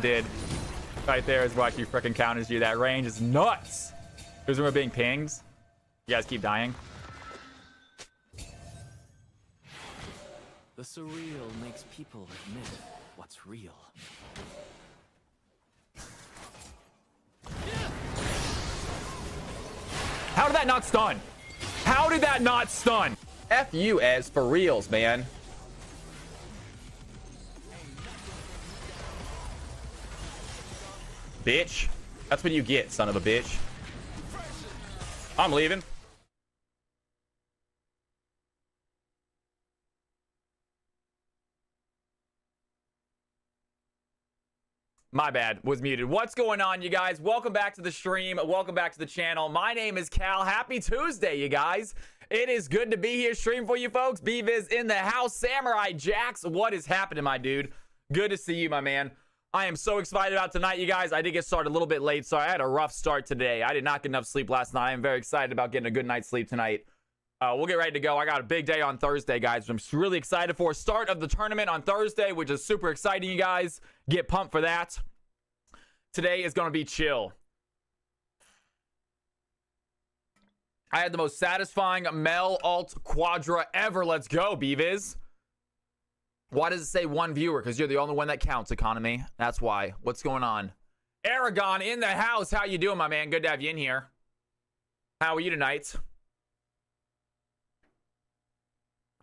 Did. Right there is what actually freaking counters you. That range is nuts. There's room of being pings. You guys keep dying. The surreal makes people admit what's real. How did that not stun? How did that not stun? F you, Ez, for reals, man. Bitch. That's what you get, son of a bitch. I'm leaving. My bad, was muted. What's going on, you guys? Welcome back to the stream. Welcome back to the channel. My name is Cal. Happy Tuesday, you guys. It is good to be here stream for you folks. BViz in the house. Samurai Jax, what is happening, my dude? Good to see you, my man. I am so excited about tonight, you guys. I did get started a little bit late, so I had a rough start today. I did not get enough sleep last night. I am very excited about getting a good night's sleep tonight. We'll get ready to go. I got a big day on Thursday, guys. I'm really excited for start of the tournament on Thursday, which is super exciting, you guys. Get pumped for that. Today is going to be chill. I had the most satisfying Mel Alt Quadra ever. Let's go, BViz. Why does it say one viewer? Because you're the only one that counts, Economy. That's why. What's going on? Aragon in the house. How you doing, my man? Good to have you in here. How are you tonight?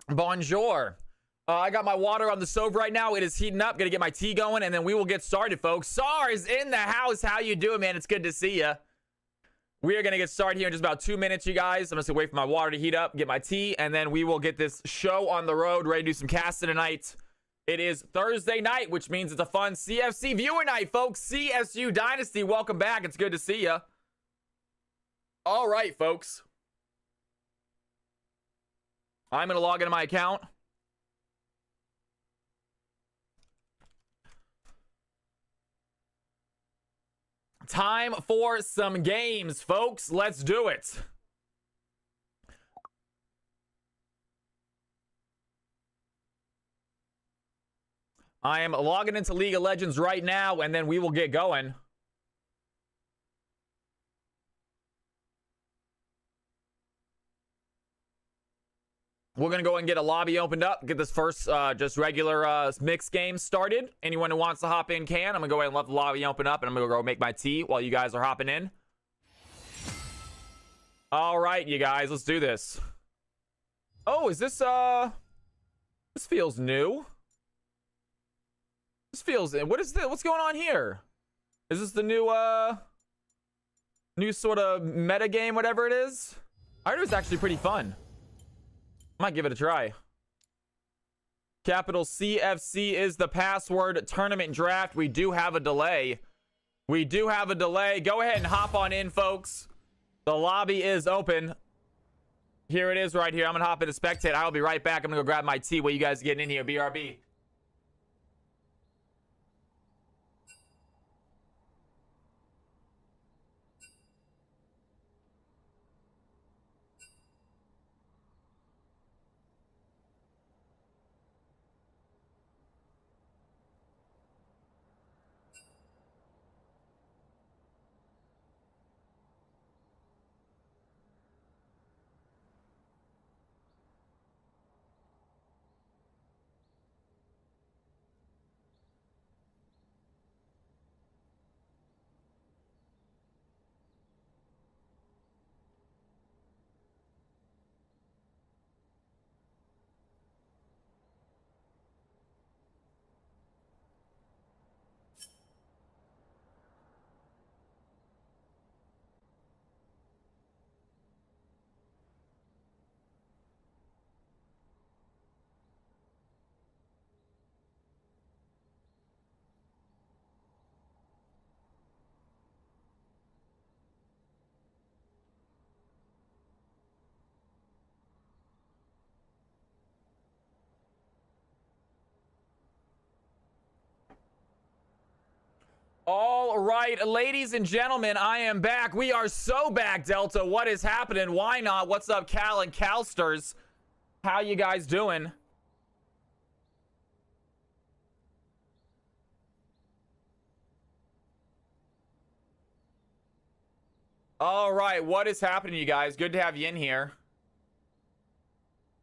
Bonjour. I got my water on the stove right now. It is heating up. Gonna get my tea going, and then we will get started, folks. SARS in the house. How you doing, man? It's good to see you. We are gonna get started here in just about 2 minutes, you guys. I'm just gonna wait for my water to heat up, get my tea, and then we will get this show on the road, ready to do some casting tonight. It is Thursday night, which means it's a fun CFC viewer night, folks. CSU Dynasty, welcome back. It's good to see you. All right, folks. I'm gonna log into my account. Time for some games, folks. Let's do it. I am logging into League of Legends right now, and then we will get going. We're going to go and get a lobby opened up. Get this first just regular mixed game started. Anyone who wants to hop in can. I'm going to go ahead and let the lobby open up. And I'm going to go make my tea while you guys are hopping in. All right, you guys. Let's do this. Oh, is this... This feels new. This feels... What is this? What's going on here? Is this the new... New sort of meta game, whatever it is? I heard it was actually pretty fun. Might give it a try. Capital CFC is the password. Tournament draft. We do have a delay. We do have a delay. Go ahead and hop on in, folks. The lobby is open. Here it is right here. I'm going to hop into spectate. I'll be right back. I'm going to go grab my tea while you guys are getting in here. BRB. All right, ladies and gentlemen, I am back. We are so back, Delta. What is happening? Why not? What's up, Cal and Calsters? How you guys doing? All right, what is happening, you guys? Good to have you in here.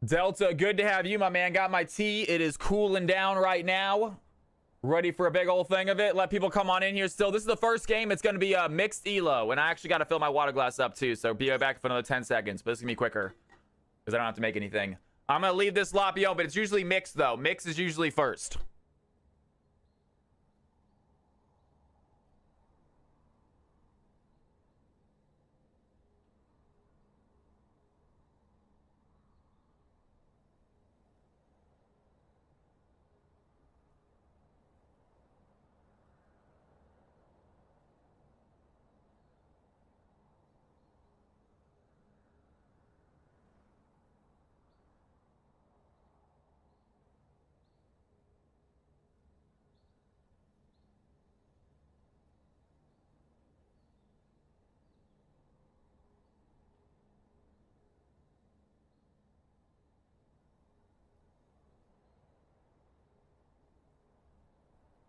Delta, good to have you, my man. Got my tea. It is cooling down right now. Ready for a big old thing of it. Let people come on in here still. This is the first game. It's going to be a mixed elo, and I actually got to fill my water glass up too, so be right back for another 10 seconds, but this is going to be quicker because I don't have to make anything. I'm going to leave this lobby open. It's usually mixed, though. Mix is usually first.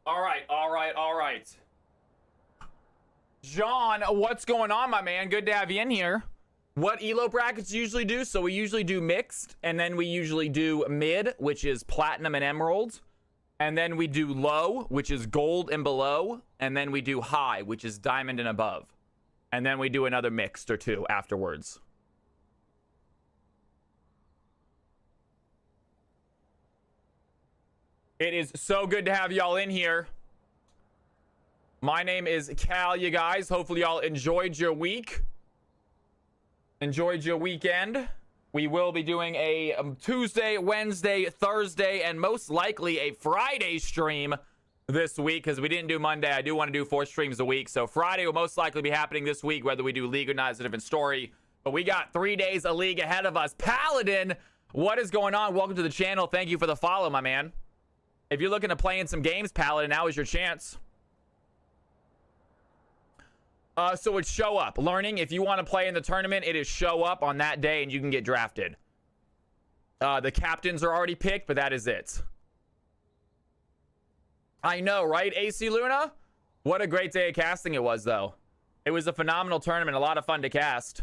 All right. John, what's going on, my man? Good to have you in here. What elo brackets usually do? So we usually do mixed, and then we usually do mid, which is platinum and emerald. And then we do low, which is gold and below. And then we do high, which is diamond and above. And then we do another mixed or two afterwards. It is so good to have y'all in here. My name is Cal, you guys. Hopefully y'all enjoyed your week. Enjoyed your weekend. We will be doing a Tuesday, Wednesday, Thursday, and most likely a Friday stream this week because we didn't do Monday. I do want to do 4 streams a week. So Friday will most likely be happening this week, whether we do League or not is a different story. But we got 3 days of League ahead of us. Paladin, what is going on? Welcome to the channel. Thank you for the follow, my man. If you're looking to play in some games, Paladin, now is your chance. So it's show up. Learning, if you want to play in the tournament, it is show up on that day and you can get drafted. The captains are already picked, but that is it. I know, right, AC Luna? What a great day of casting it was, though. It was a phenomenal tournament, a lot of fun to cast.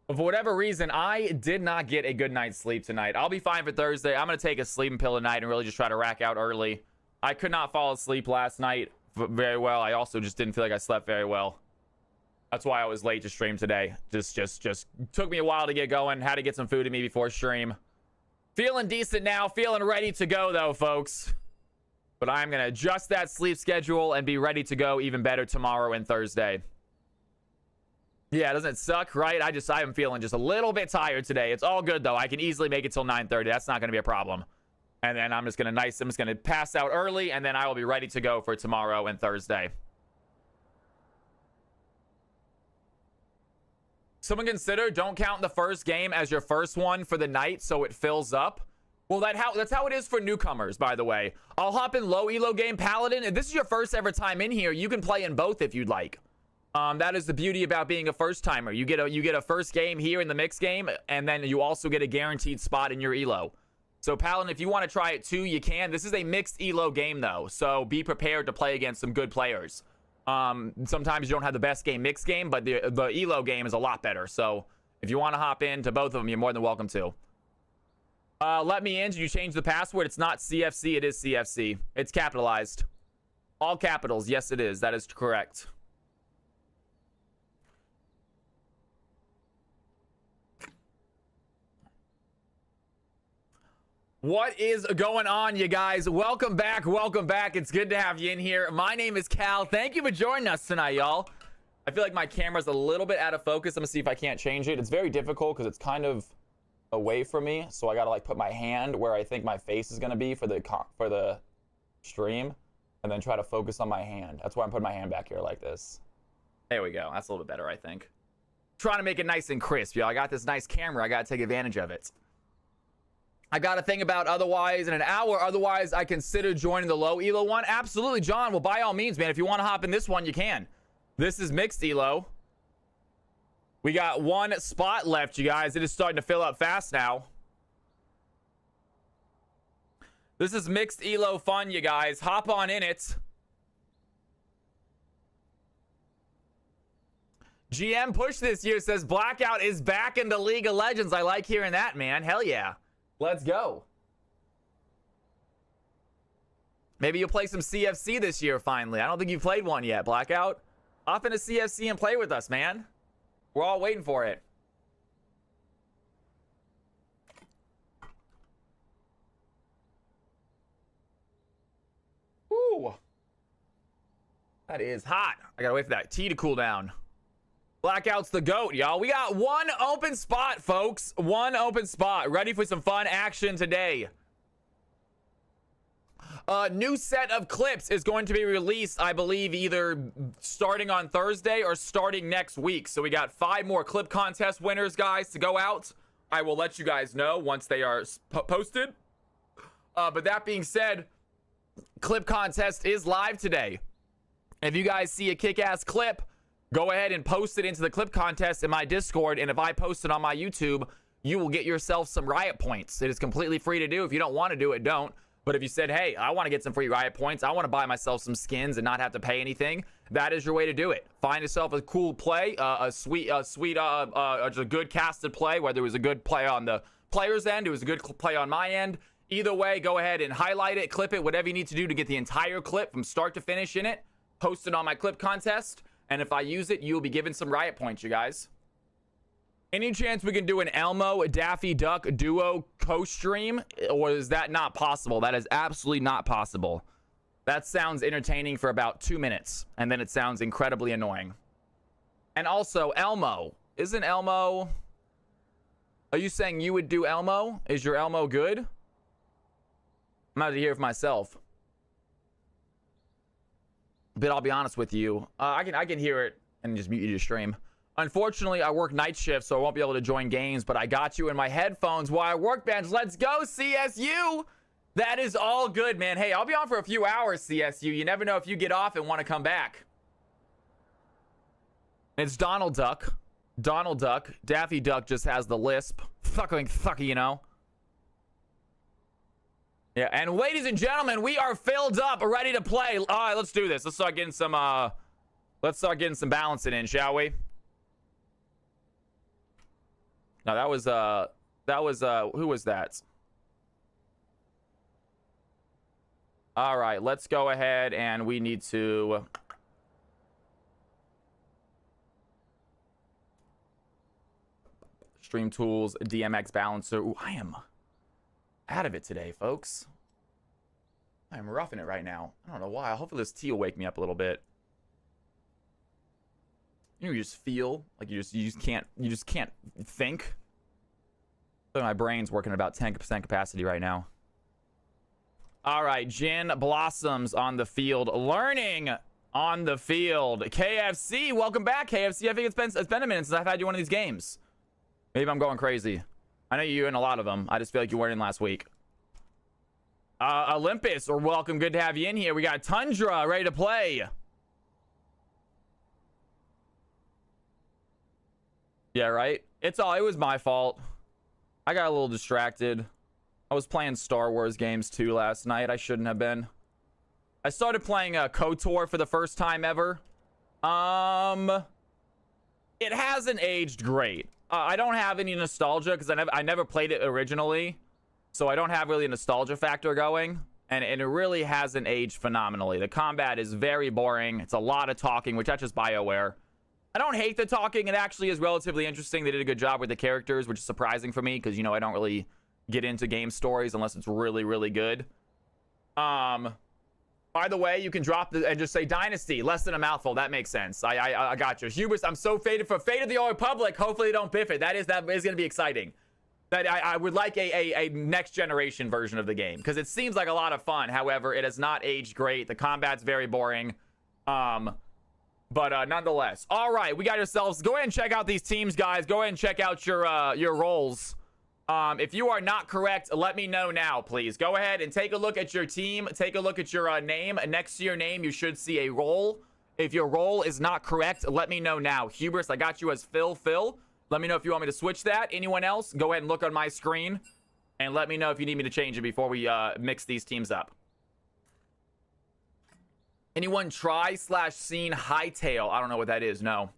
But for whatever reason, I did not get a good night's sleep tonight. I'll be fine for Thursday. I'm going to take a sleeping pill tonight and really just try to rack out early. I could not fall asleep last night very well. I also just didn't feel like I slept very well. That's why I was late to stream today. Just took me a while to get going. Had to get some food in me before stream. Feeling decent now. Feeling ready to go, though, folks. But I'm going to adjust that sleep schedule and be ready to go even better tomorrow and Thursday. Yeah, doesn't it suck, right? I am feeling just a little bit tired today. It's all good, though. I can easily make it till 9:30. That's not going to be a problem. And then I'm just going to pass out early, and then I will be ready to go for tomorrow and Thursday. Someone consider don't count the first game as your first one for the night so it fills up. Well, that's how it is for newcomers, by the way. I'll hop in low elo game Paladin. If this is your first ever time in here, you can play in both if you'd like. That is the beauty about being a first timer. You get a first game here in the mixed game, and then you also get a guaranteed spot in your elo. So Paladin, if you want to try it too, you can. This is a mixed elo game though, so be prepared to play against some good players. Sometimes you don't have the best game mixed game, but the elo game is a lot better. So if you want to hop into both of them, you're more than welcome to. Let me in. Did you change the password? It's not CFC. It is CFC. It's capitalized. All capitals. Yes, it is. That is correct. What is going on, you guys? Welcome back. Welcome back. It's good to have you in here. My name is Cal. Thank you for joining us tonight, y'all. I feel like my camera's a little bit out of focus. I'm gonna see if I can't change it. It's very difficult because it's kind of away from me, so I gotta like put my hand where I think my face is gonna be for the stream, and then try to focus on my hand. That's why I'm putting my hand back here like this. There we go. That's a little bit better, I think. Trying to make it nice and crisp, y'all. I got this nice camera. I gotta take advantage of it. I got to think about otherwise in an hour. Otherwise, I consider joining the low elo one. Absolutely, John. Well, by all means, man. If you want to hop in this one, you can. This is mixed elo. We got one spot left, you guys. It is starting to fill up fast now. This is mixed elo fun, you guys. Hop on in it. GM push this year says Blackout is back into League of Legends. I like hearing that, man. Hell yeah. Let's go. Maybe you'll play some CFC this year finally. I don't think you've played one yet, Blackout. Hop into CFC and play with us, man. We're all waiting for it. Ooh. That is hot. I gotta wait for that tea to cool down. Blackout's the GOAT, y'all. We got one open spot, folks. One open spot. Ready for some fun action today. A new set of clips is going to be released, I believe, either starting on Thursday or starting next week. So we got 5 more clip contest winners, guys, to go out. I will let you guys know once they are posted. But that being said, clip contest is live today. If you guys see a kick-ass clip, go ahead and post it into the clip contest in my Discord. And if I post it on my YouTube, you will get yourself some Riot points. It is completely free to do. If you don't want to do it, don't. But if you said, hey, I want to get some free Riot points, I want to buy myself some skins and not have to pay anything, that is your way to do it. Find yourself a cool play, just a good casted play, whether it was a good play on the player's end, it was a good play on my end. Either way, go ahead and highlight it, clip it, whatever you need to do to get the entire clip from start to finish in it. Post it on my clip contest. And if I use it, you'll be given some Riot points, you guys. Any chance we can do an Elmo Daffy Duck duo co-stream? Or is that not possible? That is absolutely not possible. That sounds entertaining for about 2 minutes. And then it sounds incredibly annoying. And also, Elmo. Isn't Elmo... Are you saying you would do Elmo? Is your Elmo good? I'm out to hear for myself. But I'll be honest with you. I can hear it and just mute you to stream. Unfortunately, I work night shift, so I won't be able to join games, but I got you in my headphones while I work bench. Let's go, CSU! That is all good, man. Hey, I'll be on for a few hours, CSU. You never know if you get off and want to come back. It's Donald Duck. Donald Duck. Daffy Duck just has the lisp. Fucking, you know. Yeah, and ladies and gentlemen, we are filled up, ready to play. All right, let's do this. Let's start getting some balancing in, shall we? No, that was who was that? All right, let's go ahead and we need to Stream Tools, DMX Balancer. Ooh, I am out of it today, folks. I'm roughing it right now. I don't know why. Hopefully this tea will wake me up a little bit. You just feel like you just can't think. But my brain's working at about 10% capacity right now. All right, Jin Blossoms on the field, learning on the field. KFC, welcome back, KFC. I think it's been a minute since I've had you one of these games. Maybe I'm going crazy. I know you're in a lot of them. I just feel like you weren't in last week. Olympus, or welcome. Good to have you in here. We got Tundra ready to play. Yeah, right? It was my fault. I got a little distracted. I was playing Star Wars games too last night. I shouldn't have been. I started playing KOTOR for the first time ever. It hasn't aged great. I don't have any nostalgia because I never played it originally. So I don't have really a nostalgia factor going. And it really hasn't aged phenomenally. The combat is very boring. It's a lot of talking, which that's just BioWare. I don't hate the talking. It actually is relatively interesting. They did a good job with the characters, which is surprising for me because, you know, I don't really get into game stories unless it's really, really good. By the way, you can drop and just say Dynasty. Less than a mouthful. That makes sense. I got you. Hubris, I'm so faded for Fate of the Old Republic. Hopefully they don't biff it. That is going to be exciting. That I would like a next generation version of the game because it seems like a lot of fun. However, it has not aged great. The combat's very boring. But nonetheless. All right, we got ourselves. Go ahead and check out these teams, guys. Go ahead and check out your roles. If you are not correct, let me know now, please. Go ahead and take a look at your team. Take a look at your name. Next to your name, you should see a role. If your role is not correct, let me know now. Hubris, I got you as Phil. Let me know if you want me to switch that. Anyone else, go ahead and look on my screen. And let me know if you need me to change it before we mix these teams up. Anyone try/seen Hightail? I don't know what that is, no.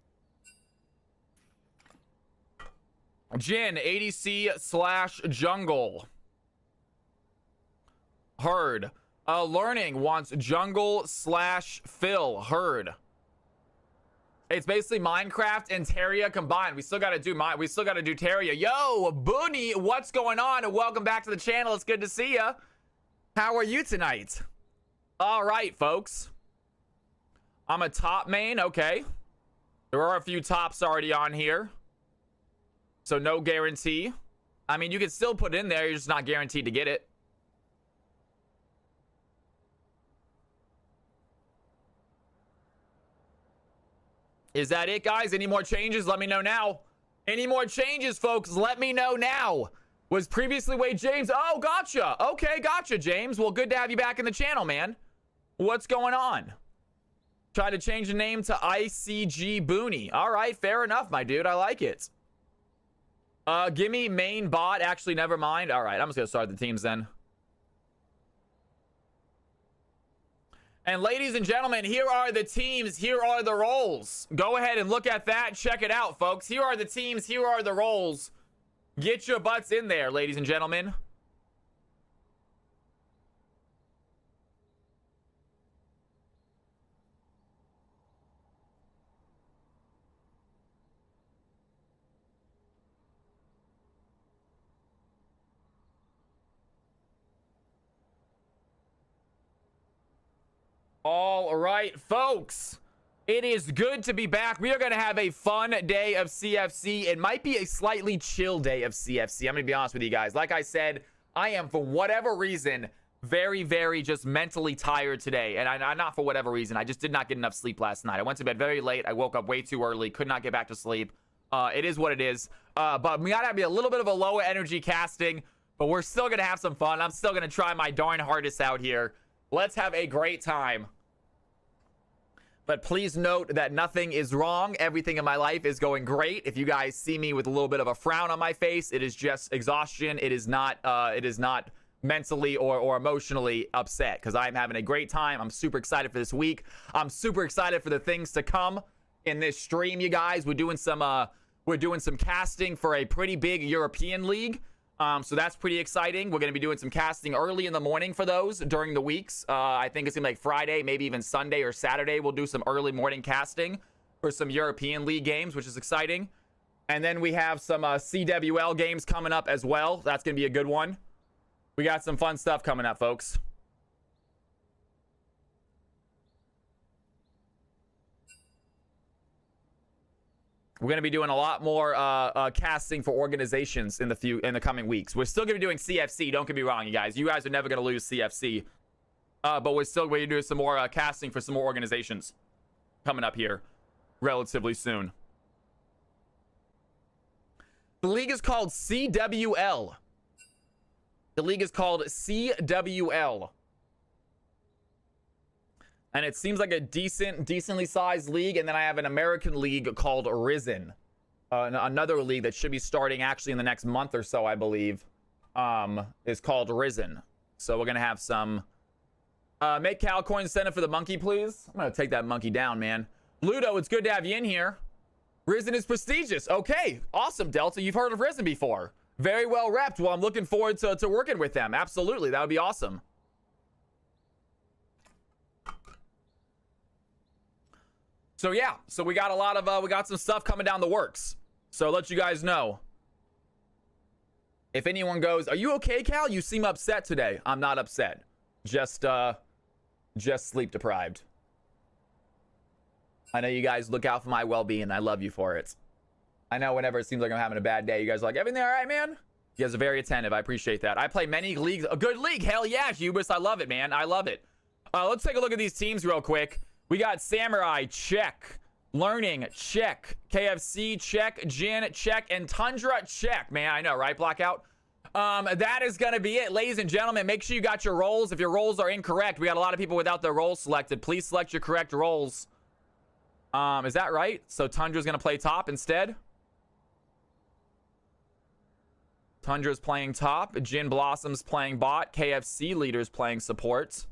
Jin, ADC slash jungle. Heard. Learning wants jungle slash Phil. Heard. It's basically Minecraft and Terraria combined. We still got to do Terraria. Yo, Booney, what's going on? And welcome back to the channel. It's good to see ya. How are you tonight? All right, folks. I'm a top main. Okay. There are a few tops already on here. So no guarantee. I mean, you can still put it in there. You're just not guaranteed to get it. Is that it, guys? Any more changes? Let me know now. Any more changes, folks? Let me know now. Was previously Wade James. Oh, gotcha. Okay, gotcha, James. Well, good to have you back in the channel, man. What's going on? Try to change the name to ICG Booney. All right, fair enough, my dude. I like it. Give me main bot. Actually, never mind. All right, I'm just going to start the teams then. And ladies and gentlemen, here are the teams. Here are the roles. Go ahead and look at that. Check it out, folks. Here are the teams. Here are the roles. Get your butts in there, ladies and gentlemen. All right, folks. It is good to be back. We are going to have a fun day of CFC. It might be a slightly chill day of CFC. I'm going to be honest with you guys. Like I said, I am, for whatever reason, very, very just mentally tired today. And I'm not for whatever reason. I just did not get enough sleep last night. I went to bed very late. I woke up way too early. Could not get back to sleep. It is what it is. But we got to be a little bit of a lower energy casting. But we're still going to have some fun. I'm still going to try my darn hardest out here. Let's have a great time. But please note that nothing is wrong. Everything in my life is going great. If you guys see me with a little bit of a frown on my face, it is just exhaustion. It is not mentally or emotionally upset, because I'm having a great time. I'm super excited for this week. I'm super excited for the things to come in this stream, you guys. We're doing some casting for a pretty big European league. So that's pretty exciting. We're going to be doing some casting early in the morning for those during the weeks. I think it's going to be like Friday, maybe even Sunday or Saturday. We'll do some early morning casting for some European League games, which is exciting. And then we have some CWL games coming up as well. That's going to be a good one. We got some fun stuff coming up, folks. We're going to be doing a lot more casting for organizations in the coming weeks. We're still going to be doing CFC. Don't get me wrong, you guys. You guys are never going to lose CFC. But we're still going to do some more casting for some more organizations coming up here relatively soon. The league is called CWL. The league is called CWL. And it seems like a decently sized league. And then I have an American league called Risen. Another league that should be starting actually in the next month or so, I believe, is called Risen. So we're going to have some... make Cal coin incentive for the monkey, please. I'm going to take that monkey down, man. Ludo, it's good to have you in here. Risen is prestigious. Okay, awesome, Delta. You've heard of Risen before. Very well repped. Well, I'm looking forward to working with them. Absolutely, that would be awesome. So yeah, so we got a lot of, we got some stuff coming down the works. So I'll let you guys know. If anyone goes, are you okay, Cal? You seem upset today. I'm not upset. Just sleep deprived. I know you guys look out for my well-being. I love you for it. I know whenever it seems like I'm having a bad day, you guys are like, everything all right, man? You guys are very attentive. I appreciate that. I play many leagues. A good league. Hell yeah, Hubris. I love it, man. I love it. Let's take a look at these teams real quick. We got Samurai, check. Learning, check. KFC, check. Jin, check. And Tundra, check. Man, I know, right, Blackout? That is going to be it, ladies and gentlemen. Make sure you got your roles. If your roles are incorrect, we got a lot of people without their roles selected. Please select your correct roles. Is that right? So Tundra's going to play top instead. Tundra's playing top. Jin Blossom's playing bot. KFC Leader's playing support.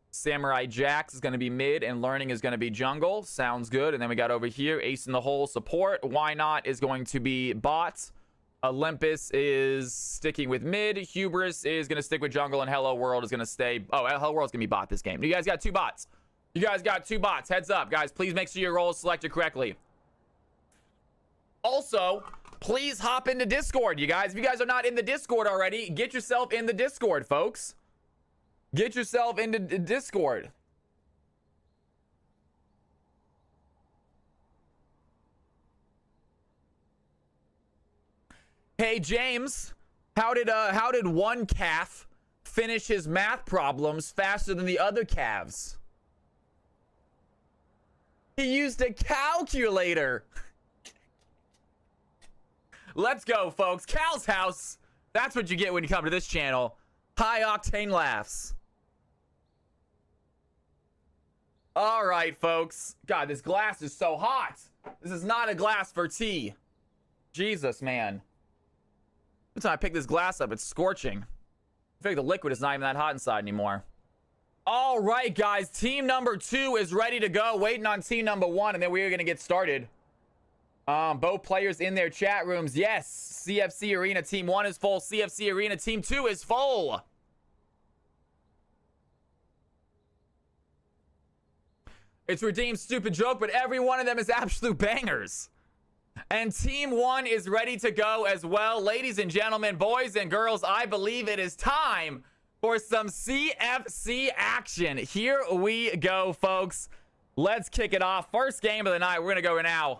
Samurai Jax is going to be mid, and Learning is going to be jungle. Sounds good. And then we got over here Ace in the Hole support. Why Not is going to be bot. Olympus is sticking with mid. Hubris is going to stick with jungle, and Hello World is going to stay. Oh, Hello World's going to be bot this game. You guys got 2 bots. You guys got 2 bots. Heads up, guys. Please make sure your role is selected correctly. Also, please hop into Discord, you guys. If you guys are not in the Discord already, get yourself in the Discord, folks. Get yourself into Discord. Hey, James, how did one calf finish his math problems faster than the other calves? He used a calculator. Let's go, folks. Cal's house. That's what you get when you come to this channel. High octane laughs. All right, folks. God, this glass is so hot. This is not a glass for tea. Jesus, man. Every time I pick this glass up, it's scorching. I feel like the liquid is not even that hot inside anymore. All right, guys. Team number 2 is ready to go. Waiting on team number 1, and then we are going to get started. Both players in their chat rooms. Yes, CFC Arena Team 1 is full. CFC Arena Team 2 is full. It's Redeemed Stupid Joke, but every one of them is absolute bangers. And Team 1 is ready to go as well. Ladies and gentlemen, boys and girls, I believe it is time for some CFC action. Here we go, folks. Let's kick it off. First game of the night. We're going to go now.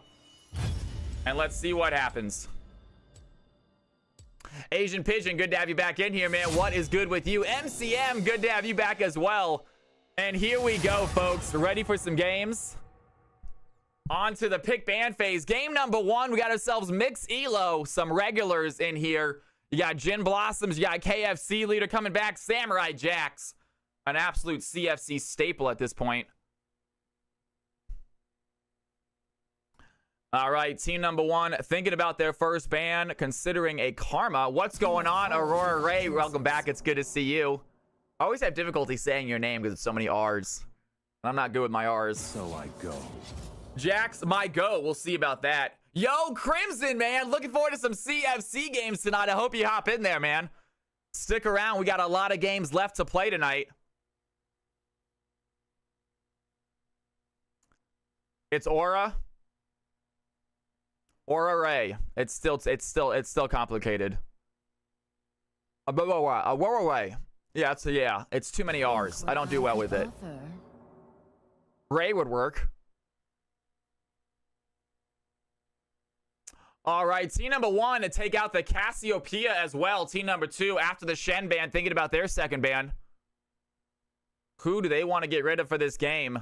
And let's see what happens. Asian Pigeon, good to have you back in here, man. What is good with you? MCM, good to have you back as well. And here we go, folks. Ready for some games? On to the pick ban phase. Game number 1, we got ourselves Mix Elo, some regulars in here. You got Jin Blossoms, you got KFC leader coming back, Samurai Jax, an absolute CFC staple at this point. All right, team number 1 thinking about their first ban, considering a Karma. What's going on, Aurora Ray? Welcome back. It's good to see you. I always have difficulty saying your name because it's so many R's. I'm not good with my R's. So I go. Jax, my go. We'll see about that. Yo, Crimson, man. Looking forward to some CFC games tonight. I hope you hop in there, man. Stick around. We got a lot of games left to play tonight. It's Aura. Aura Ray. It's still complicated. Aurora Ray. Yeah, it's too many R's. I don't do well with it. Ray would work. All right, team number 1 to take out the Cassiopeia as well. Team number 2, after the Shen ban, thinking about their second ban. Who do they want to get rid of for this game?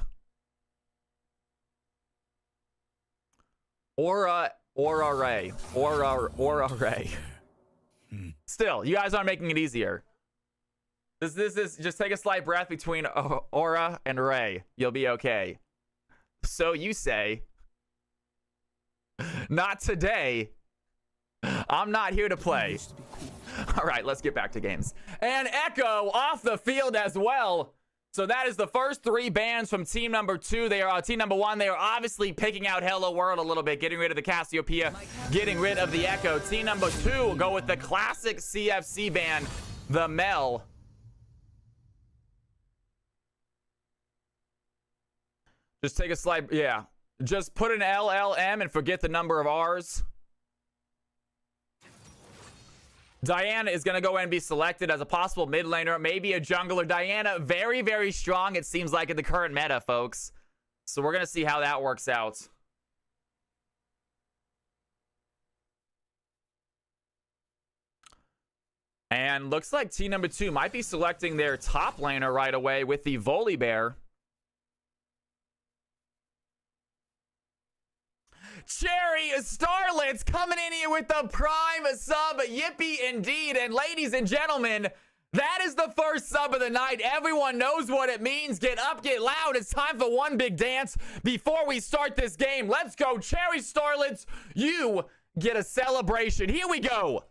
Aura Ray. Aura Ray. Still, you guys aren't making it easier. This is just take a slight breath between Aura and Ray. You'll be okay. So you say. Not today. I'm not here to play. All right, let's get back to games. And Echo off the field as well. So that is the first 3 bans from team number 2. They are team number 1. They are obviously picking out Hello World a little bit, getting rid of the Cassiopeia, getting rid of the Echo. Team number 2 will go with the classic CFC ban, the Mel. Just take a slight, yeah. Just put an LLM and forget the number of R's. Diana is going to go and be selected as a possible mid laner, maybe a jungler. Diana, very, very strong, it seems like, in the current meta, folks. So we're going to see how that works out. And looks like team number 2 might be selecting their top laner right away with the Volibear. Cherry Starlets coming in here with the prime sub. Yippee indeed. And ladies and gentlemen, that is the first sub of the night. Everyone knows what it means. Get up, get loud. It's time for one big dance before we start this game. Let's go, Cherry Starlets. You get a celebration. Here we go.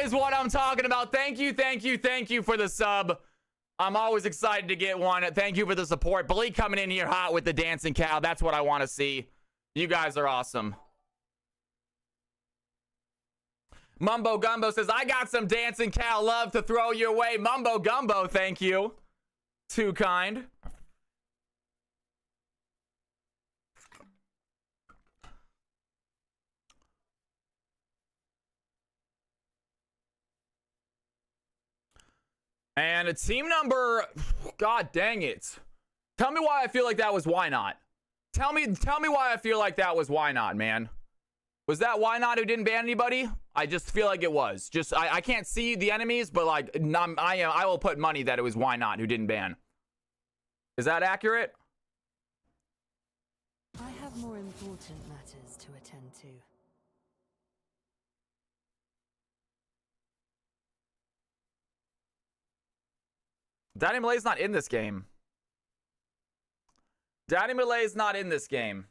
is what I'm talking about. Thank you for the sub. I'm always excited to get one. Thank you for the support. Bleak coming in here hot with the dancing cow. That's what I want to see. You guys are awesome. Mumbo Gumbo says, I got some dancing cow love to throw your way. Mumbo Gumbo, thank you. Too kind. And a team number, god dang it. Tell me why I feel like that was why not. Tell me why I feel like that was why not, man. Was that why not who didn't ban anybody? I just feel like it was. Just I can't see the enemies, but like I will put money that it was why not who didn't ban. Is that accurate? I have more important matters to attend to. Daddy Malay's not in this game. Daddy Malay's not in this game.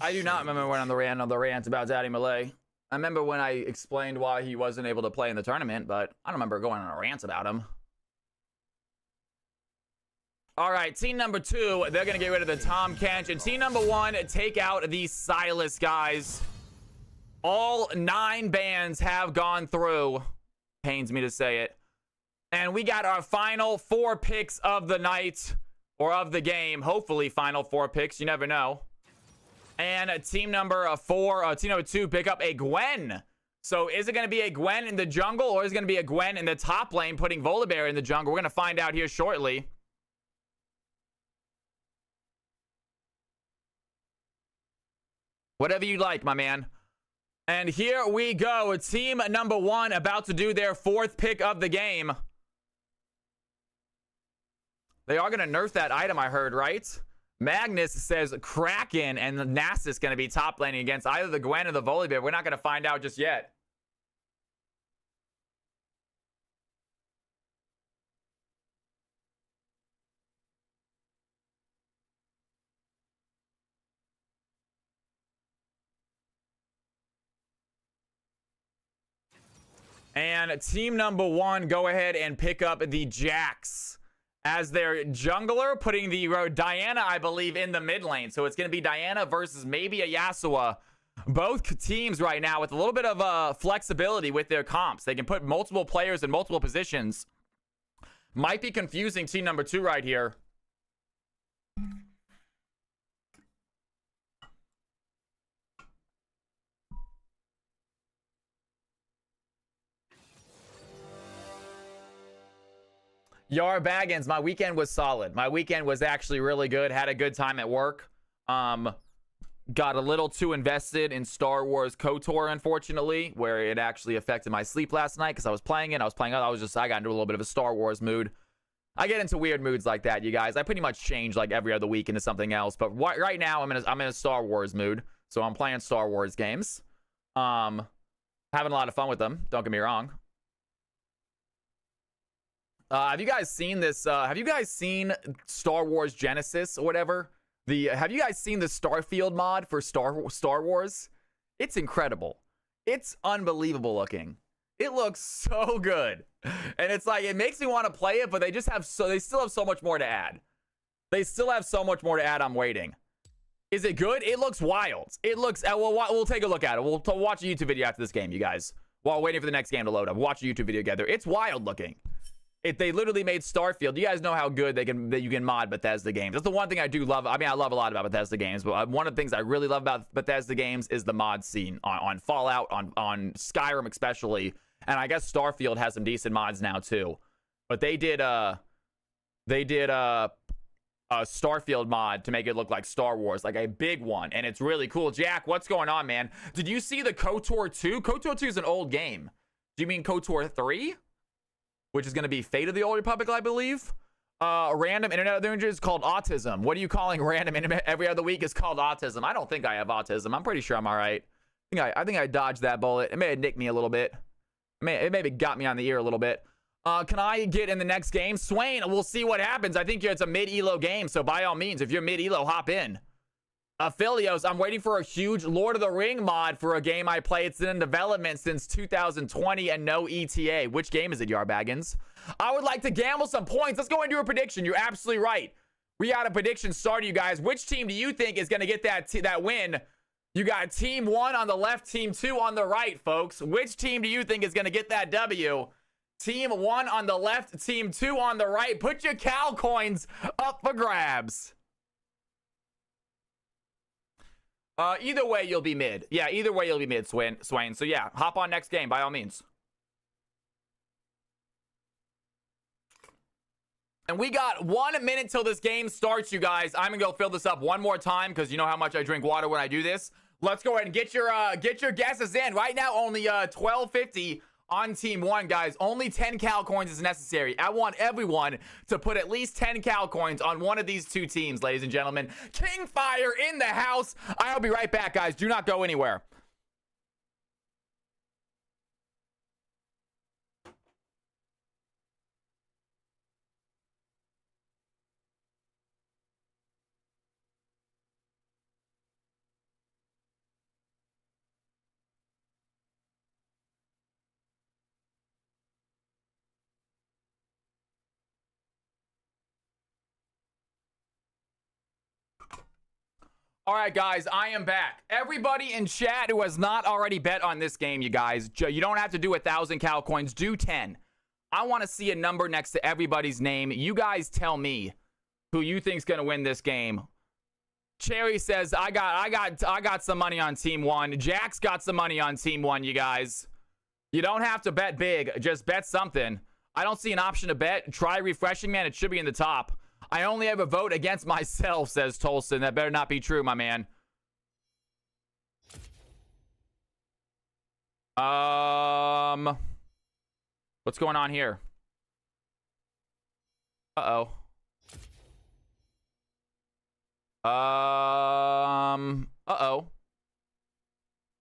I do not remember when on the rant about Daddy Malay. I remember when I explained why he wasn't able to play in the tournament, but I don't remember going on a rant about him. All right, team number 2, they're going to get rid of the Tahm Kench. And team number 1, take out the Sylas guys. All 9 bans have gone through. Pains me to say it. And we got our final 4 picks of the night, or of the game. Hopefully final 4 picks, you never know. And team number 4, team number 2, pick up a Gwen. So is it going to be a Gwen in the jungle, or is it going to be a Gwen in the top lane putting Volibear in the jungle? We're going to find out here shortly. Whatever you like, my man. And here we go. Team number 1 about to do their 4th pick of the game. They are going to nerf that item, I heard, right? Magnus says Kraken, and Nasus going to be top laning against either the Gwen or the Volibear. We're not going to find out just yet. And team number 1, go ahead and pick up the Jax as their jungler, putting the Diana, I believe, in the mid lane. So it's going to be Diana versus maybe a Yasuo. Both teams right now with a little bit of flexibility with their comps. They can put multiple players in multiple positions. Might be confusing team number 2 right here. Yar Baggins, my weekend was solid. My weekend was actually really good. Had a good time at work. Got a little too invested in Star Wars KOTOR, unfortunately, where it actually affected my sleep last night because I was playing it. I got into a little bit of a Star Wars mood. I get into weird moods like that, you guys. I pretty much change like every other week into something else. But right now, I'm in a Star Wars mood. So I'm playing Star Wars games. Having a lot of fun with them. Don't get me wrong. Have you guys seen this? Have you guys seen Star Wars Genesis or whatever? Have you guys seen the Starfield mod for Star Wars? It's incredible. It's unbelievable looking. It looks so good. And it's like, it makes me want to play it, but they still have so much more to add. They still have so much more to add. I'm waiting. Is it good? It looks wild. It looks, we'll take a look at it. We'll watch a YouTube video after this game, you guys. While waiting for the next game to load up. Watch a YouTube video together. It's wild looking. They literally made Starfield. You guys know how good you can mod Bethesda games. That's the one thing I do love. I mean, I love a lot about Bethesda games, but one of the things I really love about Bethesda games is the mod scene on Fallout, on Skyrim especially, and I guess Starfield has some decent mods now too. But they did a Starfield mod to make it look like Star Wars, like a big one, and it's really cool. Jack, what's going on, man? Did you see the KOTOR 2? KOTOR 2 is an old game. Do you mean KOTOR 3? Which is going to be Fate of the Old Republic, I believe. Random internet other is called autism. What are you calling random internet every other week is called autism? I don't think I have autism. I'm pretty sure I'm all right. I think I dodged that bullet. It may have nicked me a little bit. It maybe got me on the ear a little bit. Can I get in the next game? Swain, we'll see what happens. I think it's a mid-elo game, so by all means, if you're mid-elo, hop in. Philios, I'm waiting for a huge Lord of the Ring mod for a game I play. It's been in development since 2020 and no ETA. Which game is it, Yarbaggins? I would like to gamble some points. Let's go and do a prediction. You're absolutely right. We got a prediction started, you guys. Which team do you think is going to get that win? You got team 1 on the left, team 2 on the right, folks. Which team do you think is going to get that W? Team 1 on the left, team 2 on the right. Put your Cal coins up for grabs. Either way, you'll be mid. Yeah, either way, you'll be mid, Swain. So yeah, hop on next game by all means. And we got 1 minute till this game starts, you guys. I'm gonna go fill this up one more time because you know how much I drink water when I do this. Let's go ahead and get your guesses in. Right now, only 1250 on team 1, guys. Only 10 Cal coins is necessary. I want everyone to put at least 10 Cal coins on one of these two teams, ladies and gentlemen. Kingfire in the house. I'll be right back, guys. Do not go anywhere. All right, guys, I am back. Everybody in chat who has not already bet on this game, you guys, you don't have to do 1,000 Cal coins. Do 10. I want to see a number next to everybody's name. You guys tell me who you think's gonna win this game. Cherry says, I got some money on team 1. Jack's got some money on team 1, you guys. You don't have to bet big. Just bet something. I don't see an option to bet. Try refreshing, man. It should be in the top. I only ever vote against myself, says Tolson. That better not be true, my man. What's going on here? Uh-oh. Uh-oh.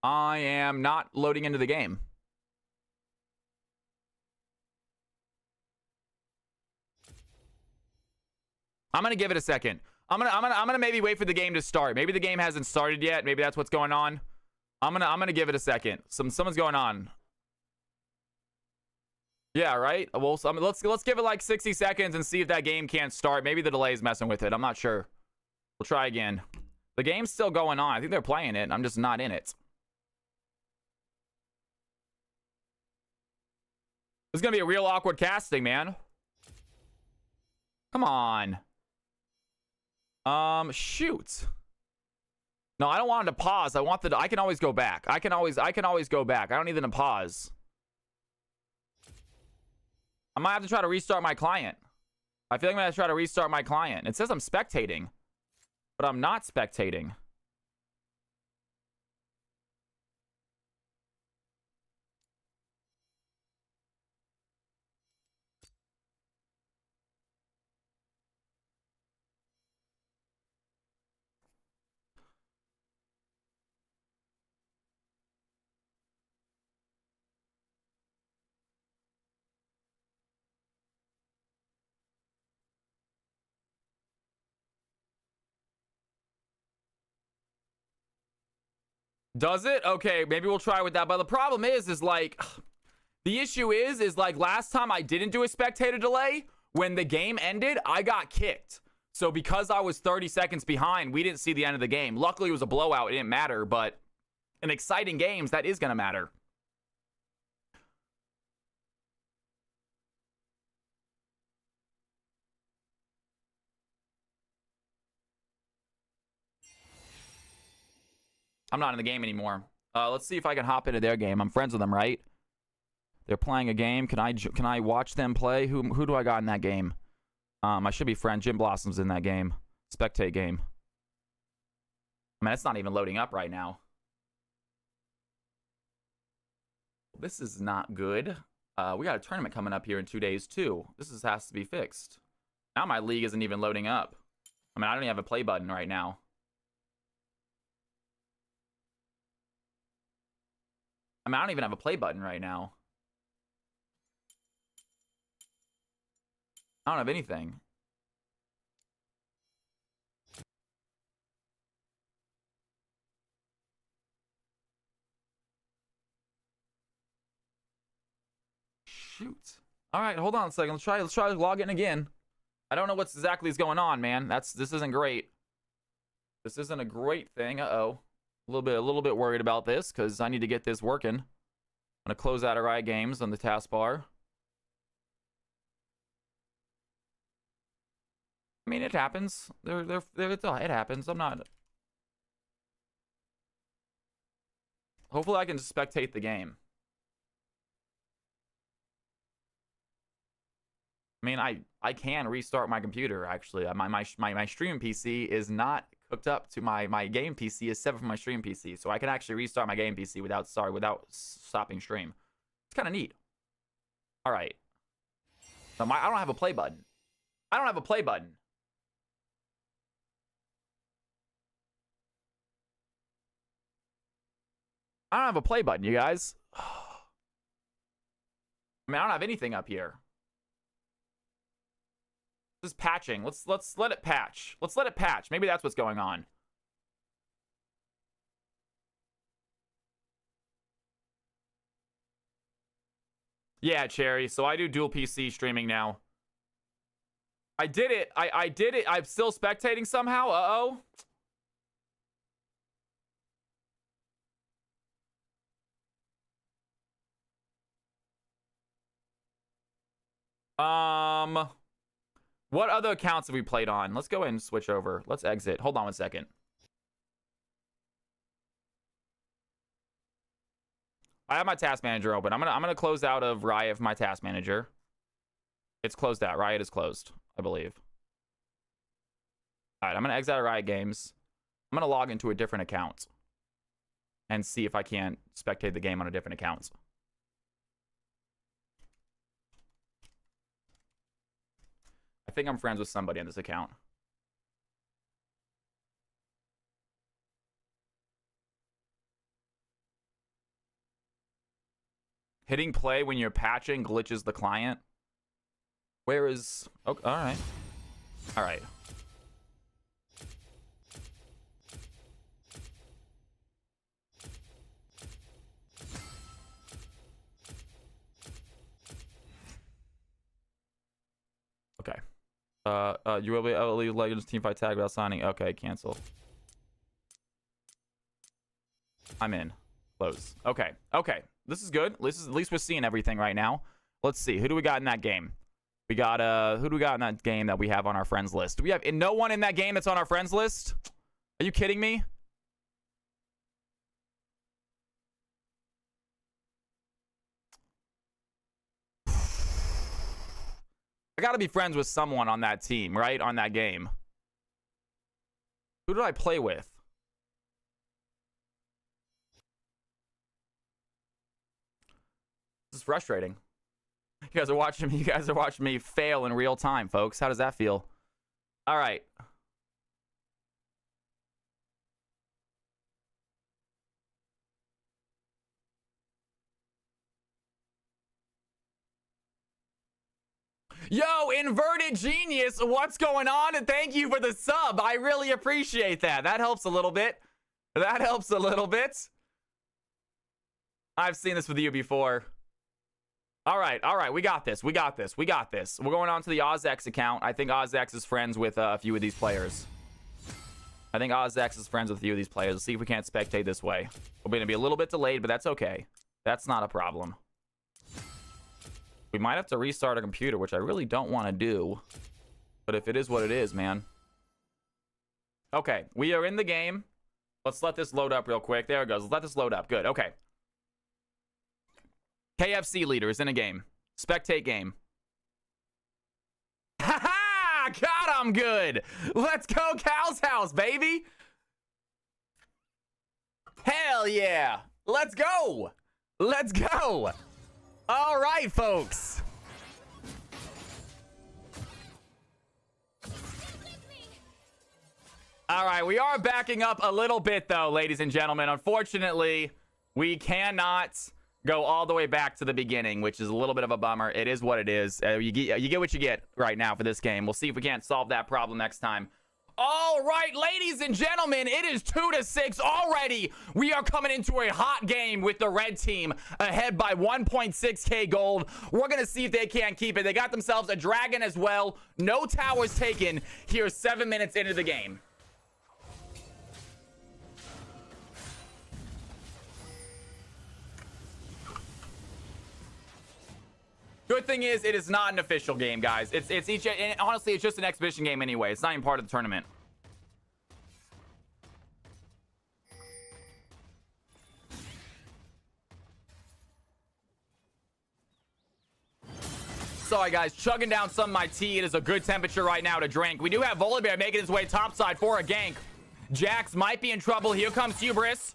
I am not loading into the game. I'm gonna give it a second. I'm gonna maybe wait for the game to start. Maybe the game hasn't started yet. Maybe that's what's going on. I'm gonna give it a second. Someone's going on. Yeah, right. Well, let's give it like 60 seconds and see if that game can't start. Maybe the delay is messing with it. I'm not sure. We'll try again. The game's still going on. I think they're playing it. I'm just not in it. This is gonna be a real awkward casting, man. Come on. Shoot. No, I don't want him to pause. I can always go back. I can always go back. I don't need them to pause. I might have to try to restart my client. I feel like I'm gonna try to restart my client. It says I'm spectating, but I'm not spectating. Does it? Okay, maybe we'll try with that. But the problem is like, the issue is like last time I didn't do a spectator delay, when the game ended, I got kicked. So because I was 30 seconds behind, we didn't see the end of the game. Luckily, it was a blowout. It didn't matter. But in exciting games, that is going to matter. I'm not in the game anymore. Let's see if I can hop into their game. I'm friends with them, right? They're playing a game. Can I watch them play? Who do I got in that game? I should be friends. Jim Blossom's in that game. Spectate game. I mean, it's not even loading up right now. This is not good. We got a tournament coming up here in 2 days, too. This has to be fixed. Now my league isn't even loading up. I mean, I don't even have a play button right now. I mean, I don't even have a play button right now. I don't have anything. Shoot. All right, hold on a second. Let's try logging again. I don't know what's exactly is going on, man. This isn't great. This isn't a great thing. Uh-oh. A little bit worried about this because I need to get this working. I'm gonna close out of Riot Games on the taskbar. I mean, it happens. It happens. I'm not. Hopefully, I can spectate the game. I mean, I can restart my computer. Actually, my stream PC is not hooked up to my game PC. Is separate from my stream PC, so I can actually restart my game PC without stopping stream. It's kind of neat. All right. So I don't have a play button. I don't have a play button. I don't have a play button, you guys. I mean, I don't have anything up here. This is patching. Let's let it patch. Let's let it patch. Maybe that's what's going on. Yeah, Cherry. So I do dual PC streaming now. I did it. I did it. I'm still spectating somehow. Uh-oh. What other accounts have we played on? Let's go ahead and switch over. Let's exit. Hold on 1 second. I have my task manager open. I'm gonna close out of Riot for my task manager. It's closed out. Riot is closed, I believe. All right, I'm gonna exit out of Riot Games. I'm gonna log into a different account and see if I can't spectate the game on a different account. I think I'm friends with somebody on this account. Hitting play when you're patching glitches the client. Where is... Oh, all right. All right. Okay. You will be able to leave Legends teamfight tag without signing. Okay, cancel. I'm in. Close. Okay. Okay. This is good. At least we're seeing everything right now. Let's see. Who do we got in that game? We got who do we got in that game that we have on our friends list? Do we have no one in that game that's on our friends list? Are you kidding me? I gotta be friends with someone on that team, right? On that game. Who did I play with? This is frustrating. You guys are watching me fail in real time, folks. How does that feel? All right. Yo, Inverted Genius, what's going on? And thank you for the sub. I really appreciate that. That helps a little bit. That helps a little bit. I've seen this with you before. All right. We got this. We got this. We're going on to the OzX account. I think OzX is friends with a few of these players. Let's see if we can't spectate this way. We're going to be a little bit delayed, but that's okay. That's not a problem. We might have to restart a computer, which I really don't want to do. But if it is what it is, man. Okay, we are in the game. Let's let this load up real quick. There it goes. Let's let this load up. Good, okay. KFC leader is in a game. Spectate game. Ha-ha! God, I'm good. Let's go Cal's house, baby. Hell yeah. Let's go. Let's go. All right, folks. All right, we are backing up a little bit, though, ladies and gentlemen. Unfortunately, we cannot go all the way back to the beginning, which is a little bit of a bummer. It is what it is. You get what you get right now for this game. We'll see if we can't solve that problem next time. All right, ladies and gentlemen, it is 2-6 already. We are coming into a hot game with the red team ahead by 1.6k gold. We're going to see if they can't keep it. They got themselves a dragon as well. No towers taken here 7 minutes into the game. Good thing is, it is not an official game, guys. It's each, and honestly, it's just an exhibition game anyway. It's not even part of the tournament. Sorry, guys, chugging down some of my tea. It is a good temperature right now to drink. We do have Volibear making his way topside for a gank. Jax might be in trouble. Here comes Hubris.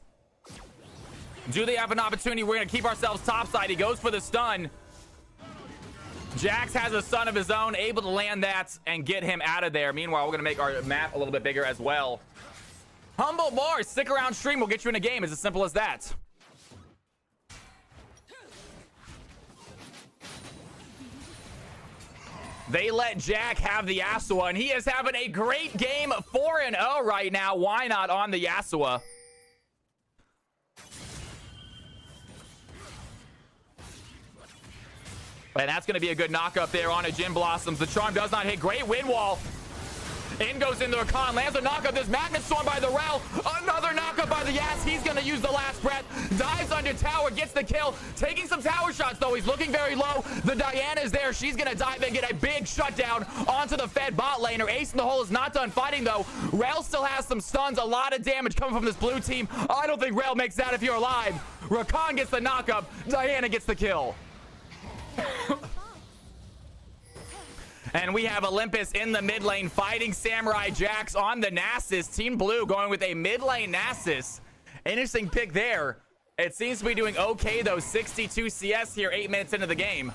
Do they have an opportunity? We're going to keep ourselves topside. He goes for the stun. Jax has a stun of his own, able to land that and get him out of there. Meanwhile, we're going to make our map a little bit bigger as well. Humble Mars, stick around stream. We'll get you in a game. It's as simple as that. They let Jack have the Yasuo, and he is having a great game, 4-0 right now. Why not on the Yasuo? And that's going to be a good knock up there on a Gin Blossoms. The charm does not hit. Great wind wall. In goes into a con. Lands a knock up. This Magnet Storm by the Rel. Another knock up by the Yas. He's going to use the last breath. Dives under tower. Gets the kill. Taking some tower shots, though. He's looking very low. The Diana is there. She's going to dive and get a big shutdown onto the Fed bot laner. Ace in the hole is not done fighting, though. Rel still has some stuns. A lot of damage coming from this blue team. I don't think Rel makes that if you're alive. Rakan gets the knock up. Diana gets the kill. And we have Olympus in the mid lane fighting Samurai Jax on the Nasus. Team Blue going with a mid lane Nasus. Interesting pick there. It seems to be doing okay, though. 62 CS here 8 minutes into the game.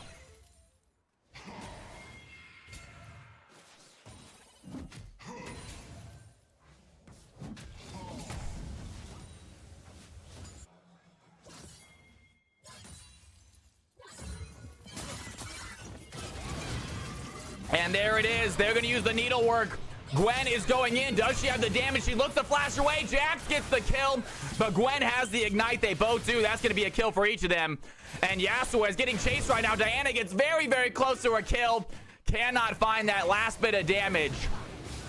And there it is. They're going to use the needlework. Gwen is going in. Does she have the damage? She looks to flash away. Jax gets the kill, but Gwen has the ignite. They both do. That's going to be a kill for each of them. And Yasuo is getting chased right now. Diana gets very, very close to a kill. Cannot find that last bit of damage.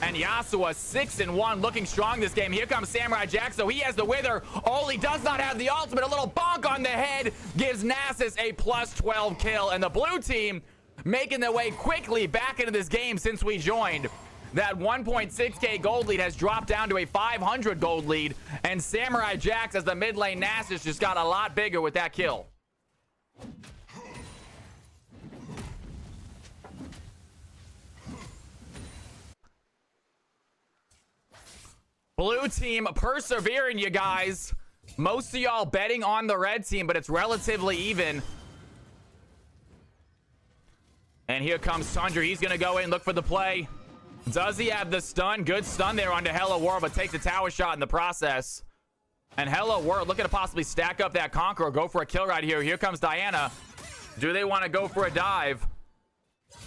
And Yasuo 6-1, looking strong this game. Here comes Samurai Jax, so he has the wither. Only does not have the ultimate. A little bonk on the head gives Nasus a +12 kill. And the blue team making their way quickly back into this game since we joined. That 1.6k gold lead has dropped down to a 500 gold lead, and Samurai Jax as the mid lane Nasus just got a lot bigger with that kill. Blue team persevering, you guys. Most of y'all betting on the red team, but it's relatively even. And here comes Sundry. He's going to go in, look for the play. Does he have the stun? Good stun there onto Hello World, but takes a tower shot in the process. And Hello World looking to possibly stack up that Conqueror, go for a kill right here. Here comes Diana. Do they want to go for a dive?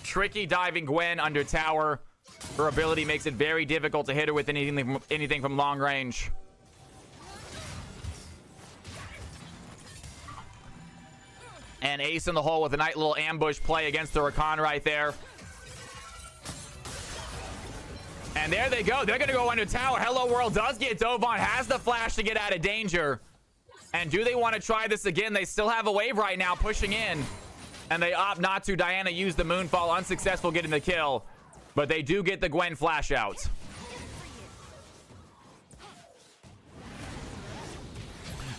Tricky diving Gwen under tower. Her ability makes it very difficult to hit her with anything from long range. And Ace in the hole with a nice little ambush play against the Rakan right there. And there they go. They're going to go under tower. Hello World does get dove on. Has the flash to get out of danger. And do they want to try this again? They still have a wave right now pushing in. And they opt not to. Diana used the Moonfall. Unsuccessful getting the kill. But they do get the Gwen flash out.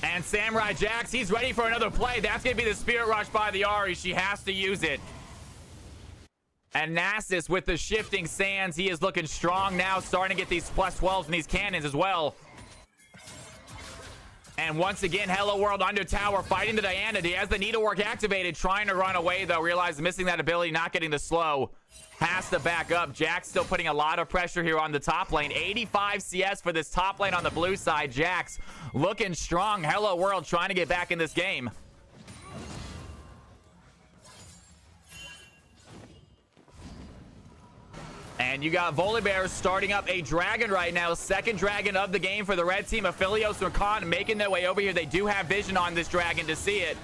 And Samurai Jax, he's ready for another play. That's going to be the Spirit Rush by the Ahri. She has to use it. And Nasus with the shifting sands. He is looking strong now. Starting to get these +12s in these cannons as well. And once again, Hello World under tower fighting the Diana. He has the needlework activated. Trying to run away, though. Realizes missing that ability. Not getting the slow. Has to back up. Jax still putting a lot of pressure here on the top lane. 85 CS for this top lane on the blue side. Jax looking strong. Hello World trying to get back in this game. And you got Volibear starting up a dragon right now. Second dragon of the game for the red team. Aphelios and Rakan making their way over here. They do have vision on this dragon to see it.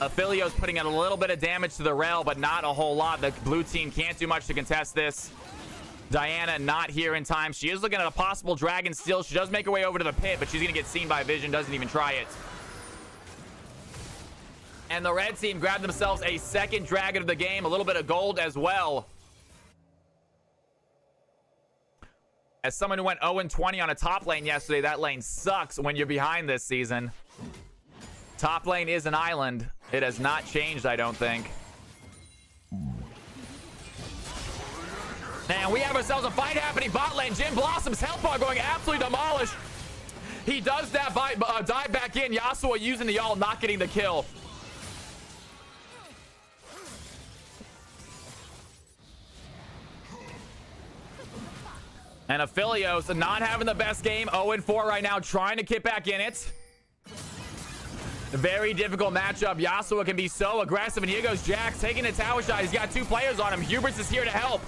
Aphelios putting in a little bit of damage to the Rel, but not a whole lot. The blue team can't do much to contest this. Diana not here in time. She is looking at a possible dragon steal. She does make her way over to the pit, but she's going to get seen by vision. Doesn't even try it. And the red team grabbed themselves a second dragon of the game. A little bit of gold as well. As someone who went 0-20 on a top lane yesterday, that lane sucks when you're behind this season. Top lane is an island. It has not changed, I don't think. And we have ourselves a fight happening bot lane. Jin Blossom's health bar going absolutely demolished. He does that dive back in. Yasuo using the ult, not getting the kill. And Aphelios not having the best game. 0-4 right now, trying to get back in it. Very difficult matchup. Yasuo can be so aggressive. And here goes Jax taking a tower shot. He's got 2 players on him. Hubris is here to help.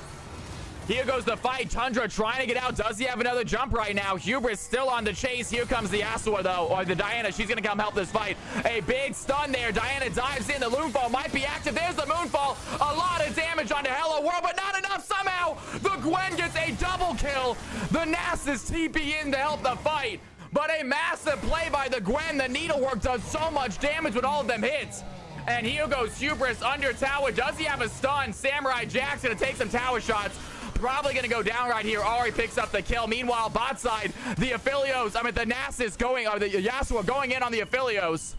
Here goes the fight. Tundra trying to get out. Does he have another jump right now? Hubris still on the chase. Here comes the Yasuo, though. Or the Diana. She's going to come help this fight. A big stun there. Diana dives in. The Moonfall might be active. There's the Moonfall. A lot of damage onto Hello World, but not enough somehow. The Gwen gets a double kill. The Nasus TP in to help the fight. But a massive play by the Gwen. The needlework does so much damage with all of them hits. And here goes Hubris under tower. Does he have a stun? Samurai Jack's going to take some tower shots. Probably going to go down right here. Ahri picks up the kill. Meanwhile, bot side, the Nasus going, or the Yasuo going in on the Aphelios.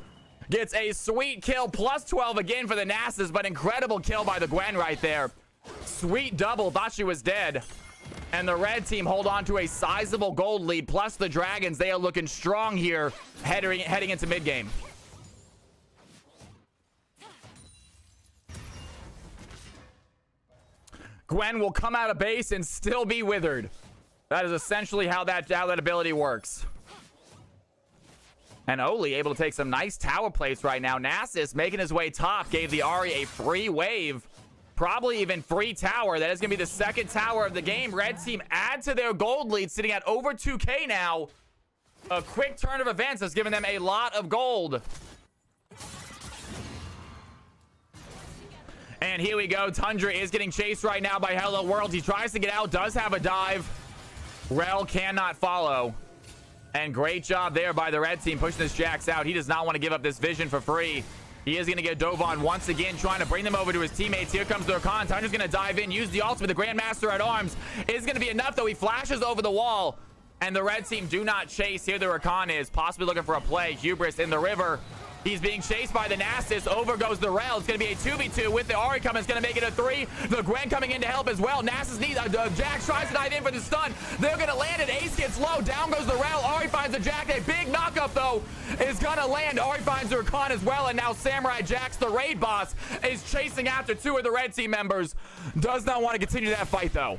Gets a sweet kill. Plus 12 again for the Nasus, but incredible kill by the Gwen right there. Sweet double. Thought she was dead. And the red team hold on to a sizable gold lead. Plus the Dragons, they are looking strong here heading into mid game. Gwen will come out of base and still be withered. That is essentially how that ability works. And Oli able to take some nice tower plates right now. Nasus making his way top. Gave the Ahri a free wave. Probably even free tower. That is going to be the second tower of the game. Red team add to their gold lead, sitting at over 2K now. A quick turn of events has given them a lot of gold. And here we go. Tundra is getting chased right now by Hello World. He tries to get out, does have a dive. Rel cannot follow. And great job there by the red team pushing this Jax out. He does not want to give up this vision for free. He is going to get dove on once again, trying to bring them over to his teammates. Here comes the Rakan. Tundra's going to dive in, use the ultimate. The Grandmaster at arms is going to be enough, though. He flashes over the wall. And the red team do not chase. Here the Rakan is possibly looking for a play. Hubris in the river. He's being chased by the Nasus. Over goes the Rel. It's going to be a 2v2 with the Ahri coming. It's going to make it a 3. The Gwen coming in to help as well. Nasus needs Jax tries to dive in for the stun. They're going to land it. Ace gets low. Down goes the Rel. Ahri finds the Jack. A big knockup, though, is going to land. Ahri finds the Rakan as well. And now Samurai Jax, the raid boss, is chasing after 2 of the red team members. Does not want to continue that fight, though.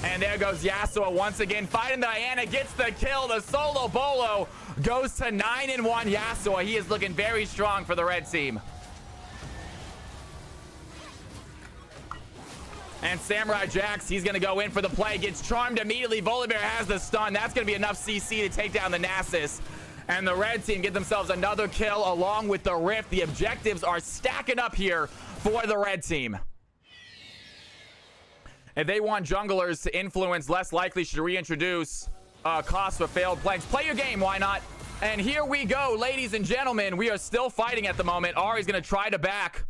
And there goes Yasuo once again fighting Diana, gets the kill. The solo bolo goes to 9-1 Yasuo. He is looking very strong for the red team. And Samurai Jax, he's going to go in for the play. Gets charmed immediately. Volibear has the stun. That's going to be enough CC to take down the Nasus. And the red team get themselves another kill along with the Rift. The objectives are stacking up here for the red team. If they want junglers to influence, less likely should reintroduce costs for failed planks. Play your game, why not? And here we go, ladies and gentlemen. We are still fighting at the moment. Ahri's going to try to back.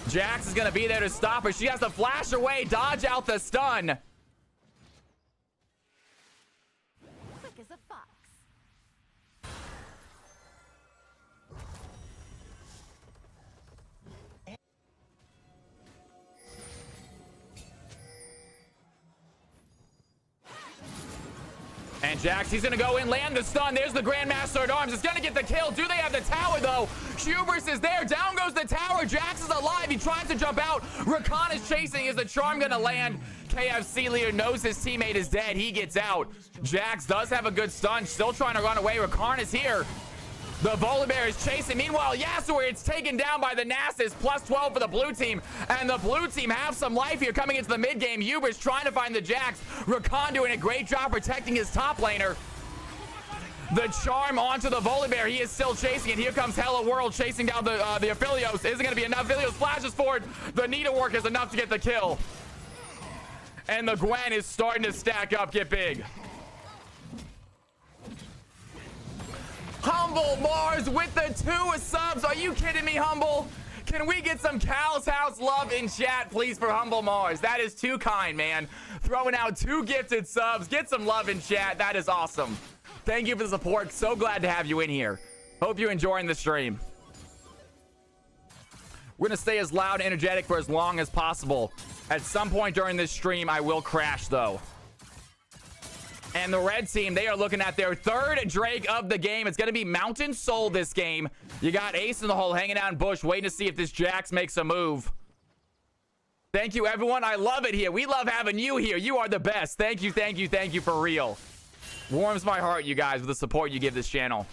Jax is going to be there to stop her. She has to flash away, dodge out the stun. Quick as a fox. And Jax, he's going to go in, land the stun. There's the Grandmaster at arms. It's going to get the kill. Do they have the tower, though? Hubris is there. Down goes the tower. Jax is alive. He tries to jump out. Rakan is chasing. Is the charm going to land? KFC leader knows his teammate is dead. He gets out. Jax does have a good stun. Still trying to run away. Rakan is here. The Volibear is chasing. Meanwhile, Yasuo, it's taken down by the Nasus. Plus 12 for the blue team. And the blue team have some life here coming into the mid game. Hubris trying to find the Jax. Rakan doing a great job protecting his top laner. The charm onto the Volibear. He is still chasing it. Here comes Hello World chasing down the Aphelios. Isn't going to be enough. Aphelios flashes forward. The needlework is enough to get the kill. And the Gwen is starting to stack up, get big. Humble Mars with the 2 subs. Are you kidding me, Humble? Can we get some Cal's House love in chat, please, for Humble Mars? That is too kind, man. Throwing out 2 gifted subs. Get some love in chat. That is awesome. Thank you for the support. So glad to have you in here. Hope you're enjoying the stream. We're going to stay as loud and energetic for as long as possible. At some point during this stream, I will crash, though. And the red team, they are looking at their 3rd Drake of the game. It's going to be Mountain Soul this game. You got Ace in the hole hanging out in bush, waiting to see if this Jax makes a move. Thank you, everyone. I love it here. We love having you here. You are the best. Thank you, thank you, thank you for real. Warms my heart, you guys, with the support you give this channel.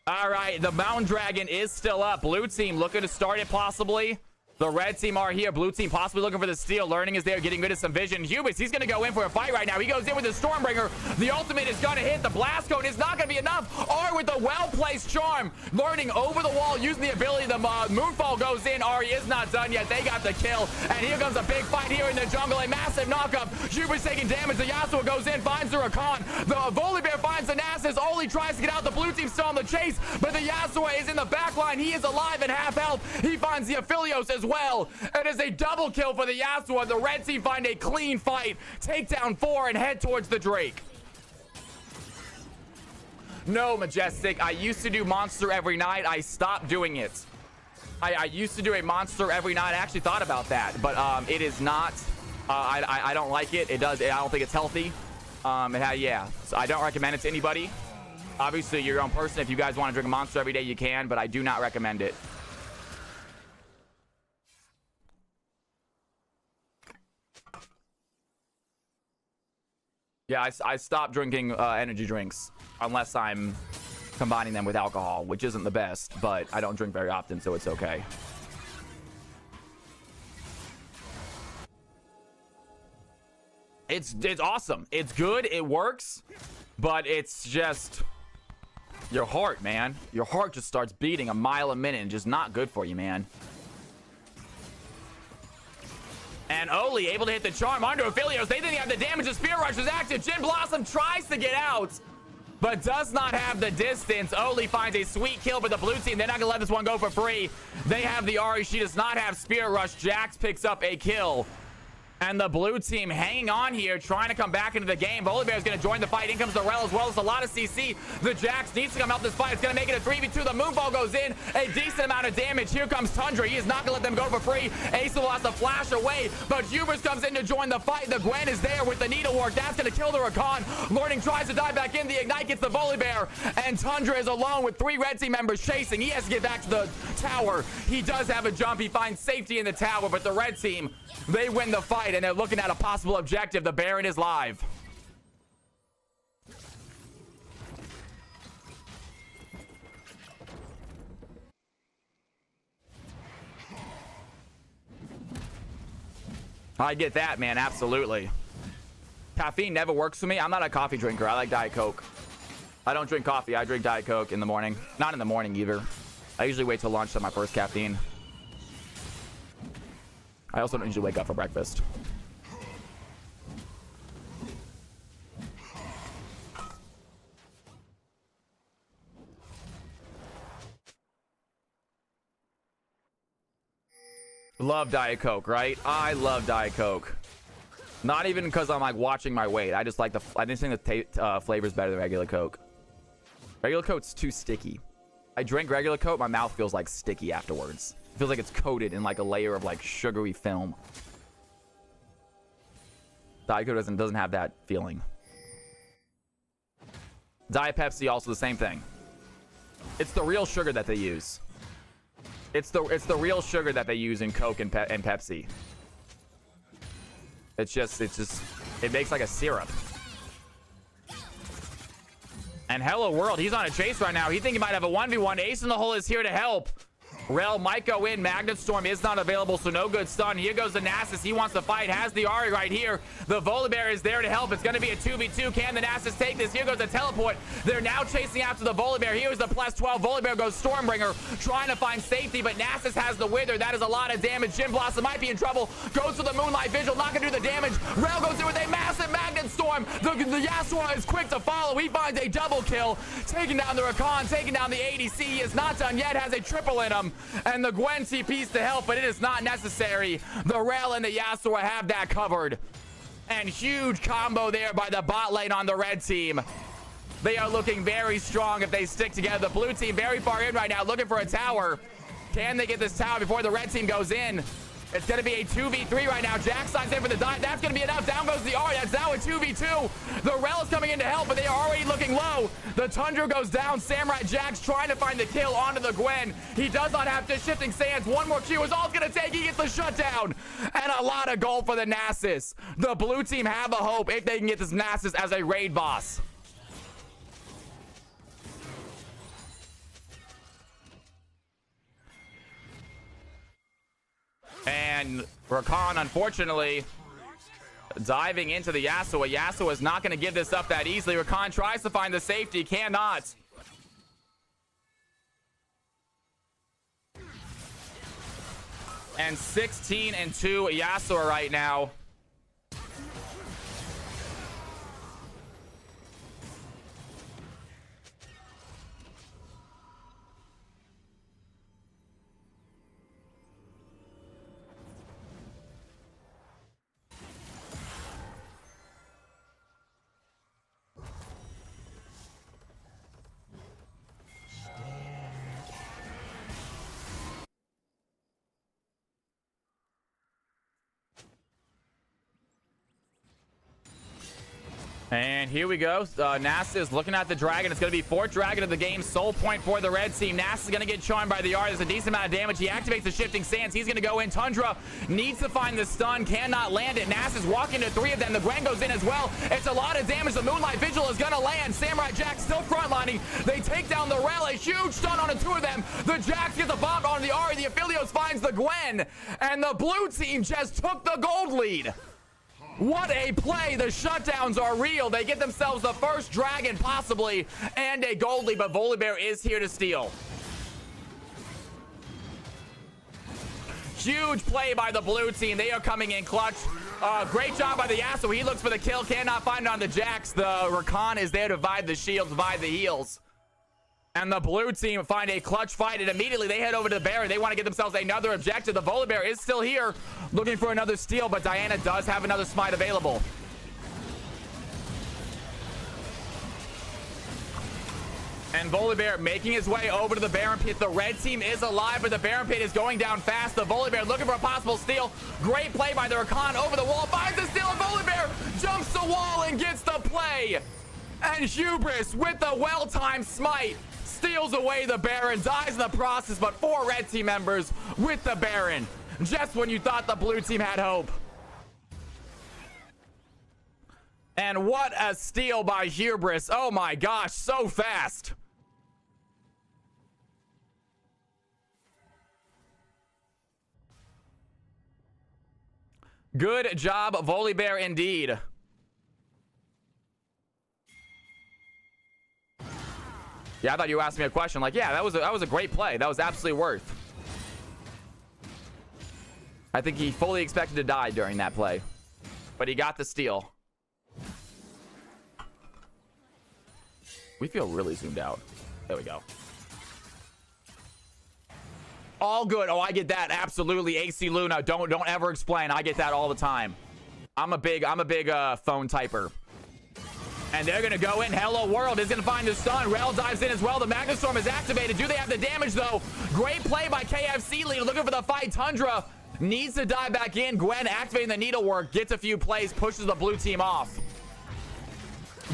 All right, the Mountain Dragon is still up. Blue team looking to start it possibly. The red team are here. Blue team possibly looking for the steal. Learning is there, getting rid of some vision. Hubris, he's going to go in for a fight right now. He goes in with the Stormbringer. The ultimate is going to hit. The blast cone is not going to be enough. Ari with the well-placed charm. Learning over the wall, using the ability. The Moonfall goes in. Ari is not done yet. They got the kill. And here comes a big fight here in the jungle. A massive knockup. Hubris taking damage. The Yasuo goes in, finds the Rakan. The Volibear finds the Nasus. Oli tries to get out. The blue team still on the chase. But the Yasuo is in the back line. He is alive and half health. He finds the Aphelios as well. It is a double kill for the Yasuo. The red team find a clean fight, take down 4 and head towards the Drake. No, Majestic, I used to do monster every night. I stopped doing it. I used to do a monster every night. I actually thought about that, but it is not. I don't like it. It does. I don't think it's healthy. Yeah, so I don't recommend it to anybody. Obviously, you're your own person. If you guys want to drink a monster every day, you can, but I do not recommend it. Yeah, I stopped drinking energy drinks unless I'm combining them with alcohol, which isn't the best, but I don't drink very often, so it's okay. It's awesome. It's good. It works, but it's just your heart, man. Your heart just starts beating a mile a minute and just not good for you, man. And Oli able to hit the charm onto Aphelios. They didn't have the damage. The Spear Rush is active. Jin Blossom tries to get out, but does not have the distance. Oli finds a sweet kill for the blue team. They're not going to let this one go for free. They have the Ari. She does not have Spear Rush. Jax picks up a kill. And the blue team hanging on here, trying to come back into the game. Volibear is going to join the fight. In comes the Rell as well as a lot of CC. The Jax needs to come out this fight. It's going to make it a 3v2. The Moonfall goes in. A decent amount of damage. Here comes Tundra. He is not going to let them go for free. Ace will have to flash away, but Hubris comes in to join the fight. The Gwen is there with the needlework. That's going to kill the Rakan. Learning tries to dive back in. The Ignite gets the Volibear. And Tundra is alone with 3 red team members chasing. He has to get back to the tower. He does have a jump. He finds safety in the tower, but the red team, they win the fight, and they're looking at a possible objective. The Baron is live. I get that, man. Absolutely. Caffeine never works for me. I'm not a coffee drinker. I like Diet Coke. I don't drink coffee. I drink Diet Coke in the morning. Not in the morning either. I usually wait till lunch to my first caffeine. I also don't usually wake up for breakfast. Love Diet Coke, right? I love Diet Coke. Not even because I'm like watching my weight. I just like I just think the flavor's better than regular Coke. Regular Coke's too sticky. I drink regular Coke, my mouth feels like sticky afterwards. It feels like it's coated in like a layer of like sugary film. Diet Coke doesn't have that feeling. Diet Pepsi also the same thing. It's the real sugar that they use. It's the real sugar that they use in Coke and Pepsi. It makes like a syrup. And hello world, he's on a chase right now. He think he might have a 1v1. Ace in the hole is here to help. Rel might go in. Magnet Storm is not available, so no good stun. Here goes the Nasus. He wants to fight. Has the Ahri right here. The Volibear is there to help. It's going to be a 2v2. Can the Nasus take this? Here goes the teleport. They're now chasing after the Volibear. Here's the plus 12. Volibear goes Stormbringer, trying to find safety, but Nasus has the Wither. That is a lot of damage. Jim Blossom might be in trouble. Goes for the Moonlight Vigil. Not going to do the damage. Rel goes in with a massive Magnet Storm. The Yasuo is quick to follow. He finds a double kill. Taking down the Rakan. Taking down the ADC. He is not done yet. Has a triple in him. And the Gwen TP's to help, but it is not necessary. The Rel and the Yasuo have that covered. And huge combo there by the bot lane on the red team. They are looking very strong if they stick together. The blue team very far in right now, looking for a tower. Can they get this tower before the red team goes in? It's going to be a 2v3 right now. Jack signs in for the dive. That's going to be enough. Down goes the Ahri. That's now a 2v2. The Rel is coming in to help, but they are already looking low. The Tundra goes down. Samurai Jack's trying to find the kill onto the Gwen. He does not have to. Shifting Sands. One more Q is all it's going to take. He gets the shutdown. And a lot of gold for the Nasus. The blue team have a hope if they can get this Nasus as a raid boss. And Rakan, unfortunately, diving into the Yasuo. Yasuo is not going to give this up that easily. Rakan tries to find the safety, cannot. And 16-2 Yasuo right now. And here we go. Nasus is looking at the dragon. It's going to be fourth dragon of the game. Soul point for the red team. Nasus is going to get charmed by the Ahri. There's a decent amount of damage. He activates the shifting sands. He's going to go in. Tundra needs to find the stun. Cannot land it. Nasus is walking to three of them. The Gwen goes in as well. It's a lot of damage. The Moonlight Vigil is going to land. Samurai Jack still frontlining. They take down the Rel. A huge stun on the two of them. The Jax gets the bomb on the Ahri. The Aphelios finds the Gwen. And the blue team just took the gold lead. What a play. The shutdowns are real. They get themselves the first dragon possibly and a gold lead, but Volibear is here to steal. Huge play by the blue team. They are coming in clutch. Great job by the Yasuo. He looks for the kill. Cannot find it on the Jax. The Rakan is there to divide the shields, divide the heals. And the blue team find a clutch fight, and immediately they head over to the Baron. They want to get themselves another objective. The Volibear is still here, looking for another steal, but Diana does have another smite available. And Volibear making his way over to the Baron pit. The red team is alive, but the Baron pit is going down fast. The Volibear looking for a possible steal. Great play by the Rakan over the wall. Finds the steal, and Volibear jumps the wall and gets the play. And Hubris with the well-timed smite steals away the Baron, dies in the process, but 4 red team members with the Baron. Just when you thought the blue team had hope. And what a steal by Hubris. Oh my gosh, so fast. Good job, Volibear, indeed. Yeah, I thought you asked me a question. Like, yeah, that was a great play. That was absolutely worth. I think he fully expected to die during that play, but he got the steal. We feel really zoomed out. There we go. All good. Oh, I get that. Absolutely. AC Luna. Don't ever explain. I get that all the time. I'm a big phone typer. And they're going to go in. Hello World is going to find the stun. Rel dives in as well. The Magnet Storm is activated. Do they have the damage, though? Great play by KFC leader. Looking for the fight. Tundra needs to dive back in. Gwen activating the needlework. Gets a few plays. Pushes the blue team off.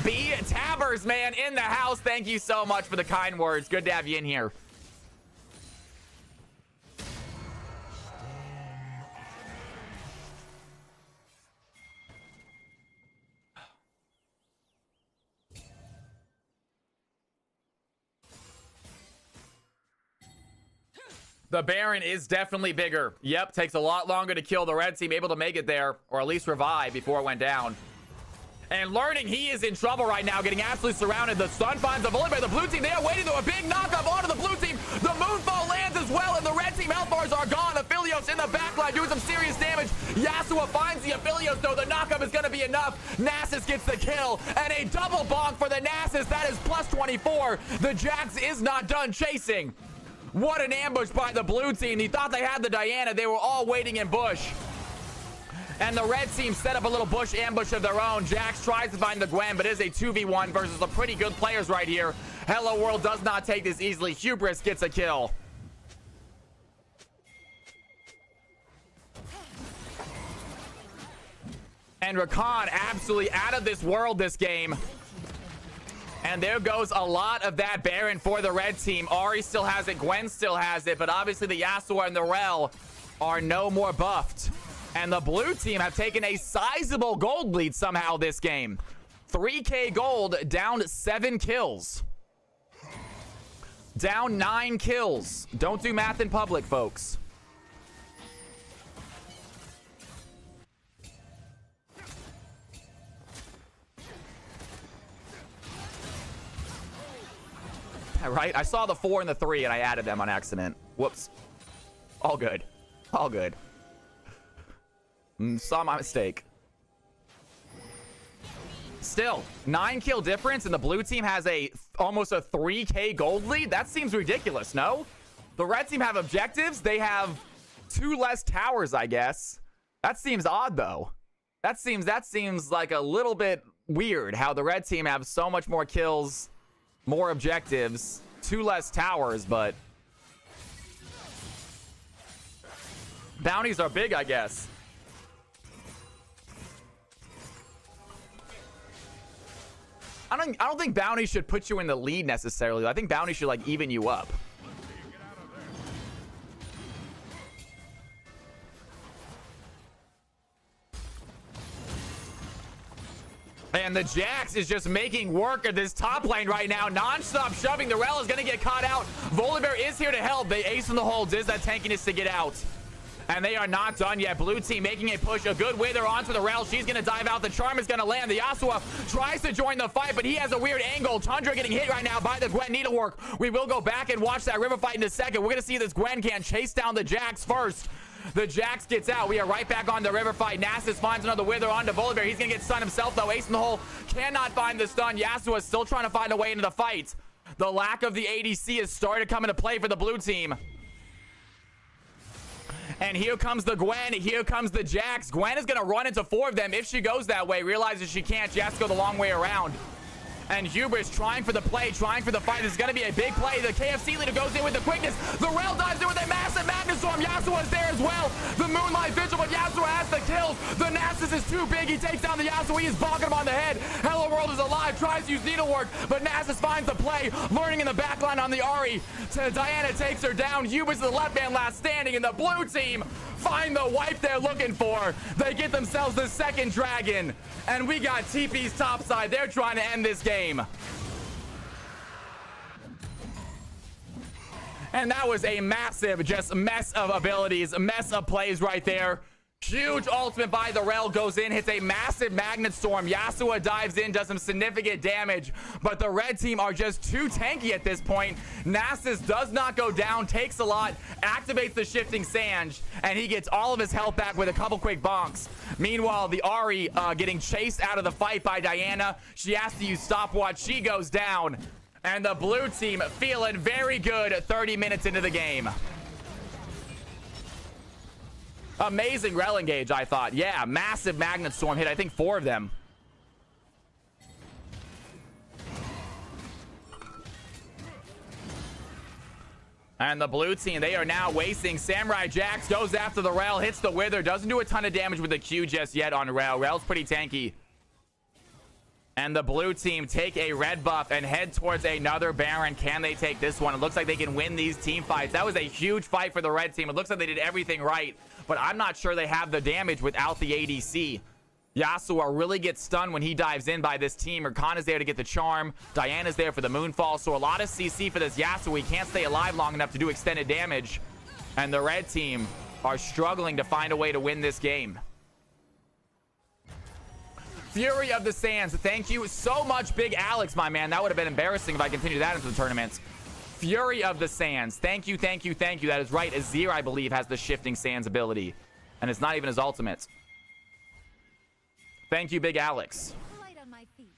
B Tabers, man, in the house. Thank you so much for the kind words. Good to have you in here. The Baron is definitely bigger. Yep, takes a lot longer to kill. The red team able to make it there, or at least revive before it went down. And learning he is in trouble right now, getting absolutely surrounded. The stun finds the bullet by the blue team. They are waiting to a big knockup onto the blue team. The Moonfall lands as well, and the red team health bars are gone. Aphelios in the backline doing some serious damage. Yasuo finds the Aphelios, though. The knockup is going to be enough. Nasus gets the kill, and a double bonk for the Nasus. That is plus 24. The Jax is not done chasing. What an ambush by the blue team. He thought they had the Diana. They were all waiting in bush. And the red team set up a little bush ambush of their own. Jax tries to find the Gwen, but it is a 2v1 versus some pretty good players right here. Hello World does not take this easily. Hubris gets a kill. And Rakan absolutely out of this world this game. And there goes a lot of that Baron for the red team. Ahri still has it. Gwen still has it. But obviously the Yasuo and the Rell are no more buffed. And the blue team have taken a sizable gold lead somehow this game. 3K gold, down 7 kills. Down 9 kills. Don't do math in public, folks. Right? I saw the 4 and the 3 and I added them on accident. Whoops. All good. All good. Saw my mistake. Still, 9 kill difference and the blue team has almost a 3K gold lead. That seems ridiculous, no? The red team have objectives. They have 2 less towers, I guess. That seems odd, though. That seems like a little bit weird how the red team have so much more kills, more objectives, 2 less towers, but bounties are big, I guess. I don't think bounty should put you in the lead necessarily. I think bounty should like even you up. And the Jax is just making work of this top lane right now. Non-stop shoving. The Rell is going to get caught out. Volibear is here to help. They ace in the holds. Is that tankiness to get out? And they are not done yet. Blue team making a push. A good wither onto the Rell. She's going to dive out. The charm is going to land. The Yasuo tries to join the fight, but he has a weird angle. Tundra getting hit right now by the Gwen Needlework. We will go back and watch that river fight in a second. We're going to see this Gwen can chase down the Jax first. The Jax gets out. We are right back on the river fight. Nasus finds another wither onto Volibear. He's going to get stunned himself, though. Ace in the hole cannot find the stun. Yasuo is still trying to find a way into the fight. The lack of the ADC has started to come into play for the blue team. And here comes the Gwen. Here comes the Jax. Gwen is going to run into 4 of them if she goes that way. Realizes she can't. She has to go the long way around. And Hubris trying for the play, trying for the fight. This is going to be a big play. The KFC leader goes in with the quickness. The Rell dives in with a massive Magnet Storm. Yasuo is there as well. The Moonlight Vigil, but Yasuo has the kills. The Nasus is too big. He takes down the Yasuo. He is bonking him on the head. Hello World is alive. Tries to use Needlework, but Nasus finds the play. Learning in the backline on the Ahri. Diana takes her down. Hubris is the left man last standing. And the blue team find the wipe they're looking for. They get themselves the second dragon. And we got TP's topside. They're trying to end this game. And that was a massive just mess of abilities, a mess of plays right there. Huge ultimate by the Rell goes in, hits a massive Magnet Storm. Yasuo dives in, does some significant damage, but the red team are just too tanky at this point. Nasus does not go down, takes a lot, activates the Shifting Sand, and he gets all of his health back with a couple quick bonks. Meanwhile, the Ahri getting chased out of the fight by Diana. She has to use stopwatch. She goes down, and the blue team feeling very good 30 minutes into the game. Amazing Rell engage, I thought. Yeah, massive Magnet Storm hit. I think 4 of them. And the blue team, they are now wasting. Samurai Jax goes after the Rell, hits the Wither. Doesn't do a ton of damage with the Q just yet on Rell. Rell's pretty tanky. And the blue team take a red buff and head towards another Baron. Can they take this one? It looks like they can win these team fights. That was a huge fight for the red team. It looks like they did everything right, but I'm not sure they have the damage without the ADC. Yasuo really gets stunned when he dives in by this team. Rakan is there to get the charm. Diana's there for the Moonfall. So a lot of CC for this Yasuo. He can't stay alive long enough to do extended damage. And the red team are struggling to find a way to win this game. Fury of the Sands, thank you so much, Big Alex, my man. That would have been embarrassing if I continued that into the tournament. Fury of the Sands, thank you, thank you, thank you. That is right. Azir, I believe, has the Shifting Sands ability. And it's not even his ultimate. Thank you, Big Alex. Light on my feet.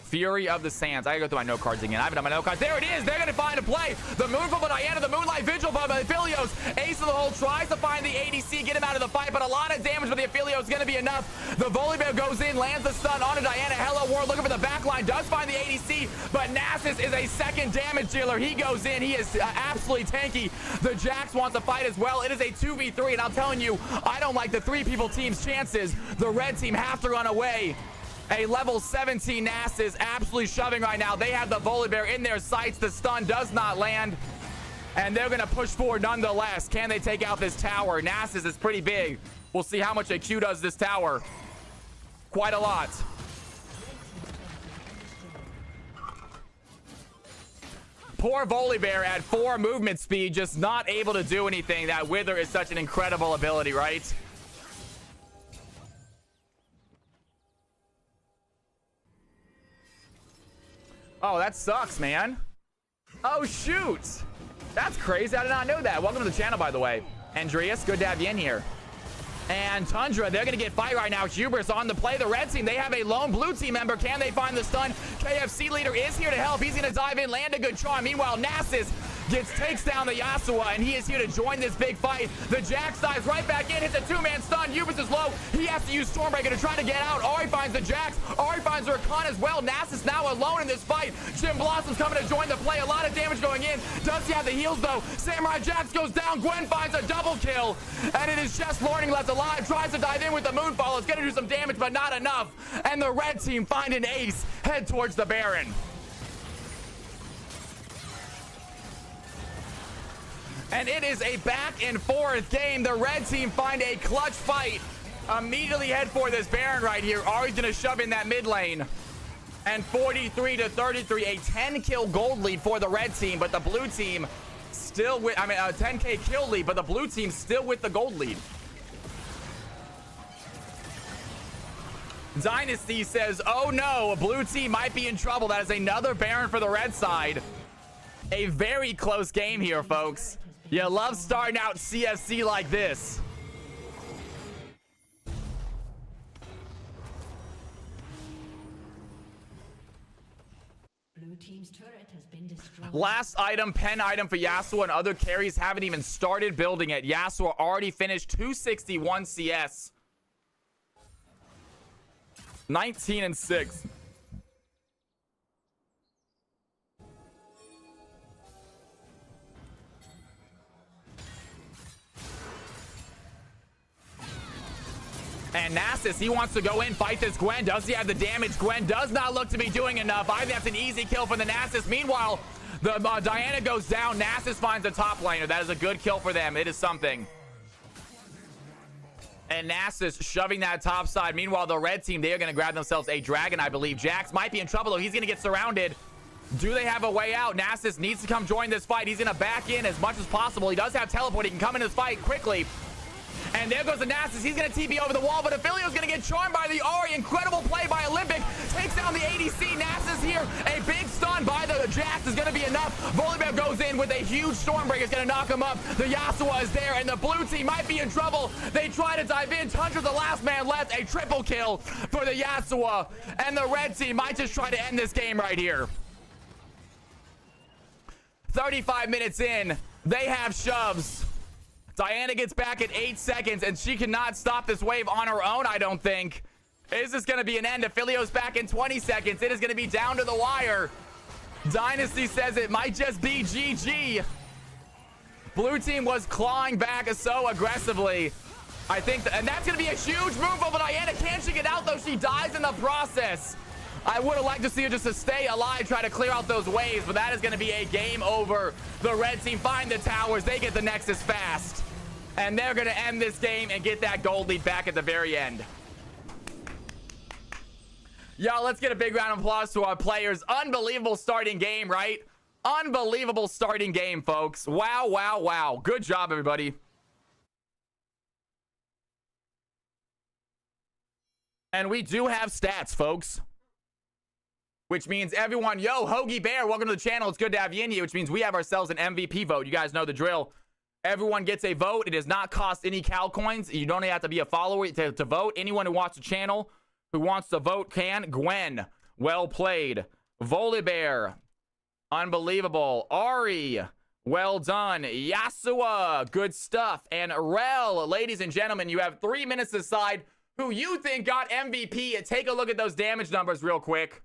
Fury of the Sands. I gotta go through my note cards again. I haven't done my note cards. There it is. They're gonna find a play. The Moonfall by Diana, the Moonlight Vigil by the Aphelios. Ace of the Hole tries to find the ADC, get him out of the fight, but a lot of damage for the Aphelios is gonna be enough. The Volibear goes in, lands the stun onto Diana. Hello World looking for the backline, does find the ADC, but Nasus is a second damage dealer. He goes in. He is absolutely tanky. The Jax wants to fight as well. It is a 2v3, and I'm telling you, I don't like the 3-people team's chances. The red team have to run away. A level 17 Nasus absolutely shoving right now. They have the Volibear in their sights. The stun does not land. And they're going to push forward nonetheless. Can they take out this tower? Nasus is pretty big. We'll see how much a Q does this tower. Quite a lot. Poor Volibear at 4 movement speed, just not able to do anything. That Wither is such an incredible ability, right? Oh, that sucks, man. Oh, shoot. That's crazy. I did not know that. Welcome to the channel, by the way. Andreas, good to have you in here. And Tundra, they're going to get fight right now. Hubris on the play. The red team, they have a lone blue team member. Can they find the stun? KFC leader is here to help. He's going to dive in, land a good charm. Meanwhile, Nasus takes down the Yasuo, and he is here to join this big fight. The Jax dives right back in, hits a 2-man stun. Hubris is low. He has to use Stormbreaker to try to get out. Ahri finds the Jax. Ahri finds Rakan as well. Nasus now alone in this fight. Jim Blossom's coming to join the play. A lot of damage going in. Does he have the heals, though? Samurai Jax goes down. Gwen finds a double kill, and it is just Lorning left alive. Tries to dive in with the Moonfall. It's going to do some damage, but not enough. And the red team find an ace. Head towards the Baron. And it is a back and forth game. The red team find a clutch fight. Immediately head for this Baron right here. Ahri's gonna shove in that mid lane. And 43 to 33, a 10-kill gold lead for the red team, but the blue team still with, a 10k kill lead, but the blue team still with the gold lead. Dynasty says, oh no, a blue team might be in trouble. That is another Baron for the red side. A very close game here, folks. You love starting out CFC like this. Blue team's turret has been destroyed. Last item, pen item for Yasuo, and other carries haven't even started building it. Yasuo already finished 261 CS. 19-6. And Nasus, he wants to go in, fight this Gwen. Does he have the damage? Gwen does not look to be doing enough. I think that's an easy kill for the Nasus. Meanwhile, the Diana goes down. Nasus finds the top laner. That is a good kill for them. It is something. And Nasus shoving that top side. Meanwhile, the red team, they are going to grab themselves a dragon, I believe. Jax might be in trouble, though. He's going to get surrounded. Do they have a way out? Nasus needs to come join this fight. He's going to back in as much as possible. He does have teleport. He can come in this fight quickly. And there goes the Nasus. He's going to TP over the wall, but Aphilio's going to get charmed by the Ahri. Incredible play by Olympic. Takes down the ADC. Nasus here. A big stun by the Jax is going to be enough. Volibear goes in with a huge Stormbreaker. It's going to knock him up. The Yasuo is there, and the blue team might be in trouble. They try to dive in. Tundra's the last man left. A triple kill for the Yasuo. And the red team might just try to end this game right here. 35 minutes in. They have shoves. Diana gets back at 8 seconds, and she cannot stop this wave on her own, I don't think. Is this going to be an end? Aphilio's back in 20 seconds. It is going to be down to the wire. Dynasty says it might just be GG. Blue team was clawing back so aggressively. I think, and that's going to be a huge move over Diana. Can she get out, though? She dies in the process. I would have liked to see her just to stay alive, try to clear out those waves, but that is going to be a game over. The red team find the towers. They get the Nexus fast. And they're going to end this game and get that gold lead back at the very end. Y'all, let's get a big round of applause to our players. Unbelievable starting game, right? Unbelievable starting game, folks. Wow, wow, wow. Good job, everybody. And we do have stats, folks. Which means everyone, yo, Hoagie Bear, welcome to the channel. It's good to have you in here, which means we have ourselves an MVP vote. You guys know the drill. Everyone gets a vote. It does not cost any Cal coins. You don't have to be a follower to vote. Anyone who watches the channel who wants to vote can. Gwen, well played. Volibear, unbelievable. Ari, well done. Yasua, good stuff. And Rel, ladies and gentlemen, you have 3 minutes to decide who you think got MVP. Take a look at those damage numbers real quick.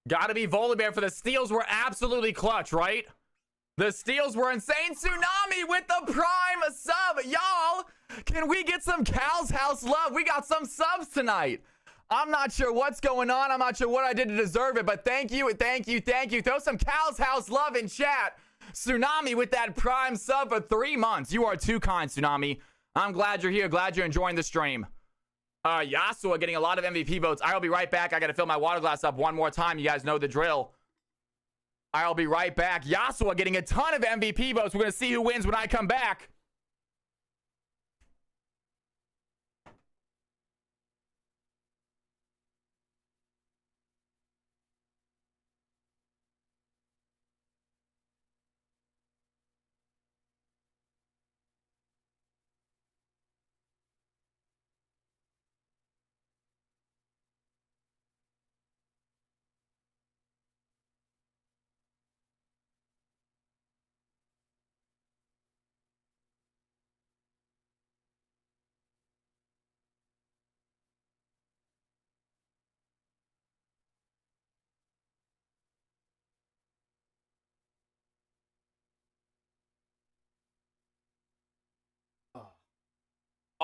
Gotta be Volibear for the steals were absolutely clutch, right? The steals were insane. Tsunami with the prime sub. Y'all, can we get some Cal's House love? We got some subs tonight. I'm not sure what's going on. I'm not sure what I did to deserve it, but thank you, thank you, thank you. Throw some Cal's House love in chat. Tsunami with that prime sub for 3 months. You are too kind, Tsunami. I'm glad you're here. Glad you're enjoying the stream. Yasua getting a lot of MVP votes. I'll be right back. I gotta fill my water glass up one more time. You guys know the drill. I'll be right back. Yasua getting a ton of MVP votes. We're gonna see who wins when I come back.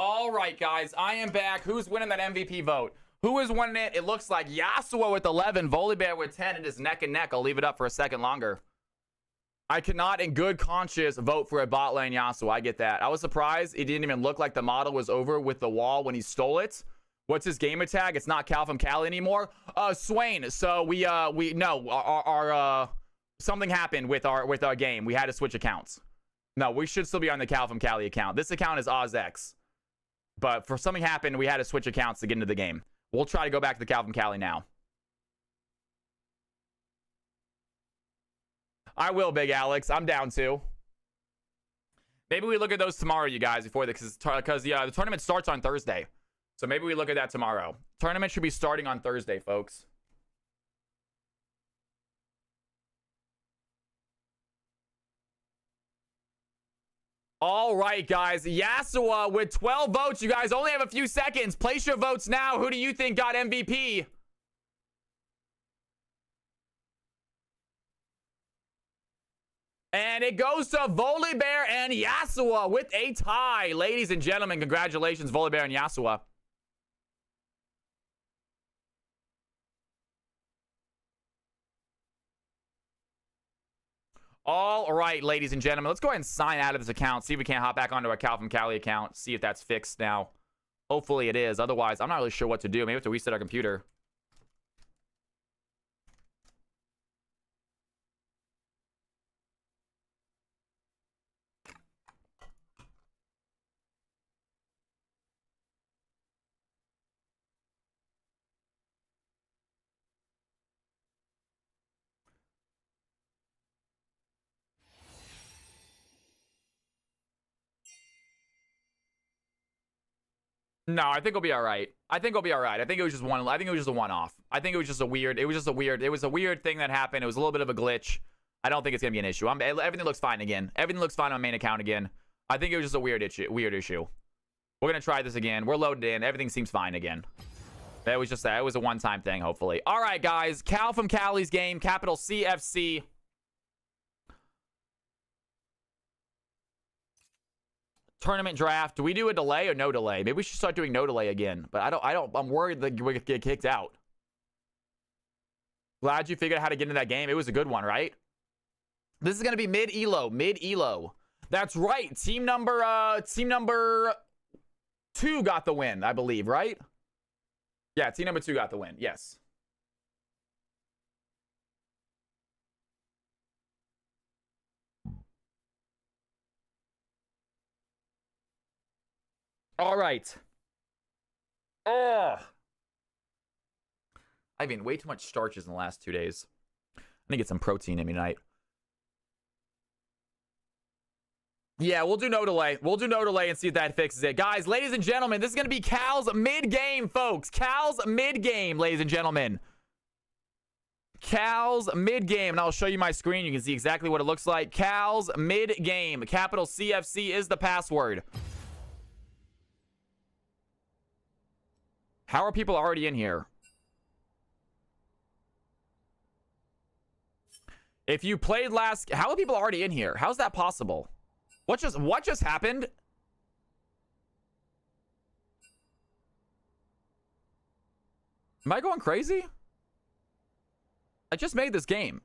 All right, guys, I am back. Who's winning that MVP vote? Who is winning it? It looks like Yasua with 11, Volibear with 10. It is neck and neck. I'll leave it up for a second longer. I cannot, in good conscience, vote for a bot lane Yasua. I get that. I was surprised it didn't even look like the model was over with the wall when he stole it. What's his gamer tag? It's not Cal from Cali anymore. Swain. So we something happened with our game. We had to switch accounts. No, we should still be on the Cal from Cali account. This account is OzX. But for something happened, we had to switch accounts to get into the game. We'll try to go back to the Cal from Cali now. I will, Big Alex. I'm down too. Maybe we look at those tomorrow, you guys, before because the tournament starts on Thursday. So maybe we look at that tomorrow. Tournament should be starting on Thursday, folks. All right, guys. Yasua with 12 votes. You guys only have a few seconds. Place your votes now. Who do you think got MVP? And it goes to Volibear and Yasua with a tie. Ladies and gentlemen, congratulations, Volibear and Yasua. All right, ladies and gentlemen, let's go ahead and sign out of this account. See if we can't hop back onto our Cal from Cali account. See if that's fixed now. Hopefully it is. Otherwise, I'm not really sure what to do. Maybe we have to reset our computer. No, I think we'll be all right. I think we'll be all right. I think it was just one. I think it was just a one-off. I think it was just a weird. It was a weird thing that happened. It was a little bit of a glitch. I don't think it's gonna be an issue. Everything looks fine again. Everything looks fine on main account again. I think it was just a weird issue. We're gonna try this again. We're loaded in. Everything seems fine again. That was just that. It was a one-time thing. Hopefully. All right, guys. Cal from Cali's game. Capital CFC. Tournament draft. Do we do a delay or no delay? Maybe we should start doing no delay again. But I'm worried that we get kicked out. Glad you figured out how to get into that game. It was a good one, right? This is going to be mid-elo. Mid-elo. That's right. Team number 2 got the win, I believe, right? Yeah, team number 2 got the win. Yes. All right. Oh. I've eaten way too much starches in the last 2 days. I need to get some protein in me tonight. Yeah, we'll do no delay. We'll do no delay and see if that fixes it. Guys, ladies and gentlemen, this is going to be Cal's mid-game, folks. Cal's mid-game, ladies and gentlemen. Cal's mid-game, and I'll show you my screen. You can see exactly what it looks like. Cal's mid-game. Capital CFC is the password. How are people already in here? If you played last... How are people already in here? How's that possible? What just happened? Am I going crazy? I just made this game.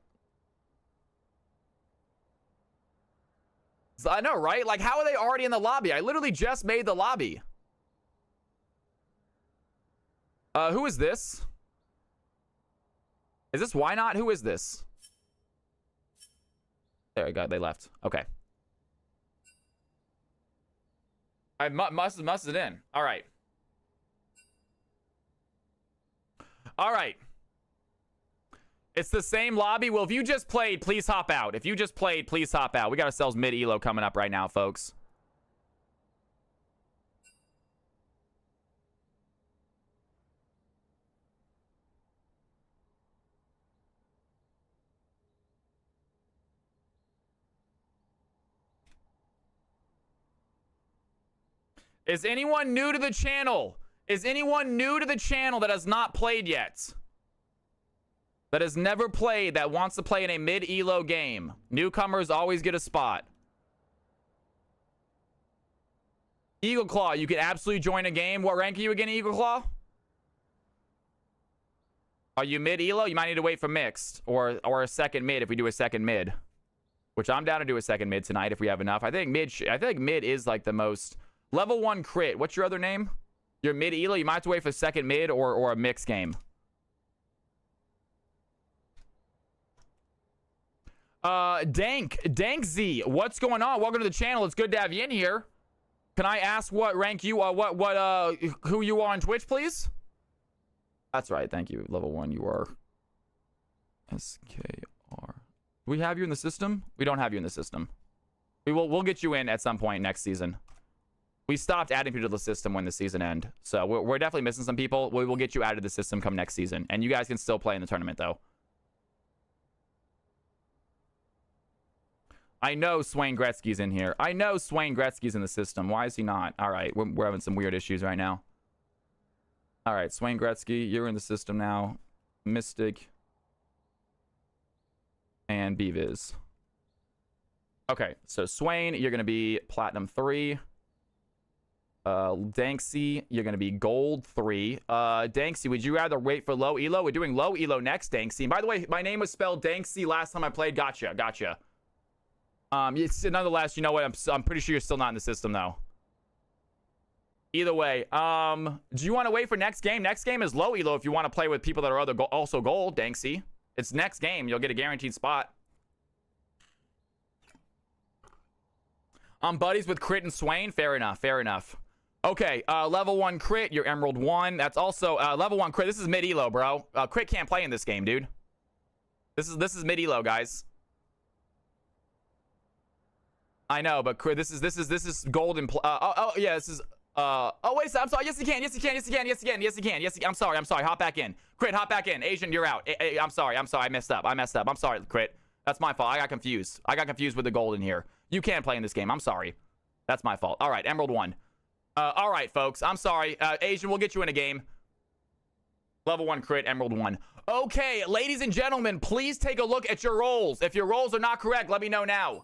I know, right? Like, how are they already in the lobby? I literally just made the lobby. Who is this? Is this Why Not? Who is this? There we go. They left. Okay. I must it in. All right. All right. It's the same lobby. Well, if you just played, please hop out. If you just played, please hop out. We got ourselves mid-elo coming up right now, folks. Is anyone new to the channel? Is anyone new to the channel that has not played yet? That has never played, that wants to play in a mid-elo game? Newcomers always get a spot. Eagle Claw, you can absolutely join a game. What rank are you again, Eagle Claw? Are you mid-elo? You might need to wait for mixed. Or a second mid if we do a second mid. Which I'm down to do a second mid tonight if we have enough. I think mid is like the most... Level 1 crit. What's your other name? You're mid-elo. You might have to wait for second mid or a mixed game. Dank Z. What's going on? Welcome to the channel. It's good to have you in here. Can I ask what rank you are? Who you are on Twitch, please? That's right. Thank you. Level 1. You are SKR. Do we have you in the system? We don't have you in the system. We'll get you in at some point next season. We stopped adding people to the system when the season ended. So we're definitely missing some people. We will get you out of the system come next season. And you guys can still play in the tournament, though. I know Swain Gretzky's in here. I know Swain Gretzky's in the system. Why is he not? All right, we're having some weird issues right now. All right, Swain Gretzky, you're in the system now. Mystic. And BViz. Okay, so Swain, you're going to be Platinum 3. Danksy, you're going to be Gold 3. Danksy, would you rather wait for low elo? We're doing low elo next, Danksy. And by the way, my name was spelled Danksy last time I played. Gotcha. Nonetheless, you know what? I'm pretty sure you're still not in the system, though. Either way, do you want to wait for next game? Next game is low elo if you want to play with people that are also gold, Danksy. It's next game. You'll get a guaranteed spot. I'm buddies with Crit and Swain. Fair enough. Okay, level 1 Crit, you're Emerald 1. That's also level 1 Crit. This is mid-elo, bro. Crit can't play in this game, dude. This is mid-elo, guys. I know, but Crit, this is golden. Yeah, this is. Oh wait, I'm sorry. Yes, you can. I'm sorry. Hop back in. Crit, hop back in. Asian, you're out. I'm sorry. I messed up. I'm sorry, Crit. That's my fault. I got confused with the gold in here. You can't play in this game. I'm sorry. That's my fault. All right, Emerald 1. All right, folks. I'm sorry. Asian, we'll get you in a game. Level 1 Crit, Emerald 1. Okay, ladies and gentlemen, please take a look at your rolls. If your rolls are not correct, let me know now.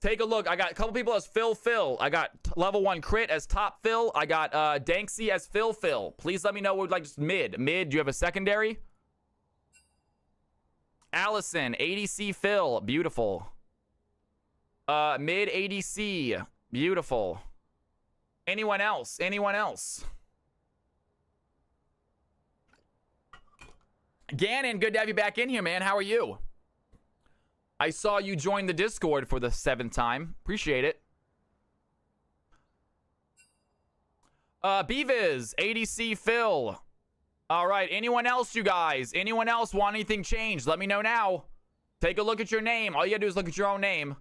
Take a look. I got a couple people as Phil. I got level 1 crit as top Phil. I got Danksy as Phil. Please let me know what would like just mid. Mid, do you have a secondary? Allison, ADC Phil. Beautiful. Mid ADC. Beautiful. Anyone else? Anyone else? Gannon, good to have you back in here, man. How are you? I saw you join the Discord for the 7th time. Appreciate it. Beavis, ADC Phil. All right, anyone else, you guys? Anyone else want anything changed? Let me know now. Take a look at your name. All you gotta do is look at your own name.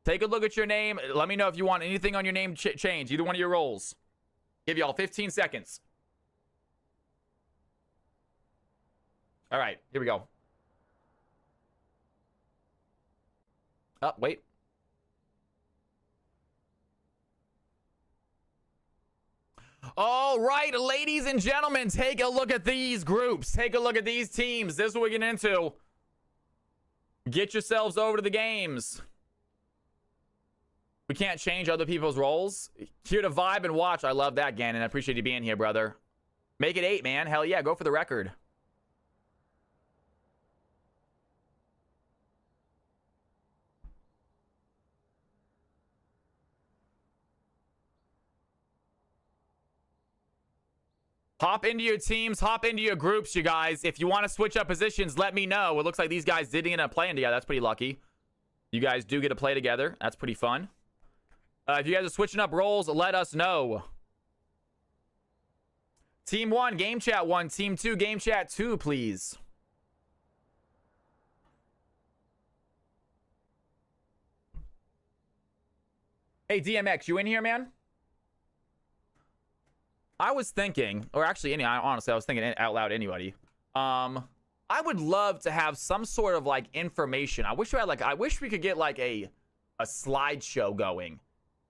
Take a look at your name. Let me know if you want anything on your name change. Either one of your roles. Give y'all 15 seconds. All right, here we go. Oh, wait. All right, ladies and gentlemen, take a look at these groups. Take a look at these teams. This is what we're getting into. Get yourselves over to the games. We can't change other people's roles. Here to vibe and watch. I love that, Gannon. I appreciate you being here, brother. Make it 8, man. Hell yeah, go for the record. Hop into your teams, hop into your groups, you guys. If you want to switch up positions, let me know. It looks like these guys did end up playing together. That's pretty lucky. You guys do get to play together. That's pretty fun. If you guys are switching up roles, let us know. Team 1, game chat 1. Team 2, game chat 2, please. Hey, DMX, you in here, man? I was thinking, or actually, honestly, I was thinking out loud, anybody. I would love to have some sort of like information. I wish we could get like a slideshow going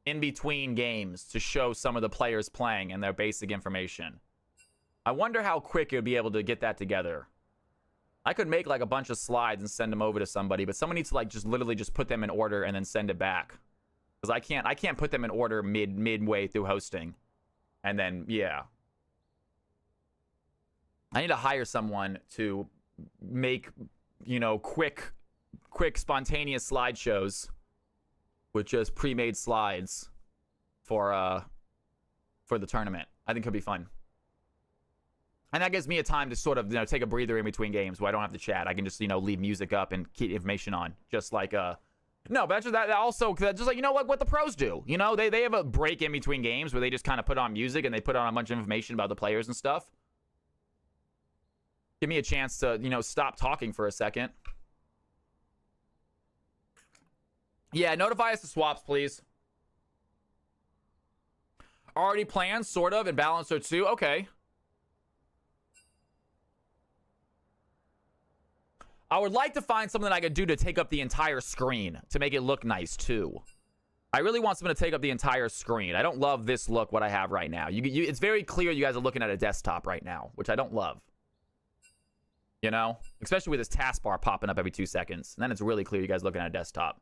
in between games to show some of the players playing and their basic information. I wonder how quick it would be able to get that together. I could make like a bunch of slides and send them over to somebody, but someone needs to like just literally just put them in order and then send it back. Because I can't put them in order midway through hosting. And then, yeah. I need to hire someone to make, you know, quick spontaneous slideshows with just pre-made slides for the tournament. I think it could be fun. And that gives me a time to sort of, you know, take a breather in between games where I don't have to chat. I can just, you know, leave music up and keep information on. Just like, no, but that also, just like, you know, what the pros do. You know, they have a break in between games where they just kind of put on music and they put on a bunch of information about the players and stuff. Give me a chance to, you know, stop talking for a second. Yeah, notify us the swaps, please. Already planned, sort of, and Balancer 2. Okay. I would like to find something I could do to take up the entire screen to make it look nice, too. I really want something to take up the entire screen. I don't love this look, what I have right now. It's very clear you guys are looking at a desktop right now, which I don't love. You know? Especially with this taskbar popping up every 2 seconds. And then it's really clear you guys are looking at a desktop.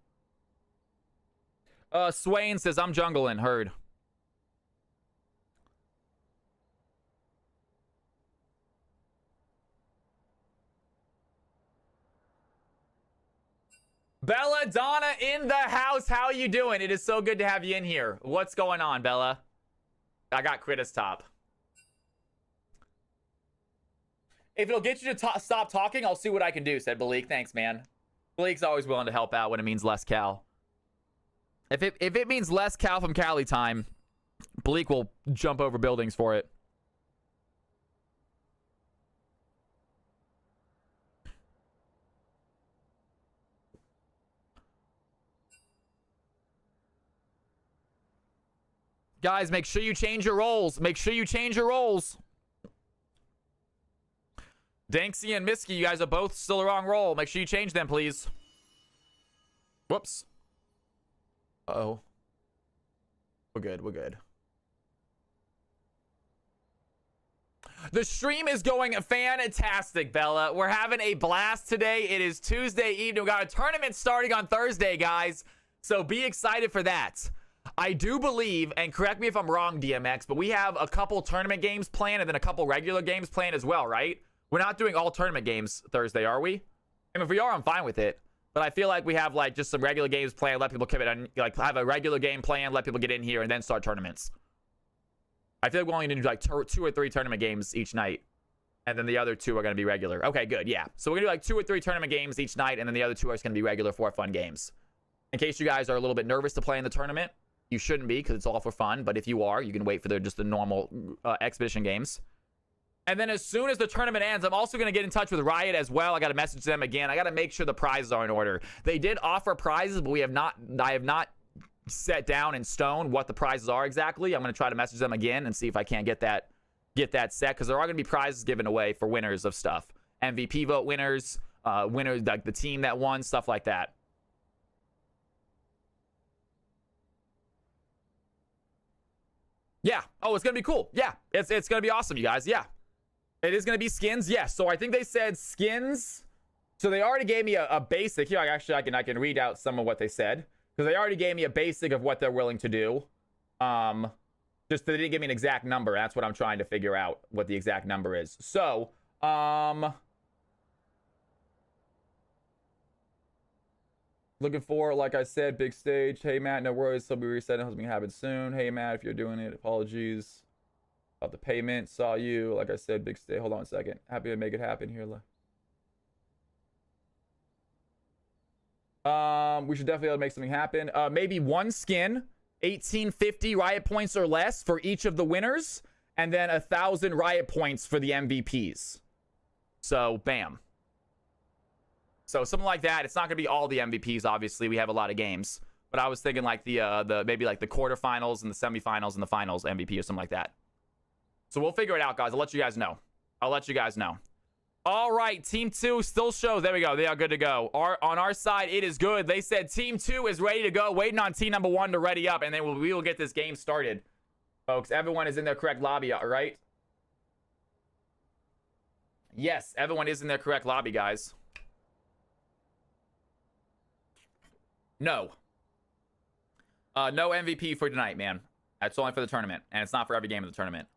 Swain says, I'm jungling. Heard. Bella Donna in the house. How are you doing? It is so good to have you in here. What's going on, Bella? I got Critus top. If it'll get you to stop talking, I'll see what I can do, said Balik. Thanks, man. Balik's always willing to help out when it means less Cal. If it means less Cal from Cali time, Balik will jump over buildings for it. Guys, make sure you change your roles. Make sure you change your roles. Danksy and Misky, you guys are both still the wrong role. Make sure you change them, please. Whoops. Uh-oh. We're good. We're good. The stream is going fantastic, Bella. We're having a blast today. It is Tuesday evening. We got a tournament starting on Thursday, guys. So be excited for that. I do believe, and correct me if I'm wrong, DMX, but we have a couple tournament games planned and then a couple regular games planned as well, right? We're not doing all tournament games Thursday, are we? And if we are, I'm fine with it. But I feel like we have like just some regular games planned, let people come in and like have a regular game plan, let people get in here, and then start tournaments. I feel like we only need to do like 2 or 3 tournament games each night. And then the other 2 are going to be regular. Okay, good. Yeah. So we're going to do like 2 or 3 tournament games each night. And then the other 2 are going to be regular for fun games. In case you guys are a little bit nervous to play in the tournament, you shouldn't be because it's all for fun. But if you are, you can wait for just the normal exhibition games. And then as soon as the tournament ends, I'm also going to get in touch with Riot as well. I got to message them again. I got to make sure the prizes are in order. They did offer prizes, but I have not set down in stone what the prizes are exactly. I'm going to try to message them again and see if I can't get that set, because there are going to be prizes given away for winners of stuff. MVP vote winners, winners like the team that won, stuff like that. Yeah. Oh, it's going to be cool. Yeah. It's going to be awesome, you guys. Yeah. It is going to be skins. Yes. So I think they said skins. So they already gave me a basic. Here, I can read out some of what they said, because they already gave me a basic of what they're willing to do. Just they didn't give me an exact number. That's what I'm trying to figure out, what the exact number is. So, looking for, like I said, big stage. Hey, Matt, no worries. He'll be resetting. It's going to happen soon. Hey, Matt, if you're doing it, apologies about the payment. Saw you. Like I said, big stage. Hold on a second. Happy to make it happen here. We should definitely make something happen. Maybe 1 skin, 1850 Riot points or less for each of the winners, and then 1,000 Riot points for the MVPs. So, bam. So something like that. It's not going to be all the MVPs, obviously. We have a lot of games. But I was thinking like the maybe like the quarterfinals and the semifinals and the finals MVP or something like that. So we'll figure it out, guys. I'll let you guys know. All right, Team 2 still shows. There we go. They are good to go. On our side, it is good. They said Team 2 is ready to go. Waiting on Team number 1 to ready up, and then we will get this game started. Folks, everyone is in their correct lobby, all right? Yes, everyone is in their correct lobby, guys. No. No MVP for tonight, man. That's only for the tournament, and it's not for every game of the tournament.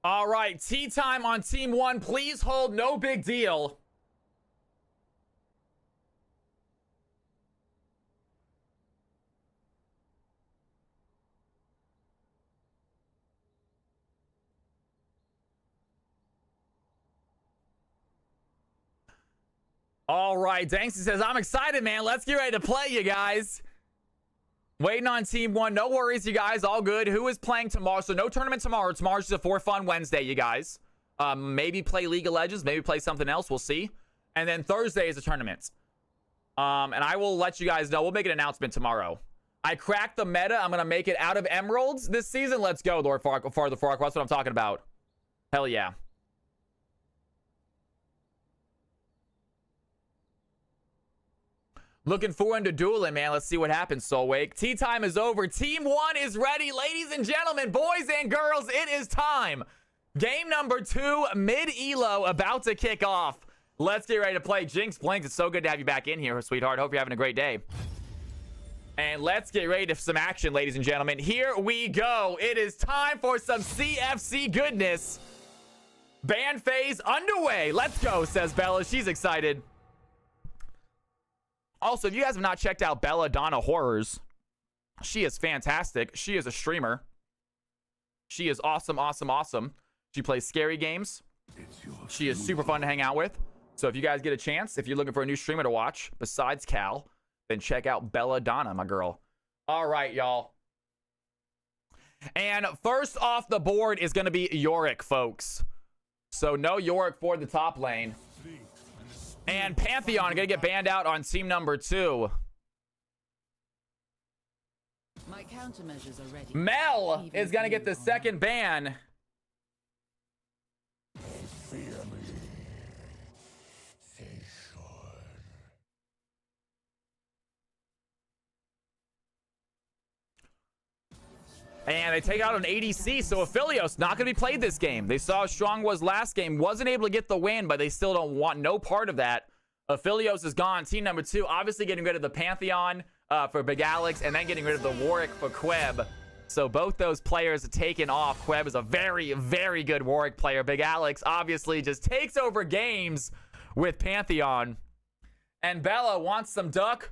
All right, tea time on Team 1. Please hold, no big deal. All right, Danksy says, I'm excited, man. Let's get ready to play, you guys. Waiting on Team 1. No worries, you guys. All good. Who is playing tomorrow? So no tournament tomorrow. Tomorrow's just a for fun Wednesday, you guys. Maybe play League of Legends. Maybe play something else. We'll see. And then Thursday is a tournament. And I will let you guys know. We'll make an announcement tomorrow. I cracked the meta. I'm going to make it out of emeralds this season. Let's go, Lord Farquhar. That's what I'm talking about. Hell yeah. Looking forward to dueling, man. Let's see what happens, Soulwake. Tea time is over. Team 1 is ready. Ladies and gentlemen, boys and girls, it is time. Game number 2, mid-elo, about to kick off. Let's get ready to play. Jinx Blinks, it's so good to have you back in here, sweetheart. Hope you're having a great day. And let's get ready to some action, ladies and gentlemen. Here we go. It is time for some CFC goodness. Ban phase underway. Let's go, says Bella. She's excited. Also, if you guys have not checked out Belladonna Horrors, she is fantastic. She is a streamer. She is awesome, awesome, awesome. She plays scary games. She is super fun to hang out with. So if you guys get a chance, if you're looking for a new streamer to watch besides Cal, then check out Belladonna, my girl. All right, y'all. And first off the board is going to be Yorick, folks. So no Yorick for the top lane. And Pantheon going to get banned out on team number 2. My countermeasures are ready. Mel is going to get the second ban. And they take out an ADC, so Aphelios not going to be played this game. They saw how strong was last game. Wasn't able to get the win, but they still don't want no part of that. Aphelios is gone. Team number 2, obviously getting rid of the Pantheon for Big Alex, and then getting rid of the Warwick for Queb. So both those players are taken off. Queb is a very, very good Warwick player. Big Alex obviously just takes over games with Pantheon. And Bella wants some duck.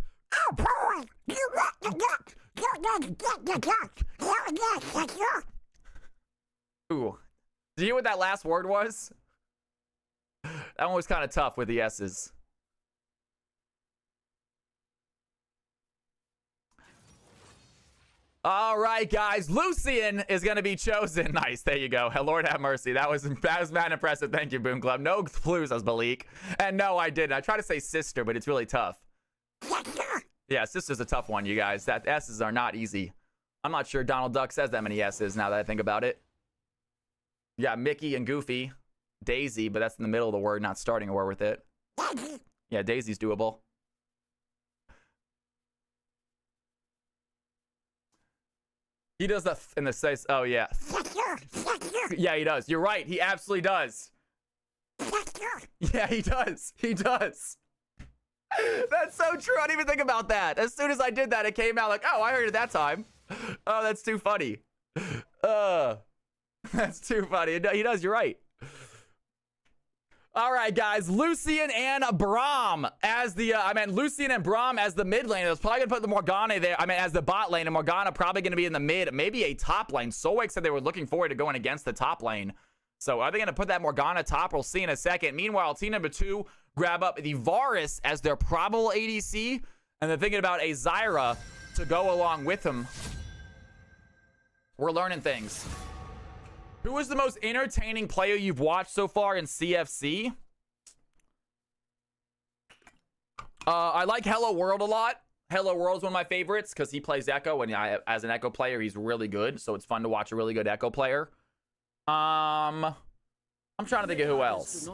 Ooh. Did you hear what that last word was? That one was kind of tough with the S's. All right, guys. Lucian is going to be chosen. Nice. There you go. Lord have mercy. That was mad impressive. Thank you, Boom Club. No clues, as Malik. And no, I didn't. I try to say sister, but it's really tough. Yeah, sister's a tough one, you guys. That S's are not easy. I'm not sure Donald Duck says that many S's now that I think about it. Yeah, Mickey and Goofy. Daisy, but that's in the middle of the word, not starting a word with it. Yeah, Daisy's doable. He does that in the face. Oh, yeah. Yeah, he does. You're right. He absolutely does. Yeah, he does. He does. That's so true. I didn't even think about that. As soon as I did that, it came out like, oh, I heard it that time. Oh, that's too funny. That's too funny. He does. You're right. All right, guys. Lucian and Braum as the, Lucian and Braum as the mid lane. I was probably going to put the Morgana there. As the bot lane, and Morgana probably going to be in the mid, maybe a top lane. Solweg said they were looking forward to going against the top lane. So are they going to put that Morgana top? We'll see in a second. Meanwhile, team number 2 grab up the Varus as their probable ADC. And they're thinking about a Zyra to go along with him. We're learning things. Who is the most entertaining player you've watched so far in CFC? I like Hello World a lot. Hello World is one of my favorites because he plays Echo, and as an Echo player, he's really good. So it's fun to watch a really good Echo player. I'm trying to think of who else.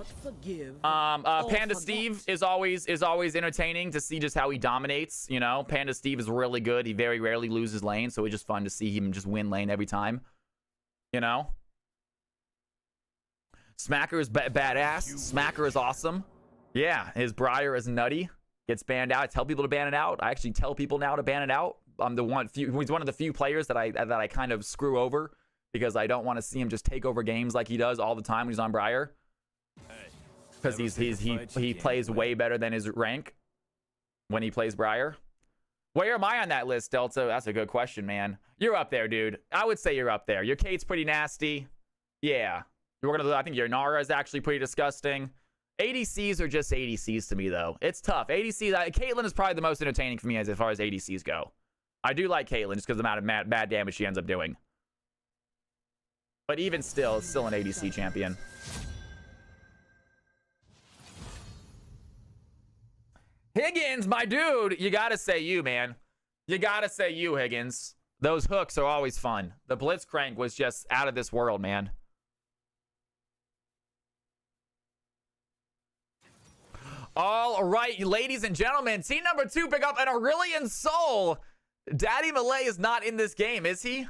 Panda Steve is always entertaining to see just how he dominates. You know, Panda Steve is really good. He very rarely loses lane, so it's just fun to see him just win lane every time. You know, Smacker is badass. Smacker is awesome. Yeah, his Briar is nutty. Gets banned out. I tell people to ban it out. I actually tell people now to ban it out. He's one of the few players that I kind of screw over because I don't want to see him just take over games like he does all the time when he's on Briar. Because he plays way better than his rank when he plays Briar. Where am I on that list, Delta? That's a good question, man. You're up there, dude. I would say you're up there. Your Kate's pretty nasty. Yeah. I think your Nara is actually pretty disgusting. ADCs are just ADCs to me, though. It's tough. ADCs, Caitlyn is probably the most entertaining for me as far as ADCs go. I do like Caitlyn just because of the amount of bad damage she ends up doing. But even still, it's still an ADC champion. Higgins, my dude, you gotta say you, man. You gotta say you, Higgins. Those hooks are always fun. The Blitzcrank was just out of this world, man. All right, ladies and gentlemen, team number 2 pick up an Aurelion Sol. Daddy Malay is not in this game, is he?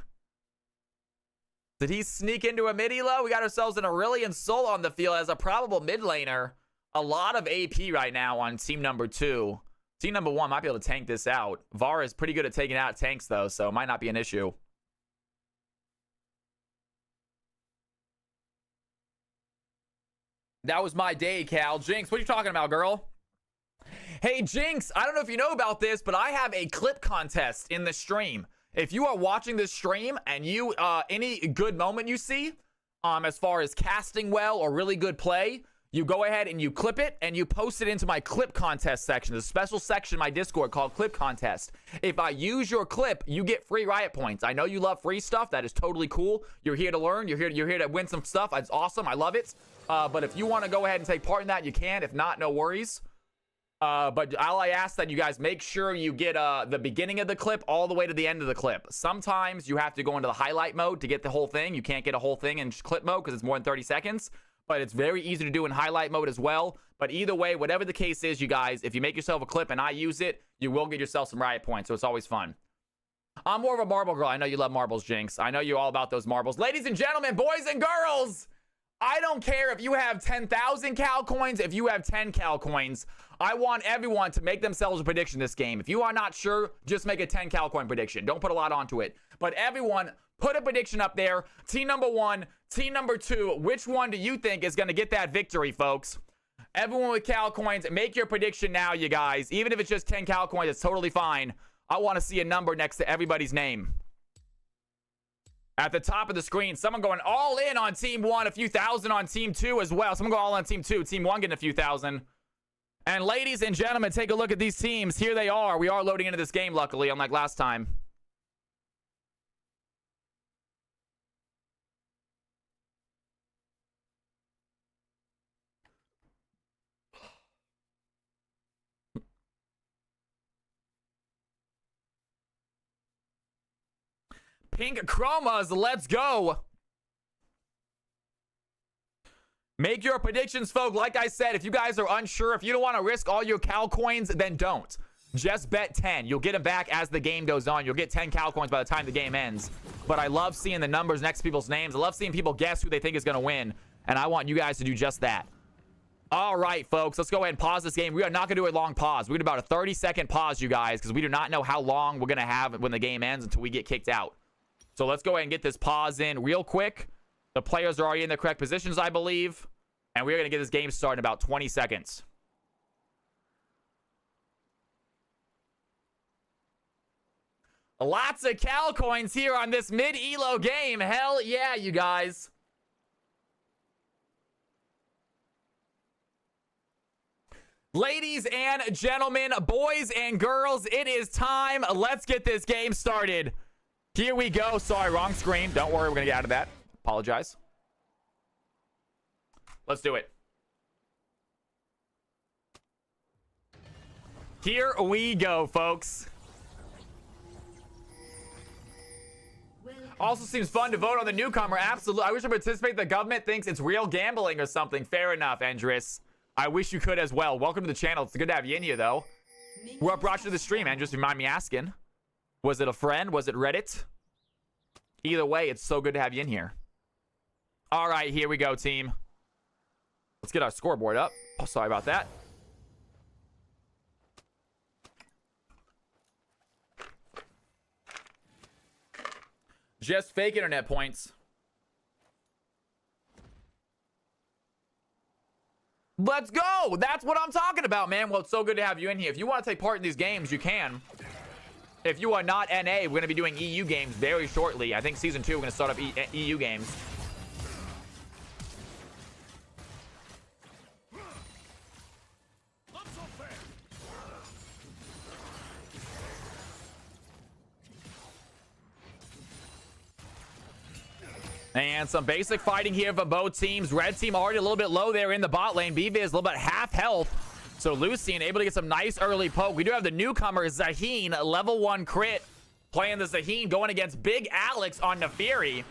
Did he sneak into a mid elo? We got ourselves an Aurelion Sol on the field as a probable mid laner. A lot of AP right now on team number 2. Team number 1 might be able to tank this out. Vara is pretty good at taking out tanks, though, so it might not be an issue. That was my day, Cal. Jinx, what are you talking about, girl? Hey, Jinx, I don't know if you know about this, but I have a clip contest in the stream. If you are watching this stream and you, any good moment you see, as far as casting well or really good play, you go ahead and you clip it and you post it into my clip contest section. There's a special section in my Discord called Clip Contest. If I use your clip, you get free Riot points. I know you love free stuff. That is totally cool. You're here to learn. You're here to win some stuff. It's awesome. I love it. But if you want to go ahead and take part in that, you can. If not, no worries. But all I ask that you guys make sure you get the beginning of the clip all the way to the end of the clip. Sometimes you have to go into the highlight mode to get the whole thing. You can't get a whole thing in clip mode because it's more than 30 seconds. But it's very easy to do in highlight mode as well. But either way, whatever the case is, you guys, if you make yourself a clip and I use it, you will get yourself some Riot points. So it's always fun. I'm more of a marble girl. I know you love marbles, Jinx. I know you're all about those marbles. Ladies and gentlemen, boys and girls, I don't care if you have 10,000 Cal coins, if you have 10 Cal coins. I want everyone to make themselves a prediction this game. If you are not sure, just make a 10 Cal coin prediction. Don't put a lot onto it. But everyone, put a prediction up there. Team number 1, team number 2. Which one do you think is going to get that victory, folks? Everyone with Cal coins, make your prediction now, you guys. Even if it's just 10 Cal coins, it's totally fine. I want to see a number next to everybody's name. At the top of the screen, someone going all in on team 1, a few thousand on team 2 as well. Someone go all in on team 2. Team 1 getting a few thousand. And ladies and gentlemen, take a look at these teams. Here they are. We are loading into this game, luckily, unlike last time. Pink chromas, let's go. Make your predictions, folks. Like I said, if you guys are unsure, if you don't want to risk all your Cal coins, then don't. Just bet 10. You'll get them back as the game goes on. You'll get 10 Cal coins by the time the game ends. But I love seeing the numbers next to people's names. I love seeing people guess who they think is going to win. And I want you guys to do just that. All right, folks, let's go ahead and pause this game. We are not going to do a long pause. We're going to do about a 30-second pause, you guys, because we do not know how long we're going to have when the game ends until we get kicked out. So let's go ahead and get this pause in real quick. The players are already in the correct positions, I believe. And we're going to get this game started in about 20 seconds. Lots of Cal coins here on this mid-elo game. Hell yeah, you guys. Ladies and gentlemen, boys and girls, it is time. Let's get this game started. Here we go. Sorry, wrong screen. Don't worry, we're going to get out of that. Apologize. Let's do it. Here we go, folks. Also seems fun to vote on the newcomer. Absolutely. I wish I participate. The government thinks it's real gambling or something. Fair enough, Andris. I wish you could as well. Welcome to the channel. It's good to have you in here, though. What brought you to the stream, Andris? You mind me asking? Was it a friend? Was it Reddit? Either way, it's so good to have you in here. All right, here we go, team. Let's get our scoreboard up. Oh, sorry about that. Just fake internet points. Let's go. That's what I'm talking about, man. Well, it's so good to have you in here. If you want to take part in these games, you can. If you are not NA, we're going to be doing EU games very shortly. I think Season 2, we're going to start up EU games. And some basic fighting here for both teams. Red team already a little bit low there in the bot lane. BV is a little bit half health. So Lucian able to get some nice early poke. We do have the newcomer, Zaheen, level 1 crit. Playing the Zaheen, going against Big Alex on Naafiri.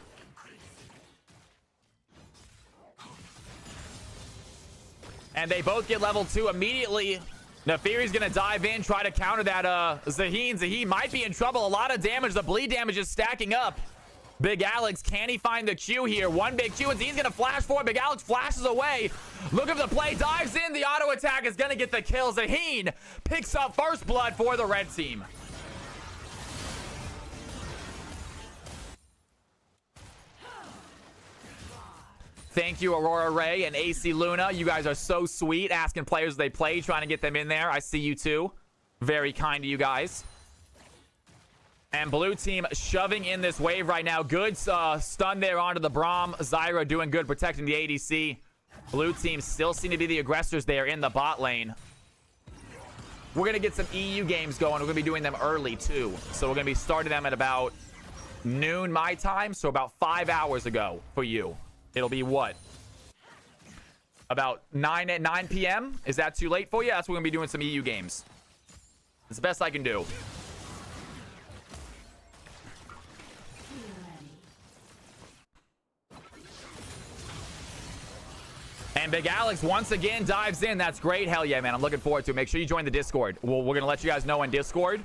And they both get level 2 immediately. Naafiri's going to dive in, try to counter that Zaheen. Zaheen might be in trouble. A lot of damage. The bleed damage is stacking up. Big Alex, can he find the Q here? One big Q, and he's going to flash forward. Big Alex flashes away. Look at the play, dives in. The auto attack is going to get the kill. Zaheen picks up first blood for the red team. Thank you, Aurora Ray and AC Luna. You guys are so sweet, asking players they play, trying to get them in there. I see you too. Very kind to you guys. And blue team shoving in this wave right now. Good stun there onto the Braum. Zyra doing good protecting the ADC. Blue team still seem to be the aggressors there in the bot lane. We're going to get some EU games going. We're going to be doing them early too. So we're going to be starting them at about noon my time. So about 5 hours ago for you. It'll be what? About 9 p.m.? Is that too late for you? That's what we're going to be doing some EU games. It's the best I can do. And Big Alex once again dives in. That's great. Hell yeah, man. I'm looking forward to it. Make sure you join the Discord. We're going to let you guys know on Discord.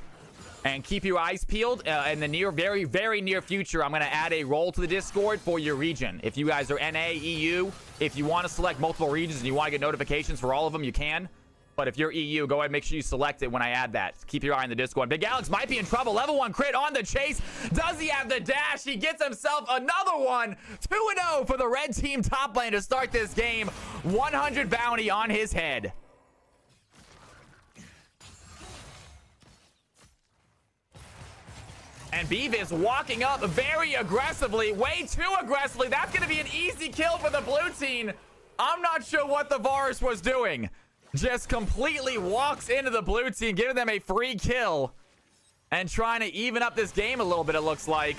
And keep your eyes peeled. In the very, very near future, I'm going to add a role to the Discord for your region. If you guys are NA, EU, if you want to select multiple regions and you want to get notifications for all of them, you can. But if you're EU, go ahead and make sure you select it when I add that. Keep your eye on the Discord. Big Alex might be in trouble. Level 1 crit on the chase. Does he have the dash? He gets himself another one. 2-0 for the red team top lane to start this game. 100 bounty on his head. And Beavis walking up very aggressively, way too aggressively. That's going to be an easy kill for the blue team. I'm not sure what the Varus was doing. Just completely walks into the blue team, giving them a free kill. And trying to even up this game a little bit, it looks like.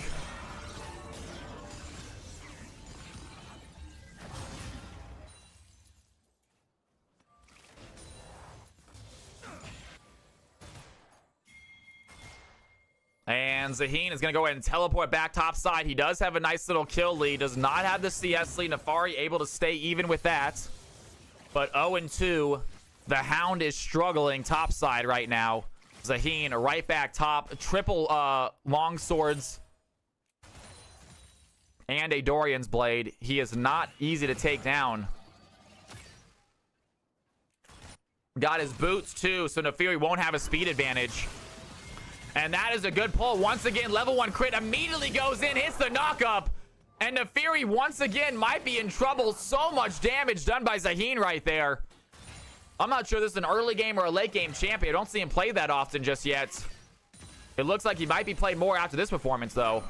And Zaheen is going to go ahead and teleport back top side. He does have a nice little kill lead. Does not have the CS lead. Nefari able to stay even with that. But 0-2. The Hound is struggling top side right now. Zaheen right back top. Triple long swords. And a Dorian's Blade. He is not easy to take down. Got his boots too, so Nefiri won't have a speed advantage. And that is a good pull. Once again, level 1 crit immediately goes in, hits the knock-up. And Nefiri once again might be in trouble. So much damage done by Zaheen right there. I'm not sure this is an early game or a late game champion. I don't see him play that often just yet. It looks like he might be played more after this performance, though.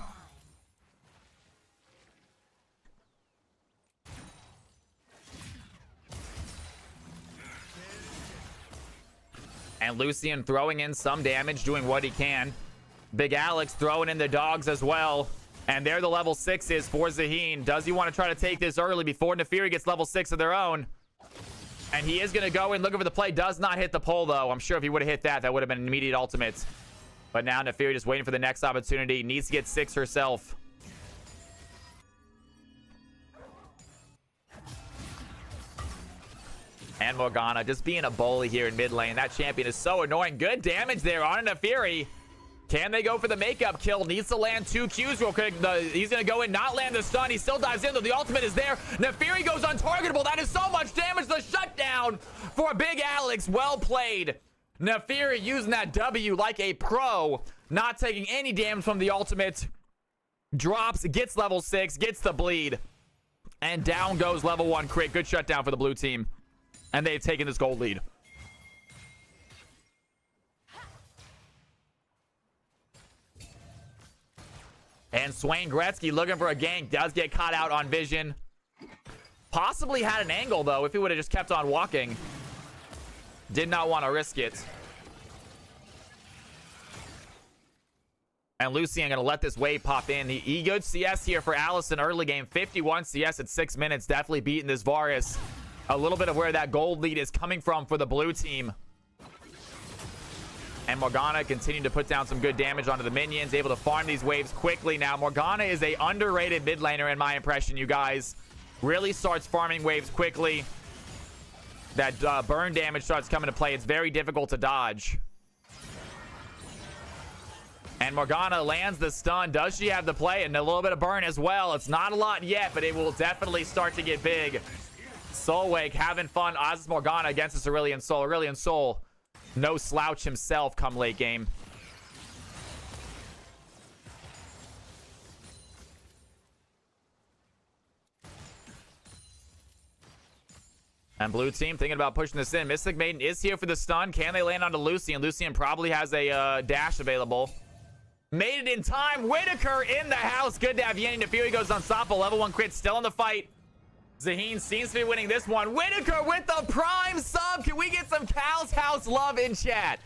And Lucian throwing in some damage, doing what he can. Big Alex throwing in the dogs as well. And there the level 6s for Zaheen. Does he want to try to take this early before Nefiri gets level 6 of their own? And he is going to go in looking for the play. Does not hit the pole, though. I'm sure if he would have hit that, that would have been an immediate ultimate. But now Nefiri just waiting for the next opportunity. Needs to get 6 herself. And Morgana just being a bully here in mid lane. That champion is so annoying. Good damage there on Nefiri. Can they go for the makeup kill? Needs to land 2 Qs real quick. He's going to go in, not land the stun. He still dives in, though. The ultimate is there. Nefiri goes untargetable. That is so much damage. The shutdown for Big Alex. Well played. Nefiri using that W like a pro. Not taking any damage from the ultimate. Drops, gets level 6, gets the bleed. And down goes level 1 crit. Good shutdown for the blue team. And they've taken this gold lead. And Swain Gretzky looking for a gank. Does get caught out on vision. Possibly had an angle, though, if he would have just kept on walking. Did not want to risk it. And Lucian going to let this wave pop in. He good CS here for Allison early game. 51 CS at 6 minutes. Definitely beating this Varus. A little bit of where that gold lead is coming from for the blue team. And Morgana continuing to put down some good damage onto the minions. Able to farm these waves quickly now. Morgana is a underrated mid laner in my impression, you guys. Really starts farming waves quickly. That burn damage starts coming to play. It's very difficult to dodge. And Morgana lands the stun. Does she have the play? And a little bit of burn as well. It's not a lot yet, but it will definitely start to get big. Solwake having fun as Morgana against this Aurelion Sol. Aurelion Sol, no slouch himself come late game. And blue team thinking about pushing this in. Mystic Maiden is here for the stun. Can they land onto Lucian? Lucian probably has a dash available. Made it in time. Whitaker in the house. Good to have Yenny. Nefiri goes unstoppable. Level 1 crit still in the fight. Zaheen seems to be winning this one. Whitaker with the prime sub. Can we get some Cal's House love in chat?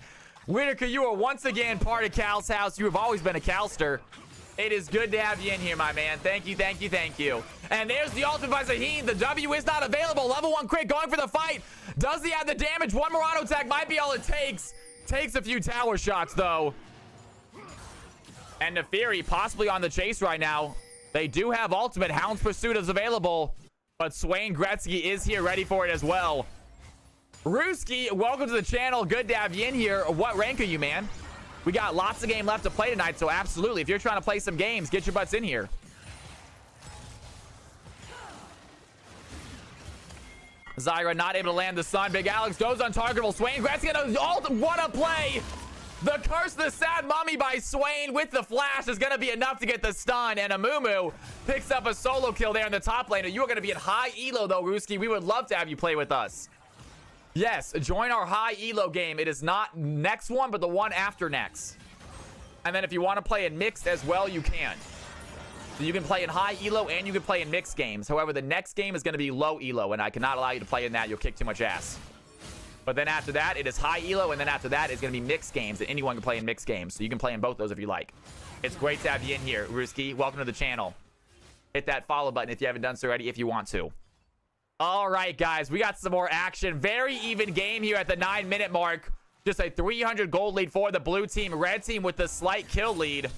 Whitaker, you are once again part of Cal's House. You have always been a Calster. It is good to have you in here, my man. Thank you, thank you, thank you. And there's the ultimate by Zaheen. The W is not available. Level 1 crit going for the fight. Does he have the damage? One more auto attack might be all it takes. Takes a few tower shots, though. And Nefiri possibly on the chase right now. They do have ultimate. Hound's Pursuit is available. But Swain Gretzky is here ready for it as well. Ruski, welcome to the channel. Good to have you in here. What rank are you, man? We got lots of game left to play tonight, so absolutely, if you're trying to play some games, get your butts in here. Zyra not able to land the stun. Big Alex goes untargetable. Swain Gretzky gonna ult. What a play! The Curse of the Sad Mummy by Swain with the flash is gonna be enough to get the stun, and Amumu picks up a solo kill there in the top lane. You are gonna be at high elo though, Ruski. We would love to have you play with us. Yes, join our high elo game. It is not next one, but the one after next. And then if you want to play in mixed as well, you can. So you can play in high elo and you can play in mixed games. However, the next game is going to be low elo, and I cannot allow you to play in that. You'll kick too much ass. But then after that, it is high elo, and then after that, it's going to be mixed games, and anyone can play in mixed games. So you can play in both those if you like. It's great to have you in here, Ruski. Welcome to the channel. Hit that follow button if you haven't done so already, if you want to. All right, guys, we got some more action. Very even game here at the 9-minute mark. Just a 300 gold lead for the blue team. Red team with the slight kill lead.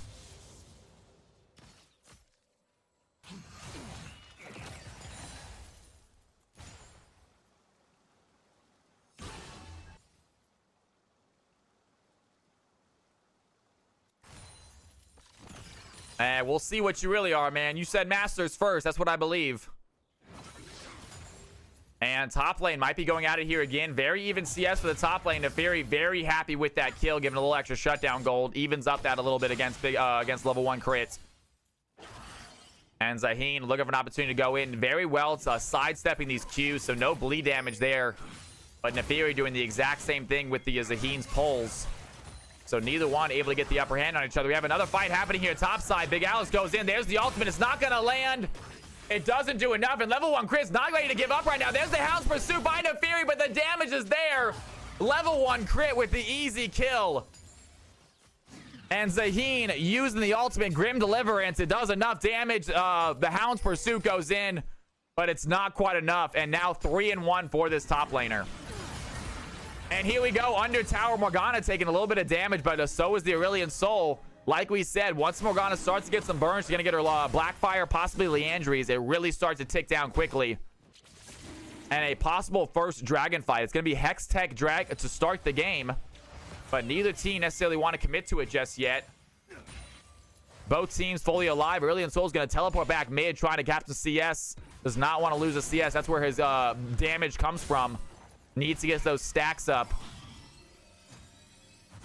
And we'll see what you really are, man. You said Masters first. That's what I believe. And top lane might be going at it here again. Very even CS for the top lane. Neferi very happy with that kill, giving a little extra shutdown gold. Evens up that a little bit against level 1 crits. And Zaheen looking for an opportunity to go in very well. It's sidestepping these Qs, so no bleed damage there. But Neferi doing the exact same thing with the Zaheen's pulls. So neither one able to get the upper hand on each other. We have another fight happening here top side. Big Alex goes in. There's the ultimate. It's not going to land. It doesn't do enough. And level 1 Chris not ready to give up right now. There's the Hound's Pursuit by Neferi, but the damage is there. Level 1 crit with the easy kill. And Zaheen using the ultimate Grim Deliverance. It does enough damage. The Hound's Pursuit goes in, but it's not quite enough. And now 3-1 for this top laner. And here we go, under tower. Morgana taking a little bit of damage, but so is the Aurelion Sol. Like we said, once Morgana starts to get some burns, she's going to get her Blackfire, possibly Leandries. It really starts to tick down quickly. And a possible first dragon fight. It's going to be Hextech Drag to start the game, but neither team necessarily want to commit to it just yet. Both teams fully alive. Aurelion Sol is going to teleport back mid, trying to capture CS. Does not want to lose a CS. That's where his damage comes from. Needs to get those stacks up.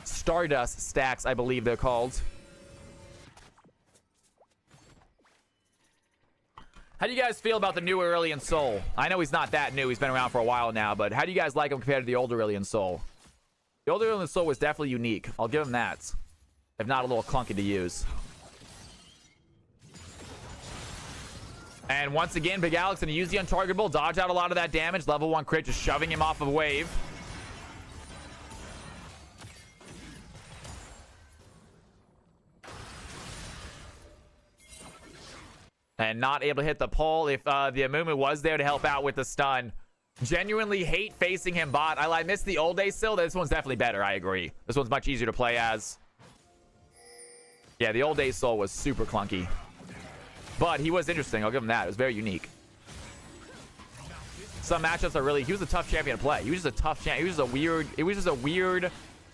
Stardust stacks, I believe they're called. How do you guys feel about the new Aurelion Sol? I know he's not that new. He's been around for a while now, but how do you guys like him compared to the old Aurelion Sol? The old Aurelion Sol was definitely unique. I'll give him that. If not, a little clunky to use. And once again, Big Alex gonna use the untargetable, dodge out a lot of that damage. Level 1 crit, just shoving him off of a wave. And not able to hit the pole if the Amumu was there to help out with the stun. Genuinely hate facing him bot. I miss the old days still. This one's definitely better, I agree. This one's much easier to play as. Yeah, the old days Sol was super clunky. But he was interesting. I'll give him that. It was very unique. Some matchups are really... He was a tough champion to play. He was just a tough champion. He was just a weird... It was just a weird...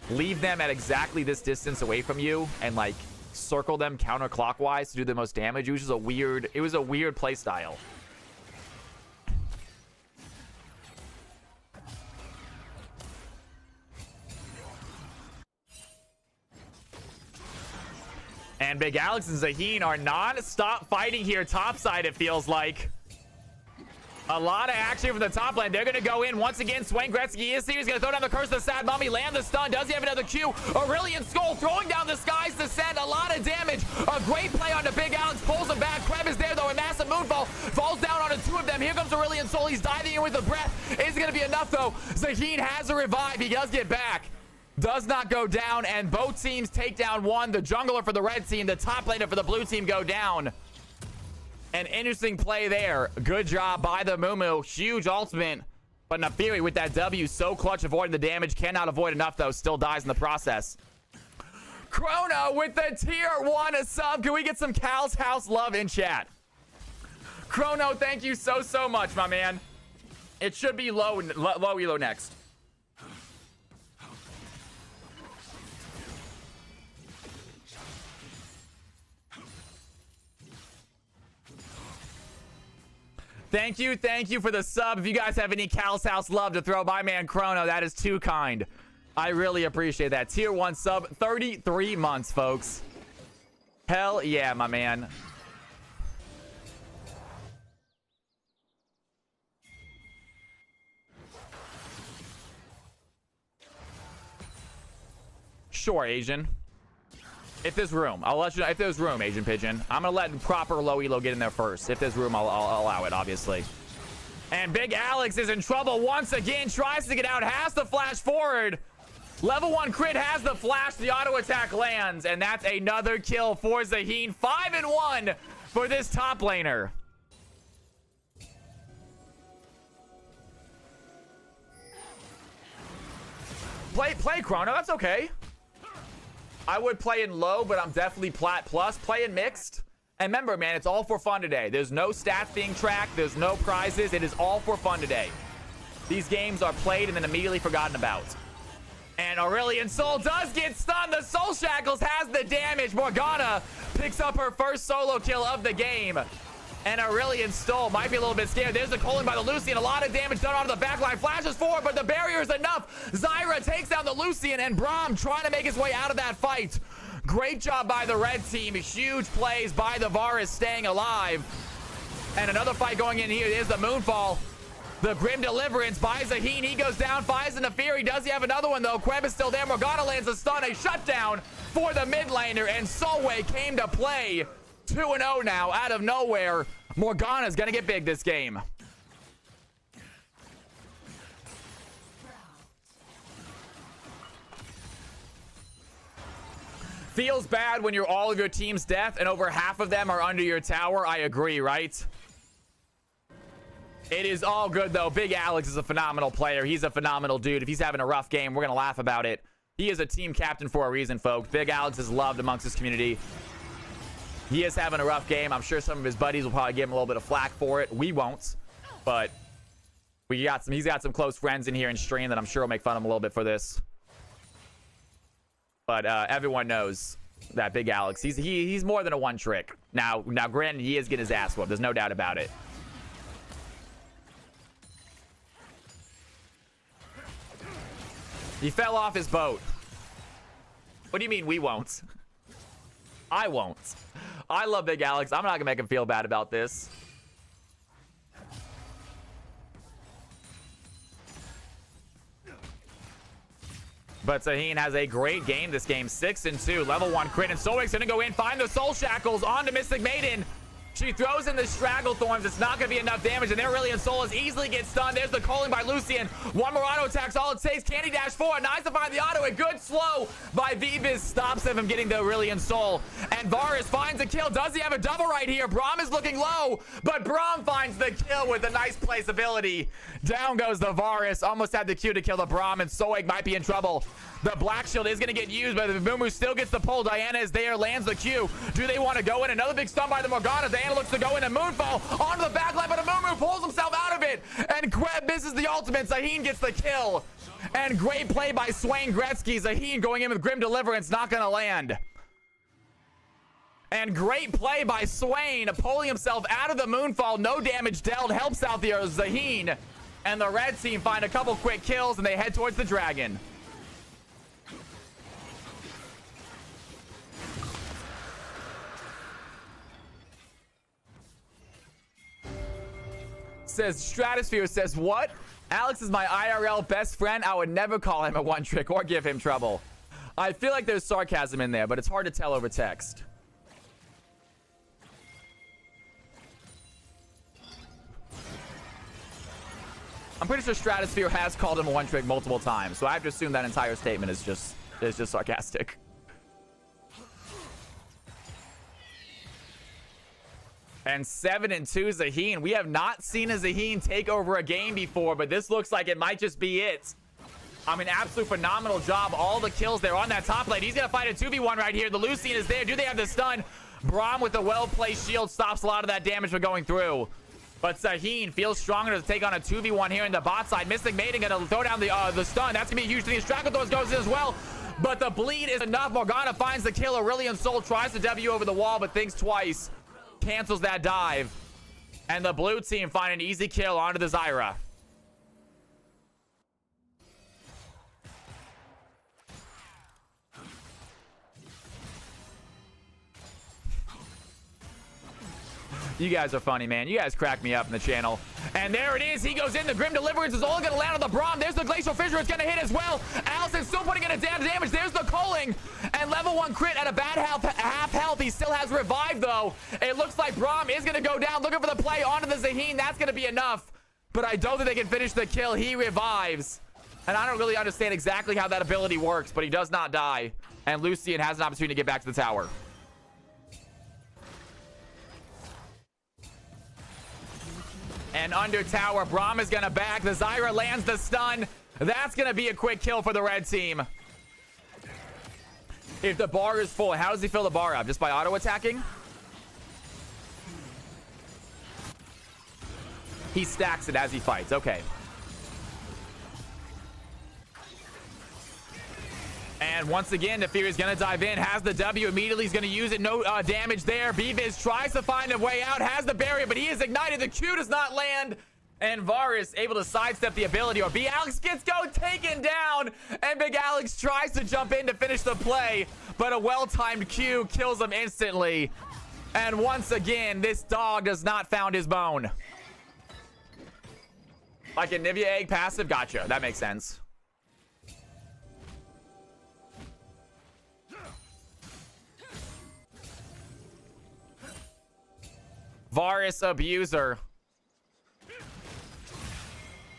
Leave them at exactly this distance away from you and, like, circle them counterclockwise to do the most damage. It was just a weird... It was a weird play style. And Big Alex and Zaheen are non-stop fighting here topside, it feels like. A lot of action from the top lane. They're going to go in once again. Swain Gretzky is here. He's going to throw down the Curse of the Sad Mummy. Land the stun. Does he have another Q? Aurelion Skull throwing down the skies to send a lot of damage. A great play on the Big Alex. Pulls him back. Kreb is there, though. A massive moonfall. Falls down onto two of them. Here comes Aurelion Sol. He's diving in with a breath. Is it going to be enough, though? Zaheen has a revive. He does get back. Does not go down, and both teams take down one. The jungler for the red team, the top laner for the blue team go down. An interesting play there. Good job by the Mumu. Huge ultimate, but Neferi with that W, so clutch avoiding the damage. Cannot avoid enough, though. Still dies in the process. Chrono with the tier 1 sub. Can we get some Cal's House love in chat? Chrono, thank you so much, my man. It should be low elo next. Thank you for the sub. If you guys have any Cal's House love to throw my man Chrono, that is too kind. I really appreciate that. Tier 1 sub, 33 months, folks. Hell yeah, my man. Sure, Asian. If there's room, I'll let you know. If there's room, Asian Pigeon. I'm gonna let proper low elo get in there first. If there's room, I'll allow it, obviously. And Big Alex is in trouble once again. Tries to get out, has to flash forward. Level 1 crit has the flash. The auto attack lands, and that's another kill for Zaheen. 5-1 for this top laner. Play Chrono. That's okay. I would play in low, but I'm definitely plat plus. Play in mixed. And remember, man, it's all for fun today. There's no stats being tracked. There's no prizes. It is all for fun today. These games are played and then immediately forgotten about. And Aurelion Sol does get stunned. The Soul Shackles has the damage. Morgana picks up her first solo kill of the game. And Aurelion Sol might be a little bit scared. There's the Colin by the Lucian. A lot of damage done onto the backline. Flashes forward, but the barrier is enough. Zyra takes down the Lucian, and Braum trying to make his way out of that fight. Great job by the red team. Huge plays by the Varus staying alive. And another fight going in here. There's the Moonfall. The Grim Deliverance by Zaheen. He goes down, fires into Fury. Does he have another one, though? Queb is still there. Morgana lands a stun. A shutdown for the mid laner. And Solway came to play. 2-0 now out of nowhere. Morgana's going to get big this game. Feels bad when you're all of your team's death and over half of them are under your tower. I agree, right? It is all good, though. Big Alex is a phenomenal player. He's a phenomenal dude. If he's having a rough game, we're going to laugh about it. He is a team captain for a reason, folks. Big Alex is loved amongst his community. He is having a rough game. I'm sure some of his buddies will probably give him a little bit of flack for it. We won't. But he's got some close friends in here in stream that I'm sure will make fun of him a little bit for this. But everyone knows that Big Alex, he's more than a one trick. Now granted, he is getting his ass whooped. There's no doubt about it. He fell off his boat. What do you mean we won't? I won't. I love Big Alex. I'm not gonna make him feel bad about this. But Zaheen has a great game this game. 6-2. Level 1 crit. And Solway's gonna go in, find the Soul Shackles onto Mystic Maiden. She throws in the Straggle Thorns. It's not going to be enough damage. And there Aurelion Sol easily gets stunned. There's the calling by Lucian. One more auto attack's all it takes. Candy dash forward. Nice to find the auto. A good slow by Vivis stops him from getting the Aurelion Sol. And Varus finds a kill. Does he have a double right here? Braum is looking low, but Braum finds the kill with a nice place ability. Down goes the Varus. Almost had the Q to kill the Braum, and Soeg might be in trouble. The Black Shield is going to get used, but the Mumu still gets the pull. Diana is there, lands the Q. Do they want to go in? Another big stun by the Morgana. Diana looks to go in a Moonfall onto the backline, but a Mumu pulls himself out of it. And Queb misses the ultimate. Zaheen gets the kill. And great play by Swain Gretzky. Zaheen going in with Grim Deliverance, not going to land. And great play by Swain, pulling himself out of the Moonfall. No damage dealt, helps out the Zaheen. And the red team find a couple quick kills, and they head towards the dragon. Says Stratosphere says, what? Alex is my IRL best friend. I would never call him a one trick or give him trouble. I feel like there's sarcasm in there, but it's hard to tell over text. I'm pretty sure Stratosphere has called him a one trick multiple times, so I have to assume that entire statement is just sarcastic. And 7-2 Zaheen. We have not seen a Zaheen take over a game before, but this looks like it might just be it. I mean, absolute phenomenal job. All the kills there on that top lane. He's going to fight a 2v1 right here. The Lucian is there. Do they have the stun? Braum with the well-placed shield stops a lot of that damage from going through. But Zaheen feels stronger to take on a 2v1 here in the bot side. Mystic Maiden going to throw down the stun. That's going to be a huge thing. Straggle Thorns goes in as well. But the bleed is enough. Morgana finds the kill. Aurelion Sol tries to W over the wall, but thinks twice. Cancels that dive. And the blue team find an easy kill onto the Zyra. You guys are funny, man. You guys crack me up in the channel. And there it is. He goes in. The Grim Deliverance is all going to land on the Braum. There's the Glacial Fissure. It's going to hit as well. Allison still putting in a damage. There's the culling. And level 1 crit at a bad half health. He still has revive, though. It looks like Braum is going to go down. Looking for the play onto the Zaheen. That's going to be enough. But I don't think they can finish the kill. He revives. And I don't really understand exactly how that ability works, but he does not die. And Lucian has an opportunity to get back to the tower. And under tower, Braum is going to back. The Zyra lands the stun. That's going to be a quick kill for the red team. If the bar is full, how does he fill the bar up? Just by auto-attacking? He stacks it as he fights. Okay. And once again, the Fury is going to dive in. Has the W immediately. He's going to use it. No damage there. BViz tries to find a way out. Has the barrier, but he is ignited. The Q does not land. And Varus able to sidestep the ability. Or B Alex gets taken down. And Big Alex tries to jump in to finish the play. But a well-timed Q kills him instantly. And once again, this dog does not found his bone. Like a Nivea egg passive? Gotcha. That makes sense. Varus abuser.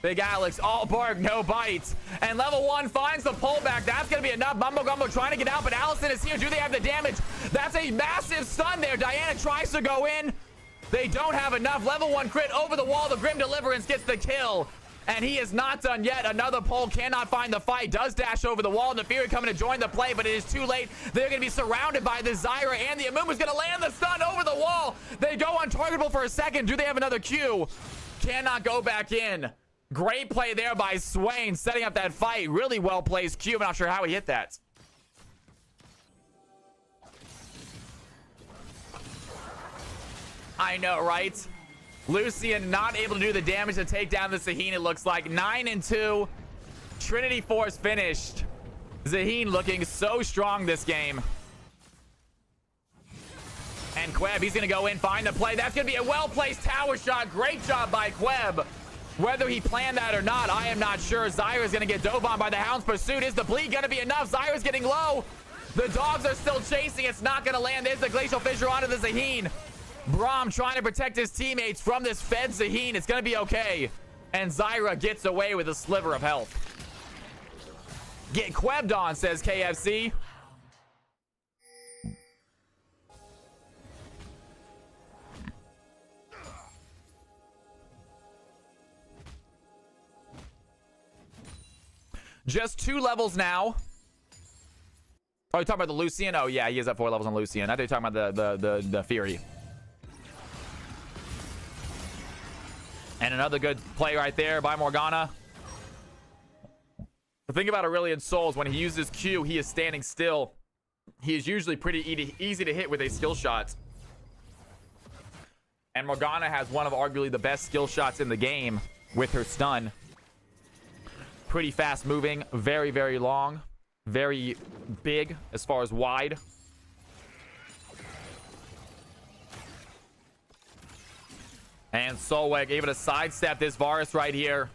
Big Alex, all bark, no bites. And level 1 finds the pullback. That's going to be enough. Mumbo Gumbo trying to get out, but Allison is here. Do they have the damage? That's a massive stun there. Diana tries to go in. They don't have enough. Level 1 crit over the wall. The Grim Deliverance gets the kill. And he is not done yet. Another pole cannot find the fight. Does dash over the wall. And the Fury coming to join the play, but it is too late. They're going to be surrounded by the Zyra, and the Amumu's going to land the stun over the wall. They go untargetable for a second. Do they have another Q? Cannot go back in. Great play there by Swain, setting up that fight. Really well placed Q. I'm not sure how he hit that. I know, right? Lucian not able to do the damage to take down the Zaheen. It looks like 9-2. Trinity Force finished. Zaheen looking so strong this game. And Queb, he's going to go in, find the play. That's going to be a well-placed tower shot. Great job by Queb. Whether he planned that or not, I am not sure. Zyra's going to get dove on by the Hound's Pursuit. Is the bleed going to be enough? Zyra's getting low. The dogs are still chasing. It's not going to land. There's the Glacial Fissure onto the Zaheen. Braum trying to protect his teammates from this fed Zaheen. It's going to be okay. And Zyra gets away with a sliver of health. Get Quebbed on, says KFC. Just 2 levels now. Oh, you're talking about the Lucian? Oh, yeah, he is at 4 levels on Lucian. I thought you were talking about the Fury. And another good play right there by Morgana. The thing about Aurelion Souls, when he uses Q, he is standing still. He is usually pretty easy to hit with a skill shot. And Morgana has one of arguably the best skill shots in the game with her stun. Pretty fast moving, very, very long, very big as far as wide. And Solweg able to sidestep this Varus right here.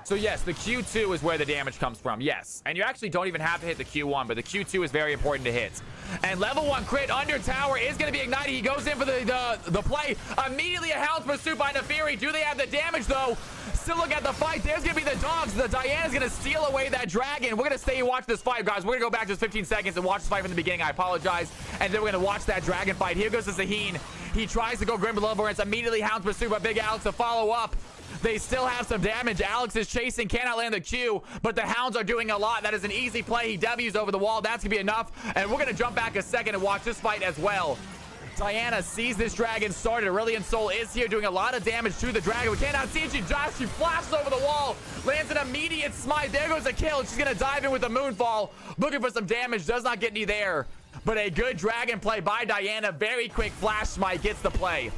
So yes, the Q2 is where the damage comes from. Yes. And you actually don't even have to hit the Q1, but the Q2 is very important to hit. And level 1 crit under tower is going to be ignited. He goes in for the play. Immediately a Hound's Pursuit by Nefiri. Do they have the damage though? Still look at the fight. There's going to be the dogs. The Diana's going to steal away that dragon. We're going to stay and watch this fight, guys. We're going to go back just 15 seconds and watch this fight from the beginning. I apologize. And then we're going to watch that dragon fight. Here goes the Zaheen. He tries to go Grim Deliverance. Immediately Hound's Pursuit by Big Alex to follow up. They still have some damage. Alex is chasing, cannot land the Q, but the Hounds are doing a lot. That is an easy play. He W's over the wall. That's going to be enough. And we're going to jump back a second and watch this fight as well. Diana sees this dragon started. Aurelion Sol is here doing a lot of damage to the dragon. We cannot see it. She flashes over the wall, lands an immediate smite. There goes a kill. She's going to dive in with a moonfall, looking for some damage. Does not get any there. but a good dragon play by Diana. Very quick flash smite gets the play.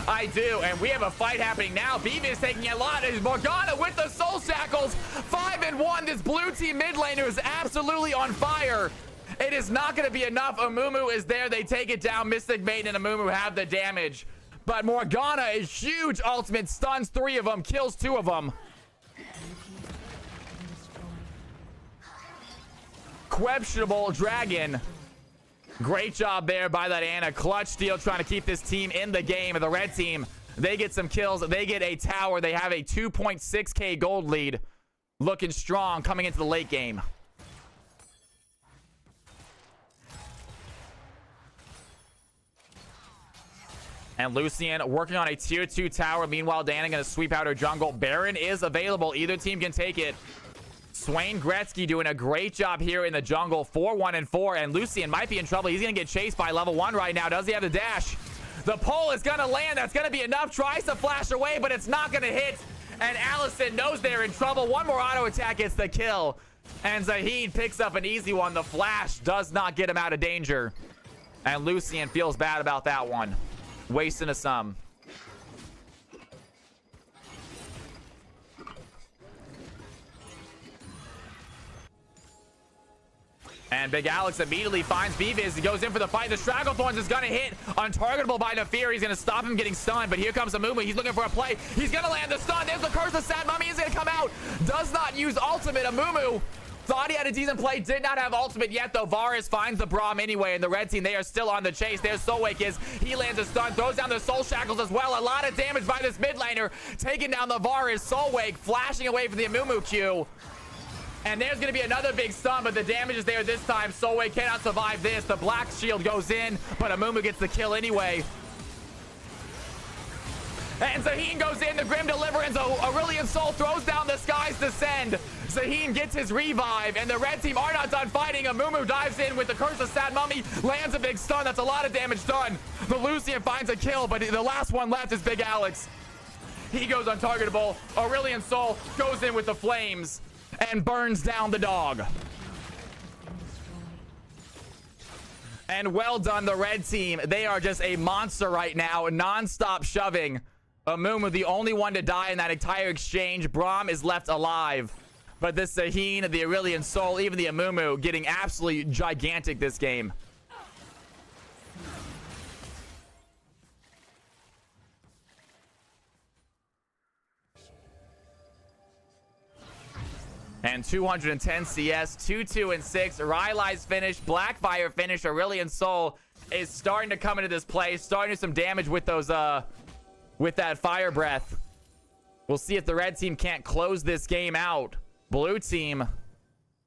I do, and we have a fight happening now. Beavis taking a lot. Is Morgana with the soul shackles. 5-1. This blue team mid laner is absolutely on fire. It is not going to be enough. Amumu is there. They take it down. Mystic Maiden and Amumu have the damage. But Morgana is huge. Ultimate stuns 3 of them, kills 2 of them. Questionable dragon. Great job there by that Ana. Clutch steal trying to keep this team in the game. The red team, they get some kills. They get a tower. They have a 2.6k gold lead. Looking strong coming into the late game. And Lucian working on a tier 2 tower. Meanwhile, Diana going to sweep out her jungle. Baron is available. Either team can take it. Swain Gretzky doing a great job here in the jungle. 4-1-4. And Lucian might be in trouble. He's going to get chased by level 1 right now. Does he have the dash? The pole is going to land. That's going to be enough. Tries to flash away, but it's not going to hit. And Allison knows they're in trouble. One more auto attack gets the kill. And Zahid picks up an easy one. The flash does not get him out of danger. And Lucian feels bad about that one. Wasting a sum. And Big Alex immediately finds Beavis. He goes in for the fight. The Stragglethorns is going to hit. Untargetable by Nafiri. He's going to stop him getting stunned. But here comes Amumu. He's looking for a play. He's going to land the stun. There's the curse of Sad Mummy. He's going to come out. Does not use ultimate. Amumu thought he had a decent play. Did not have ultimate yet, though. Varus finds the Braum anyway. And the red team, they are still on the chase. There's Solwake is. He lands a stun. Throws down the soul shackles as well. A lot of damage by this mid laner. Taking down the Varus. Solwake flashing away from the Amumu Q. And there's going to be another big stun, but the damage is there this time. Solway cannot survive this. The black shield goes in, but Amumu gets the kill anyway. And Zaheen goes in. The Grim Deliverance. Aurelion Sol throws down the Sky's Descend. Zaheen gets his revive, and the red team are not done fighting. Amumu dives in with the Curse of Sad Mummy. Lands a big stun. That's a lot of damage done. The Lucian finds a kill, but the last one left is Big Alex. He goes untargetable. Aurelion Sol goes in with the flames and burns down the dog. And well done, the red team. They are just a monster right now, non-stop shoving. Amumu, the only one to die in that entire exchange. Braum is left alive. But this Zaheen, the Aurelion Sol, even the Amumu, getting absolutely gigantic this game. And 210 CS, 2-2-6. Rylai's finish, Blackfire finish. Aurelion Sol is starting to come into this play, starting to do some damage with those, with that fire breath. We'll see if the red team can't close this game out. Blue team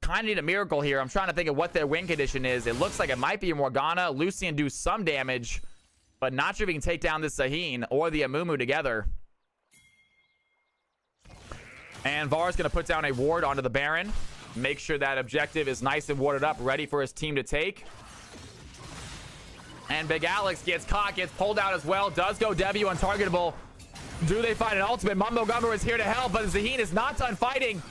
kind of need a miracle here. I'm trying to think of what their win condition is. It looks like it might be Morgana. Lucian do some damage, but not sure if he can take down this Zaheen or the Amumu together. And Var's going to put down a ward onto the Baron. Make sure that objective is nice and warded up, ready for his team to take. And Big Alex gets caught, gets pulled out as well. Does go W untargetable. Do they find an ultimate? Mumbo Gumbo is here to help, but Zaheen is not done fighting.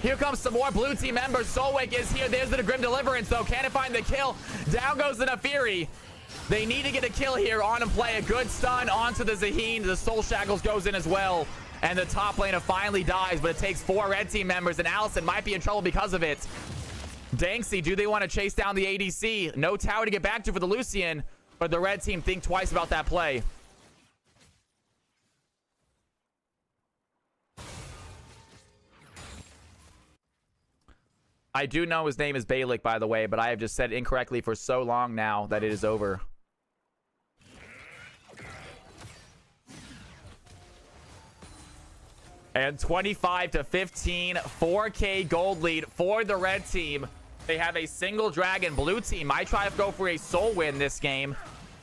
Here comes some more blue team members. Solwake is here. There's the Grim Deliverance, though. Can it find the kill? Down goes the Nafiri. They need to get a kill here on and play. A good stun onto the Zaheen. The Soul Shackles goes in as well. And the top laner finally dies, but it takes 4 red team members, and Allison might be in trouble because of it. Danksy, do they want to chase down the ADC? No tower to get back to for the Lucian, but the red team think twice about that play. I do know his name is Balik, by the way, but I have just said it incorrectly for so long now that it is over. And 25-15, 4K gold lead for the red team. They have a single dragon. Blue team might try to go for a soul win this game.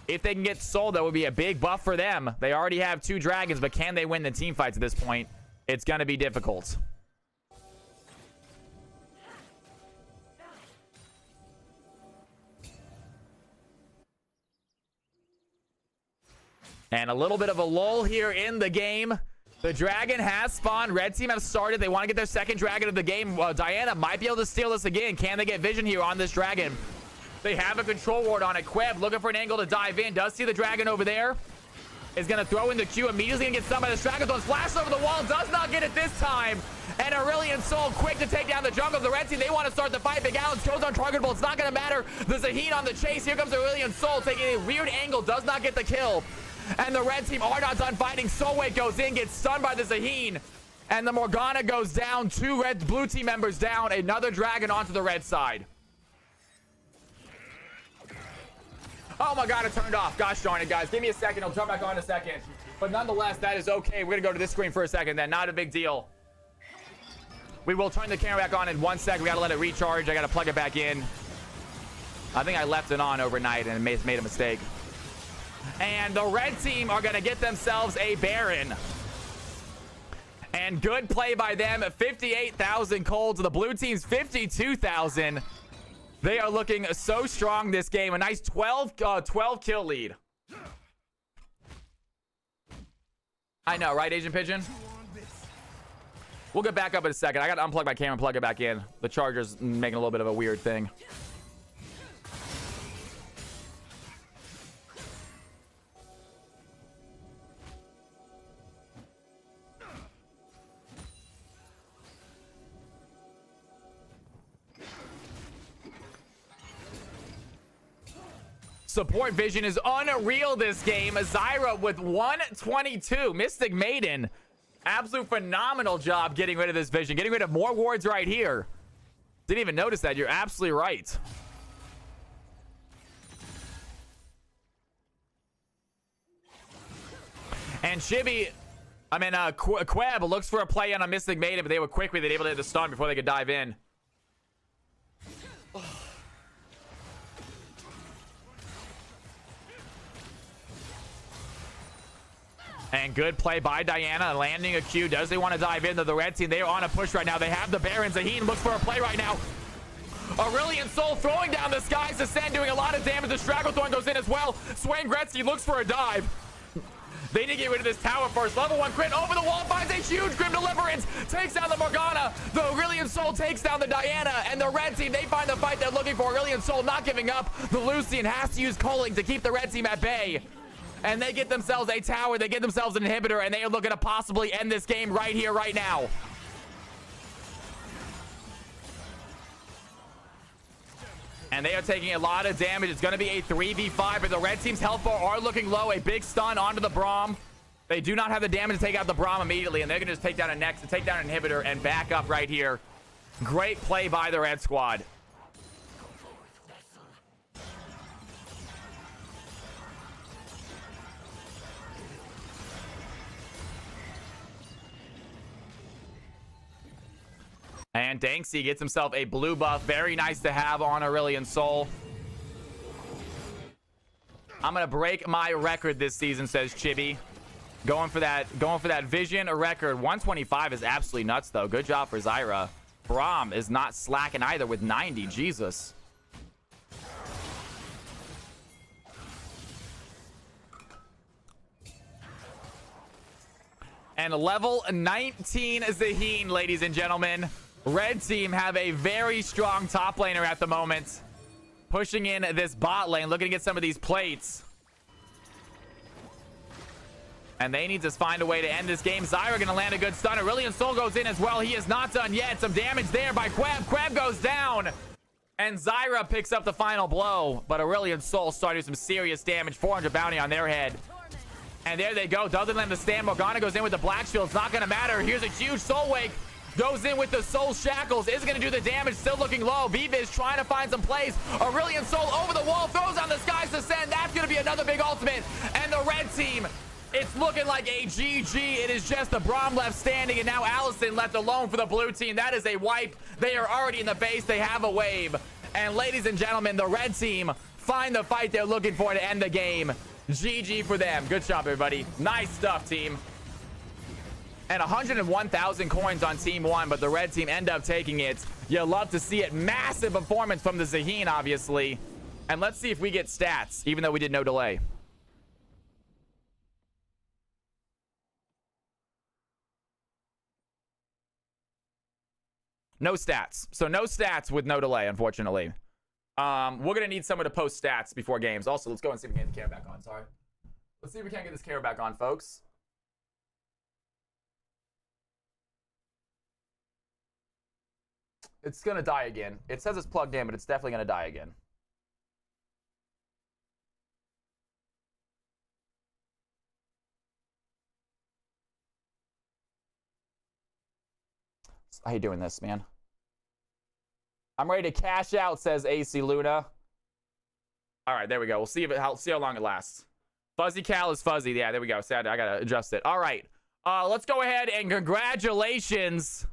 If they can get soul, that would be a big buff for them. They already have 2 dragons, but can they win the team fights at this point? It's going to be difficult. And a little bit of a lull here in the game. The dragon has spawned. Red team have started. They want to get their second dragon of the game. Diana might be able to steal this again. Can they get vision here on this dragon? They have a control ward on it. Queb looking for an angle to dive in. Does see the dragon over there. Is going to throw in the Q. Immediately going to get stunned by the dragon. Flash over the wall. Does not get it this time. And Aurelion Sol quick to take down the jungle of the red team. They want to start the fight. Big Alex goes untargetable. It's not going to matter. The Zaheen on the chase. Here comes Aurelion Sol taking a weird angle. Does not get the kill. And the red team are not done fighting. Solway goes in, gets stunned by the Zaheen. And the Morgana goes down. Two blue team members down. Another dragon onto the red side. Oh my god, it turned off. Gosh darn it, guys. Give me a second. I'll turn back on in a second. But nonetheless, that is okay. We're going to go to this screen for a second then. Not a big deal. We will turn the camera back on in 1 second. We got to let it recharge. I got to plug it back in. I think I left it on overnight and made a mistake. And the red team are going to get themselves a Baron. And good play by them. 58,000 cold to the blue team's 52,000. They are looking so strong this game. A nice 12 kill lead. I know, right, Asian Pigeon? We'll get back up in a second. I got to unplug my camera and plug it back in. The charger's making a little bit of a weird thing. Support vision is unreal this game. Zyra with 122. Mystic Maiden. Absolute phenomenal job getting rid of this vision. Getting rid of more wards right here. Didn't even notice that. You're absolutely right. And Chibi, Queb looks for a play on a Mystic Maiden, but they were quickly able to hit the stun before they could dive in. And good play by Diana, landing a Q. Does they want to dive into the red team? They are on a push right now. They have the Baron. Zaheen looks for a play right now. Aurelion Sol throwing down the Sky's Ascend, doing a lot of damage. The Stragglethorn goes in as well. Swain Gretzky looks for a dive. They need to get rid of this tower first. Level 1 crit over the wall, finds a huge Grim Deliverance. Takes down the Morgana. The Aurelion Sol takes down the Diana. And the red team, they find the fight they're looking for. Aurelion Sol not giving up. The Lucian has to use Culling to keep the red team at bay. And they get themselves a tower. They get themselves an inhibitor. And they are looking to possibly end this game right here, right now. And they are taking a lot of damage. It's going to be a 3v5. But the red team's health bar are looking low. A big stun onto the Braum. They do not have the damage to take out the Braum immediately. And they're going to just take down a Nex to take down an inhibitor and back up right here. Great play by the red squad. And Danksy gets himself a blue buff. Very nice to have on Aurelion Sol. I'm gonna break my record this season, says Chibi. Going for that vision record. 125 is absolutely nuts though. Good job for Zyra. Braum is not slacking either with 90. Jesus. And level 19 Zaheen, ladies and gentlemen. Red team have a very strong top laner at the moment. Pushing in this bot lane, looking to get some of these plates. And they need to find a way to end this game. Zyra going to land a good stun. Aurelion Sol goes in as well. He is not done yet. Some damage there by Queb. Queb goes down. And Zyra picks up the final blow. But Aurelion Sol started some serious damage. 400 bounty on their head. And there they go. Doesn't land the stand. Morgana goes in with the Black Shield. It's not going to matter. Here's a huge Soul Wake. Goes in with the Soul Shackles. Is going to do the damage. Still looking low. Vivis trying to find some plays. Aurelion Sol over the wall. Throws on the Sky's Ascend. That's going to be another big ultimate. And the red team, it's looking like a GG. It is just the Braum left standing. And now Allison left alone for the blue team. That is a wipe. They are already in the base. They have a wave. And ladies and gentlemen, the red team find the fight they're looking for to end the game. GG for them. Good job, everybody. Nice stuff, team. And 101,000 coins on team one, but the red team end up taking it. You love to see it. Massive performance from the Zaheen, obviously. And let's see if we get stats, even though we did no delay. No stats. So no stats with no delay, unfortunately. We're going to need someone to post stats before games. Also, let's go and see if we can get the camera back on. Sorry. Let's see if we can get this camera back on, folks. It's going to die again. It says it's plugged in, but it's definitely going to die again. I hate doing this, man. I'm ready to cash out, says AC Luna. All right, there we go. We'll see see how long it lasts. Fuzzy Cal is fuzzy. Yeah, there we go. Sad, I gotta adjust it. All right, let's go ahead and congratulations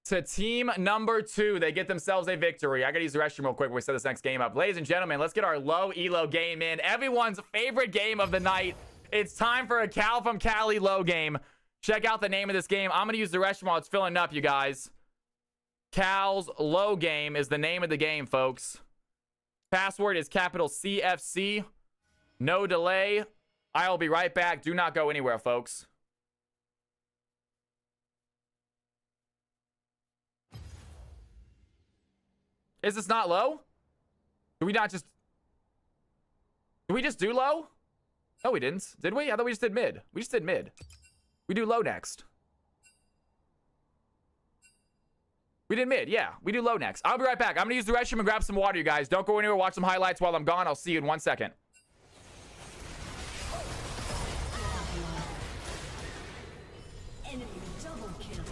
to team number 2. They get themselves a victory. I gotta use the restroom real quick before we set this next game up. Ladies and gentlemen, let's get our low elo game in. Everyone's favorite game of the night. It's time for a Cal from Cali low game. Check out the name of this game. I'm gonna use the restroom while it's filling up, you guys. Cal's low game is the name of the game, folks. Password is capital CFC. No delay. I'll be right back. Do not go anywhere, folks. Is this not low? Did we just do low? No, we didn't. Did we? I thought we just did mid. We just did mid. We do low next. We did mid, yeah. We do low next. I'll be right back. I'm gonna use the restroom and grab some water, you guys. Don't go anywhere. Watch some highlights while I'm gone. I'll see you in 1 second. Enemy double kill.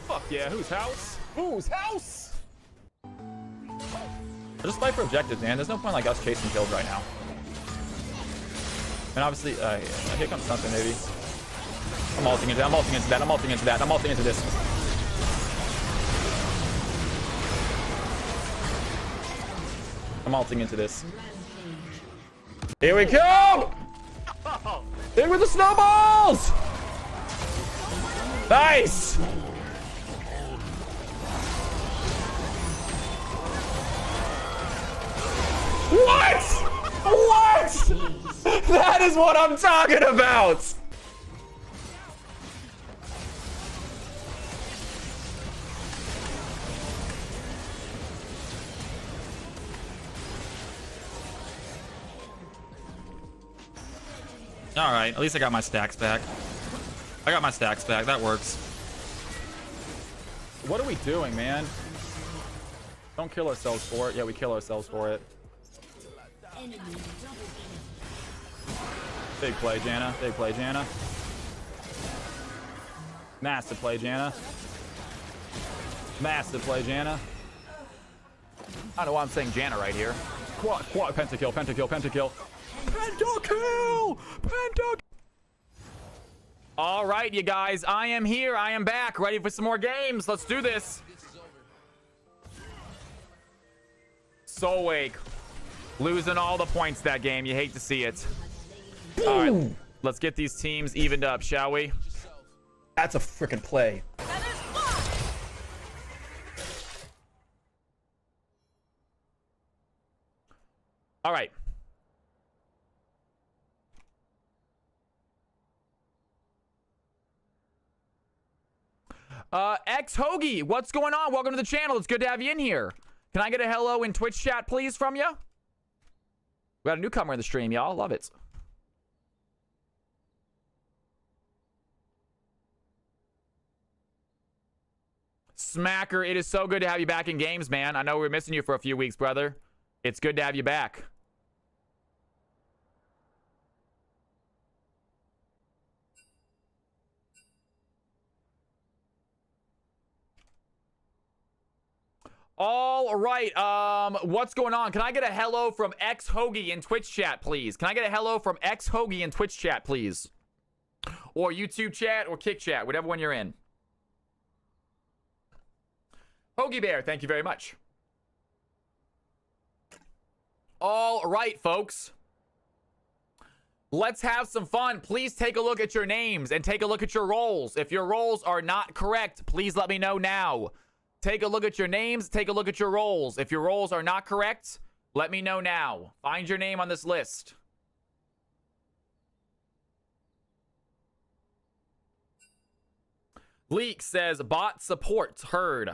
Fuck yeah, whose house? Whose house? I'll just fight for objectives, man. There's no point like us chasing kills right now. And obviously, here comes something, maybe. I'm ulting into that, I'm ulting into that, I'm ulting into that, I'm ulting into this. I'm ulting into this. Here we come! Here with the snowballs! Nice! What? What? That is what I'm talking about! Alright, at least I got my stacks back. I got my stacks back, that works. What are we doing, man? Don't kill ourselves for it. Yeah, we kill ourselves for it. Big play, Janna. Big play, Janna. Massive play, Janna. Massive play, Janna. I don't know why I'm saying Janna right here. Quad, pentakill, pentakill, pentakill. Pentakill! Pentakill! All right, you guys. I am here. I am back. Ready for some more games. Let's do this. Solwake. Losing all the points that game. You hate to see it. All right. Let's get these teams evened up, shall we? That's a freaking play. All right. X Hoagie, what's going on? Welcome to the channel. It's good to have you in here. Can I get a hello in Twitch chat, please, from you? We got a newcomer in the stream, y'all. Love it. Smacker, it is so good to have you back in games, man. I know we were missing you for a few weeks, brother. It's good to have you back. All right, what's going on? Can I get a hello from X Hoagie in Twitch chat, please? Can I get a hello from X Hoagie in Twitch chat, please? Or YouTube chat or Kick chat, whatever one you're in. Hoagie Bear, thank you very much. All right, folks. Let's have some fun. Please take a look at your names and take a look at your roles. If your roles are not correct, please let me know now. Take a look at your names. Take a look at your roles. If your roles are not correct, let me know now. Find your name on this list. Leak says bot support heard.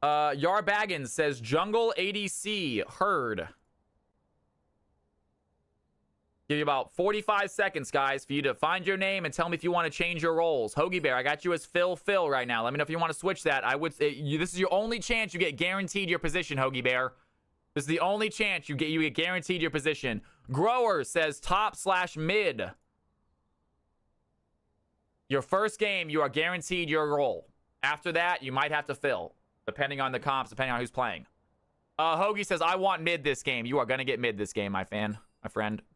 Yar Baggins says jungle ADC heard. Give you about 45 seconds, guys, for you to find your name and tell me if you want to change your roles. Hoagie Bear, I got you as Phil right now. Let me know if you want to switch that. This is your only chance you get guaranteed your position, Hoagie Bear. This is the only chance you get guaranteed your position. Grower says top/mid. Your first game, you are guaranteed your role. After that, you might have to fill, depending on the comps, depending on who's playing. Hoagie says, I want mid this game. You are going to get mid this game, my friend.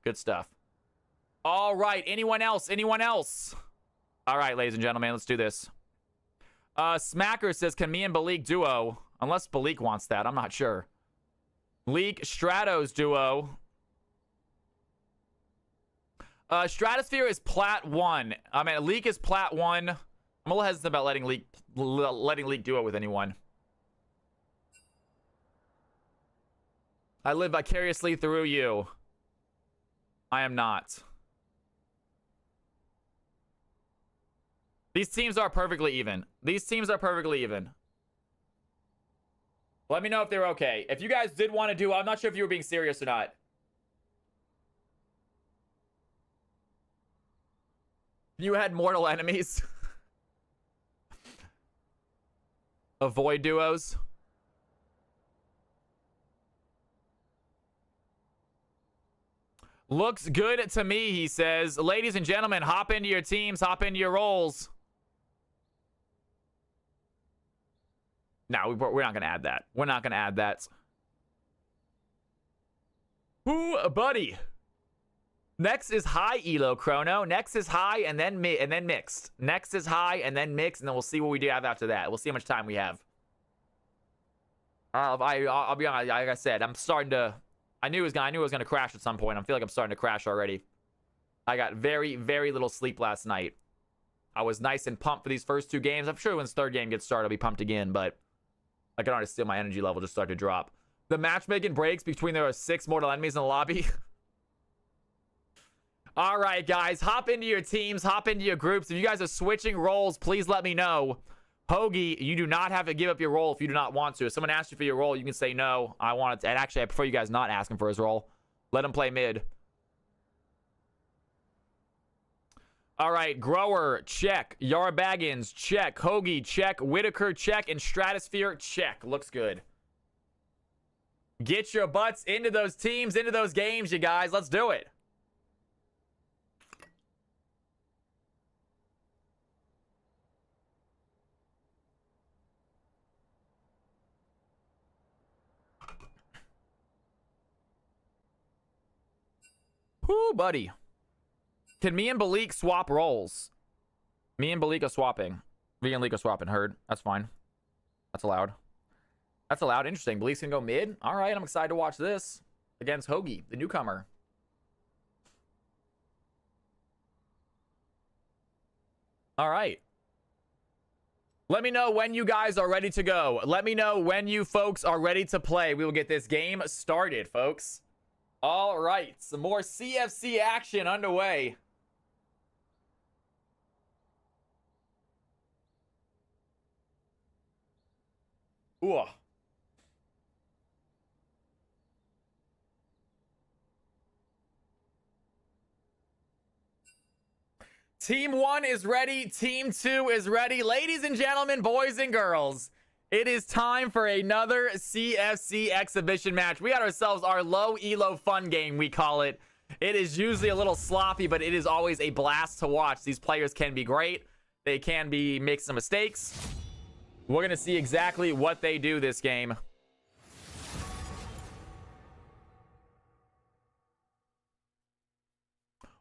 Good stuff. All right. Anyone else? Anyone else? All right, ladies and gentlemen, let's do this. Smacker says, can me and Balik duo? Unless Balik wants that. I'm not sure. Leak Stratos duo. Stratosphere is plat 1. I mean, Leak is plat 1. I'm a little hesitant about letting Leak duo with anyone. I live vicariously through you. I am not. These teams are perfectly even. These teams are perfectly even. Let me know if they're okay. If you guys did want to do, I'm not sure if you were being serious or not. You had mortal enemies. Avoid duos. Looks good to me, he says. Ladies and gentlemen, hop into your teams, hop into your roles. No, we're not going to add that. We're not going to add that. Ooh, buddy. Next is high elo chrono. Next is high and then mixed. Next is high and then mixed, and then we'll see what we do have after that. We'll see how much time we have. I'll be honest. Like I said, I'm starting to. I knew it was gonna crash at some point. I feel like I'm starting to crash already. I got very, very little sleep last night. I was nice and pumped for these first 2 games. I'm sure when this 3rd game gets started, I'll be pumped again, but I can already feel my energy level just start to drop. The matchmaking breaks between there are 6 mortal enemies in the lobby. All right, guys, hop into your teams, hop into your groups. If you guys are switching roles, please let me know. Hoagie, you do not have to give up your role if you do not want to. If someone asks you for your role, you can say no. I want it. And actually, I prefer you guys not asking for his role. Let him play mid. All right, Grower, check. Yara Baggins, check. Hoagie, check. Whitaker, check. And Stratosphere, check. Looks good. Get your butts into those teams, into those games, you guys. Let's do it. Whoo, buddy. Can me and Balik swap roles? Me and Balik are swapping. Me and Leak are swapping. Heard. That's fine. That's allowed. That's allowed. Interesting. Balik's gonna go mid. All right, I'm excited to watch this against Hoagie, the newcomer. All right. Let me know when you guys are ready to go. Let me know when you folks are ready to play. We will get this game started, folks. All right, some more CFC action underway. Ooh. Team 1 is ready. Team 2 is ready. Ladies and gentlemen, boys and girls, it is time for another CFC exhibition match. We got ourselves our low elo fun game, we call it. It is usually a little sloppy, but it is always a blast to watch. These players can be great. They can make some mistakes. We're going to see exactly what they do this game.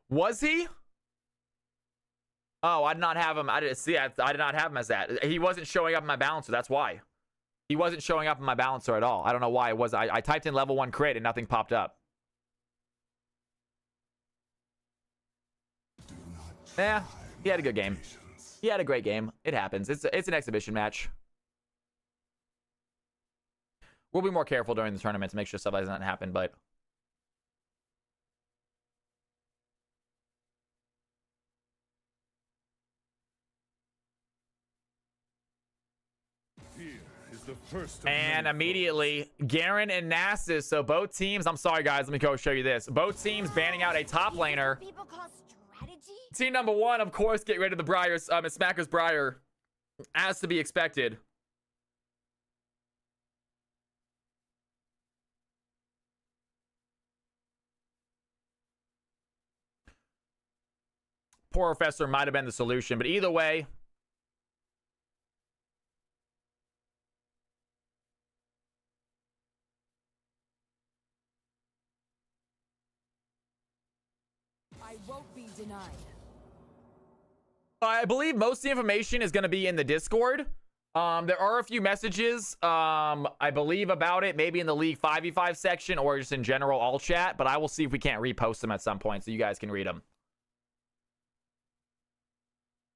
Was he? Oh, I did not have him. I did not have him as that. He wasn't showing up in my balancer. That's why. He wasn't showing up in my balancer at all. I don't know why it was. I typed in level 1 crit and nothing popped up. Yeah, he had a good game. He had a great game. It happens. It's an exhibition match. We'll be more careful during the tournament to make sure stuff doesn't happen, but And immediately, Garen and Nasus. So both teams, I'm sorry guys, let me go show you this. Both teams banning out a top laner. People call strategy? Team number one, of course, get rid of the Briars, Smacker's Briar, as to be expected. Poor Professor might have been the solution, but either way, I won't be denied. I believe most of the information is going to be in the Discord. There are a few messages, I believe, about it, maybe in the League 5v5 section or just in general all chat, but I will see if we can't repost them at some point so you guys can read them.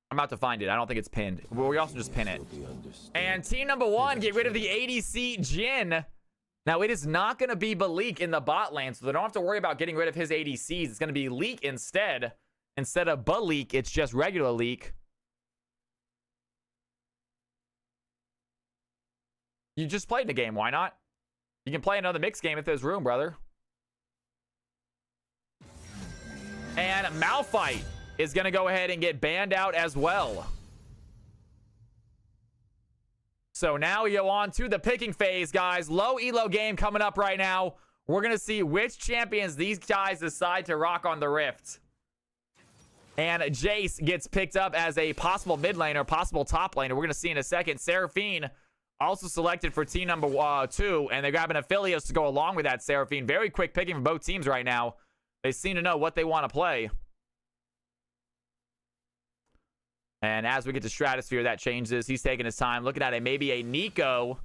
I'm about to find it. I don't think it's pinned. Well, we also just pin it. And team number one, get rid of the ADC Jhin. Now, it is not going to be Balik in the bot lane, so they don't have to worry about getting rid of his ADCs. It's going to be Leek instead. Instead of Balik, it's just regular Leek. You just played the game. Why not? You can play another mixed game if there's room, brother. And Malphite is going to go ahead and get banned out as well. So now we go on to the picking phase, guys. Low elo game coming up right now. We're going to see which champions these guys decide to rock on the Rift. And Jace gets picked up as a possible mid laner, possible top laner. We're going to see in a second. Seraphine also selected for team number 2, and they're grabbing Aphelios to go along with that. Seraphine, very quick picking for both teams right now. They seem to know what they want to play. And as we get to Stratosphere, that changes. He's taking his time, looking at maybe a Neeko.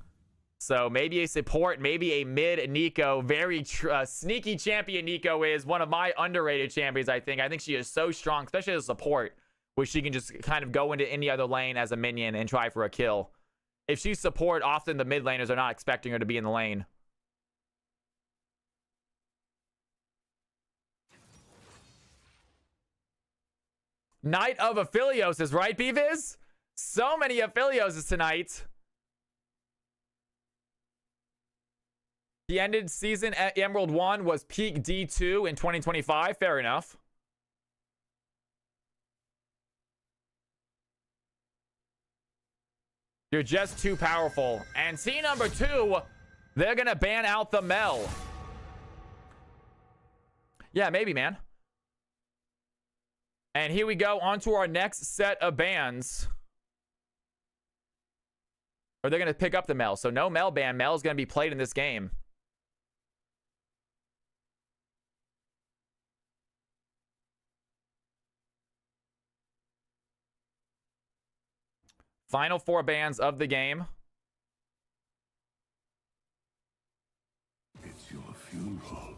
So maybe a support, maybe a mid Neeko. Very sneaky champion Neeko is. One of my underrated champions, I think. I think she is so strong, especially as a support, where she can just kind of go into any other lane as a minion and try for a kill. If she's support, often the mid laners are not expecting her to be in the lane. Night of Aphelios, right, BViz? So many Aphelios tonight. The ended season at Emerald 1 was peak D2 in 2025. Fair enough. You're just too powerful. And team number 2, they're going to ban out the Mel. Yeah, maybe, man. And here we go on to our next set of bans. Or they're going to pick up the Mel. So no Mel ban. Mel is going to be played in this game. Final 4 bans of the game. It's your funeral.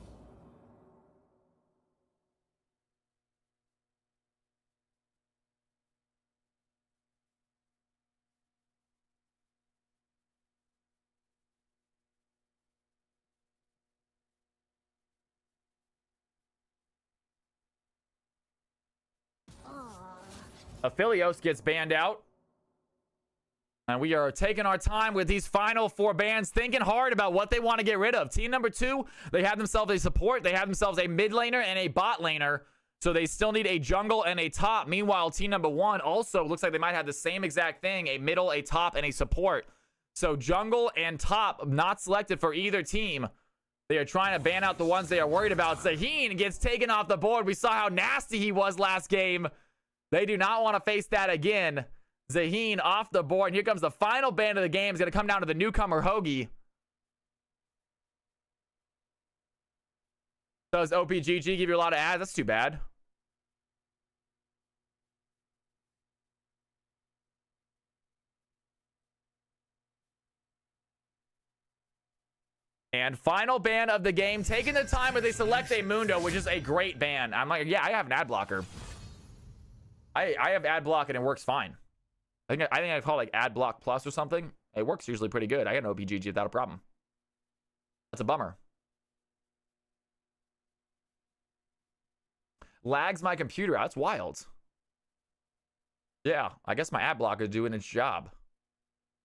Aphelios gets banned out. And we are taking our time with these final 4 bans, thinking hard about what they want to get rid of. Team number 2, they have themselves a support. They have themselves a mid laner and a bot laner. So they still need a jungle and a top. Meanwhile, team number 1 also looks like they might have the same exact thing. A middle, a top, and a support. So jungle and top not selected for either team. They are trying to ban out the ones they are worried about. Zaheen gets taken off the board. We saw how nasty he was last game. They do not want to face that again. Zaheen off the board. And here comes the final ban of the game. It's going to come down to the newcomer, Hoagie. Does OPGG give you a lot of ads? That's too bad. And final ban of the game. Taking the time where they select a Mundo, which is a great ban. I'm like, yeah, I have an ad blocker. I have ad block and it works fine. I think I call it like ad block plus or something. It works usually pretty good. I got an OPGG without a problem. That's a bummer. Lags my computer. That's wild. Yeah, I guess my ad blocker is doing its job.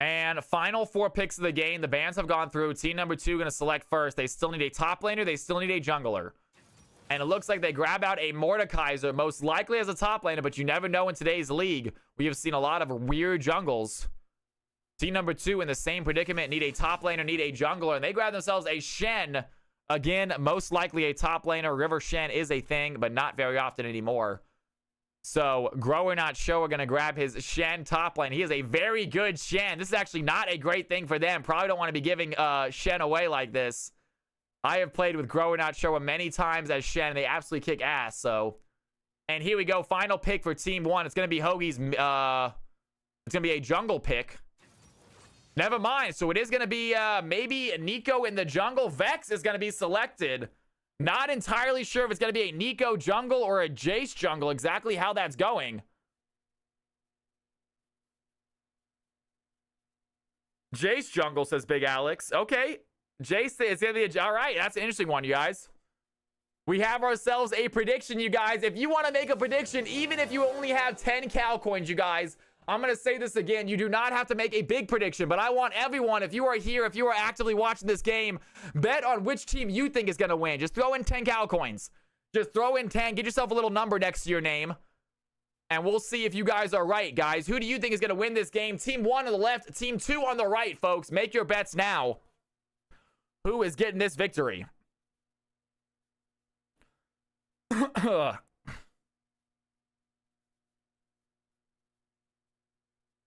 And final 4 picks of the game. The bans have gone through. Team number 2 going to select first. They still need a top laner. They still need a jungler. And it looks like they grab out a Mordekaiser, most likely as a top laner, but you never know in today's league. We have seen a lot of weird jungles. Team number 2 in the same predicament, need a top laner, need a jungler, and they grab themselves a Shen. Again, most likely a top laner. River Shen is a thing, but not very often anymore. So, Grower Not Show are going to grab his Shen top lane. He is a very good Shen. This is actually not a great thing for them. Probably don't want to be giving Shen away like this. I have played with Grower Not Show many times as Shen, and they absolutely kick ass, so. And here we go, final pick for Team 1. It's going to be Hoagie's, it's going to be a jungle pick. Never mind, so it is going to be maybe Nico in the jungle. Vex is going to be selected. Not entirely sure if it's going to be a Nico jungle or a Jace jungle, exactly how that's going. Jace jungle, says Big Alex. Okay. Jace is going to be all right, that's an interesting one, you guys. We have ourselves a prediction, you guys. If you want to make a prediction, even if you only have 10 Cal coins, you guys, I'm going to say this again. You do not have to make a big prediction, but I want everyone, if you are here, if you are actively watching this game, bet on which team you think is going to win. Just throw in 10 Cal coins. Just throw in 10. Get yourself a little number next to your name. And we'll see if you guys are right, guys. Who do you think is going to win this game? Team 1 on the left, Team 2 on the right, folks. Make your bets now. Who is getting this victory?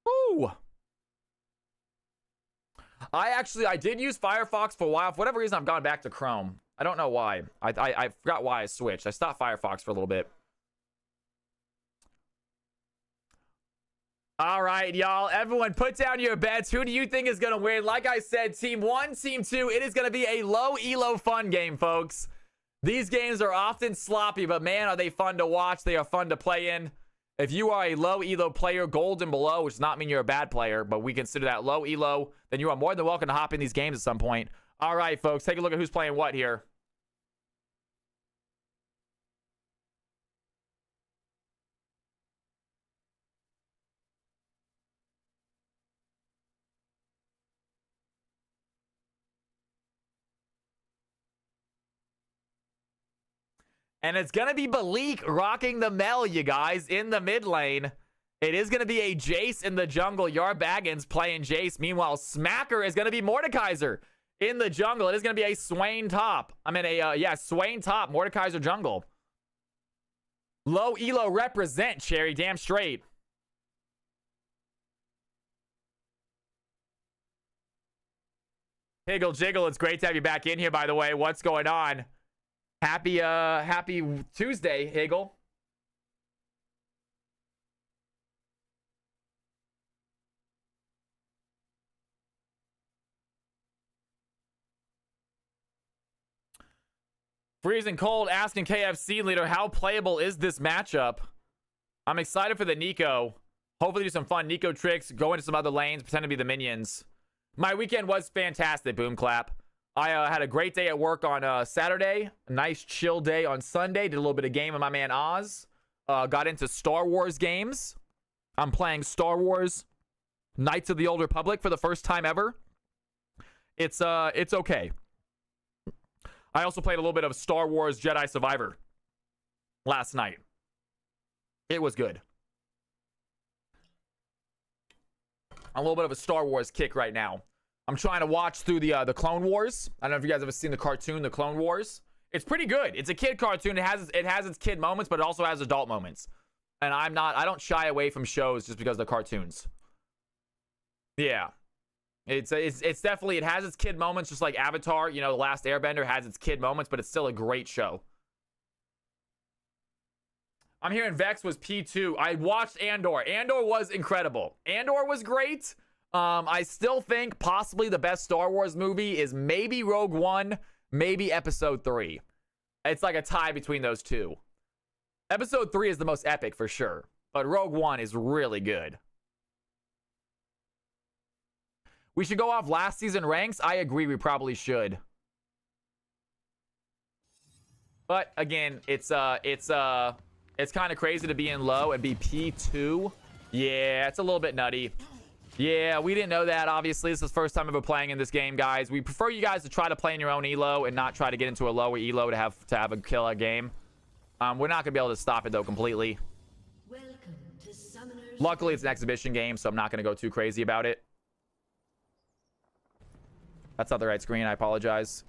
Ooh. I did use Firefox for a while. For whatever reason, I've gone back to Chrome. I don't know why. I forgot why I switched. I stopped Firefox for a little bit. All right, y'all. Everyone, put down your bets. Who do you think is going to win? Like I said, Team 1, Team 2, it is going to be a low elo fun game, folks. These games are often sloppy, but man, are they fun to watch. They are fun to play in. If you are a low elo player, gold and below, which does not mean you're a bad player, but we consider that low elo, then you are more than welcome to hop in these games at some point. All right, folks, take a look at who's playing what here. And it's going to be Balik rocking the Mel, you guys, in the mid lane. It is going to be a Jace in the jungle. Yar Baggins playing Jace. Meanwhile, Smacker is going to be Mordekaiser in the jungle. It is going to be a Swain top. I mean, Swain top, Mordekaiser jungle. Low elo represent, Cherry. Damn straight. Higgle Jiggle, it's great to have you back in here, by the way. What's going on? Happy Tuesday, Hagel. Freezing Cold asking KFC leader, how playable is this matchup? I'm excited for the Nico. Hopefully do some fun Nico tricks, go into some other lanes, pretend to be the minions. My weekend was fantastic, Boom Clap. I had a great day at work on Saturday. A nice chill day on Sunday. Did a little bit of game with my man Oz. Got into Star Wars games. I'm playing Star Wars Knights of the Old Republic for the first time ever. It's okay. I also played a little bit of Star Wars Jedi Survivor last night. It was good. A little bit of a Star Wars kick right now. I'm trying to watch through the Clone Wars. I don't know if you guys have ever seen the cartoon, The Clone Wars. It's pretty good. It's a kid cartoon. It has its kid moments, but it also has adult moments. And I don't shy away from shows just because they're cartoons. Yeah. It's definitely, it has its kid moments, just like Avatar, you know, The Last Airbender has its kid moments, but it's still a great show. I'm hearing Vex was P2. I watched Andor. Andor was incredible. Andor was great. I still think possibly the best Star Wars movie is maybe Rogue One, maybe Episode 3. It's like a tie between those two. Episode 3 is the most epic for sure, but Rogue One is really good. We should go off last season ranks. I agree, we probably should. But again, it's kind of crazy to be in low and be P2. Yeah, it's a little bit nutty. Yeah, we didn't know that. Obviously, this is the first time ever playing in this game, guys. We prefer you guys to try to play in your own elo and not try to get into a lower elo to have a killer game. We're not gonna be able to stop it though completely. Welcome to Summoner's Luckily, it's an exhibition game, so I'm not gonna go too crazy about it. That's not the right screen. I apologize.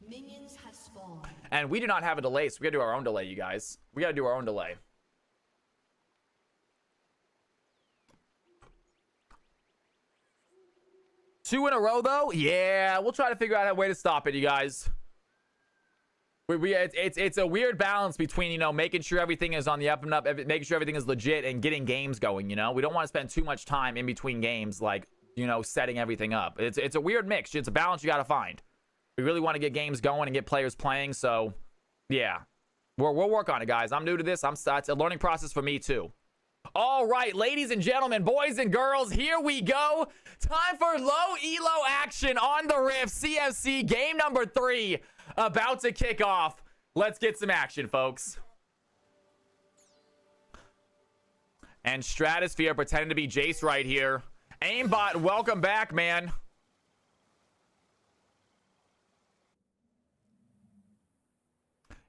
Minions have spawned. And we do not have a delay, so we gotta do our own delay, you guys. We gotta do our own delay. Two in a row, though? Yeah, we'll try to figure out a way to stop it, you guys. It's a weird balance between, you know, making sure everything is on the up and up, making sure everything is legit, and getting games going, you know? We don't want to spend too much time in between games, like, you know, setting everything up. It's a weird mix. It's a balance you gotta find. We really want to get games going and get players playing, so, yeah. We'll work on it, guys. I'm new to this. It's a learning process for me, too. All right, ladies and gentlemen, boys and girls, here we go. Time for low elo action on the Rift. CFC game number 3 about to kick off. Let's get some action, folks. And Stratosphere pretending to be Jace right here. Aimbot, welcome back, man.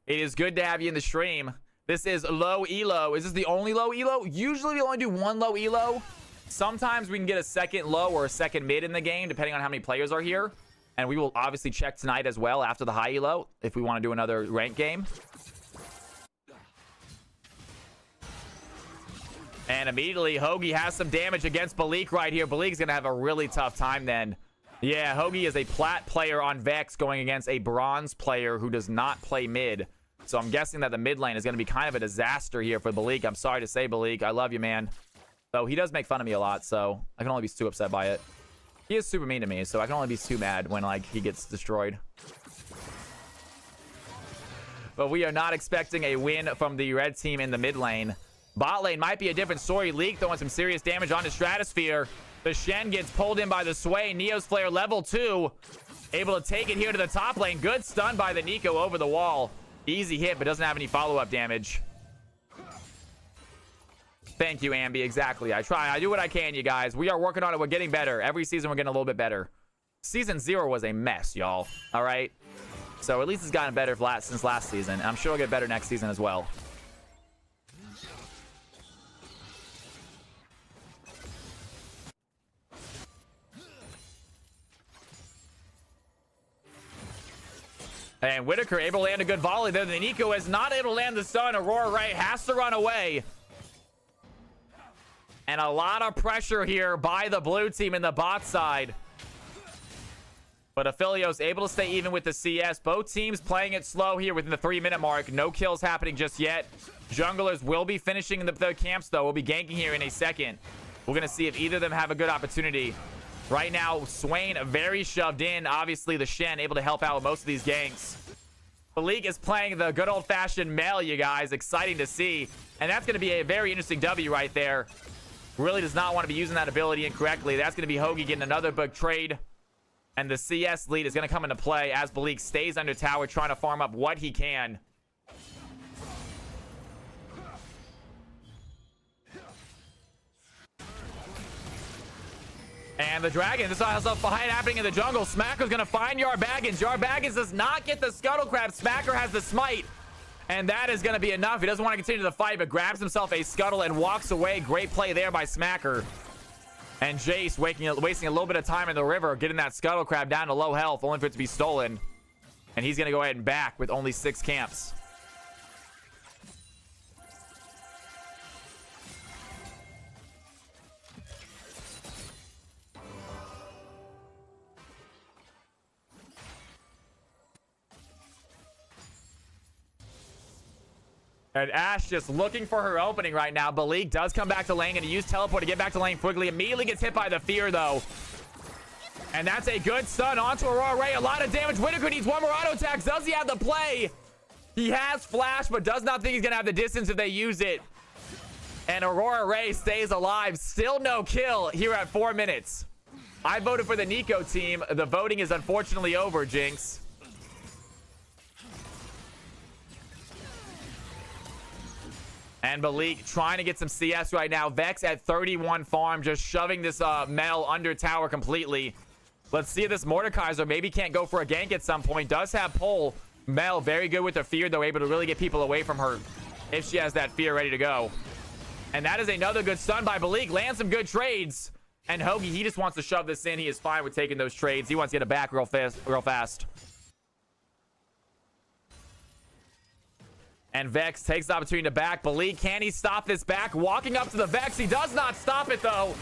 It is good to have you in the stream. This is low elo. Is this the only low elo? Usually we only do one low elo. Sometimes we can get a second low or a second mid in the game, depending on how many players are here. And we will obviously check tonight as well after the high elo if we want to do another rank game. And immediately, Hoagie has some damage against Balik right here. Balik's going to have a really tough time then. Yeah, Hoagie is a plat player on Vex going against a bronze player who does not play mid. So I'm guessing that the mid lane is going to be kind of a disaster here for Balik. I'm sorry to say, Balik. I love you, man. Though he does make fun of me a lot, so I can only be too upset by it. He is super mean to me, so I can only be too mad when, like, he gets destroyed. But we are not expecting a win from the red team in the mid lane. Bot lane might be a different story. Leak throwing some serious damage onto Stratosphere. The Shen gets pulled in by the Sway. Neo's Flare level 2. Able to take it here to the top lane. Good stun by the Nico over the wall. Easy hit, but doesn't have any follow-up damage. Thank you, Ambi. Exactly. I try. I do what I can, you guys. We are working on it. We're getting better. Every season, we're getting a little bit better. Season 0 was a mess, y'all. All right? So at least it's gotten better since last season. I'm sure it'll get better next season as well. And Whitaker able to land a good volley there. The Nico is not able to land the stun. Aurora Ray has to run away. And a lot of pressure here by the blue team in the bot side. But Aphelios able to stay even with the CS. Both teams playing it slow here within the 3-minute mark. No kills happening just yet. Junglers will be finishing the camps, though. We'll be ganking here in a second. We're going to see if either of them have a good opportunity. Right now, Swain very shoved in. Obviously, the Shen able to help out with most of these ganks. Balik is playing the good old-fashioned Mel, you guys. Exciting to see. And that's going to be a very interesting W right there. Really does not want to be using that ability incorrectly. That's going to be Hoagie getting another big trade. And the CS lead is going to come into play as Balik stays under tower trying to farm up what he can. And the Dragon, this is stuff behind happening in the jungle. Smacker's going to find Yarbaggins. Yarbaggins does not get the Scuttle Crab. Smacker has the smite. And that is going to be enough. He doesn't want to continue the fight, but grabs himself a Scuttle and walks away. Great play there by Smacker. And Jace wasting a little bit of time in the river, getting that Scuttle Crab down to low health, only for it to be stolen. And he's going to go ahead and back with only 6 camps. And Ashe just looking for her opening right now. Balik does come back to lane and use teleport to get back to lane quickly. Immediately gets hit by the fear, though. And that's a good stun onto Aurora Ray. A lot of damage. Whitaker needs one more auto attack. Does he have the play? He has flash, but does not think he's going to have the distance if they use it. And Aurora Ray stays alive. Still no kill here at 4 minutes. I voted for the Nico team. The voting is unfortunately over, Jinx. And Malik trying to get some CS right now. Vex at 31 farm, just shoving this Mel under tower completely. Let's see if this Mordekaiser maybe can't go for a gank at some point. Does have pull. Mel very good with the fear, though, able to really get people away from her if she has that fear ready to go. And that is another good stun by Malik. Lands some good trades. And Hoagie, he just wants to shove this in. He is fine with taking those trades. He wants to get it back real fast. And Vex takes the opportunity to back. Malik, can he stop this back? Walking up to the Vex. He does not stop it, though.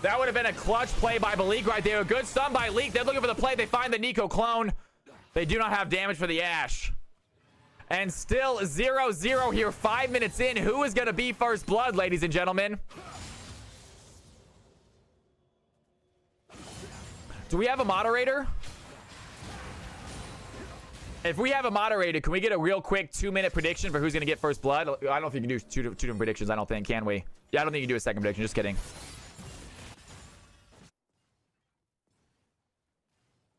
That would have been a clutch play by Malik right there. A good stun by Leek. They're looking for the play. They find the Nico clone. They do not have damage for the Ashe. And still 0-0 here, 5 minutes in. Who is going to be first blood, ladies and gentlemen? Do we have a moderator? If we have a moderator, can we get a real quick 2-minute prediction for who's going to get first blood? I don't think you can do two different predictions. I don't think. Can we? Yeah, I don't think you can do a second prediction. Just kidding.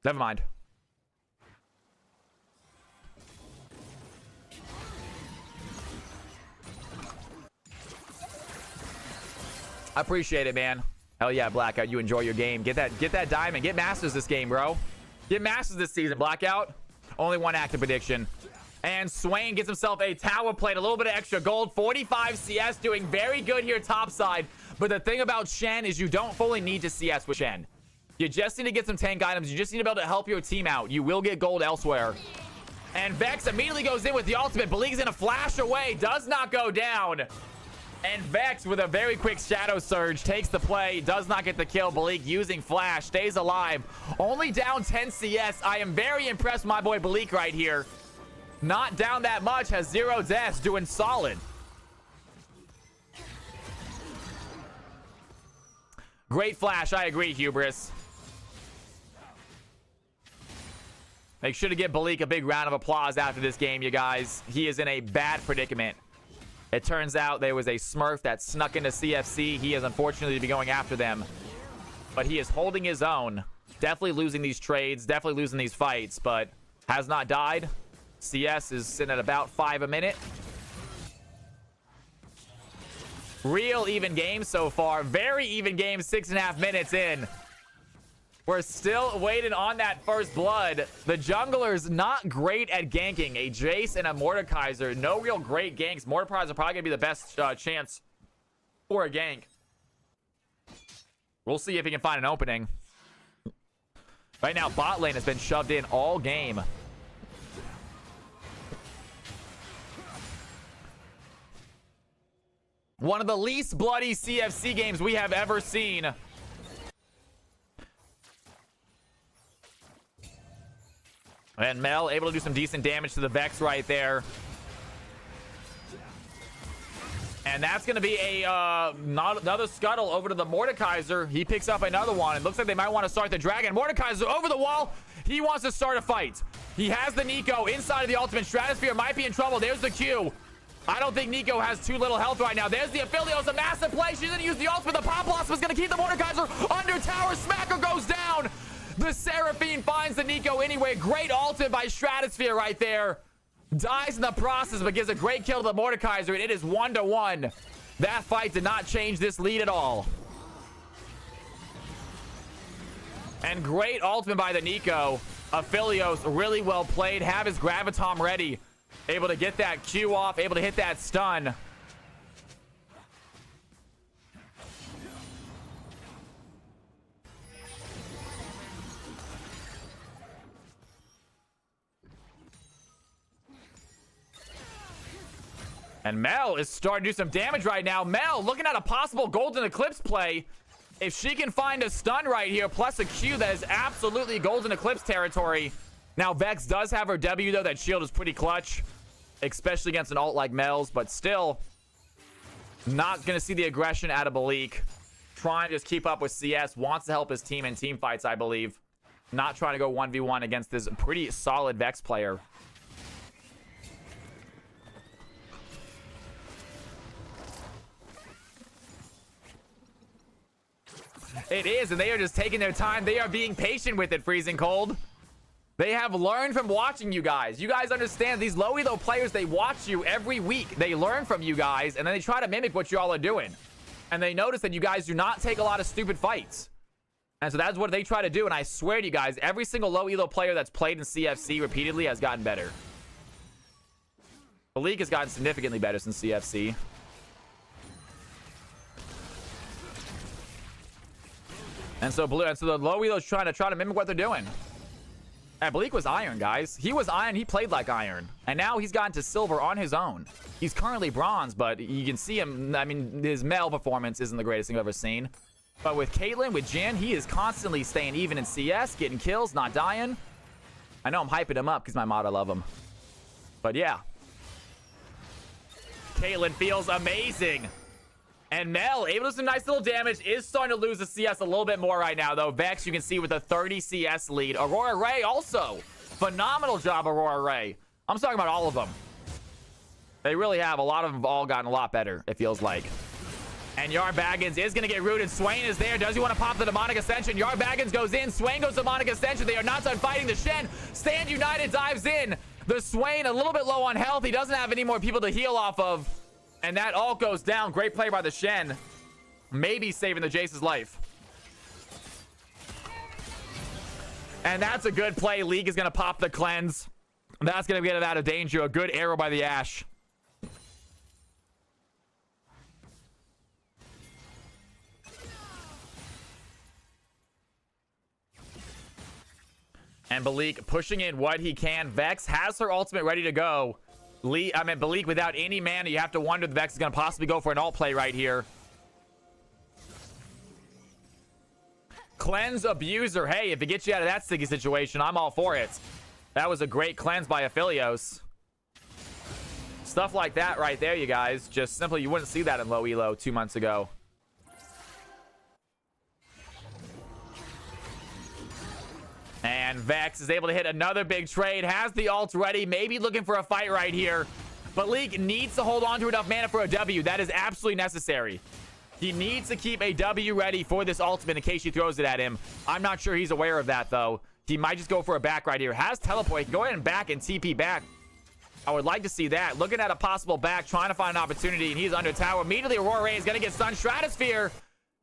Never mind. I appreciate it, man. Hell yeah, Blackout. You enjoy your game. Get that diamond. Get Masters this game, bro. Get Masters this season, Blackout. Only one active prediction. And Swain gets himself a tower plate, a little bit of extra gold. 45 CS, doing very good here topside. But the thing about Shen is you don't fully need to CS with Shen. You just need to get some tank items. You just need to be able to help your team out. You will get gold elsewhere. And Vex immediately goes in with the ultimate. Malik's gonna flash away. Does not go down. And Vex with a very quick shadow surge takes the play. Does not get the kill. Malik using flash. Stays alive. Only down 10 CS. I am very impressed with my boy Malik right here. Not down that much. Has 0 deaths. Doing solid. Great flash. I agree, Hubris. Make sure to give Malik a big round of applause after this game, you guys. He is in a bad predicament. It turns out there was a Smurf that snuck into CFC. He is unfortunately to be going after them. But he is holding his own. Definitely losing these trades. Definitely losing these fights. But has not died. CS is sitting at about 5 a minute. Real even game so far. Very even game. 6.5 minutes in. We're still waiting on that first blood. The jungler's not great at ganking. A Jace and a Mordekaiser. No real great ganks. Mordekaiser probably going to be the best chance for a gank. We'll see if he can find an opening. Right now, bot lane has been shoved in all game. One of the least bloody CFC games we have ever seen. And Mel able to do some decent damage to the Vex right there. And that's going to be another scuttle over to the Mordekaiser. He picks up another one. It looks like they might want to start the dragon. Mordekaiser over the wall. He wants to start a fight. He has the Nico inside of the ultimate. Stratosphere might be in trouble. There's the Q. I don't think Nico has too little health right now. There's the Aphelios, a massive play. She's going to use the ult, but the Pop Blossom is going to keep the Mordekaiser under tower. Smacker goes down. The Seraphine finds the Nico anyway. Great ultimate by Stratosphere right there. Dies in the process, but gives a great kill to the Mordekaiser, and it is 1-1. That fight did not change this lead at all. And great ultimate by the Nico. Aphelios really well played. Have his Graviton ready. Able to get that Q off. Able to hit that stun. And Mel is starting to do some damage right now. Mel looking at a possible Golden Eclipse play. If she can find a stun right here, plus a Q, that is absolutely Golden Eclipse territory. Now, Vex does have her W, though. That shield is pretty clutch, especially against an ult like Mel's, but still not going to see the aggression out of Malik. Trying to just keep up with CS. Wants to help his team in team fights, I believe. Not trying to go 1v1 against this pretty solid Vex player. It is, and they are just taking their time. They are being patient with it, Freezing Cold. They have learned from watching you guys. You guys understand these low elo players, they watch you every week. They learn from you guys, and then they try to mimic what y'all are doing. And they notice that you guys do not take a lot of stupid fights. And so that's what they try to do. And I swear to you guys, every single low elo player that's played in CFC repeatedly has gotten better. The league has gotten significantly better since CFC. And so the low elo's trying to mimic what they're doing. And Bleak was Iron, guys. He was Iron. He played like Iron. And now he's gotten to Silver on his own. He's currently Bronze, but you can see him. I mean, his male performance isn't the greatest thing I've ever seen. But with Caitlyn, with Jhin, he is constantly staying even in CS, getting kills, not dying. I know I'm hyping him up because my mod, I love him. But yeah. Caitlyn feels amazing. And Mel, able to do some nice little damage, is starting to lose the CS a little bit more right now, though. Vex, you can see with a 30 CS lead. Aurora Ray also. Phenomenal job, Aurora Ray. I'm talking about all of them. They really have. A lot of them have all gotten a lot better, it feels like. And Yard Baggins is going to get rooted. Swain is there. Does he want to pop the Demonic Ascension? Yard Baggins goes in. Swain goes to Demonic Ascension. They are not done fighting the Shen. Stand United dives in. The Swain a little bit low on health. He doesn't have any more people to heal off of. And that all goes down. Great play by the Shen. Maybe saving the Jace's life. And that's a good play. League is going to pop the cleanse. That's going to get it out of danger. A good arrow by the Ashe. And Balik pushing in what he can. Vex has her ultimate ready to go. Balik without any mana. You have to wonder if Vex is going to possibly go for an alt play right here. Cleanse Abuser. Hey, if it gets you out of that sticky situation, I'm all for it. That was a great cleanse by Aphelios. Stuff like that right there, you guys. Just simply, you wouldn't see that in low elo 2 months ago. And Vex is able to hit another big trade. Has the ult ready. Maybe looking for a fight right here. But League needs to hold on to enough mana for a W. That is absolutely necessary. He needs to keep a W ready for this ultimate in case she throws it at him. I'm not sure he's aware of that, though. He might just go for a back right here. Has teleport. He can go ahead and back and TP back. I would like to see that. Looking at a possible back, trying to find an opportunity, and he's under tower. Immediately, Aurora Ray is going to get stunned. Stratosphere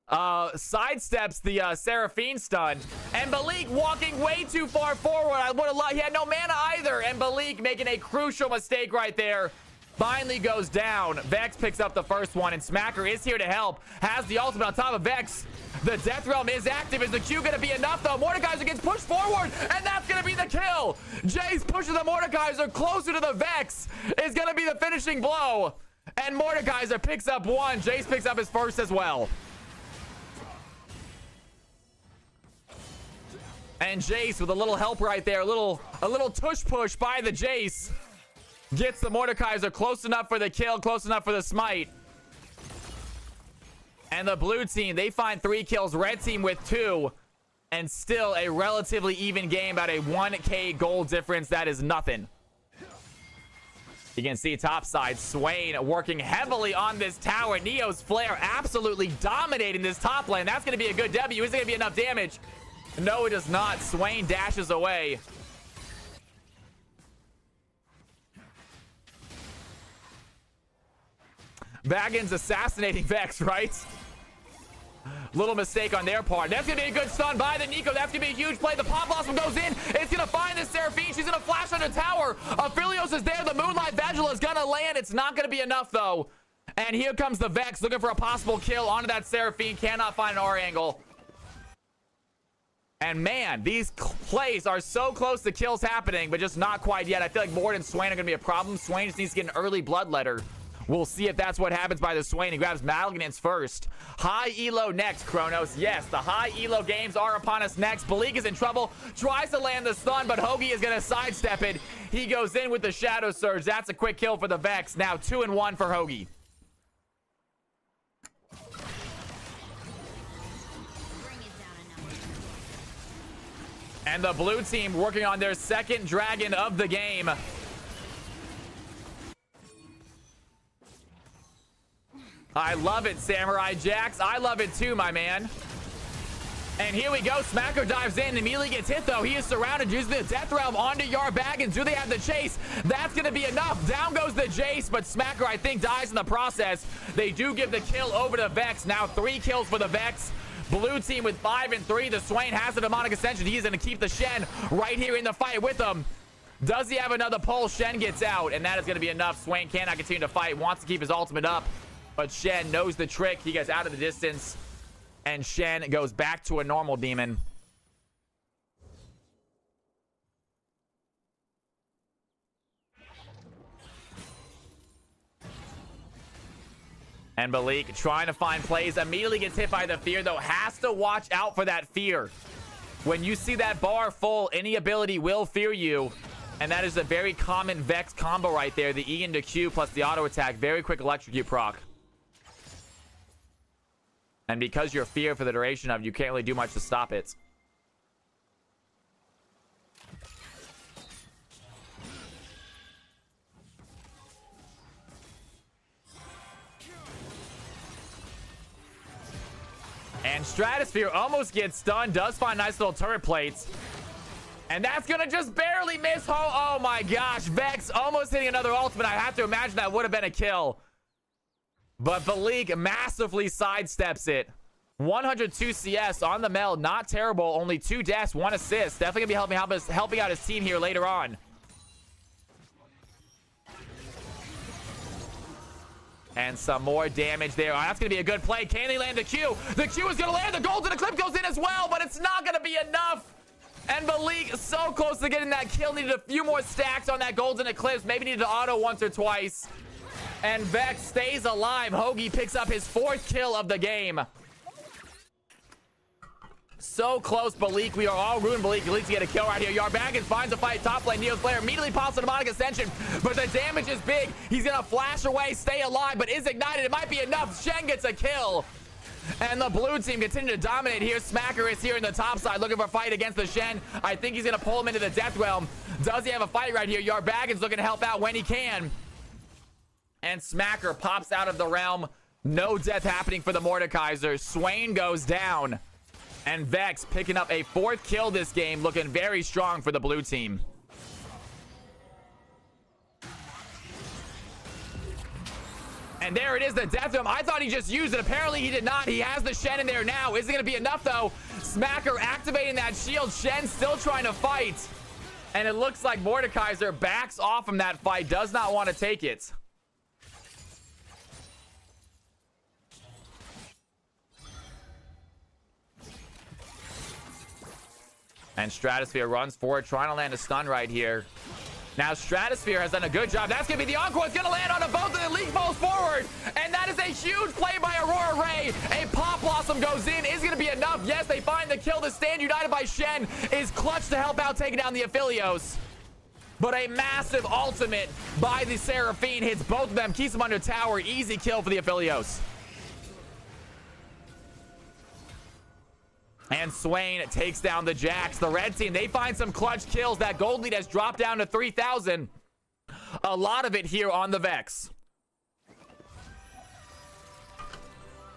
sidesteps the Seraphine stun, and Balik walking way too far forward. I would have loved. He had no mana either, and Balik making a crucial mistake right there. Finally goes down. Vex picks up the first one, and Smacker is here to help. Has the ultimate on top of Vex. The Death Realm is active. Is the Q going to be enough, though? Mordekaiser gets pushed forward, and that's going to be the kill. Jace pushes the Mordekaiser closer to the Vex. Is going to be the finishing blow, and Mordekaiser picks up one. Jace picks up his first as well. And Jace with a little help right there. A little tush push by the Jace. Gets the Mordekaiser close enough for the kill, close enough for the smite. And the blue team, they find 3 kills. Red team with 2. And still a relatively even game, about a 1k gold difference. That is nothing. You can see top side, Swain working heavily on this tower. Neo's Flare absolutely dominating this top lane. That's going to be a good W. Is it going to be enough damage? No, it does not. Swain dashes away. Baggins assassinating Vex, right? Little mistake on their part. That's going to be a good stun by the Nico. That's going to be a huge play. The Pop Blossom goes in. It's going to find this Seraphine. She's going to flash on the tower. Aphelios is there. The Moonlight Vagula is going to land. It's not going to be enough, though. And here comes the Vex looking for a possible kill onto that Seraphine. Cannot find an R angle. And man, these plays are so close to kills happening, but just not quite yet. I feel like Mord and Swain are going to be a problem. Swain just needs to get an early bloodletter. We'll see if that's what happens by the Swain. He grabs Malignance first. High elo next, Kronos. Yes, the high elo games are upon us next. Balik is in trouble. Tries to land the stun, but Hoagie is going to sidestep it. He goes in with the Shadow Surge. That's a quick kill for the Vex. Now 2-1 for Hoagie. And the blue team working on their second dragon of the game. I love it, Samurai Jax. I love it too, my man. And here we go. Smacker dives in. Immediately gets hit, though. He is surrounded. Uses the Death Realm onto Yar Baggins. Do they have the chase? That's going to be enough. Down goes the Jace, but Smacker, I think, dies in the process. They do give the kill over to Vex. Now 3 kills for the Vex. Blue team with 5 and 3. The Swain has the Demonic Ascension. He's going to keep the Shen right here in the fight with him. Does he have another pull? Shen gets out, and that is going to be enough. Swain cannot continue to fight. Wants to keep his ultimate up, but Shen knows the trick. He gets out of the distance. And Shen goes back to a normal demon. And Balik trying to find plays. Immediately gets hit by the fear, though. Has to watch out for that fear. When you see that bar full, any ability will fear you. And that is a very common Vex combo right there. The E into Q plus the auto attack. Very quick electrocute proc. And because you're feared for the duration of it, you can't really do much to stop it. And Stratosphere almost gets stunned. Does find nice little turret plates. And that's going to just barely miss. Oh my gosh. Vex almost hitting another ultimate. I have to imagine that would have been a kill. But Balik massively sidesteps it. 102 CS on the Meld. Not terrible. Only 2 deaths, 1 assist. Definitely going to be helping out his team here later on. And some more damage there. Oh, that's going to be a good play. Can they land the Q? The Q is going to land. The Golden Eclipse goes in as well, but it's not going to be enough. And Balik so close to getting that kill. Needed a few more stacks on that Golden Eclipse. Maybe needed to auto once or twice. And Vex stays alive. Hoagie picks up his 4th kill of the game. So close, Balik. We are all ruined. Balik to get a kill right here. Yar Baggins finds a fight. Top lane. Neo's player immediately pops the Demonic Ascension. But the damage is big. He's going to flash away, stay alive, but is ignited. It might be enough. Shen gets a kill. And the blue team continue to dominate here. Smacker is here in the top side looking for a fight against the Shen. I think he's going to pull him into the Death Realm. Does he have a fight right here? Yar Baggins looking to help out when he can. And Smacker pops out of the realm. No death happening for the Mordekaiser. Swain goes down. And Vex picking up a 4th kill this game. Looking very strong for the blue team. And there it is, the Death Realm. I thought he just used it. Apparently he did not. He has the Shen in there now. Is it going to be enough, though? Smacker activating that shield. Shen still trying to fight. And it looks like Mordekaiser backs off from that fight. Does not want to take it. And Stratosphere runs forward, trying to land a stun right here. Now Stratosphere has done a good job. That's going to be the Encore. It's going to land on them both, and the Leak falls forward. And that is a huge play by Aurora Ray. A Pop Blossom goes in. Is going to be enough. Yes, they find the kill. The stand united by Shen is clutch to help out taking down the Aphelios. But a massive ultimate by the Seraphine hits both of them. Keeps them under tower. Easy kill for the Aphelios. And Swain takes down the Jax. The red team, they find some clutch kills. That gold lead has dropped down to 3,000. A lot of it here on the Vex.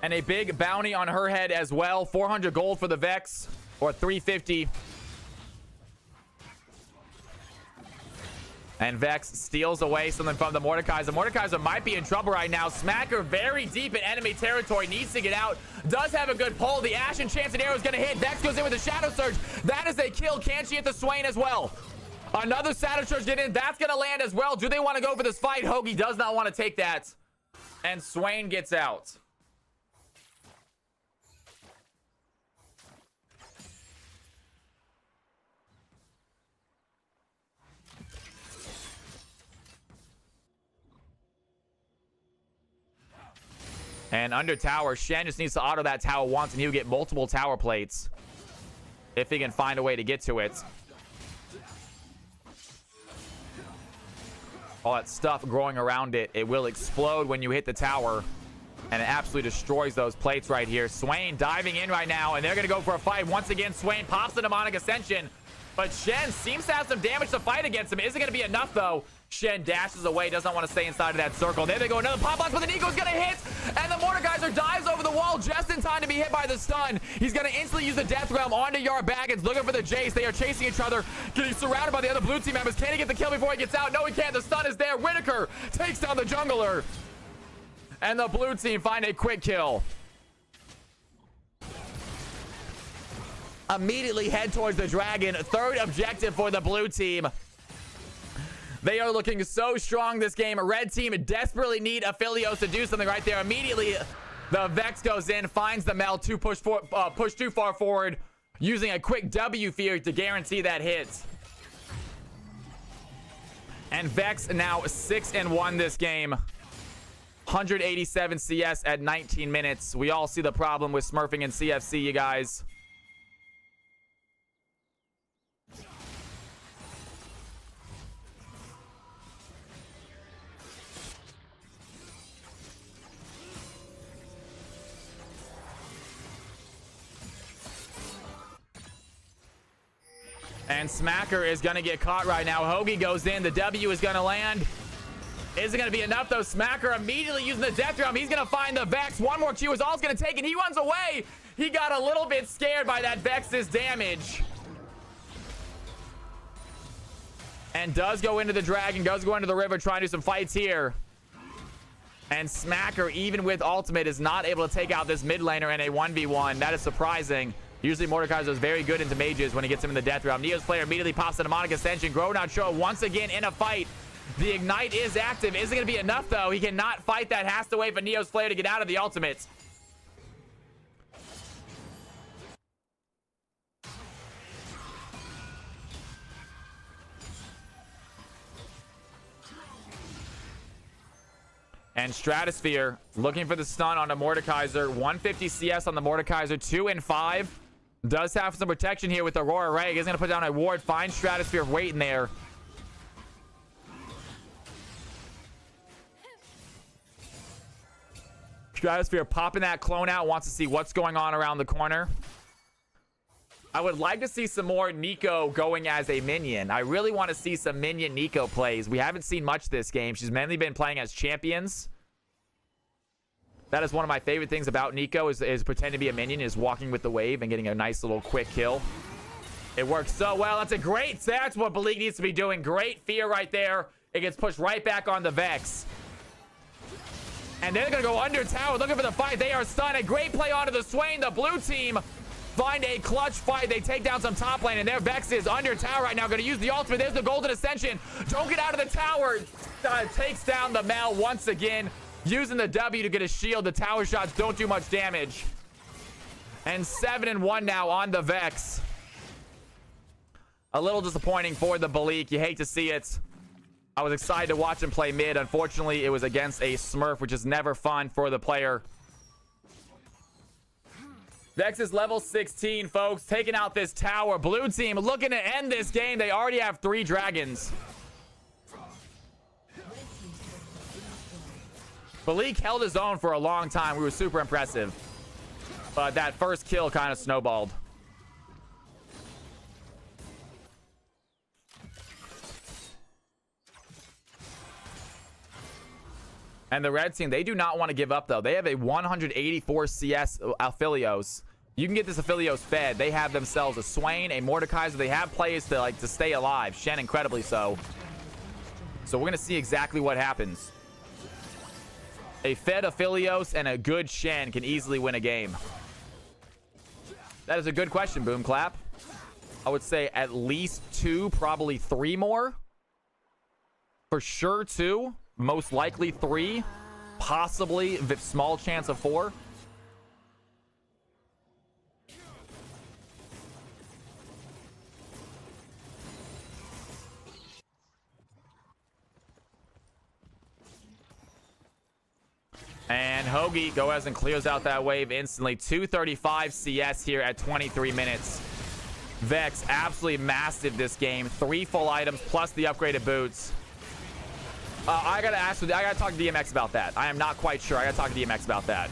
And a big bounty on her head as well. 400 gold for the Vex, or 350. And Vex steals away something from the Mordekaiser. Mordekaiser might be in trouble right now. Smacker very deep in enemy territory. Needs to get out. Does have a good pull. The Ashen Enchanted Arrow is going to hit. Vex goes in with a Shadow Surge. That is a kill. Can she hit the Swain as well? Another Shadow Surge get in. That's going to land as well. Do they want to go for this fight? Hoagie does not want to take that. And Swain gets out. And under tower, Shen just needs to auto that tower once, and he'll get multiple tower plates if he can find a way to get to it. All that stuff growing around it, it will explode when you hit the tower, and it absolutely destroys those plates right here. Swain diving in right now, and they're going to go for a fight. Once again, Swain pops the Demonic Ascension, but Shen seems to have some damage to fight against him. Isn't going to be enough, though. Shen dashes away, doesn't want to stay inside of that circle. There they go, another pop blast, but the Nico's gonna hit, and the Mordekaiser dives over the wall just in time. time to be hit by the stun. He's going to instantly use the Death Realm onto Yard Baggins, looking for the Jace. They are chasing each other, getting surrounded by the other blue team members. Can he get the kill before he gets out? No, he can't. The stun is there. Whitaker takes down the jungler. And the blue team find a quick kill. Immediately head towards the dragon. Third objective for the blue team. They are looking so strong this game. Red team desperately need Aphelios to do something right there. Immediately, the Vex goes in, finds the Mel to push too far forward, using a quick W fear to guarantee that hit. And Vex now 6-1 this game. 187 CS at 19 minutes. We all see the problem with smurfing in CFC, you guys. And Smacker is going to get caught right now. Hoagie goes in. The W is going to land. Isn't going to be enough, though. Smacker immediately using the Death Realm. He's going to find the Vex. One more Q is all he's going to take, and he runs away. He got a little bit scared by that Vex's damage. And does go into the dragon, does go into the river, trying to do some fights here. And Smacker, even with ultimate, is not able to take out this mid laner in a 1v1. That is surprising. Usually Mordekaiser is very good into mages when he gets him in the Death Realm. Neo's player immediately pops the Demonic Ascension. Grodon Show once again in a fight. The Ignite is active. Isn't going to be enough, though. He cannot fight that. Has to wait for Neo's player to get out of the ultimate. And Stratosphere looking for the stun on the Mordekaiser. 150 CS on the Mordekaiser. 2-5. Does have some protection here with Aurora Ray. He's going to put down a ward. Find Stratosphere waiting there. Stratosphere popping that clone out. Wants to see what's going on around the corner. I would like to see some more Neeko going as a minion. I really want to see some minion Neeko plays. We haven't seen much this game. She's mainly been playing as champions. That is one of my favorite things about Neeko is pretending to be a minion, is walking with the wave and getting a nice little quick kill. It works so well. That's what Balik needs to be doing. Great fear right there. It gets pushed right back on the Vex. And they're going to go under tower looking for the fight. They are stunned. A great play onto the Swain. The blue team find a clutch fight. They take down some top lane, and their Vex is under tower right now. Going to use the ultimate. There's the Golden Ascension. Don't get out of the tower. Takes down the Mel once again. Using the W to get a shield. The tower shots don't do much damage. And 7-1 now on the Vex. A little disappointing for the Balik. You hate to see it. I was excited to watch him play mid. Unfortunately, it was against a Smurf, which is never fun for the player. Vex is level 16, folks. Taking out this tower. Blue team looking to end this game. They already have 3 dragons. Balik held his own for a long time. We were super impressive. But that first kill kind of snowballed. And the red team, they do not want to give up, though. They have a 184 CS Aphelios. You can get this Aphelios fed. They have themselves a Swain, a Mordekaiser. They have plays to stay alive. Shen incredibly so. So we're going to see exactly what happens. A fed Aphelios and a good Shen can easily win a game. That is a good question, Boom Clap. I would say at least 2, probably 3 more. For sure 2. Most likely 3. Possibly a small chance of 4. And Hoagie goes and clears out that wave instantly. 235 CS here at 23 minutes. Vex absolutely massive this game. 3 full items plus the upgraded boots. I gotta talk to DMX about that. I am not quite sure. I gotta talk to DMX about that.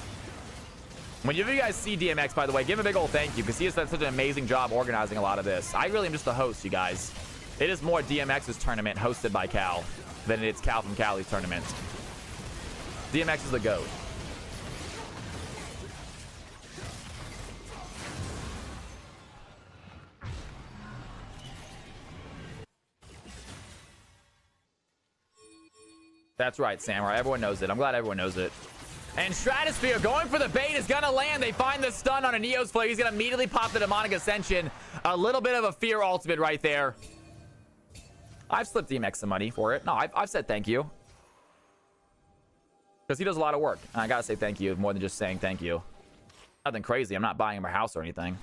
When you guys see DMX, by the way, give him a big old thank you, because he has done such an amazing job organizing a lot of this. I really am just the host, you guys. It is more DMX's tournament hosted by Cal than it's Cal from Cali's tournament. DMX is the GOAT. That's right, Samurai. Everyone knows it. I'm glad everyone knows it. And Stratosphere going for the bait is going to land. They find the stun on a Neo's Flare. He's going to immediately pop the Demonic Ascension. A little bit of a fear ultimate right there. I've slipped DMX some money for it. No, I've said thank you. Because he does a lot of work. And I got to say thank you more than just saying thank you. Nothing crazy. I'm not buying him a house or anything.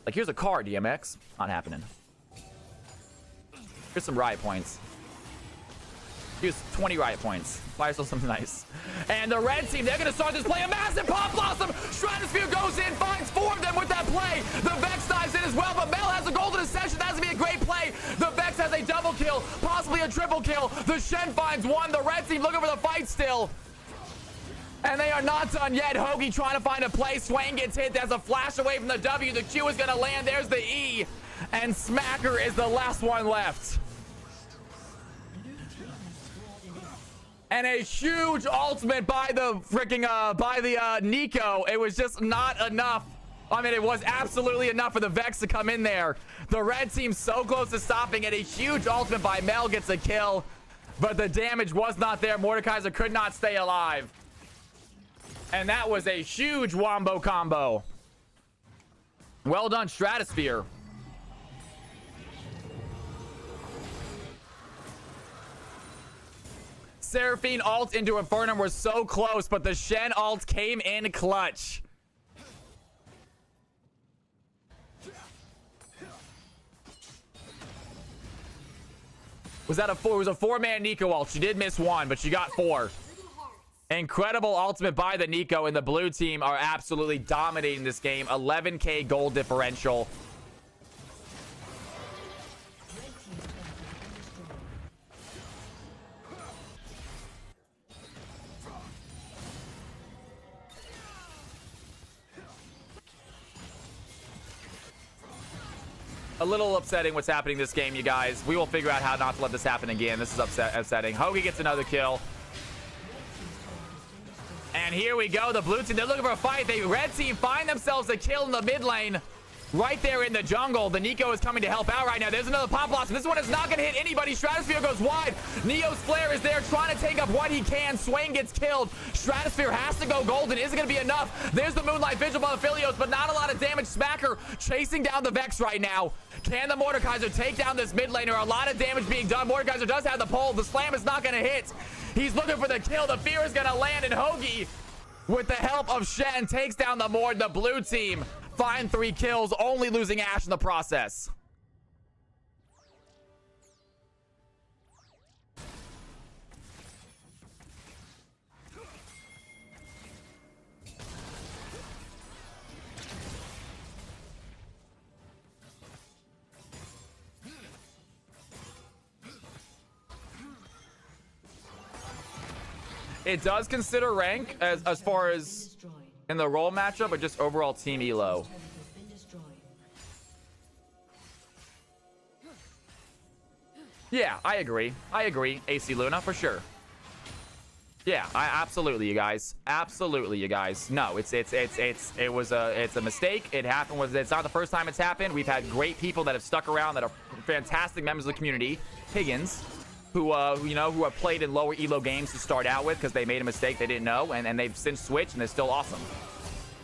Like, here's a car, DMX. Not happening. Here's some riot points. Here's 20 riot points. Buy yourself something nice. And the red team, they're going to start this play. A massive Pop Blossom. Stratosphere goes in, finds 4 of them with that play. The Vex dives in as well, but Mel has a golden ascension. That's going to be a great play. The Vex has a double kill, possibly a triple kill. The Shen finds 1. The red team looking for the fight still. And they are not done yet. Hoagie trying to find a play. Swain gets hit. There's a flash away from the W. The Q is going to land. There's the E. And Smacker is the last one left. And a huge ultimate by the freaking Nico. It was just not enough. I mean, it was absolutely enough for the Vex to come in there. The red team so close to stopping it. A huge ultimate by Mel gets a kill, but the damage was not there. Mordekaiser could not stay alive. And that was a huge wombo combo. Well done, Stratosphere. Seraphine ult into Infernum were so close, but the Shen ult came in clutch. Was that a 4? It was a 4-man Nico ult. She did miss 1, but she got 4. Incredible ultimate by the Nico, and the blue team are absolutely dominating this game. 11k gold differential. A little upsetting what's happening this game, you guys. We will figure out how not to let this happen again. This is upsetting. Hoagie gets another kill. And here we go. The blue team, they're looking for a fight. The red team find themselves a kill in the mid lane. Right there in the jungle. The Nico is coming to help out right now. There's another Pop Blossom. This one is not going to hit anybody. Stratosphere goes wide. Neo's Flare is there trying to take up what he can. Swain gets killed. Stratosphere has to go golden. Isn't going to be enough. There's the Moonlight Vigil by the Philios, but not a lot of damage. Smacker chasing down the Vex right now. Can the Mordekaiser take down this mid laner? A lot of damage being done. Mordekaiser does have the pole. The slam is not going to hit. He's looking for the kill. The fear is going to land, and Hoagie, with the help of Shen, takes down the Mord. The blue team find 3 kills, only losing Ashe in the process. It does consider rank as far as in the role matchup, but just overall team elo. Yeah, I agree. AC Luna for sure. Yeah, absolutely, you guys. Absolutely, you guys. No, it's a mistake. It happened. It's not the first time it's happened. We've had great people that have stuck around that are fantastic members of the community. Higgins, who have played in lower elo games to start out with because they made a mistake they didn't know, and they've since switched and they're still awesome.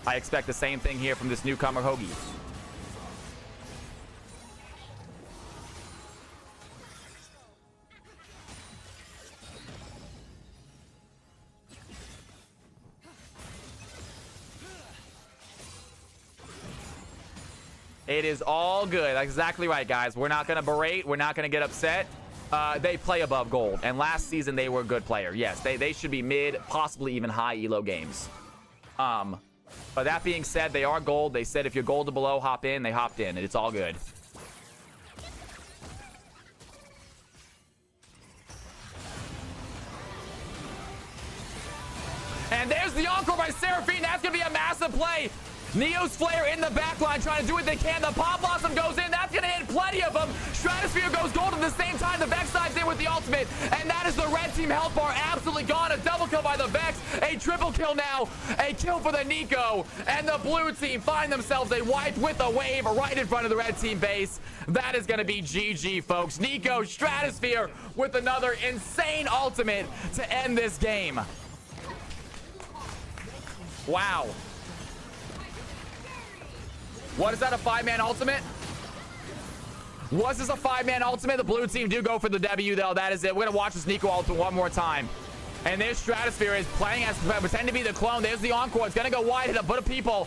I expect the same thing here from this newcomer Hoagie. It is all good. That's exactly right, guys. We're not going to berate. We're not going to get upset. They play above gold, and last season they were a good player. Yes, they should be mid, possibly even high elo games. But that being said, they are gold. They said if you're gold or below, hop in. They hopped in, and it's all good. And there's the encore by Seraphine. That's going to be a massive play. Neo's Flare in the backline trying to do what they can. The Pop Blossom goes in. That's going to hit plenty of them. Stratosphere goes gold at the same time. The Vex dives in with the ultimate. And that is the red team health bar absolutely gone. A double kill by the Vex. A triple kill now. A kill for the Neeko. And the blue team find themselves a wipe with a wave right in front of the red team base. That is going to be GG, folks. Neeko, Stratosphere with another insane ultimate to end this game. Wow. What is that, a 5-man ultimate? Was this a 5-man ultimate? The blue team do go for the W, though. That is it. We're going to watch this Neeko ultimate one more time. And this Stratosphere is playing as pretend to be the clone. There's the Encore. It's going to go wide, hit a foot of people.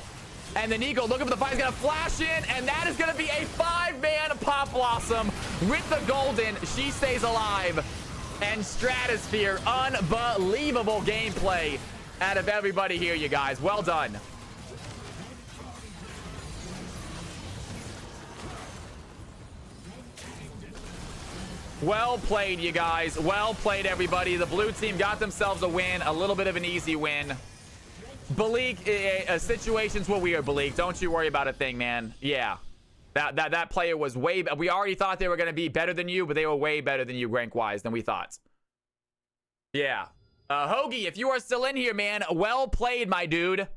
And the Neeko looking for the fight. He's going to flash in. And that is going to be a 5-man Pop Blossom with the golden. She stays alive. And Stratosphere, unbelievable gameplay out of everybody here, you guys. Well done. Well played, you guys. Well played, everybody. The blue team got themselves a win. A little bit of an easy win. Balik, situations were weird, Balik. Don't you worry about a thing, man. Yeah. That player was way... We already thought they were going to be better than you, but they were way better than you rank-wise than we thought. Yeah. Hoagie, if you are still in here, man, well played, my dude.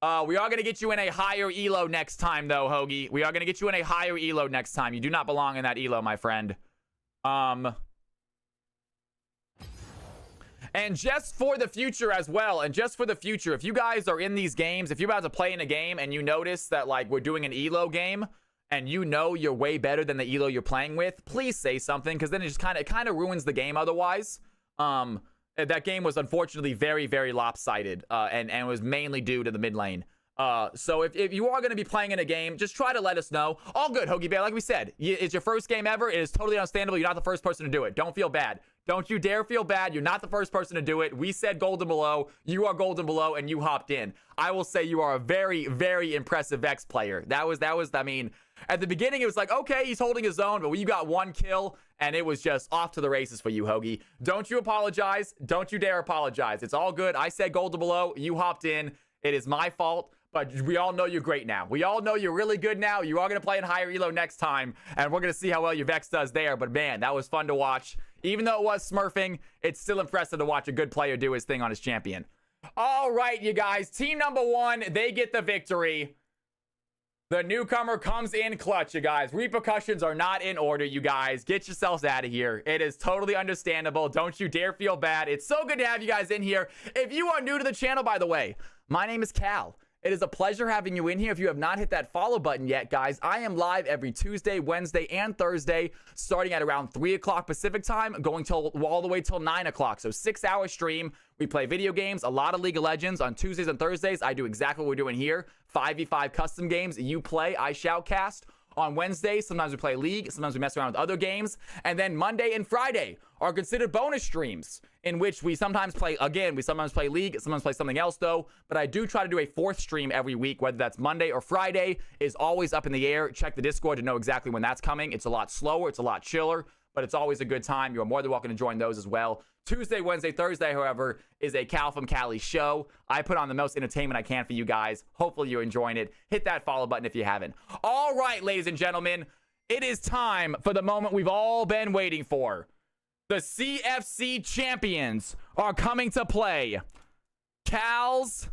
We are going to get you in a higher elo next time, though, Hoagie. We are going to get you in a higher elo next time. You do not belong in that elo, my friend. And just for the future as well, and just for the future, if you guys are in these games, if you're about to play in a game and you notice that, like, we're doing an elo game and you know you're way better than the elo you're playing with, please say something, because then it just kind of ruins the game otherwise. That game was unfortunately very, very lopsided, and was mainly due to the mid lane. So if you are going to be playing in a game, just try to let us know. All good, Hoagie Bear. Like we said, it's your first game ever. It is totally understandable. You're not the first person to do it. Don't feel bad. Don't you dare feel bad. You're not the first person to do it. We said golden below. You are golden below, and you hopped in. I will say you are a very, very impressive Vex player. That was, I mean, at the beginning, it was like, okay, he's holding his own, but when you got one kill, and it was just off to the races for you, Hoagie. Don't you apologize. Don't you dare apologize. It's all good. I said golden below. You hopped in. It is my fault. But we all know you're great now. We all know you're really good now. You are going to play in higher elo next time. And we're going to see how well your Vex does there. But man, that was fun to watch. Even though it was smurfing, it's still impressive to watch a good player do his thing on his champion. All right, you guys. Team number one, they get the victory. The newcomer comes in clutch, you guys. Repercussions are not in order, you guys. Get yourselves out of here. It is totally understandable. Don't you dare feel bad. It's so good to have you guys in here. If you are new to the channel, by the way, my name is Cal. It is a pleasure having you in here. If you have not hit that follow button yet, guys, I am live every Tuesday, Wednesday, and Thursday, starting at around 3 o'clock Pacific time, going all the way till 9 o'clock. So 6-hour stream. We play video games, a lot of League of Legends. On Tuesdays and Thursdays, I do exactly what we're doing here. 5v5 custom games. You play, I shoutcast. On Wednesdays, sometimes we play League, sometimes we mess around with other games. And then Monday and Friday are considered bonus streams, in which we sometimes play, again, we sometimes play League, sometimes play something else, though. But I do try to do a 4th stream every week, whether that's Monday or Friday, is always up in the air. Check the Discord to know exactly when that's coming. It's a lot slower, it's a lot chiller, but it's always a good time. You're more than welcome to join those as well. Tuesday, Wednesday, Thursday, however, is a Cal from Cali show. I put on the most entertainment I can for you guys. Hopefully you're enjoying it. Hit that follow button if you haven't. All right, ladies and gentlemen, it is time for the moment we've all been waiting for. The CFC champions are coming to play Cal's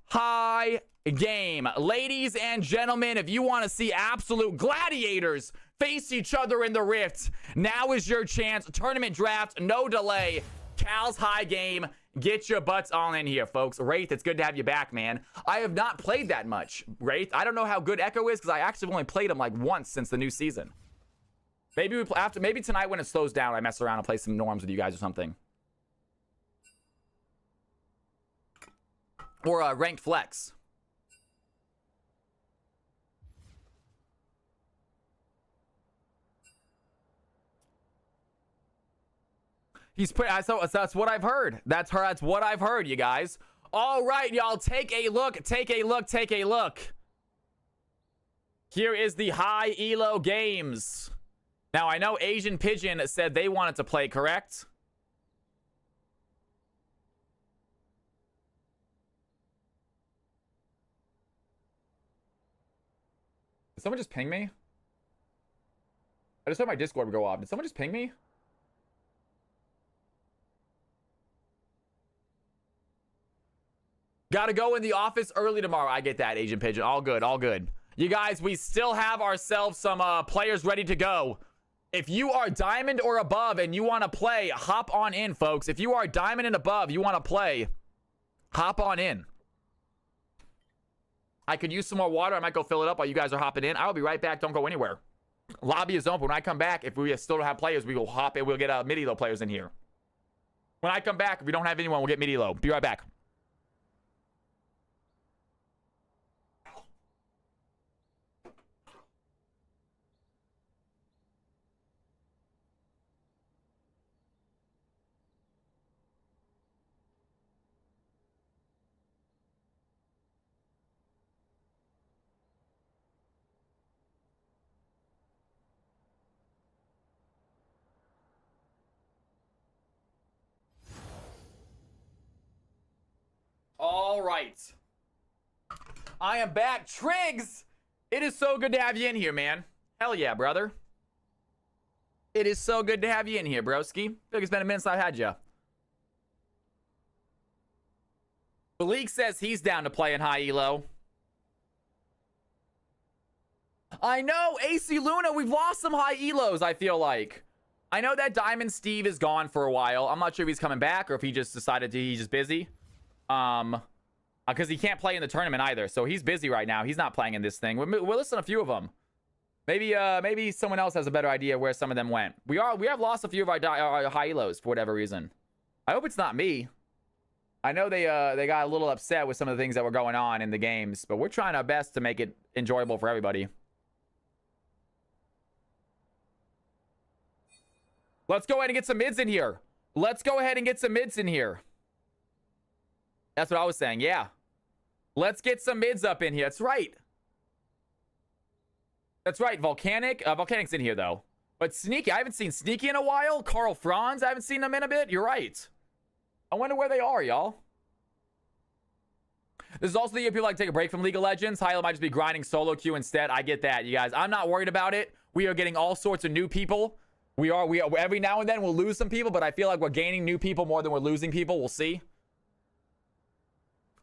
High Game. Ladies and gentlemen, if you want to see absolute gladiators face each other in the rift, now is your chance. Tournament draft, no delay. Cal's High Game. Get your butts on in here, folks. Wraith, it's good to have you back, man. I have not played that much, Wraith. I don't know how good Echo is because I actually only played him like once since the new season. Maybe maybe tonight when it slows down, I mess around and play some norms with you guys or something. Or ranked flex. He's put, so that's what I've heard. That's what I've heard, you guys. All right, y'all, take a look. Take a look. Take a look. Here is the high elo games. Now, I know Asian Pigeon said they wanted to play, correct? someone just ping me? I just heard my Discord go off. Did someone just ping me? Gotta go in the office early tomorrow. I get that, Agent Pigeon. All good, all good. You guys, we still have ourselves some players ready to go. If you are diamond or above and you want to play, hop on in, folks. If you are diamond and above, you want to play, hop on in. I could use some more water. I might go fill it up while you guys are hopping in. I'll be right back. Don't go anywhere. Lobby is open. When I come back, if we still don't have players, we will hop in. We'll get midi-low players in here. When I come back, if we don't have anyone, we'll get midi-low. Be right back. All right. I am back. Triggs, it is so good to have you in here, man. Hell yeah, brother. It is so good to have you in here, broski. I feel like it's been a minute since I had you. Malik says he's down to play in high elo. I know, AC Luna, we've lost some high elos, I feel like. I know that Diamond Steve is gone for a while. I'm not sure if he's coming back or if he just decided he's just busy. Because he can't play in the tournament either, so he's busy right now. He's not playing in this thing. We'll listen to a few of them. Maybe someone else has a better idea where some of them went. We have lost a few of our high elos for whatever reason. I hope it's not me. I know they got a little upset with some of the things that were going on in the games, but we're trying our best to make it enjoyable for everybody. Let's go ahead and get some mids in here. Let's go ahead and get some mids in here. That's what I was saying. Yeah. Let's get some mids up in here. That's right. That's right. Volcanic. Volcanic's in here, though. But Sneaky. I haven't seen Sneaky in a while. Carl Franz. I haven't seen them in a bit. You're right. I wonder where they are, y'all. This is also the year people like to take a break from League of Legends. Hyla might just be grinding solo queue instead. I get that, you guys. I'm not worried about it. We are getting all sorts of new people. We are every now and then we'll lose some people, but I feel like we're gaining new people more than we're losing people. We'll see.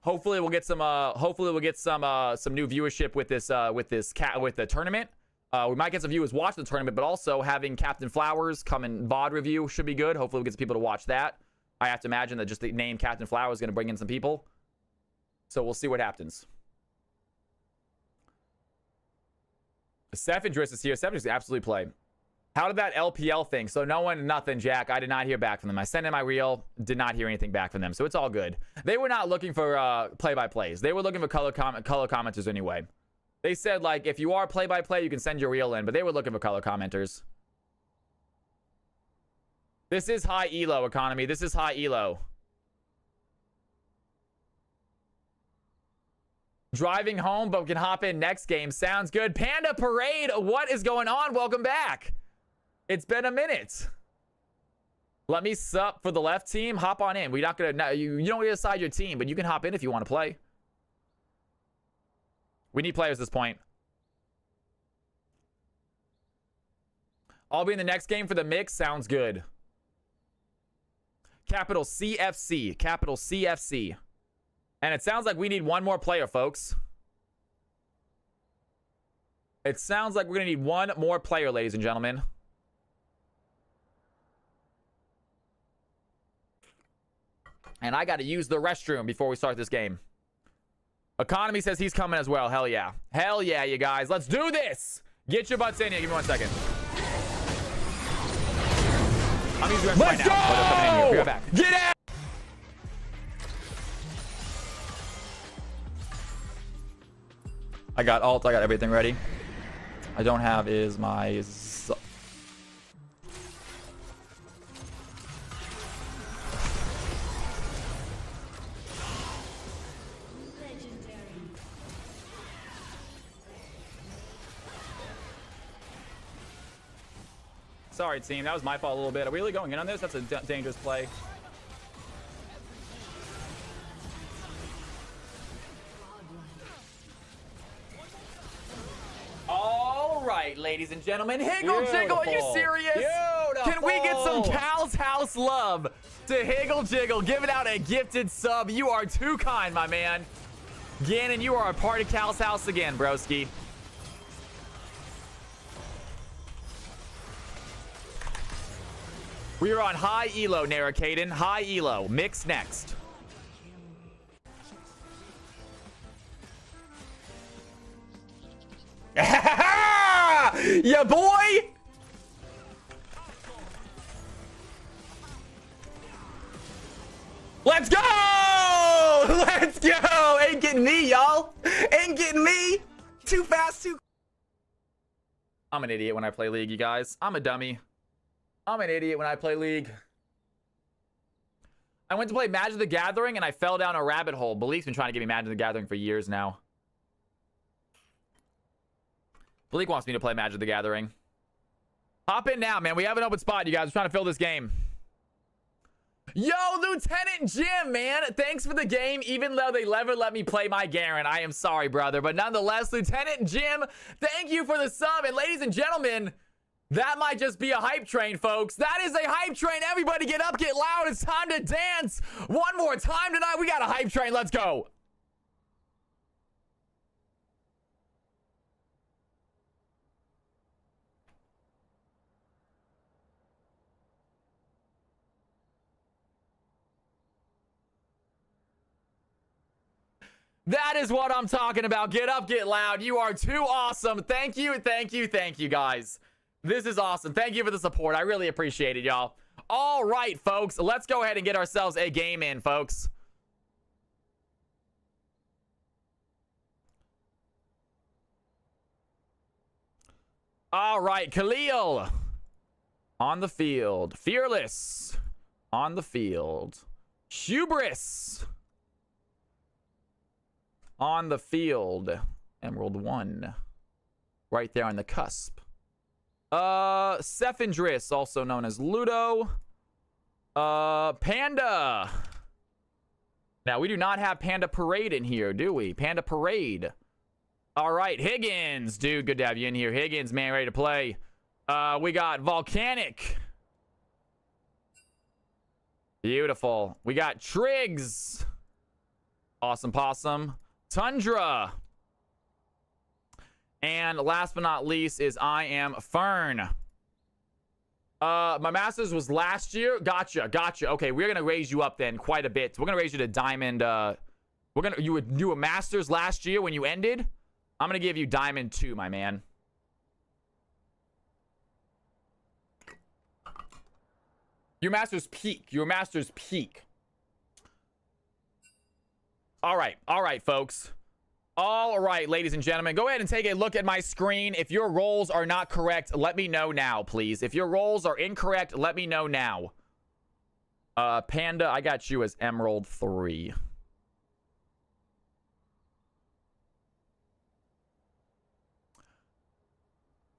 Hopefully we'll get some some new viewership with the tournament. We might get some viewers watching the tournament, but also having Captain Flowers come in VOD review should be good. Hopefully we'll get some people to watch that. I have to imagine that just the name Captain Flowers is going to bring in some people. So we'll see what happens. Stephindris is here. Stephindris absolutely play. How did that LPL thing? So nothing, Jack. I did not hear back from them. I sent in my reel, did not hear anything back from them. So it's all good. They were not looking for play-by-plays. They were looking for color commenters anyway. They said, like, if you are play-by-play, you can send your reel in. But they were looking for color commenters. This is high elo economy. This is high elo. Driving home, but we can hop in next game. Sounds good. Panda Parade, what is going on? Welcome back. It's been a minute. Let me sup for the left team. Hop on in. We're not gonna. You don't need to decide your team, but you can hop in if you want to play. We need players at this point. I'll be in the next game for the mix. Sounds good. Capital CFC. Capital CFC. And it sounds like we need one more player, folks. It sounds like we're going to need one more player, ladies and gentlemen. And I got to use the restroom before we start this game. Economy says he's coming as well. Hell yeah. Hell yeah, you guys. Let's do this. Get your butts in here. Give me 1 second. I'm using the restroom right now. Let's go! In here. Be right back. Get out! I got alt. I got everything ready. I don't have is my... Sorry, team. That was my fault a little bit. Are we really going in on this? That's a dangerous play. Oh! ladies and gentlemen. Higgle Jiggle, are you serious? Can we get some Cal's House love to Higgle Jiggle? Giving out a gifted sub. You are too kind, my man. Gannon, you are a part of Cal's House again, broski. We are on high elo, Narrakaden. High elo. Mix next. Yeah, boy! Let's go! Let's go! Ain't getting me, y'all. Ain't getting me. Too fast, too... I'm an idiot when I play League, you guys. I'm a dummy. I'm an idiot when I play League. I went to play Magic the Gathering and I fell down a rabbit hole. Bleak's been trying to give me Magic the Gathering for years now. Bleak wants me to play Magic the Gathering. Hop in now, man. We have an open spot, you guys. We're trying to fill this game. Yo, Lieutenant Jim, man. Thanks for the game, even though they never let me play my Garen. I am sorry, brother. But nonetheless, Lieutenant Jim, thank you for the sub. And ladies and gentlemen, that might just be a hype train, folks. That is a hype train. Everybody get up, get loud. It's time to dance. One more time tonight. We got a hype train. Let's go. That is what I'm talking about. Get up, get loud. You are too awesome. Thank you, thank you, thank you, guys. This is awesome. Thank you for the support. I really appreciate it, y'all. All right, folks. Let's go ahead and get ourselves a game in, folks. All right, Khalil on the field. Fearless on the field. Hubris on the field. Emerald 1. Right there on the cusp. Sephindris, also known as Ludo. Panda. Now, we do not have Panda Parade in here, do we? Panda Parade. All right, Higgins. Dude, good to have you in here. Higgins, man, ready to play. We got Volcanic. Beautiful. We got Triggs. Awesome Possum. Tundra. And last but not least is I Am Fern. My Masters was last year. Gotcha. Okay, we're going to raise you up then quite a bit. We're going to raise you to Diamond. You would do a Masters last year when you ended. I'm going to give you Diamond 2, my man. Your Masters peak. All right, folks. All right, ladies and gentlemen, go ahead and take a look at my screen. If your rolls are not correct, let me know now, please. If your rolls are incorrect, let me know now. Panda, I got you as Emerald 3.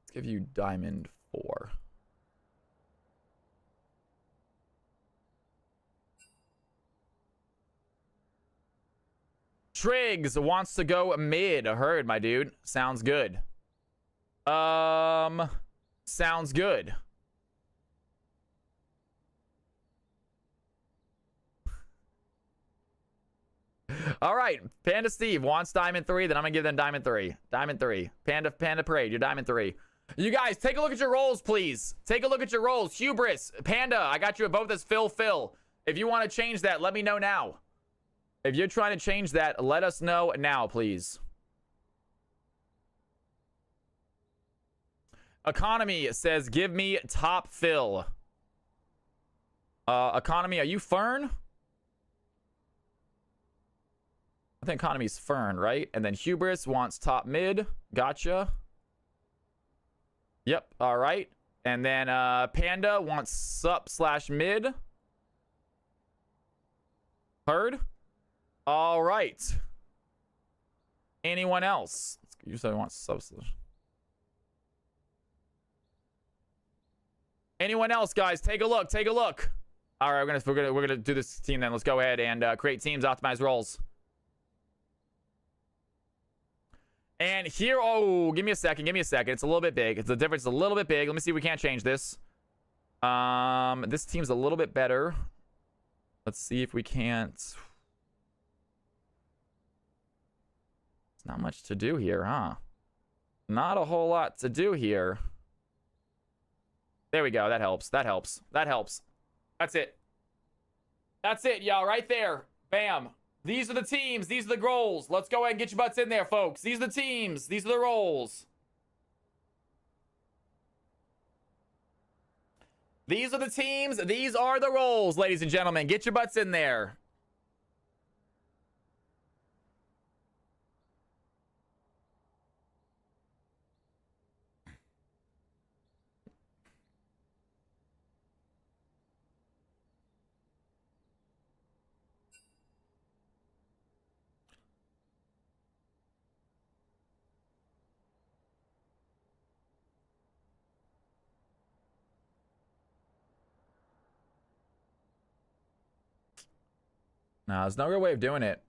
Let's give you Diamond 4. Triggs wants to go mid. Heard, my dude. Sounds good. Sounds good. All right. Panda Steve wants Diamond 3. Then I'm going to give them Diamond 3. Diamond 3. Panda Parade. You're Diamond 3. You guys, take a look at your rolls, please. Take a look at your rolls. Hubris. Panda, I got you at both as Phil. If you want to change that, let me know now. If you're trying to change that, let us know now, please. Economy says, give me top Phil. Economy, are you Fern? I think Economy's Fern, right? And then Hubris wants top mid. Gotcha. Yep, all right. And then Panda wants sup/mid. Heard? All right. Anyone else? You said I want subs. Anyone else, guys? Take a look. All right, we're gonna do this team then. Let's go ahead and create teams, optimize roles. And here, oh, give me a second. It's a little bit big. It's the difference is a little bit big. Let me see if we can't change this. This team's a little bit better. Let's see if we can't. It's not much to do here, huh? Not a whole lot to do here. There we go. That helps. That helps. That's it. That's it, y'all. Right there. Bam. These are the teams. These are the goals. Let's go ahead and get your butts in there, folks. These are the teams. These are the roles. These are the teams. These are the roles, ladies and gentlemen. Get your butts in there. No, there's no real way of doing it.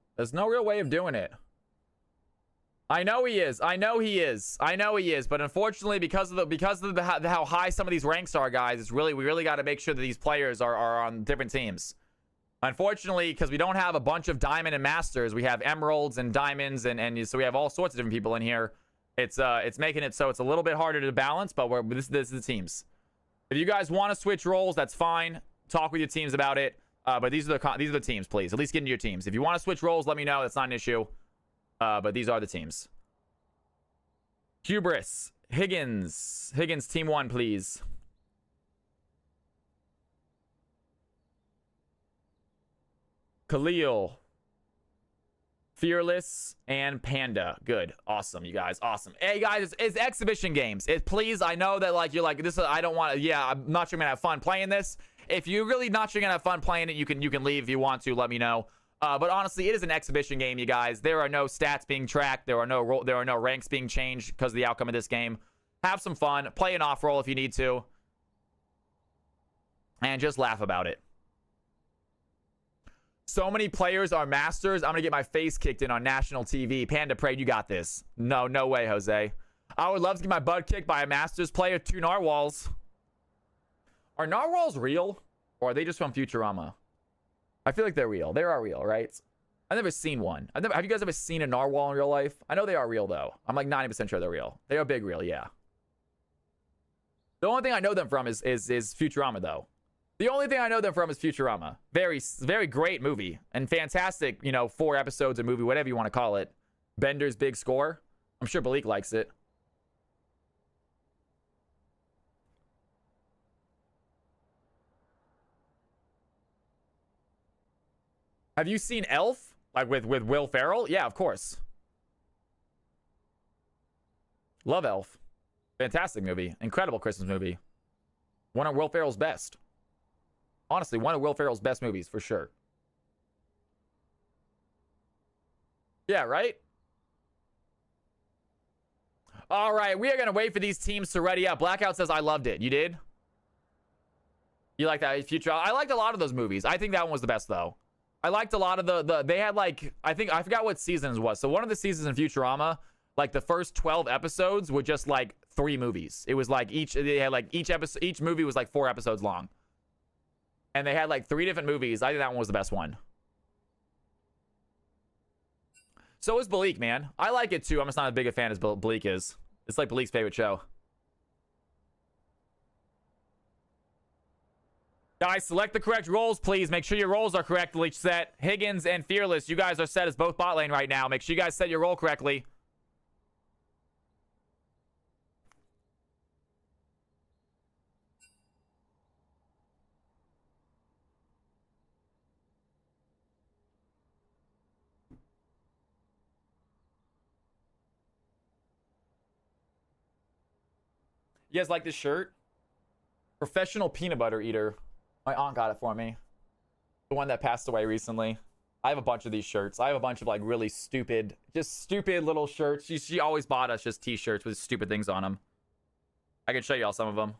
I know he is. But unfortunately, because of how high some of these ranks are, guys, we really got to make sure that these players are on different teams. Unfortunately, because we don't have a bunch of diamond and masters, we have emeralds and diamonds, and so we have all sorts of different people in here. It's making it so it's a little bit harder to balance. But this is the teams. If you guys want to switch roles, that's fine. Talk with your teams about it. But these are the teams, please. At least get into your teams. If you want to switch roles, let me know. That's not an issue. But these are the teams. Hubris. Higgins, team 1, please. Khalil. Fearless and Panda. Good. Awesome, you guys. Awesome. Hey, guys, it's exhibition games. Please, I know that, like, you're like, this is, I don't want to, yeah, I'm not sure I'm going to have fun playing this. If you're really not sure you're going to have fun playing it, you can leave if you want to. Let me know. But honestly, it is an exhibition game, you guys. There are no stats being tracked. There are no ranks being changed because of the outcome of this game. Have some fun. Play an off roll if you need to. And just laugh about it. So many players are masters. I'm going to get my face kicked in on national TV. Panda Parade, you got this. No way, Jose. I would love to get my butt kicked by a masters player. 2 narwhals. Are narwhals real? Or are they just from Futurama? I feel like they're real. They are real, right? I've never seen one. Have you guys ever seen a narwhal in real life? I know they are real, though. I'm like 90% sure they're real. They are big real, yeah. The only thing I know them from is Futurama, though. The only thing I know them from is Futurama. Very, very great movie. And fantastic, 4 episodes of movie, whatever you want to call it. Bender's Big Score. I'm sure Bleak likes it. Have you seen Elf? Like with Will Ferrell? Yeah, of course. Love Elf. Fantastic movie. Incredible Christmas movie. One of Will Ferrell's best. Honestly, one of Will Ferrell's best movies, for sure. Yeah, right? All right, we are going to wait for these teams to ready up. Blackout says, I loved it. You did? You like that? Future? I liked a lot of those movies. I think that one was the best, though. I liked a lot of they had like, I forgot what seasons it was. So one of the seasons in Futurama, like the first 12 episodes were just like 3 movies. It was like each movie was like 4 episodes long. And they had like 3 different movies. I think that one was the best one. So is Bleak, man. I like it too. I'm just not as big a fan as Bleak is. It's like Bleak's favorite show. Guys, select the correct roles, please. Make sure your roles are correctly set. Higgins and Fearless, you guys are set as both bot lane right now. Make sure you guys set your role correctly. You guys like this shirt? Professional peanut butter eater. My aunt got it for me. The one that passed away recently. I have a bunch of these shirts. I have a bunch of like really stupid, just stupid little shirts. She always bought us just t-shirts with stupid things on them. I can show y'all some of them.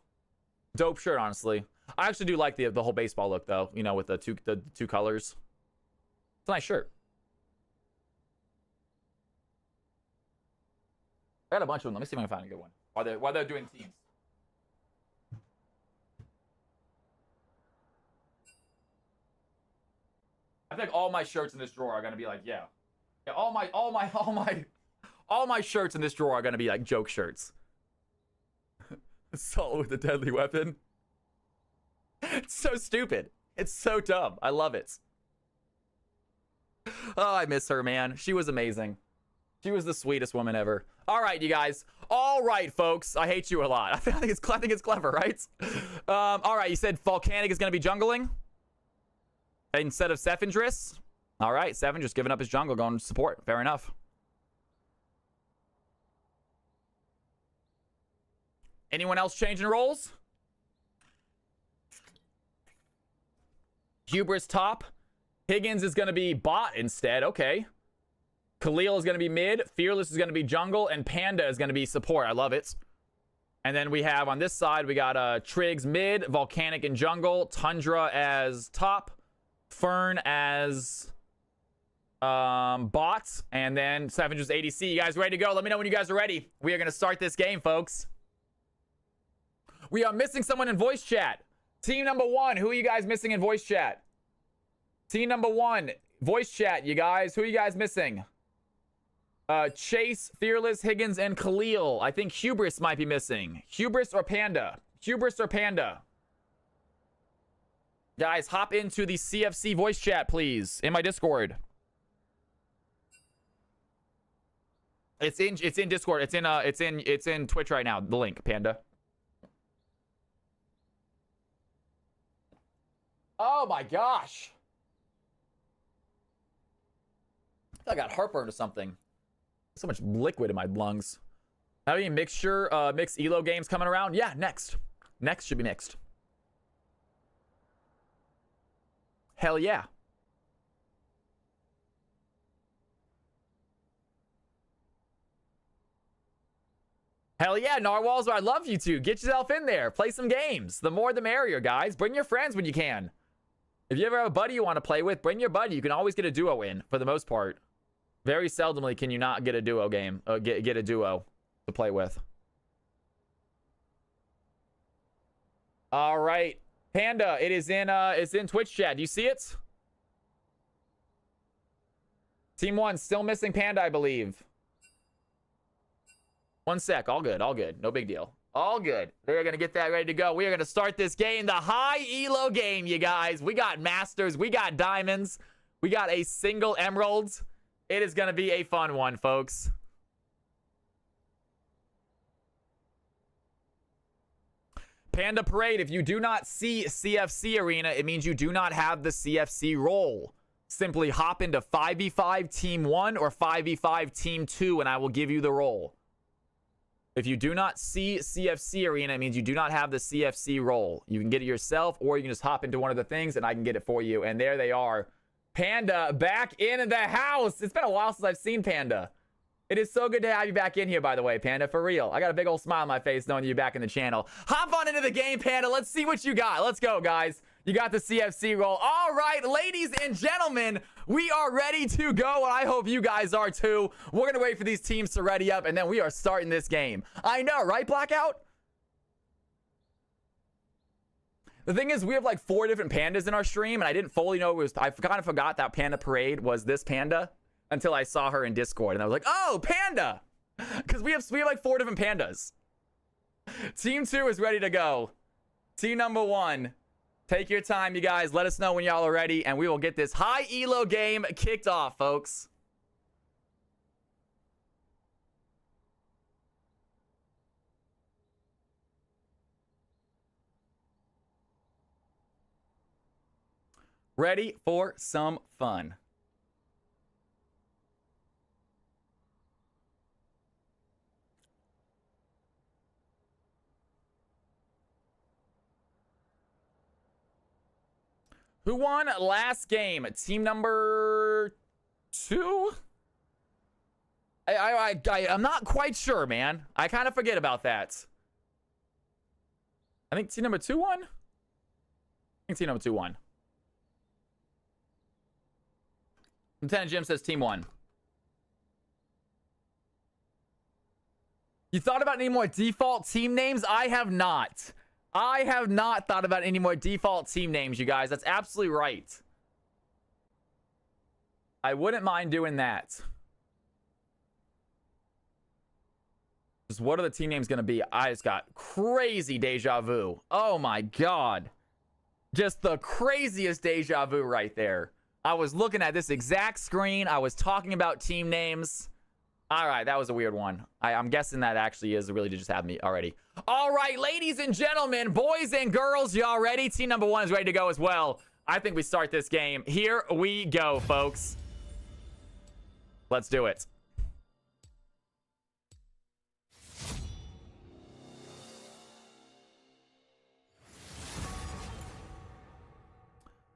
Dope shirt, honestly. I actually do like the whole baseball look though, with the two colors. It's a nice shirt. got a bunch of them. Let me see if I can find a good one. While they're doing teams. I think all my shirts in this drawer are gonna be like, yeah. Yeah, all my shirts in this drawer are gonna be like joke shirts. Assault with a deadly weapon. It's so stupid. It's so dumb. I love it. Oh, I miss her, man. She was amazing. She was the sweetest woman ever. All right, you guys. All right, folks. I hate you a lot. I think it's clever, right? All right, you said Volcanic is going to be jungling instead of Sevendris. All right, Sevendris giving up his jungle, going to support. Fair enough. Anyone else changing roles? Hubris top. Higgins is going to be bot instead. Okay. Khalil is going to be mid. Fearless is going to be jungle. And Panda is going to be support. I love it. And then we have on this side, we got Triggs mid, Volcanic in jungle, Tundra as top, Fern as bot, and then Savage's ADC. You guys ready to go? Let me know when you guys are ready. We are going to start this game, folks. We are missing someone in voice chat. Team number 1, who are you guys missing in voice chat? Team number 1, voice chat, you guys. Who are you guys missing? Chase, Fearless, Higgins, and Khalil. I think Hubris might be missing. Hubris or Panda? Hubris or Panda? Guys, hop into the CFC voice chat, please, in my Discord. It's in Discord. It's in Twitch right now. The link, Panda. Oh my gosh. I got heartburn or something. So much liquid in my lungs. Have any mixed Elo games coming around? Yeah, next. Next should be mixed. Hell yeah. Hell yeah, Narwhals, I'd love you to. Get yourself in there. Play some games. The more the merrier, guys. Bring your friends when you can. If you ever have a buddy you want to play with, bring your buddy. You can always get a duo in, for the most part. Very seldomly can you not get a duo game, get a duo to play with. All right, Panda, it's in Twitch chat. Do you see it? Team 1 still missing Panda, I believe. One sec, all good, no big deal. All good. They're gonna get that ready to go. We are gonna start this game, the high elo game, you guys. We got masters, we got diamonds, we got a single emeralds. It is going to be a fun one, folks. Panda Parade, if you do not see CFC Arena, it means you do not have the CFC role. Simply hop into 5v5 Team 1 or 5v5 Team 2, and I will give you the role. If you do not see CFC Arena, it means you do not have the CFC role. You can get it yourself, or you can just hop into one of the things, and I can get it for you. And there they are. Panda back in the house. It's been a while since I've seen Panda. It is so good to have you back in here, by the way, Panda, for real. I got a big old smile on my face knowing you're back in the channel. Hop on into the game, Panda. Let's see what you got. Let's go, guys. You got the CFC roll. All right, ladies and gentlemen, we are ready to go, and I hope you guys are too. We're going to wait for these teams to ready up, and then we are starting this game. I know, right, Blackout? The thing is, we have like 4 different pandas in our stream, and I didn't fully know it was... I kind of forgot that Panda Parade was this panda until I saw her in Discord, and I was like, oh, Panda! Because we have like 4 different pandas. Team 2 is ready to go. Team number 1, take your time, you guys. Let us know when y'all are ready, and we will get this high elo game kicked off, folks. Ready for some fun. Who won last game? Team number 2? I'm not quite sure, man. I kind of forget about that. I think team number 2 won? I think team number 2 won. Lieutenant Jim says team 1. You thought about any more default team names? I have not. I have not thought about any more default team names, you guys. That's absolutely right. I wouldn't mind doing that. Just what are the team names going to be? I just got crazy deja vu. Oh my God. Just the craziest deja vu right there. I was looking at this exact screen. I was talking about team names. All right, that was a weird one. I'm guessing that actually is really to just have me already. All right, ladies and gentlemen, boys and girls, y'all ready? Team number 1 is ready to go as well. I think we start this game. Here we go, folks. Let's do it.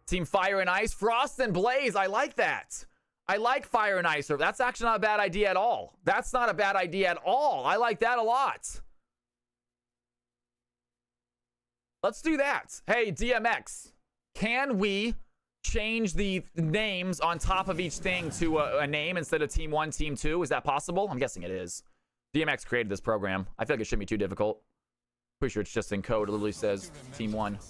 Team Fire and Ice, Frost and Blaze. I like that. I like Fire and Ice. That's actually not a bad idea at all. That's not a bad idea at all. I like that a lot. Let's do that. Hey, DMX, can we change the names on top of each thing to a name instead of Team 1, Team 2? Is that possible? I'm guessing it is. DMX created this program. I feel like it shouldn't be too difficult. Pretty sure it's just in code. It literally says Team 1.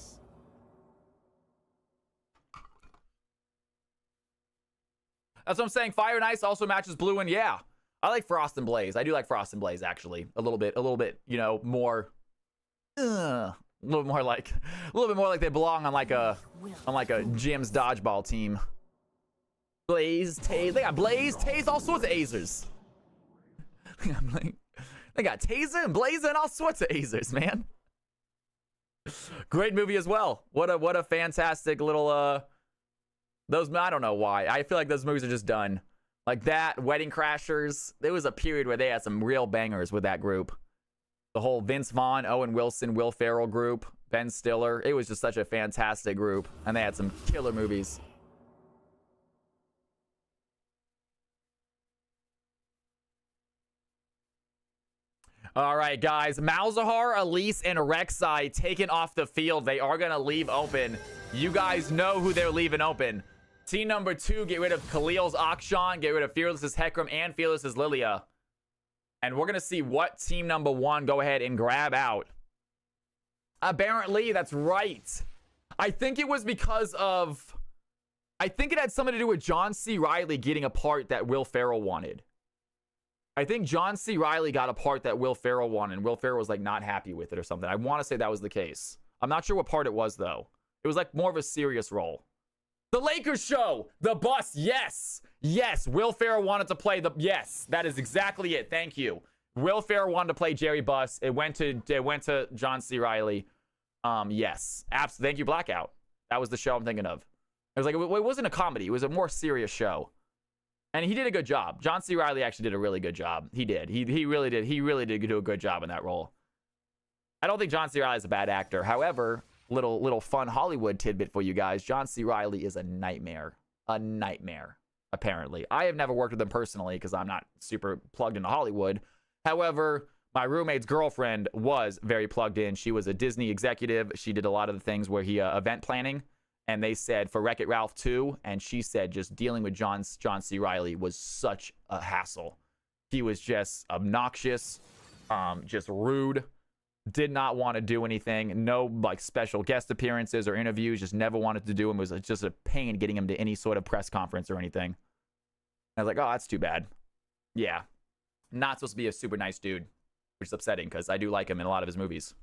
That's what I'm saying. Fire and Ice also matches blue, and yeah, I like Frost and Blaze. I do like Frost and Blaze actually. A little bit, you know, more, a little bit more like they belong on like a Jim's dodgeball team. Blaze, Taze, they got Blaze, Taze, all sorts of Azers. They got Taser and Blazer and all sorts of Azers, man. Great movie as well. What a fantastic little those, I don't know why. I feel like those movies are just done. Like that, Wedding Crashers. There was a period where they had some real bangers with that group. The whole Vince Vaughn, Owen Wilson, Will Ferrell group, Ben Stiller. It was just such a fantastic group. And they had some killer movies. All right, guys. Malzahar, Elise, and Rek'Sai taken off the field. They are going to leave open. You guys know who they're leaving open. Team number 2, get rid of Khalil's Akshan, get rid of Fearless's Hecarim, and Fearless's Lilia. And we're going to see what team number 1 go ahead and grab out. Apparently, that's right. I think it was because of... I think it had something to do with John C. Reilly getting a part that Will Ferrell wanted. I think John C. Reilly got a part that Will Ferrell wanted, and Will Ferrell was like not happy with it or something. I want to say that was the case. I'm not sure what part it was, though. It was like more of a serious role. The Lakers show, the bus. Yes, yes. Will Ferrell wanted to play the. Yes, that is exactly it. Thank you. Will Ferrell wanted to play Jerry Buss. It went to John C. Reilly. Yes, absolutely. Thank you, Blackout. That was the show I'm thinking of. It was like it wasn't a comedy. It was a more serious show, and he did a good job. John C. Reilly actually did a really good job. He did. He really did. He really did do a good job in that role. I don't think John C. Reilly is a bad actor. However, little fun Hollywood tidbit for you guys. John C. Reilly is a nightmare. A nightmare, apparently. I have never worked with him personally because I'm not super plugged into Hollywood. However, my roommate's girlfriend was very plugged in. She was a Disney executive. She did a lot of the things where he event planning. And they said for Wreck-It Ralph 2, and she said just dealing with John C. Reilly was such a hassle. He was just obnoxious, just rude. Did not want to do anything. No like special guest appearances or interviews. Just never wanted to do them. It was just a pain getting him to any sort of press conference or anything. I was like, oh, that's too bad. Yeah. Not supposed to be a super nice dude. Which is upsetting because I do like him in a lot of his movies.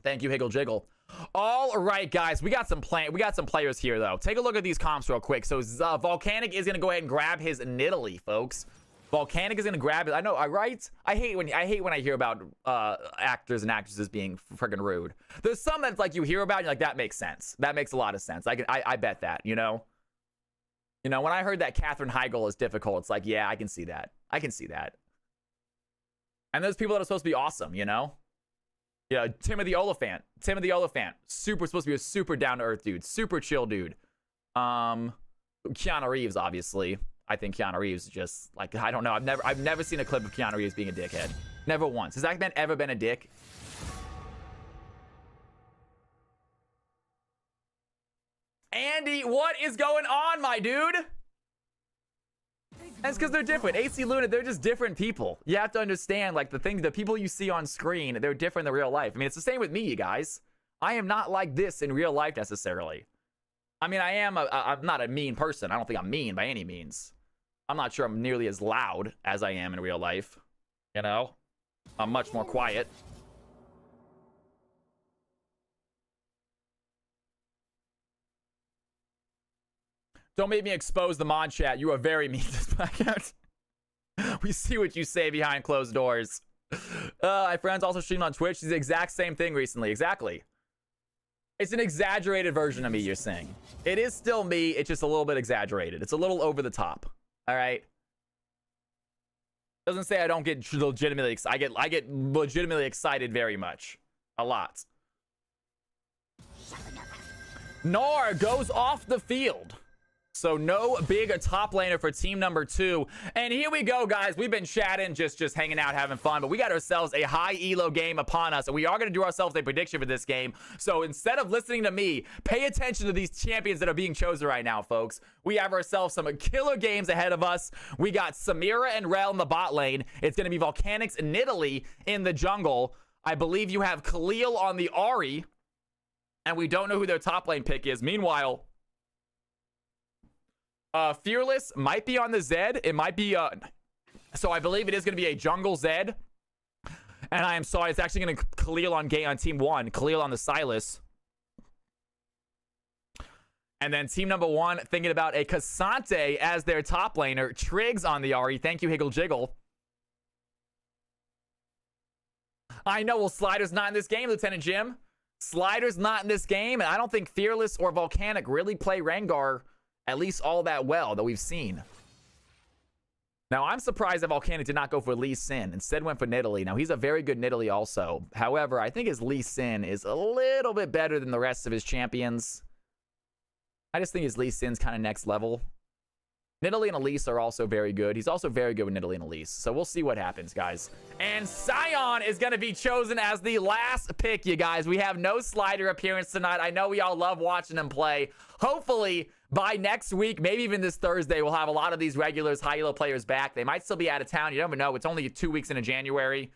Thank you, Higgle Jiggle. All right, guys. We got some players here, though. Take a look at these comps real quick. So Volcanic is going to go ahead and grab his Nidalee, folks. Volcanic is gonna grab it. I know, right? I hate when I hear about actors and actresses being freaking rude. There's some that's like you hear about, and you're like, that makes sense. That makes a lot of sense. I bet that, you know. You know, when I heard that Katherine Heigl is difficult, it's like, yeah, I can see that. I can see that. And there's people that are supposed to be awesome, you know. Yeah, Timothy Oliphant, supposed to be a super down to earth dude, super chill dude. Keanu Reeves, obviously. I think Keanu Reeves just like, I don't know. I've never seen a clip of Keanu Reeves being a dickhead. Never once. Has that man ever been a dick? Andy, what is going on, my dude? And it's because they're different. AC Luna, they're just different people. You have to understand, like, the people you see on screen, they're different in real life. I mean, it's the same with me, you guys. I am not like this in real life necessarily. I mean, I'm not a mean person. I don't think I'm mean by any means. I'm not sure I'm nearly as loud as I am in real life. You know? I'm much more quiet. Don't make me expose the mod chat. You are very mean to this podcast. We see what you say behind closed doors. My friends also streamed on Twitch. It's the exact same thing recently. Exactly. It's an exaggerated version of me, you're saying. It is still me. It's just a little bit exaggerated. It's a little over the top. All right? Doesn't say I don't get legitimately excited. I get legitimately excited very much. A lot. Gnar goes off the field. So no big top laner for team number 2. And here we go, guys. We've been chatting, just hanging out, having fun. But we got ourselves a high elo game upon us. And we are going to do ourselves a prediction for this game. So instead of listening to me, pay attention to these champions that are being chosen right now, folks. We have ourselves some killer games ahead of us. We got Samira and Rell in the bot lane. It's going to be Volcanics and Nidalee in the jungle. I believe you have Khalil on the Ahri. And we don't know who their top lane pick is. Meanwhile, Fearless might be on the Zed. It might be, so I believe it is going to be a jungle Zed. And I am sorry, it's actually going to Khalil on team 1. Khalil on the Sylas. And then team number 1 thinking about a K'Sante as their top laner. Triggs on the Ahri. Thank you, Higgle Jiggle. I know, well, Slider's not in this game, Lieutenant Jim. Slider's not in this game, and I don't think Fearless or Volcanic really play Rengar at least all that well that we've seen. Now, I'm surprised that Volcanic did not go for Lee Sin. Instead went for Nidalee. Now, he's a very good Nidalee also. However, I think his Lee Sin is a little bit better than the rest of his champions. I just think his Lee Sin's kind of next level. Nidalee and Elise are also very good. He's also very good with Nidalee and Elise. So we'll see what happens, guys. And Sion is going to be chosen as the last pick, you guys. We have no Slider appearance tonight. I know we all love watching him play. Hopefully, by next week, maybe even this Thursday, we'll have a lot of these regulars, high elo players back. They might still be out of town. You never know. It's only 2 weeks into January.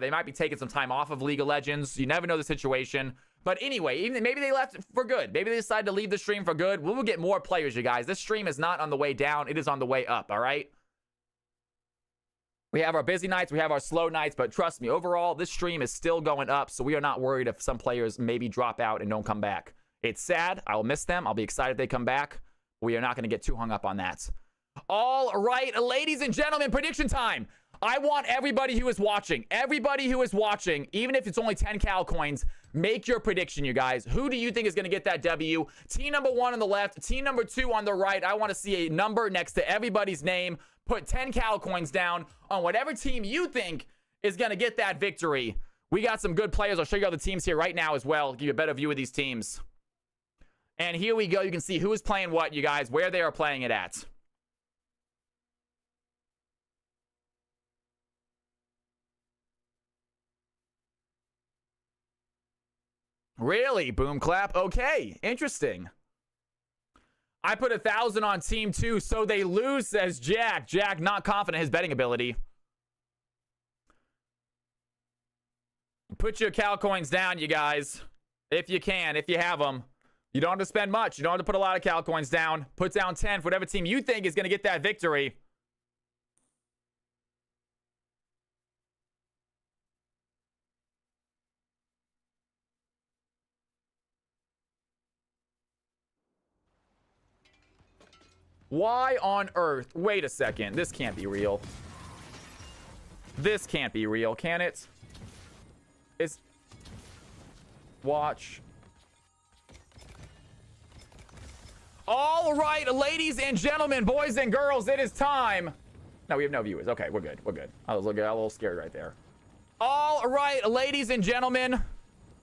They might be taking some time off of League of Legends. You never know the situation. But anyway, even maybe they left for good. Maybe they decided to leave the stream for good. We will get more players, you guys. This stream is not on the way down. It is on the way up, all right? We have our busy nights. We have our slow nights. But trust me, overall, this stream is still going up. So we are not worried if some players maybe drop out and don't come back. It's sad. I will miss them. I'll be excited if they come back. We are not going to get too hung up on that. All right, ladies and gentlemen, prediction time. I want everybody who is watching, even if it's only 10 Cal coins, make your prediction, you guys. Who do you think is going to get that W? Team number 1 on the left, team number 2 on the right. I want to see a number next to everybody's name. Put 10 Cal coins down on whatever team you think is going to get that victory. We got some good players. I'll show you all the teams here right now as well. Give you a better view of these teams. And here we go. You can see who is playing what, you guys, where they are playing it at. Really? Boom clap? Okay. Interesting. I put 1,000 on team 2, so they lose, says Jack. Jack, not confident in his betting ability. Put your Cal coins down, you guys. If you can, if you have them. You don't have to spend much. You don't have to put a lot of Cal coins down. Put down 10 for whatever team you think is going to get that victory. Why on earth? Wait a second. This can't be real. This can't be real, can it? It's... Watch. All right, ladies and gentlemen, boys and girls, it is time. No, we have no viewers. Okay, we're good. We're good. I was a little scared right there. All right, ladies and gentlemen.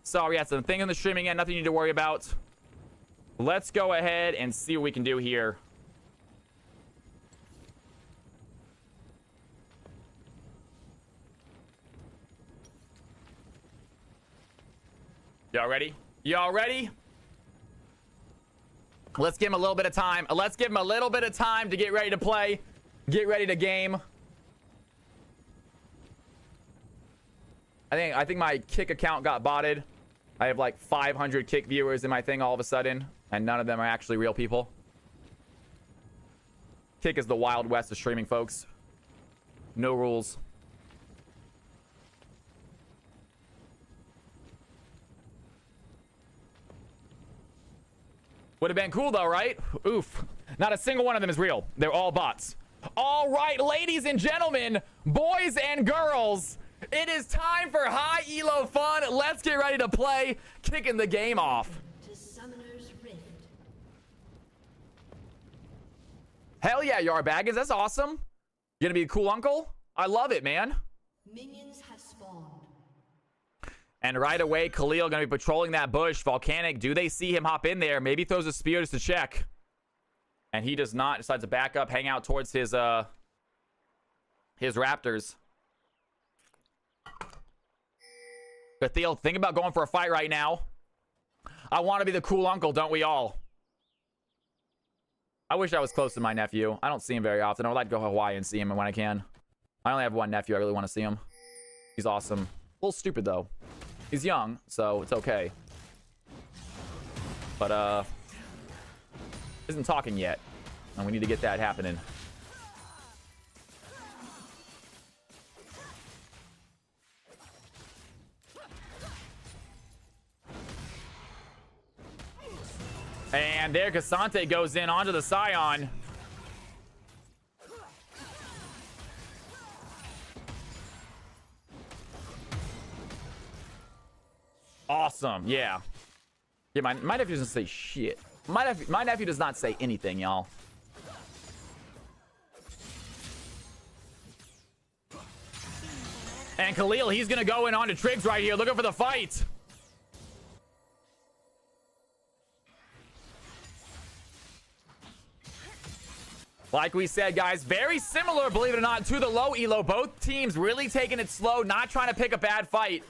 Sorry, that's the thing in the streaming end. Nothing you need to worry about. Let's go ahead and see what we can do here. Y'all ready? Y'all ready? Let's give him a little bit of time. Let's give him a little bit of time to get ready to play. Get ready to game. I think my Kick account got botted. I have like 500 Kick viewers in my thing all of a sudden, and none of them are actually real people. Kick is the Wild West of streaming, folks. No rules. Would have been cool though, right? Oof. Not a single one of them is real. They're all bots. All right, ladies and gentlemen, boys and girls, it is time for high elo fun. Let's get ready to play, kicking the game off. To Summoner's Rift. Hell yeah, Yar Baggins. That's awesome. You gonna be a cool uncle? I love it, man. Minions have spawned. And right away, Khalil gonna be patrolling that bush. Volcanic, do they see him hop in there? Maybe throws a spear just to check. And he does not. Decides to back up, hang out towards his raptors. Khalil, think about going for a fight right now. I want to be the cool uncle, don't we all? I wish I was close to my nephew. I don't see him very often. I would like to go to Hawaii and see him when I can. I only have one nephew. I really want to see him. He's awesome. A little stupid, though. He's young, so it's okay. But, isn't talking yet. And we need to get that happening. And there, Cassante goes in onto the Scion. Awesome, yeah. Yeah, my nephew doesn't say shit. My nephew does not say anything, y'all. And Khalil, he's gonna go in onto Triggs right here, looking for the fight. Like we said, guys, very similar, believe it or not, to the low elo. Both teams really taking it slow, not trying to pick a bad fight.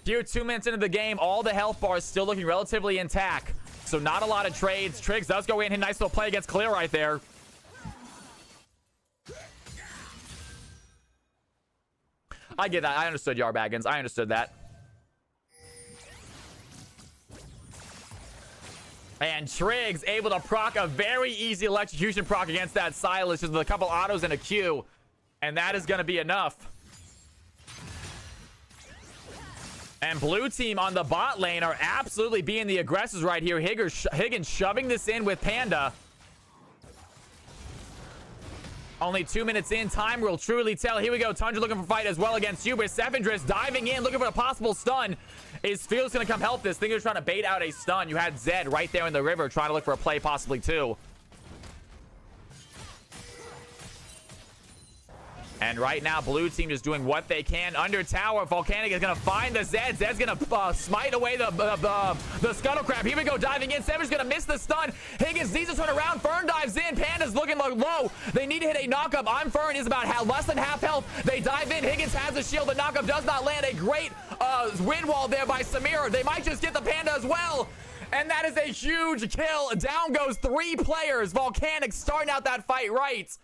Here, 2 minutes into the game, all the health bars still looking relatively intact. So not a lot of trades. Triggs does go in. A nice little play against Khalil right there. I get that. I understood Yar Baggins. I understood that. And Triggs able to proc a very easy electrocution proc against that Sylas, just with a couple autos and a Q. And that is going to be enough. And blue team on the bot lane are absolutely being the aggressors right here. Higgins shoving this in with Panda. Only 2 minutes in. Time will truly tell. Here we go. Tundra looking for fight as well against Hubris. Sevendris diving in, looking for a possible stun. Is Fields going to come help this? Think they're trying to bait out a stun. You had Zed right there in the river trying to look for a play possibly too. And right now, blue team just doing what they can under tower. Volcanic is going to find the Zed. Zed's going to smite away the Scuttle Crab. Here we go, diving in. Sever's going to miss the stun. Higgins needs to turn around. Fern dives in. Panda's looking low. They need to hit a knockup. I'm Fern is about less than half health. They dive in. Higgins has a shield. The knockup does not land. A great wind wall there by Samir. They might just get the Panda as well. And that is a huge kill. Down goes 3 players. Volcanic starting out that fight right.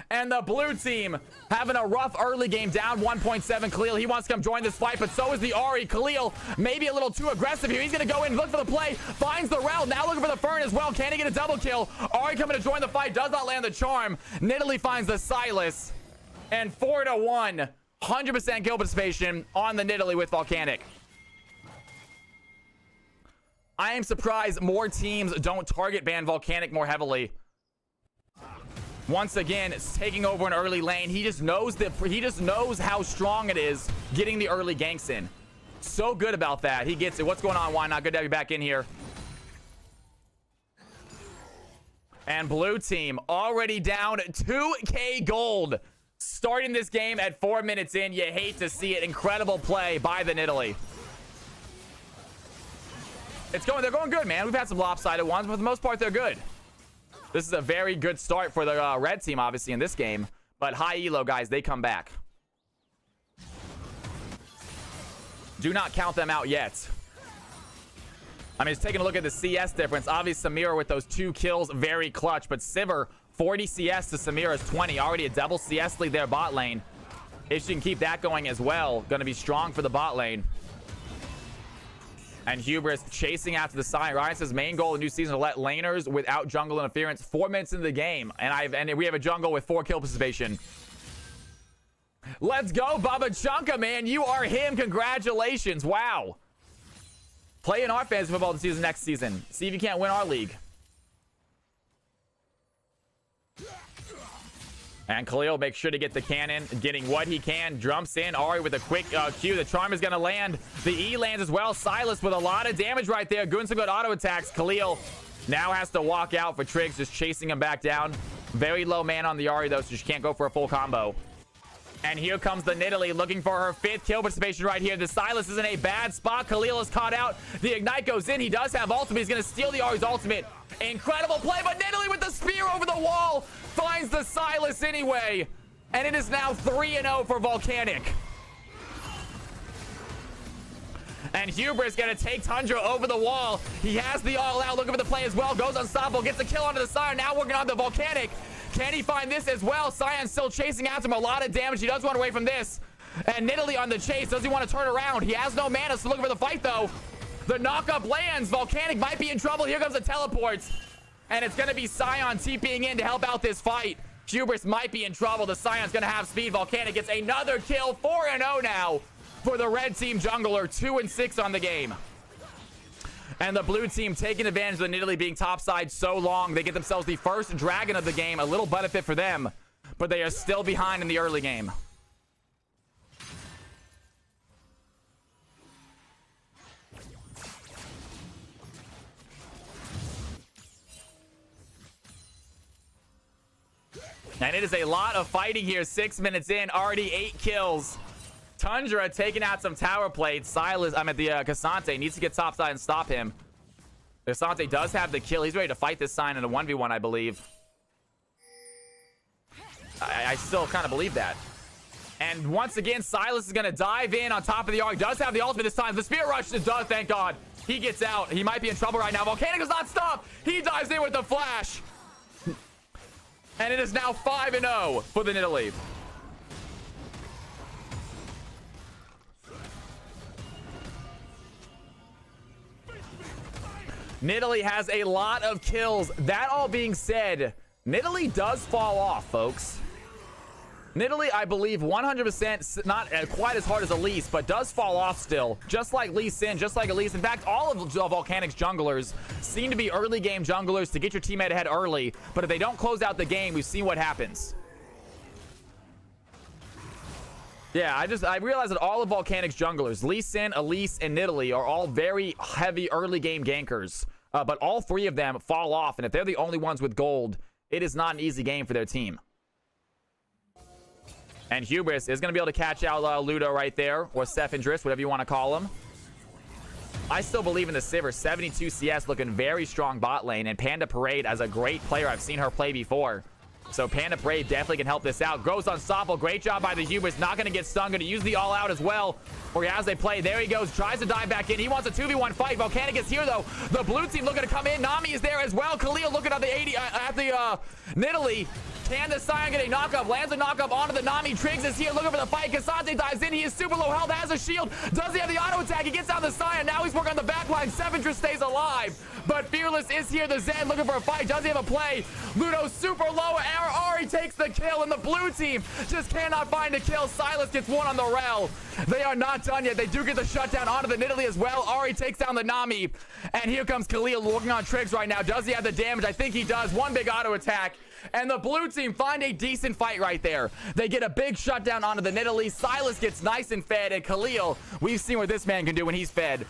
And the blue team having a rough early game, down 1.7. Khalil, he wants to come join this fight, but so is the Ahri. Khalil maybe a little too aggressive here. He's going to go in, look for the play, finds the Rel, now looking for the Fern as well. Can he get a double kill? Ahri coming to join the fight, does not land the charm. Nidalee finds the Sylas. And 4-1, 100% kill participation on the Nidalee with Volcanic. I am surprised more teams don't target ban Volcanic more heavily. Once again, it's taking over an early lane. He just knows how strong it is getting the early ganks in. So good about that. He gets it. What's going on? Why not? Good to have you back in here. And blue team already down 2K gold. Starting this game at 4 minutes in. You hate to see it. Incredible play by the Nidalee. They're going good, man. We've had some lopsided ones, but for the most part, they're good. This is a very good start for the red team, obviously, in this game. But high elo, guys, they come back. Do not count them out yet. I mean, just taking a look at the CS difference. Obviously, Samira with those 2 kills, very clutch. But Sivir, 40 CS to Samira's 20. Already a double CS lead there bot lane. If she can keep that going as well, going to be strong for the bot lane. And Hubris chasing after the Sion. Ryan says main goal of the new season to let laners without jungle interference 4 minutes into the game. And we have a jungle with 4 kill participation. Let's go, Baba Chunka, man. You are him. Congratulations. Wow. Play in our fantasy football season next season. See if you can't win our league. And Khalil makes sure to get the cannon, getting what he can. Jumps in. Ahri with a quick Q. The charm is going to land. The E lands as well. Sylas with a lot of damage right there. Doing some good auto attacks. Khalil now has to walk out for Triggs, just chasing him back down. Very low man on the Ahri, though, so she can't go for a full combo. And here comes the Nidalee looking for her 5th kill participation right here. The Sylas is in a bad spot. Khalil is caught out. The Ignite goes in. He does have ultimate. He's going to steal the Ahri's ultimate. Incredible play, but Nidalee with the spear over the wall finds the Sylas anyway. And it is now 3-0 for Volcanic. And Hubris going to take Tundra over the wall. He has the all out looking for the play as well. Goes unstoppable. Gets a kill onto the Sion. Now working on the Volcanic. Can he find this as well? Sion's still chasing after him. A lot of damage. He does run away from this. And Nidalee on the chase. Does he want to turn around? He has no mana, so looking for the fight, though. The knockup lands. Volcanic might be in trouble. Here comes the teleports. And it's going to be Sion TPing in to help out this fight. Hubris might be in trouble. The Sion's going to have speed. Volcanic gets another kill. 4-0 now for the red team jungler. 2-6 on the game. And the blue team taking advantage of the Nidalee being topside so long. They get themselves the first dragon of the game. A little benefit for them. But they are still behind in the early game. And it is a lot of fighting here. 6 minutes in. Already 8 kills. Tundra taking out some tower plates. Sylas, K'Sante needs to get topside and stop him. K'Sante does have the kill. He's ready to fight this Sion in a 1v1, I believe. I still kind of believe that. And once again, Sylas is going to dive in on top of the Ahri. Does have the ultimate this time. The Spear Rush does, thank God. He gets out. He might be in trouble right now. Volcanic does not stop. He dives in with the flash. And it is now 5-0 for the Nidalee. Nidalee has a lot of kills. That all being said, Nidalee does fall off, folks. Nidalee, I believe, 100%, not quite as hard as Elise, but does fall off still. Just like Lee Sin, just like Elise. In fact, all of Volcanic's junglers seem to be early game junglers to get your teammate ahead early. But if they don't close out the game, we've seen what happens. Yeah, I realized that all of Volcanic's junglers, Lee Sin, Elise, and Nidalee, are all very heavy early game gankers. But all 3 of them fall off, and if they're the only ones with gold, it is not an easy game for their team. And Hubris is going to be able to catch out Ludo right there, or Sephindris, whatever you want to call him. I still believe in the Sivir. 72 CS looking very strong bot lane, and Panda Parade as a great player. I've seen her play before. So Panda Parade definitely can help this out. Goes unstoppable. Great job by the Hubris. Not going to get stung. Going to use the all out as well. Or as they play. There he goes. Tries to dive back in. He wants a 2v1 fight. Volcanic is here, though. The blue team looking to come in. Nami is there as well. Khalil looking at the Nidalee. Can the Sion get a knockup? Lands a knockup onto the Nami. Triggs is here looking for the fight. K'Sante dives in. He is super low health. Has a shield. Does he have the auto attack? He gets down the Sion. Now he's working on the back line. Sephindris stays alive. But Fearless is here. The Zen looking for a fight. Does he have a play? Ludo super low. Ahri takes the kill. And the blue team just cannot find a kill. Sylas gets one on the Rel. They are not done yet. They do get the shutdown onto the Nidalee as well. Ahri takes down the Nami. And here comes Khalil working on Triggs right now. Does he have the damage? I think he does. One big auto attack. And the blue team find a decent fight right there. They get a big shutdown onto the Nidalee. Sylas gets nice and fed. And Khalil, we've seen what this man can do when he's fed.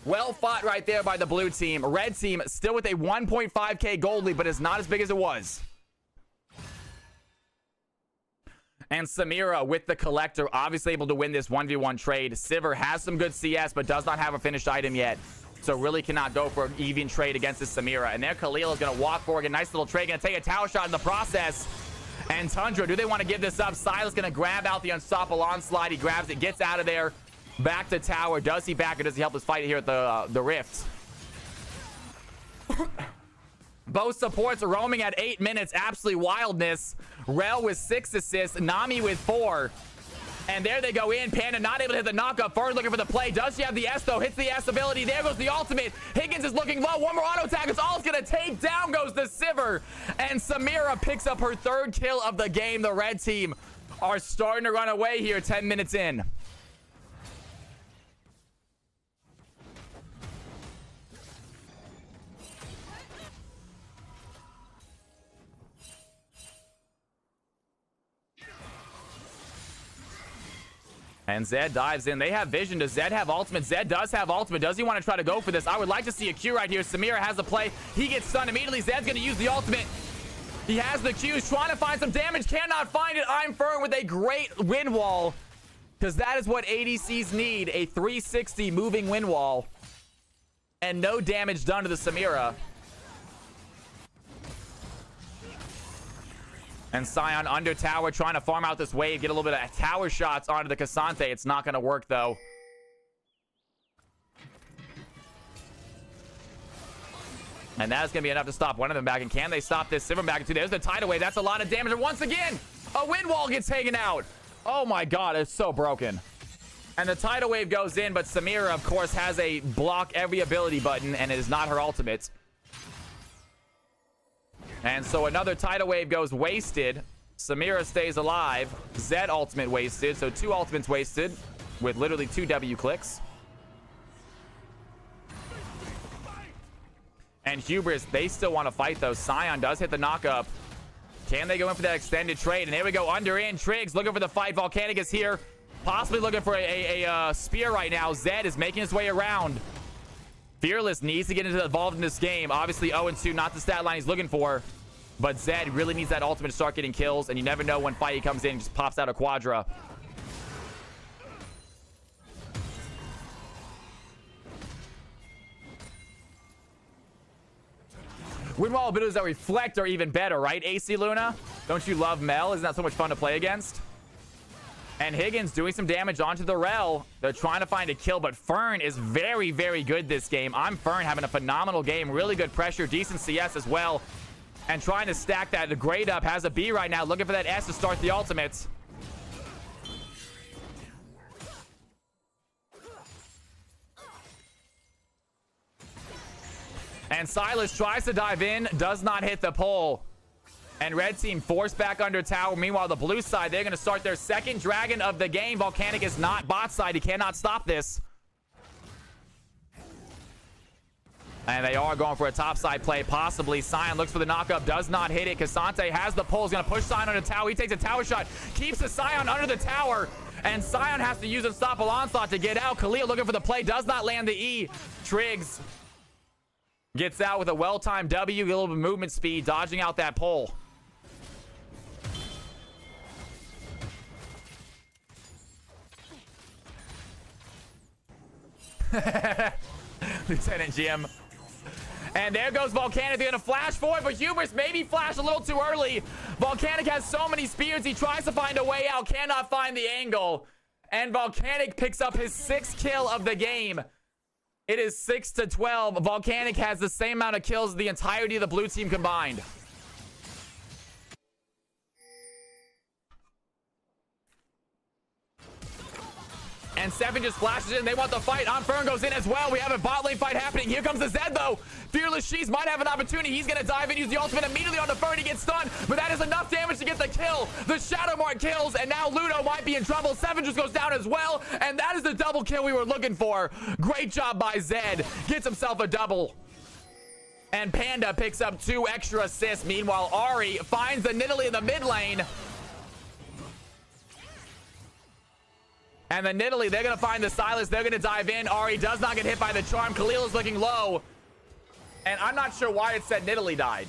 Well fought right there by the blue team. Red team still with a 1.5k gold lead, but it's not as big as it was. And Samira with the Collector, obviously able to win this 1v1 trade. Sivir has some good CS, but does not have a finished item yet. So really cannot go for an even trade against this Samira. And there Khalil is going to walk forward, a nice little trade. Going to take a tower shot in the process. And Tundra, do they want to give this up? Sylas going to grab out the Unstoppable Onslaught. He grabs it, gets out of there. Back to tower. Does he back or does he help us fight here at the Rift? Both supports roaming at 8 minutes. Absolute wildness. Rel with 6 assists. Nami with 4. And there they go in. Panda not able to hit the knockup. Fern looking for the play. Does she have the S, though? Hits the S ability. There goes the ultimate. Higgins is looking low. One more auto attack. It's all it's going to take. Down goes the Sivir. And Samira picks up her 3rd kill of the game. The red team are starting to run away here 10 minutes in. And Zed dives in. They have vision. Does Zed have ultimate? Zed does have ultimate. Does he want to try to go for this? I would like to see a Q right here. Samira has the play. He gets stunned immediately. Zed's going to use the ultimate. He has the Qs. Trying to find some damage. Cannot find it. I'm Fern with a great wind wall. Because that is what ADCs need. A 360 moving wind wall. And no damage done to the Samira. And Sion under tower trying to farm out this wave. Get a little bit of tower shots onto the Cassante. It's not going to work, though. And that's going to be enough to stop one of them back. And can they stop this Sivir back into? There's the tidal wave. That's a lot of damage. And once again, a wind wall gets taken out. Oh, my God. It's so broken. And the tidal wave goes in. But Samira, of course, has a block every ability button. And it is not her ultimate. And so another tidal wave goes wasted. Samira stays alive. Zed ultimate wasted. So 2 ultimates wasted with literally 2 W clicks. And Hubris, they still want to fight though. Sion does hit the knockup. Can they go in for that extended trade? And here we go. Under in. Triggs looking for the fight. Volcanic is here. Possibly looking for a spear right now. Zed is making his way around. Fearless needs to get involved in this game. Obviously 0-2, not the stat line he's looking for. But Zed really needs that ultimate to start getting kills. And you never know when Fight comes in and just pops out a Quadra. Windwall abilities that reflect are even better, right, AC Luna? Don't you love Mel? Isn't that so much fun to play against? And Higgins doing some damage onto the Rel. They're trying to find a kill, but Fern is very, very good this game. I'm Fern having a phenomenal game. Really good pressure, decent CS as well. And trying to stack that. The grade up has a B right now, looking for that S to start the ultimates. And Silas tries to dive in, does not hit the pole. And red team forced back under tower. Meanwhile, the blue side, they're going to start their 2nd dragon of the game. Volcanic is not bot side. He cannot stop this. And they are going for a topside play, possibly. Sion looks for the knockup, does not hit it. Cassante has the pull, is going to push Sion under the tower. He takes a tower shot, keeps the Sion under the tower. And Sion has to use Unstoppable Onslaught to get out. Khalil looking for the play, does not land the E. Triggs gets out with a well-timed W, a little bit of movement speed, dodging out that pole. Lieutenant Jim. And there goes Volcanic. They're going to flash forward, but Hubris maybe flashed a little too early. Volcanic has so many spears. He tries to find a way out, cannot find the angle. And Volcanic picks up his 6th kill of the game. It is 6-12. Volcanic has the same amount of kills as the entirety of the blue team combined. And Seven just flashes in. They want the fight. Fern goes in as well. We have a bot lane fight happening. Here comes the Zed, though. Fearless Shees might have an opportunity. He's going to dive in, use the ultimate immediately on the Fern. He gets stunned, but that is enough damage to get the kill. The Shadow Mark kills, and now Ludo might be in trouble. Seven just goes down as well, and that is the double kill we were looking for. Great job by Zed. Gets himself a double. And Panda picks up 2 extra assists. Meanwhile, Ahri finds the Nidalee in the mid lane. And the Nidalee, they're going to find the Silas. They're going to dive in. Ahri does not get hit by the charm. Khalil is looking low. And I'm not sure why it said Nidalee died.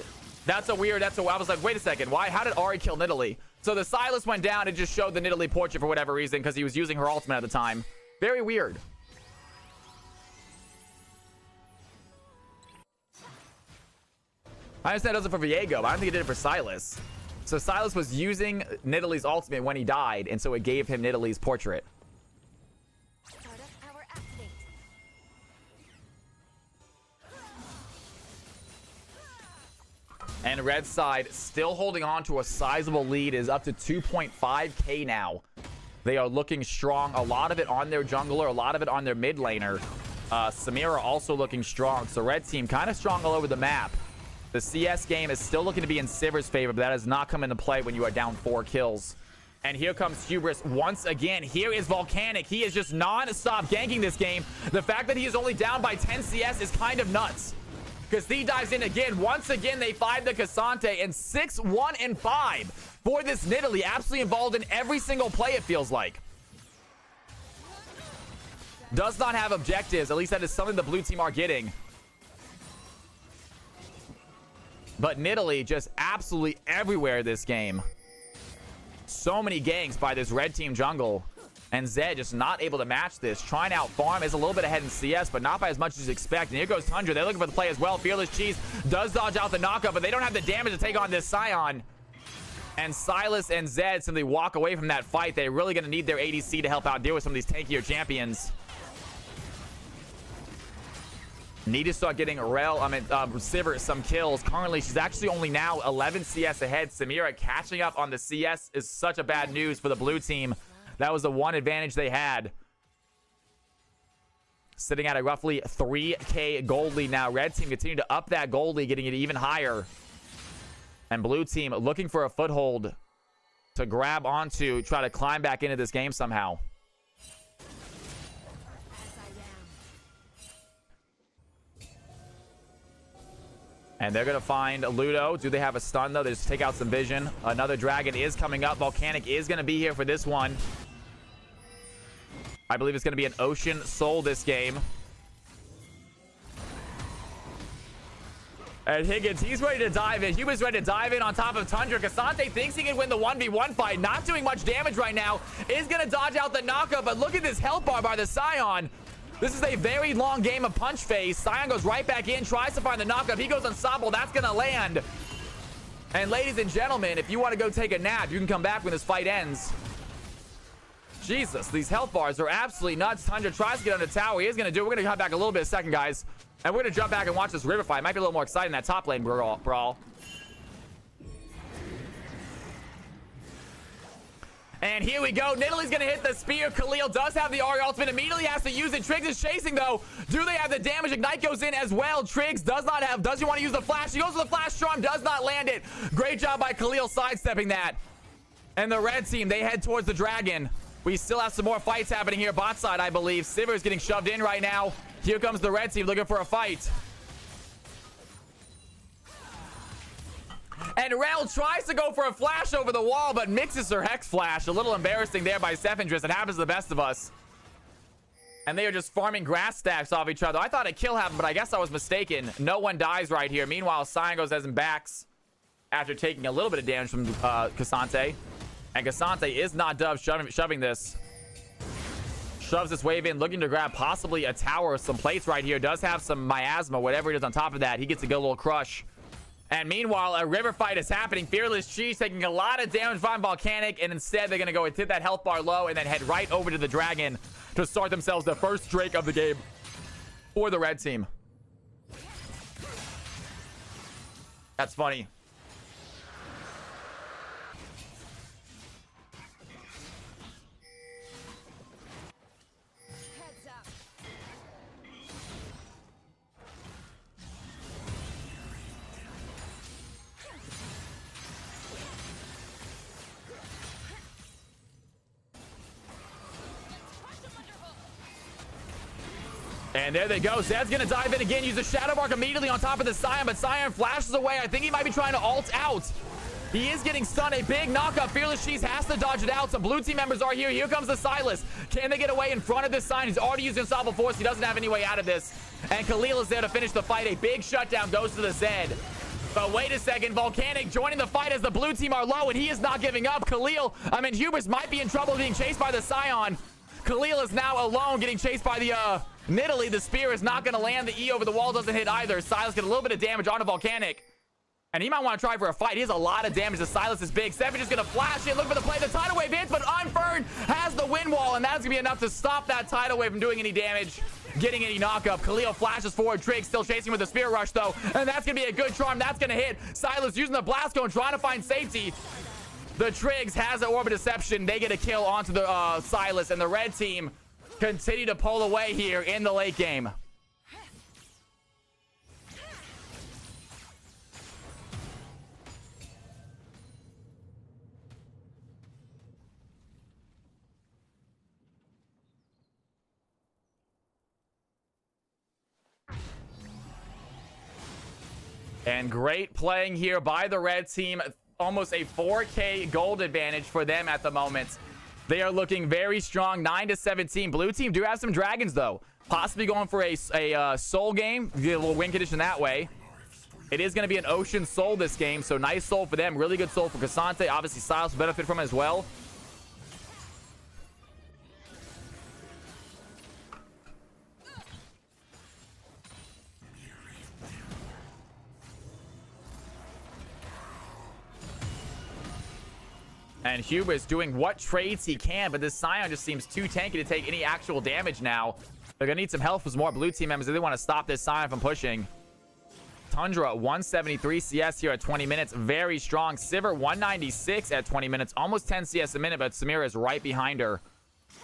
I was like, wait a second. How did Ahri kill Nidalee? So the Silas went down and just showed the Nidalee portrait for whatever reason because he was using her ultimate at the time. Very weird. I understand it does it for Viego, but I don't think it did it for Silas. So Silas was using Nidalee's ultimate when he died, and so it gave him Nidalee's portrait. Startup power activate. And red side still holding on to a sizable lead, is up to 2.5k now. They are looking strong. A lot of it on their jungler, a lot of it on their mid laner. Samira also looking strong. So red team kind of strong all over the map. The CS game is still looking to be in Sivir's favor, but that has not come into play when you are down 4 kills. And here comes Hubris once again. Here is Volcanic. He is just non-stop ganking this game. The fact that he is only down by 10 CS is kind of nuts. Because he dives in again. Once again, they 5 the Cassante, and 6, 1, and 5 for this Nidalee. Absolutely involved in every single play, it feels like. Does not have objectives. At least that is something the blue team are getting. But Nidalee just absolutely everywhere this game. So many ganks by this red team jungle. And Zed just not able to match this. Trying to outfarm, is a little bit ahead in CS, but not by as much as you expect. And here goes Tundra. They're looking for the play as well. Fearless Cheese does dodge out the knockup, but they don't have the damage to take on this Sion. And Sylas and Zed simply walk away from that fight. They're really going to need their ADC to help out deal with some of these tankier champions. Need to start getting Sivir some kills. Currently, she's actually only now 11 CS ahead. Samira catching up on the CS is such a bad news for the blue team. That was the one advantage they had. Sitting at a roughly 3k gold lead now. Red team continue to up that gold lead, getting it even higher. And blue team looking for a foothold to grab onto, try to climb back into this game somehow. And they're going to find Ludo. Do they have a stun, though? They just take out some vision. Another dragon is coming up. Volcanic is going to be here for this one. I believe it's going to be an Ocean Soul this game. And Higgins, he's ready to dive in. He was ready to dive in on top of Tundra. Cassante thinks he can win the 1v1 fight. Not doing much damage right now. Is going to dodge out the knockup. But look at this health bar by the Sion. This is a very long game of punch face. Sion goes right back in, tries to find the knockup. He goes unstoppable. That's going to land. And ladies and gentlemen, if you want to go take a nap, you can come back when this fight ends. Jesus, these health bars are absolutely nuts. Tundra tries to get on the tower. He is going to do it. We're going to come back a little bit in a second, guys. And we're going to jump back and watch this river fight. Might be a little more exciting than that top lane brawl. And here we go. Nidalee's going to hit the spear. Khalil does have the Ari ultimate. Immediately has to use it. Triggs is chasing, though. Do they have the damage? Ignite goes in as well. Triggs does not have. Does he want to use the flash? He goes for the flash charm. Does not land it. Great job by Khalil sidestepping that. And the red team, they head towards the dragon. We still have some more fights happening here. Bot side, I believe. Sivir is getting shoved in right now. Here comes the red team looking for a fight. And Rel tries to go for a flash over the wall, but mixes her Hex Flash. A little embarrassing there by Sephendris. It happens to the best of us. And they are just farming grass stacks off each other. I thought a kill happened, but I guess I was mistaken. No one dies right here. Meanwhile, Sion goes as in backs after taking a little bit of damage from Cassante. And Cassante is not done shoving this. Shoves this wave in, looking to grab possibly a tower or some plates right here. Does have some miasma, whatever it is on top of that. He gets a good little crush. And meanwhile, a river fight is happening. Fearless Cheese taking a lot of damage from Volcanic, and instead they're going to go and hit that health bar low and then head right over to the dragon to start themselves the first Drake of the game for the red team. That's funny. Heads up. And there they go. Zed's going to dive in again. Use the Shadow Mark immediately on top of the Sion, but Sion flashes away. I think he might be trying to ult out. He is getting stunned. A big knockup. Fearless Cheese has to dodge it out. Some blue team members are here. Here comes the Sylas. Can they get away in front of this Sion? He's already used Unstoppable Force. He doesn't have any way out of this. And Khalil is there to finish the fight. A big shutdown goes to the Zed. But wait a second. Volcanic joining the fight as the blue team are low, and he is not giving up. Hubris might be in trouble being chased by the Sion. Khalil is now alone getting chased by the Nidalee. The spear is not going to land. The E over the wall doesn't hit either. Sylas get a little bit of damage onto Volcanic. And he might want to try for a fight. He has a lot of damage. The Sylas is big. Seven is going to flash it. Look for the play. The tidal wave hits, but Unburned has the wind wall, and that's going to be enough to stop that tidal wave from doing any damage. getting any knockup. Khalil flashes forward. Trig still chasing with the Spirit Rush, though. And that's going to be a good charm. That's going to hit. Silas using the Blast Cone, trying to find safety. The Trigs has an Orb of Deception. They get a kill onto the Silas, and the red team continue to pull away here in the late game. And great playing here by the red team. Almost a 4K gold advantage for them at the moment. They are looking very strong, 9-17. Blue team do have some dragons, though. Possibly going for a soul game. Get a little win condition that way. It is going to be an Ocean Soul this game, so nice soul for them. Really good soul for Cassante. Obviously, Silas will benefit from it as well. And Hubris doing what trades he can, but this Scion just seems too tanky to take any actual damage now. They're going to need some help with more blue team members if they want to stop this Scion from pushing. Tundra, 173 CS here at 20 minutes. Very strong. Sivir, 196 at 20 minutes. Almost 10 CS a minute, but Samira is right behind her.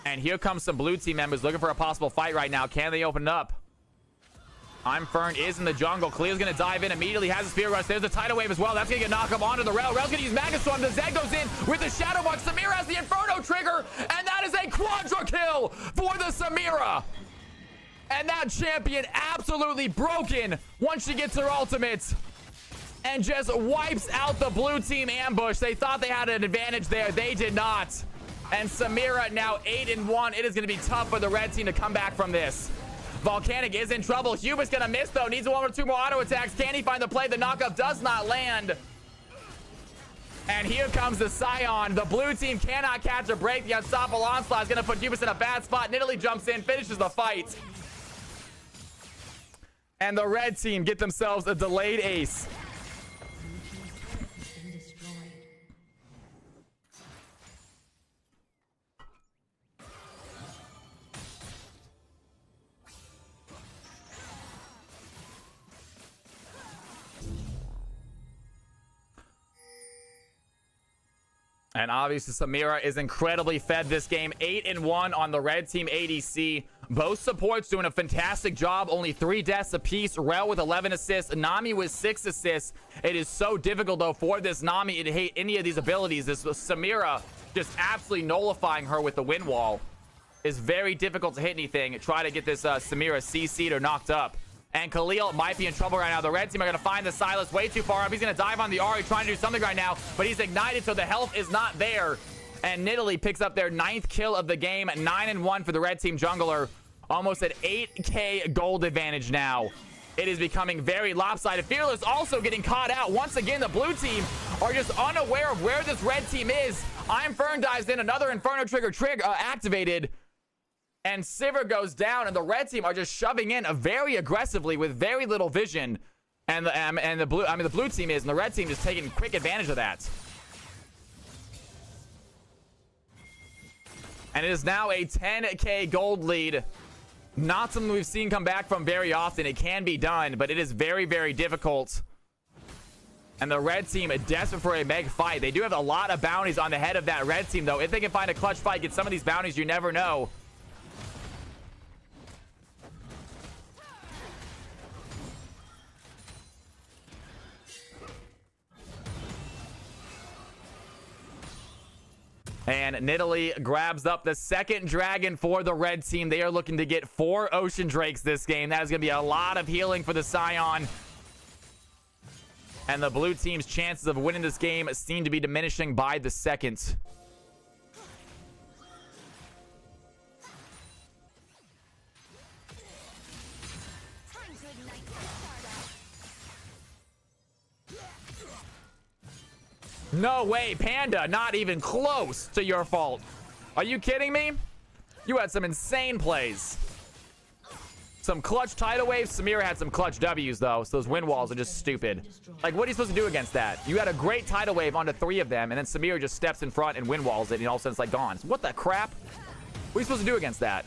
And here comes some blue team members looking for a possible fight right now. Can they open it up? Fern is in the jungle. Khalil's going to dive in immediately. Has a Spear Rush. There's a Tidal Wave as well. That's going to get knocked up onto the Rel. Rel's going to use Magnustorm. The Zed goes in with the Shadow Bug. Samira has the Inferno trigger. And that is a quadra kill for the Samira. And that champion absolutely broken once she gets her ultimate. And just wipes out the blue team ambush. They thought they had an advantage there. They did not. And Samira now 8-1. It is going to be tough for the red team to come back from this. Volcanic is in trouble. Hubris gonna miss, though. Needs one or two more auto attacks. Can he find the play? The knockup does not land. And here comes the Scion. The blue team cannot catch a break. The Unstoppable Onslaught is gonna put Hubris in a bad spot. Nidalee jumps in, finishes the fight. And the red team get themselves a delayed ace. And obviously, Samira is incredibly fed this game. 8-1 on the red team ADC. Both supports doing a fantastic job. Only 3 deaths apiece. Rel with 11 assists. Nami with 6 assists. It is so difficult, though, for this Nami to hate any of these abilities. This Samira just absolutely nullifying her with the wind wall. Is very difficult to hit anything. Try to get this Samira CC'd or knocked up. And Khalil might be in trouble right now. The red team are going to find the Silas way too far up. He's going to dive on the Ahri, trying to do something right now. But he's ignited, so the health is not there. And Nidalee picks up their 9th kill of the game. 9-1 for the red team jungler. Almost at 8K gold advantage now. It is becoming very lopsided. Fearless also getting caught out. Once again, the blue team are just unaware of where this red team is. Fern dives in. Another Inferno trigger activated. And Sivir goes down, and the red team are just shoving in very aggressively with very little vision. And the blue team is, and the red team is taking quick advantage of that. And it is now a 10K gold lead. Not something we've seen come back from very often. It can be done, but it is very, very difficult. And the red team are desperate for a meg fight. They do have a lot of bounties on the head of that red team, though. If they can find a clutch fight, get some of these bounties, you never know. And Nidalee grabs up the 2nd dragon for the red team. They are looking to get 4 Ocean Drakes this game. That is going to be a lot of healing for the Scion. And the blue team's chances of winning this game seem to be diminishing by the second. No way, Panda, not even close to your fault. Are you kidding me? You had some insane plays. Some clutch tidal waves. Samira had some clutch W's, though, so those wind walls are just stupid. Like, what are you supposed to do against that? You had a great tidal wave onto 3 of them, and then Samira just steps in front and wind walls it, and all of a sudden it's like gone. What the crap? What are you supposed to do against that?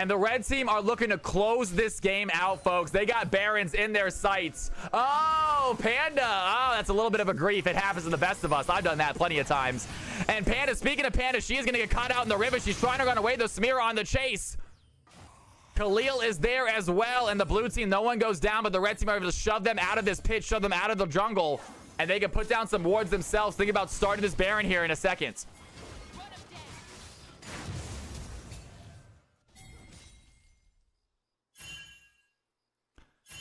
And the red team are looking to close this game out, folks. They got Barons in their sights. Oh, Panda. Oh, that's a little bit of a grief. It happens to the best of us. I've done that plenty of times. And Panda, speaking of Panda, she is going to get caught out in the river. She's trying to run away, though. Samira on the chase. Khalil is there as well. And the blue team, no one goes down, but the red team are able to shove them out of this pit, shove them out of the jungle. And they can put down some wards themselves. Think about starting this Baron here in a second.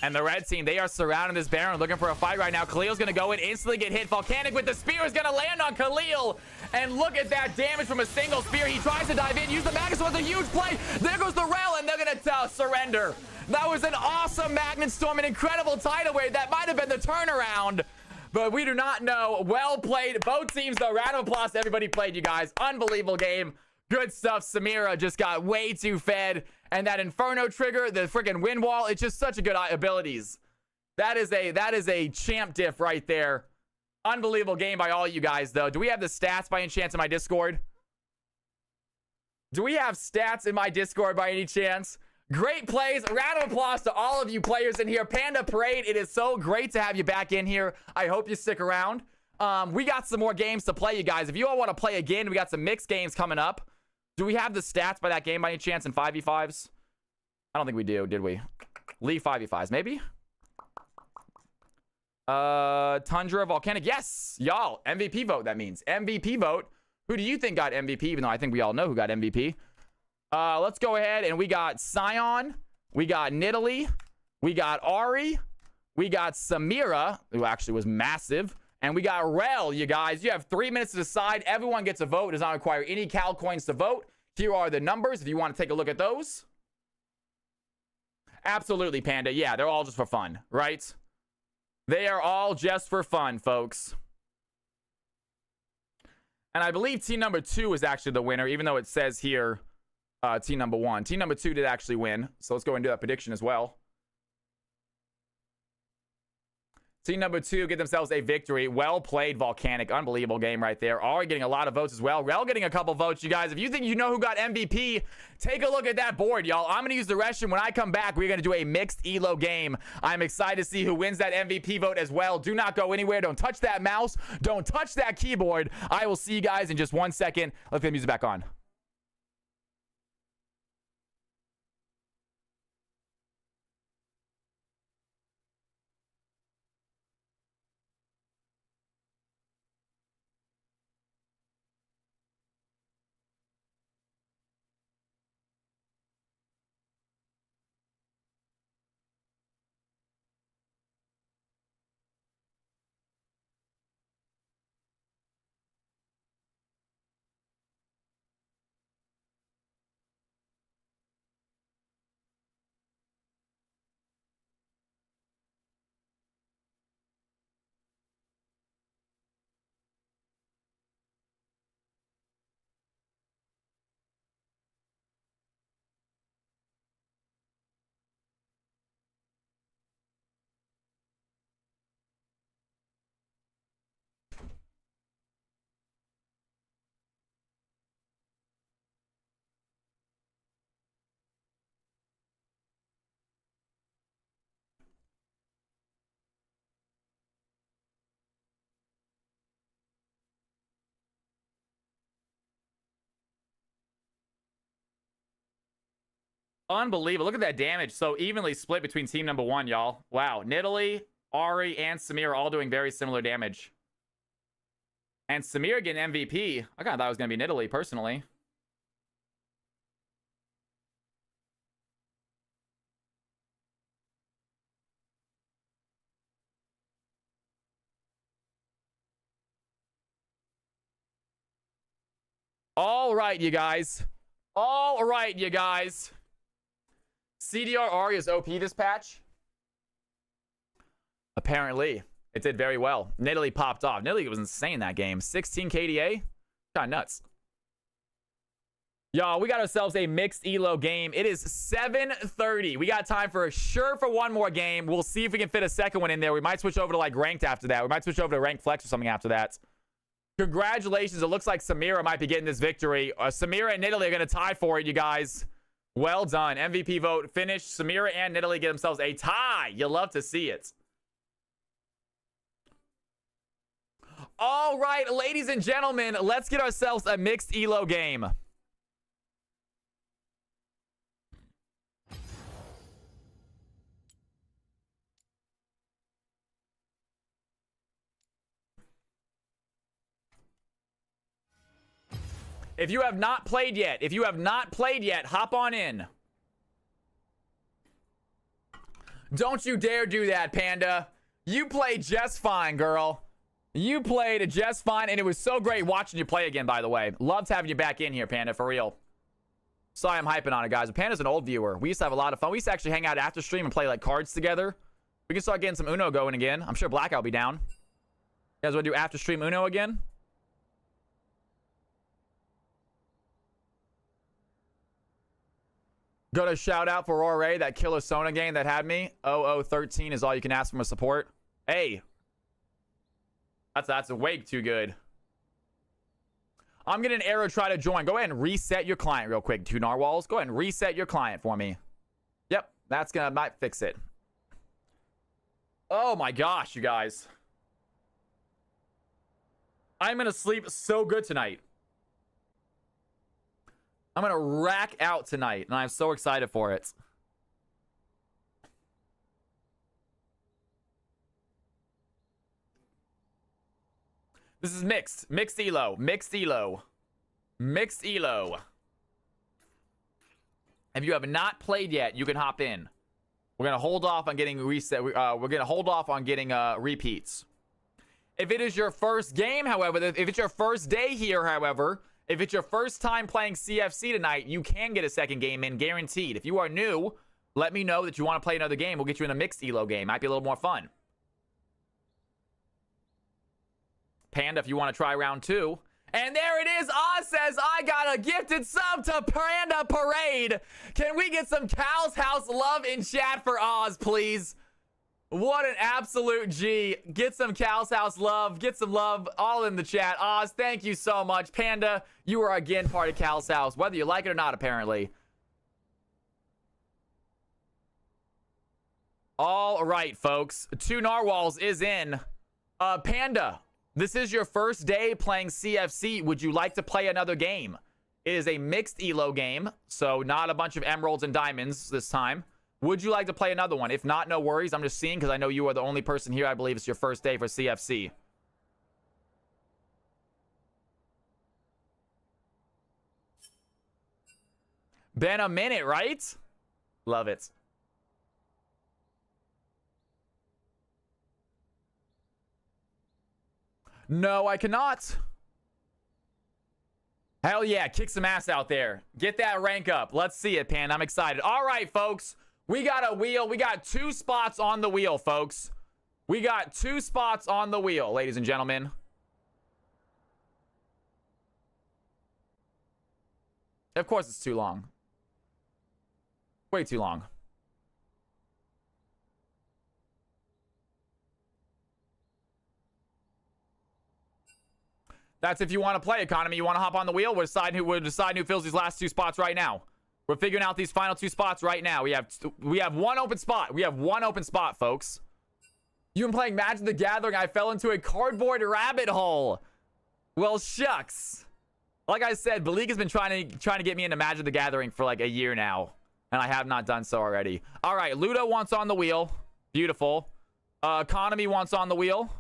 And the red team, they are surrounding this Baron, looking for a fight right now. Khalil's going to go in, instantly get hit. Volcanic with the spear is going to land on Khalil. And look at that damage from a single spear. He tries to dive in, use the Magnus with a huge play. There goes the Rel, and they're going to surrender. That was an awesome Magnet Storm, an incredible tidal wave. That might have been the turnaround, but we do not know. Well played. Both teams, though. Round of applause to everybody played, you guys. Unbelievable game. Good stuff. Samira just got way too fed. And that Inferno trigger, the freaking wind wall, it's just such a good abilities. That is a champ diff right there. Unbelievable game by all you guys, though. Do we have the stats by any chance in my Discord? Do we have stats in my Discord by any chance? Great plays. A round of applause to all of you players in here. Panda Parade, it is so great to have you back in here. I hope you stick around. We got some more games to play, you guys. If you all want to play again, we got some mixed games coming up. Do we have the stats by that game by any chance in 5v5s? I don't think we do, did we? Leave 5v5s, maybe? Tundra, Volcanic. Yes! Y'all, MVP vote, that means. MVP vote. Who do you think got MVP, even though I think we all know who got MVP? Let's go ahead, and we got Sion. We got Nidalee. We got Ahri. We got Samira, who actually was massive. And we got Rel, you guys. You have 3 minutes to decide. Everyone gets a vote. It does not require any Cal coins to vote. Here are the numbers if you want to take a look at those. Absolutely, Panda. Yeah, they're all just for fun, right? They are all just for fun, folks. And I believe team number 2 is actually the winner, even though it says here team number 1. Team number 2 did actually win. So let's go and do that prediction as well. Team number 2 get themselves a victory. Well played, Volcanic. Unbelievable game right there. Ahri getting a lot of votes as well. Rel getting a couple votes, you guys. If you think you know who got MVP, take a look at that board, y'all. I'm going to use the restroom. When I come back, we're going to do a mixed elo game. I'm excited to see who wins that MVP vote as well. Do not go anywhere. Don't touch that mouse. Don't touch that keyboard. I will see you guys in just 1 second. Let's get the music back on. Unbelievable. Look at that damage. So evenly split between team number 1, y'all. Wow. Nidalee, Ahri, and Samir all doing very similar damage. And Samir getting MVP. I kind of thought it was going to be Nidalee, personally. All right, you guys. All right, you guys. CDR Ahri is OP this patch. Apparently, it did very well. Nidalee popped off. Nidalee was insane that game. 16 KDA. Kind of nuts. Y'all, we got ourselves a mixed elo game. It is 7:30. We got time for one more game. We'll see if we can fit a second one in there. We might switch over to like ranked after that. We might switch over to ranked flex or something after that. Congratulations. It looks like Samira might be getting this victory. Samira and Nidalee are going to tie for it, you guys. Well done. MVP vote finished. Samira and Nidalee get themselves a tie. You love to see it. All right, ladies and gentlemen, let's get ourselves a mixed elo game. If you have not played yet, hop on in. Don't you dare do that, Panda. You played just fine, girl. You played just fine, and it was so great watching you play again, by the way. Loved having you back in here, Panda, for real. Sorry I'm hyping on it, guys. But Panda's an old viewer. We used to have a lot of fun. We used to actually hang out after stream and play, like, cards together. We can start getting some Uno going again. I'm sure Blackout will be down. You guys want to do after stream Uno again? Go to shout out for Roray, that killer Sona game that had me. 0013 is all you can ask from a support. Hey. That's way too good. I'm getting an arrow try to join. Go ahead and reset your client real quick, 2 narwhals. Go ahead and reset your client for me. Yep, that's gonna might fix it. Oh my gosh, you guys. I'm gonna sleep so good tonight. I'm gonna rack out tonight, and I'm so excited for it. This is mixed. Mixed elo. Mixed elo. Mixed elo. If you have not played yet, you can hop in. We're gonna hold off on getting reset. We're gonna hold off on getting repeats. If it is your first game, however, if it's your first day here, however, if it's your first time playing CFC tonight, you can get a second game in, guaranteed. If you are new, let me know that you want to play another game. We'll get you in a mixed elo game. Might be a little more fun. Panda, if you want to try round 2. And there it is. Oz says, I got a gifted sub to Panda Parade. Can we get some Cal's House love in chat for Oz, please? What an absolute G. Get some Cal's House love. Get some love all in the chat. Oz, thank you so much. Panda, you are again part of Cal's House, whether you like it or not, apparently. All right, folks. 2 narwhals is in. Panda, this is your first day playing CFC. Would you like to play another game? It is a mixed elo game, so not a bunch of emeralds and diamonds this time. Would you like to play another one? If not, no worries. I'm just seeing because I know you are the only person here. I believe it's your first day for CFC. Been a minute, right? Love it. No, I cannot. Hell yeah, kick some ass out there. Get that rank up. Let's see it, Pan. I'm excited. All right, folks. We got a wheel. We got 2 spots on the wheel, folks. We got 2 spots on the wheel, ladies and gentlemen. Of course, it's too long. Way too long. That's if you want to play economy. You want to hop on the wheel. We'll decide who fills these last 2 spots right now. We're figuring out these final 2 spots right now. We have 1 open spot. We have 1 open spot, folks. You've been playing Magic the Gathering. I fell into a cardboard rabbit hole. Well, shucks. Like I said, Balik has been trying to get me into Magic the Gathering for like a year now, and I have not done so already. All right, Ludo wants on the wheel. Beautiful. Economy wants on the wheel.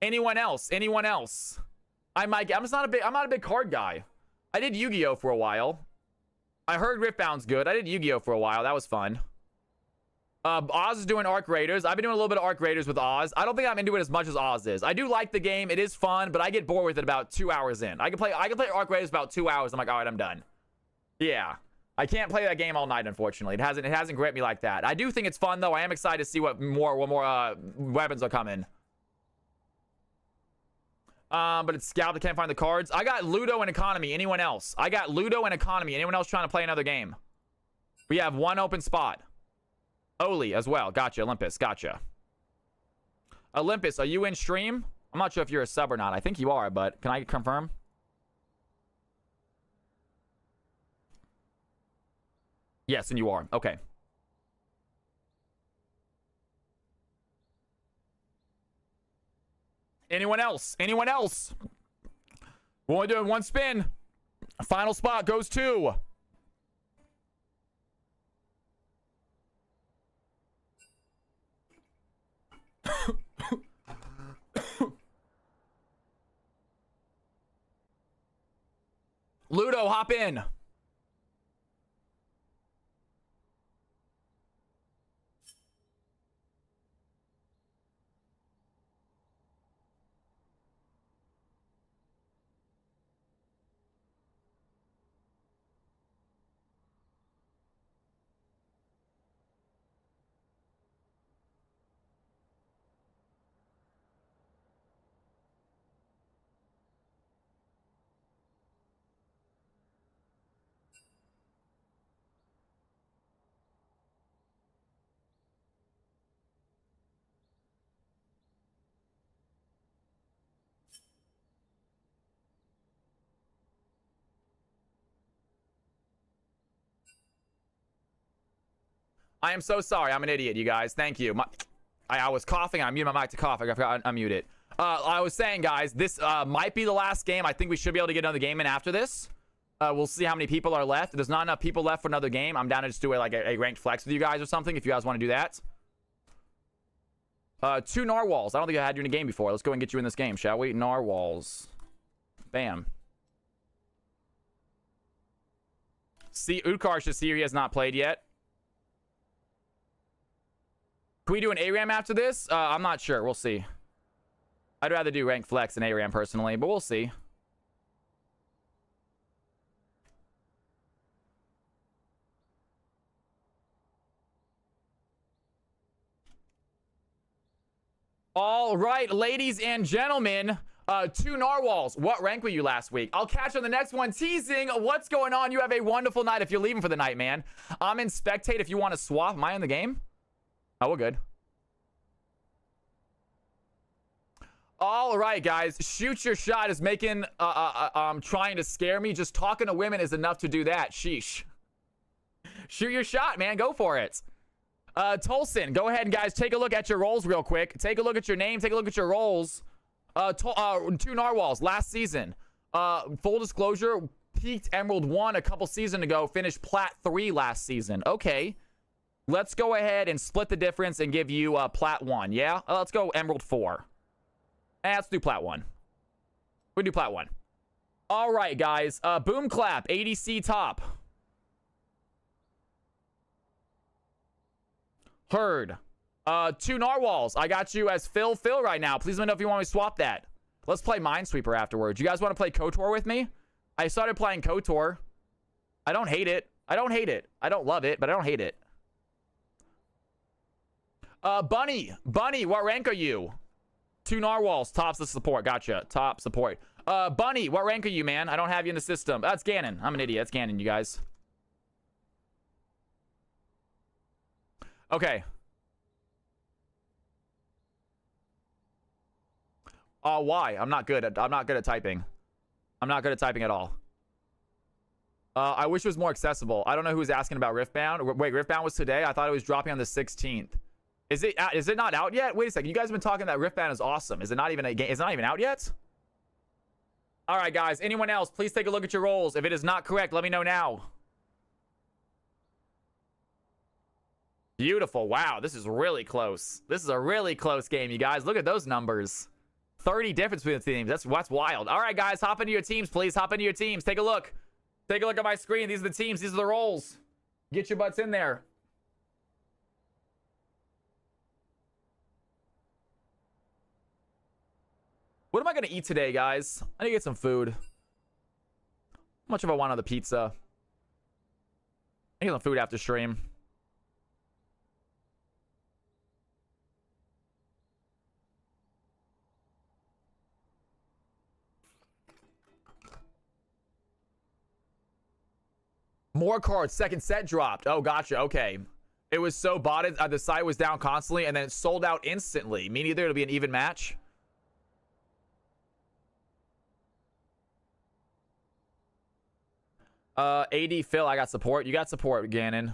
Anyone else? Anyone else? I'm not a big card guy. I did Yu-Gi-Oh for a while. I heard Riftbound's good. I did Yu-Gi-Oh for a while. That was fun. Oz is doing Arc Raiders. I've been doing a little bit of Arc Raiders with Oz. I don't think I'm into it as much as Oz is. I do like the game. It is fun, but I get bored with it about 2 hours in. I can play Arc Raiders about 2 hours. I'm like, all right, I'm done. Yeah. I can't play that game all night, unfortunately. It hasn't gripped me like that. I do think it's fun, though. I am excited to see what more weapons are coming. But it's Scalp that can't find the cards. I got Ludo and Economy. Anyone else? I got Ludo and Economy. Anyone else trying to play another game? We have 1 open spot. Oli as well. Gotcha. Olympus. Gotcha. Olympus, are you in stream? I'm not sure if you're a sub or not. I think you are, but can I confirm? Yes, and you are. Okay. Anyone else? Anyone else? We're only doing one spin. Final spot goes to... Ludo, hop in. I am so sorry. I'm an idiot, you guys. Thank you. I was coughing. I muted my mic to cough. I forgot to unmute it. I was saying, guys, this might be the last game. I think we should be able to get another game in after this. We'll see how many people are left. If there's not enough people left for another game, I'm down to just do a ranked flex with you guys or something if you guys want to do that. 2 narwhals. I don't think I had you in a game before. Let's go and get you in this game, shall we? Narwhals. Bam. See, Utkar should see he has not played yet. Can we do an ARAM after this? I'm not sure. We'll see. I'd rather do rank flex than ARAM personally, but we'll see. All right, ladies and gentlemen, 2 narwhals. What rank were you last week? I'll catch you on the next one. Teasing what's going on. You have a wonderful night if you're leaving for the night, man. I'm in spectate if you want to swap. Am I in the game? Oh, we're good. All right, guys. Shoot your shot is making, trying to scare me. Just talking to women is enough to do that. Sheesh. Shoot your shot, man. Go for it. Tolson, go ahead and, guys, take a look at your roles real quick. Take a look at your name. Take a look at your roles. 2 narwhals last season. Full disclosure, peaked Emerald 1 a couple seasons ago. Finished Plat 3 last season. Okay. Let's go ahead and split the difference and give you Plat 1, yeah? Let's go Emerald 4. Let's do Plat 1. We'll do Plat 1. All right, guys. Boom Clap, ADC top. Herd. 2 narwhals. I got you as Phil right now. Please let me know if you want me to swap that. Let's play Minesweeper afterwards. You guys want to play KOTOR with me? I started playing KOTOR. I don't hate it. I don't hate it. I don't love it, but I don't hate it. Bunny, what rank are you? 2 narwhals, tops the support. Gotcha. Top support. Bunny, what rank are you, man? I don't have you in the system. That's Ganon. I'm an idiot. That's Ganon, you guys. Okay. Why? I'm not good at typing. I'm not good at typing at all. I wish it was more accessible. I don't know who's asking about Riftbound. Wait, Riftbound was today? I thought it was dropping on the 16th. Is it not out yet? Wait a second. You guys have been talking that Riftbound is awesome. Is it not even a game? Is it not even out yet? All right, guys. Anyone else? Please take a look at your roles. If it is not correct, let me know now. Beautiful. Wow, this is really close. This is a really close game, you guys. Look at those numbers. 30 difference between the teams. That's wild. All right, guys. Hop into your teams, please. Hop into your teams. Take a look. Take a look at my screen. These are the teams. These are the roles. Get your butts in there. What am I going to eat today, guys? I need to get some food. How much of I want on the pizza? I need some food after stream. More cards. Second set dropped. Oh, gotcha. Okay. It was so botted. The site was down constantly, and then it sold out instantly. Meaning either it'll be an even match. AD Phil, I got support. You got support, Ganon.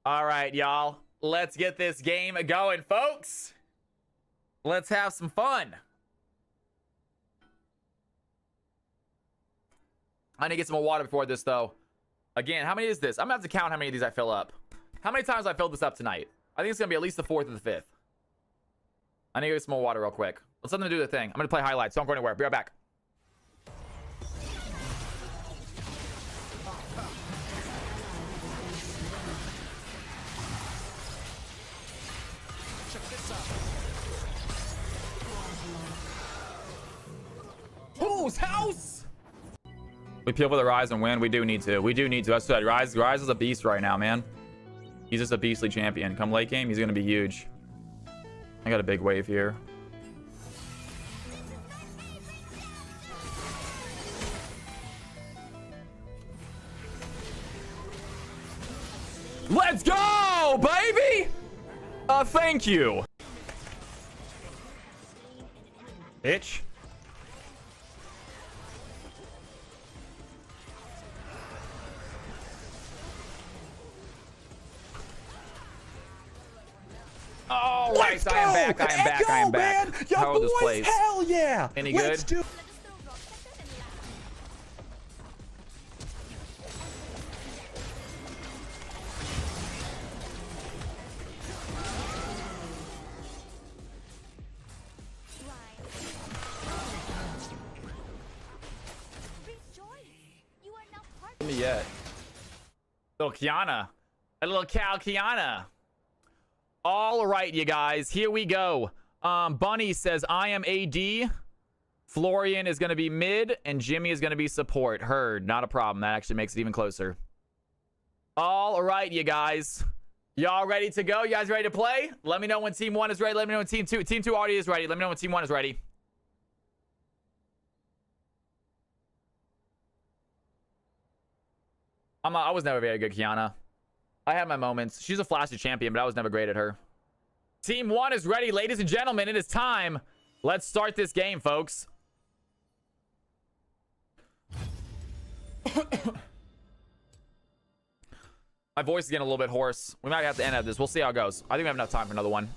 All right, y'all. Let's get this game going, folks. Let's have some fun. I need to get some more water before this, though. Again, how many is this? I'm gonna have to count how many of these I fill up. How many times have I filled this up tonight? I think it's gonna be at least the 4th or the 5th. I need to get some more water real quick. Let's let them do the thing. I'm gonna play highlights. Don't go anywhere. Be right back. Whose house? We peel for the Rise and win. We do need to. We do need to. That's said. Rise is a beast right now, man. He's just a beastly champion. Come late game, he's gonna be huge. I got a big wave here. Let's go, baby! Thank you. Bitch. All right, I am back. I am back. I am back. How old this place? Hell yeah! Any good? Do Me yet. Little Kiana. A little Cal Kiana. All right, you guys. Here we go. Bunny says, I am AD. Florian is going to be mid. And Jimmy is going to be support. Heard. Not a problem. That actually makes it even closer. All right, you guys. Y'all ready to go? You guys ready to play? Let me know when Team 1 is ready. Let me know when Team 2. Team 2 already is ready. Let me know when Team 1 is ready. I was never very good, Kiana. I had my moments. She's a flashy champion, but I was never great at her. Team 1 is ready, ladies and gentlemen. It is time. Let's start this game, folks. My voice is getting a little bit hoarse. We might have to end this. We'll see how it goes. I think we have enough time for another one.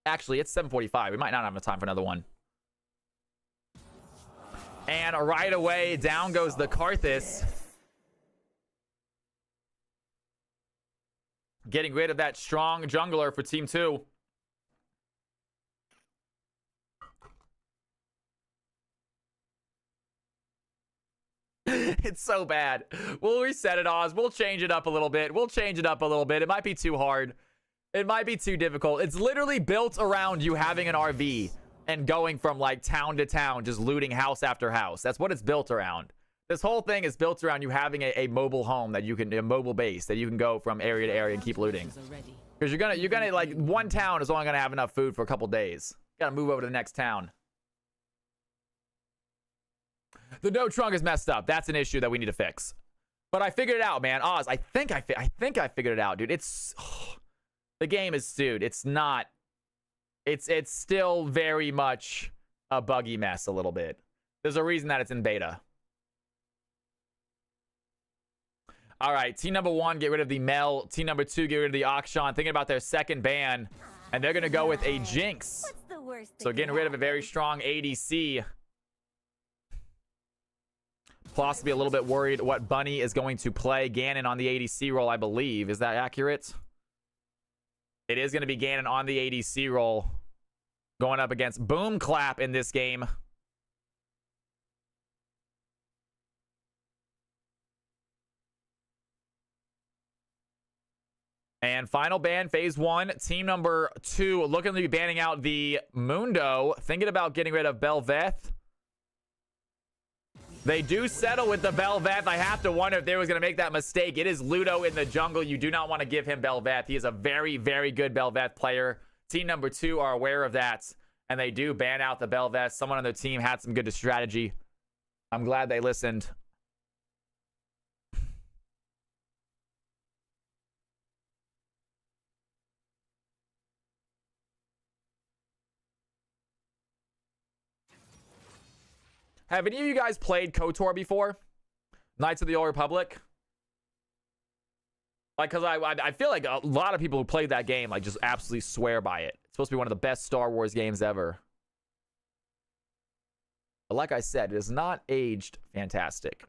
Actually, it's 7:45. We might not have enough time for another one. And right away, down goes the Karthus. Getting rid of that strong jungler for Team 2. It's so bad. We'll reset it, Oz. We'll change it up a little bit. We'll change it up a little bit. It might be too hard. It might be too difficult. It's literally built around you having an RV and going from like town to town, just looting house after house. That's what it's built around. This whole thing is built around you having a mobile home that you can, a mobile base that you can go from area to area and keep looting. Because you're gonna like, one town is only gonna have enough food for a couple days. You gotta move over to the next town. The no trunk is messed up. That's an issue that we need to fix. But I figured it out, man. Oz, I think I figured it out, dude. It's the game is, dude, it's not. It's still very much a buggy mess a little bit. There's a reason that it's in beta. All right, team number 1, get rid of the Mel. Team number 2, get rid of the Akshan. Thinking about their second ban, and they're gonna go with a Jinx. What's the worst So getting rid of a very strong ADC. Possibly a little bit worried what Bunny is going to play. Ganon on the ADC role, I believe. Is that accurate? It is going to be Ganon on the ADC role. Going up against Boom Clap in this game. And final ban, phase 1. Team number 2 looking to be banning out the Mundo. Thinking about getting rid of Bel'Veth. They do settle with the Bel'Veth. I have to wonder if they was going to make that mistake. It is Ludo in the jungle. You do not want to give him Bel'Veth. He is a very, very good Bel'Veth player. Team number 2 are aware of that, and they do ban out the Bel'Veth. Someone on their team had some good strategy. I'm glad they listened. Have any of you guys played KOTOR before? Knights of the Old Republic? Like, because I feel like a lot of people who played that game, like, just absolutely swear by it. It's supposed to be one of the best Star Wars games ever. But like I said, it is not aged fantastic.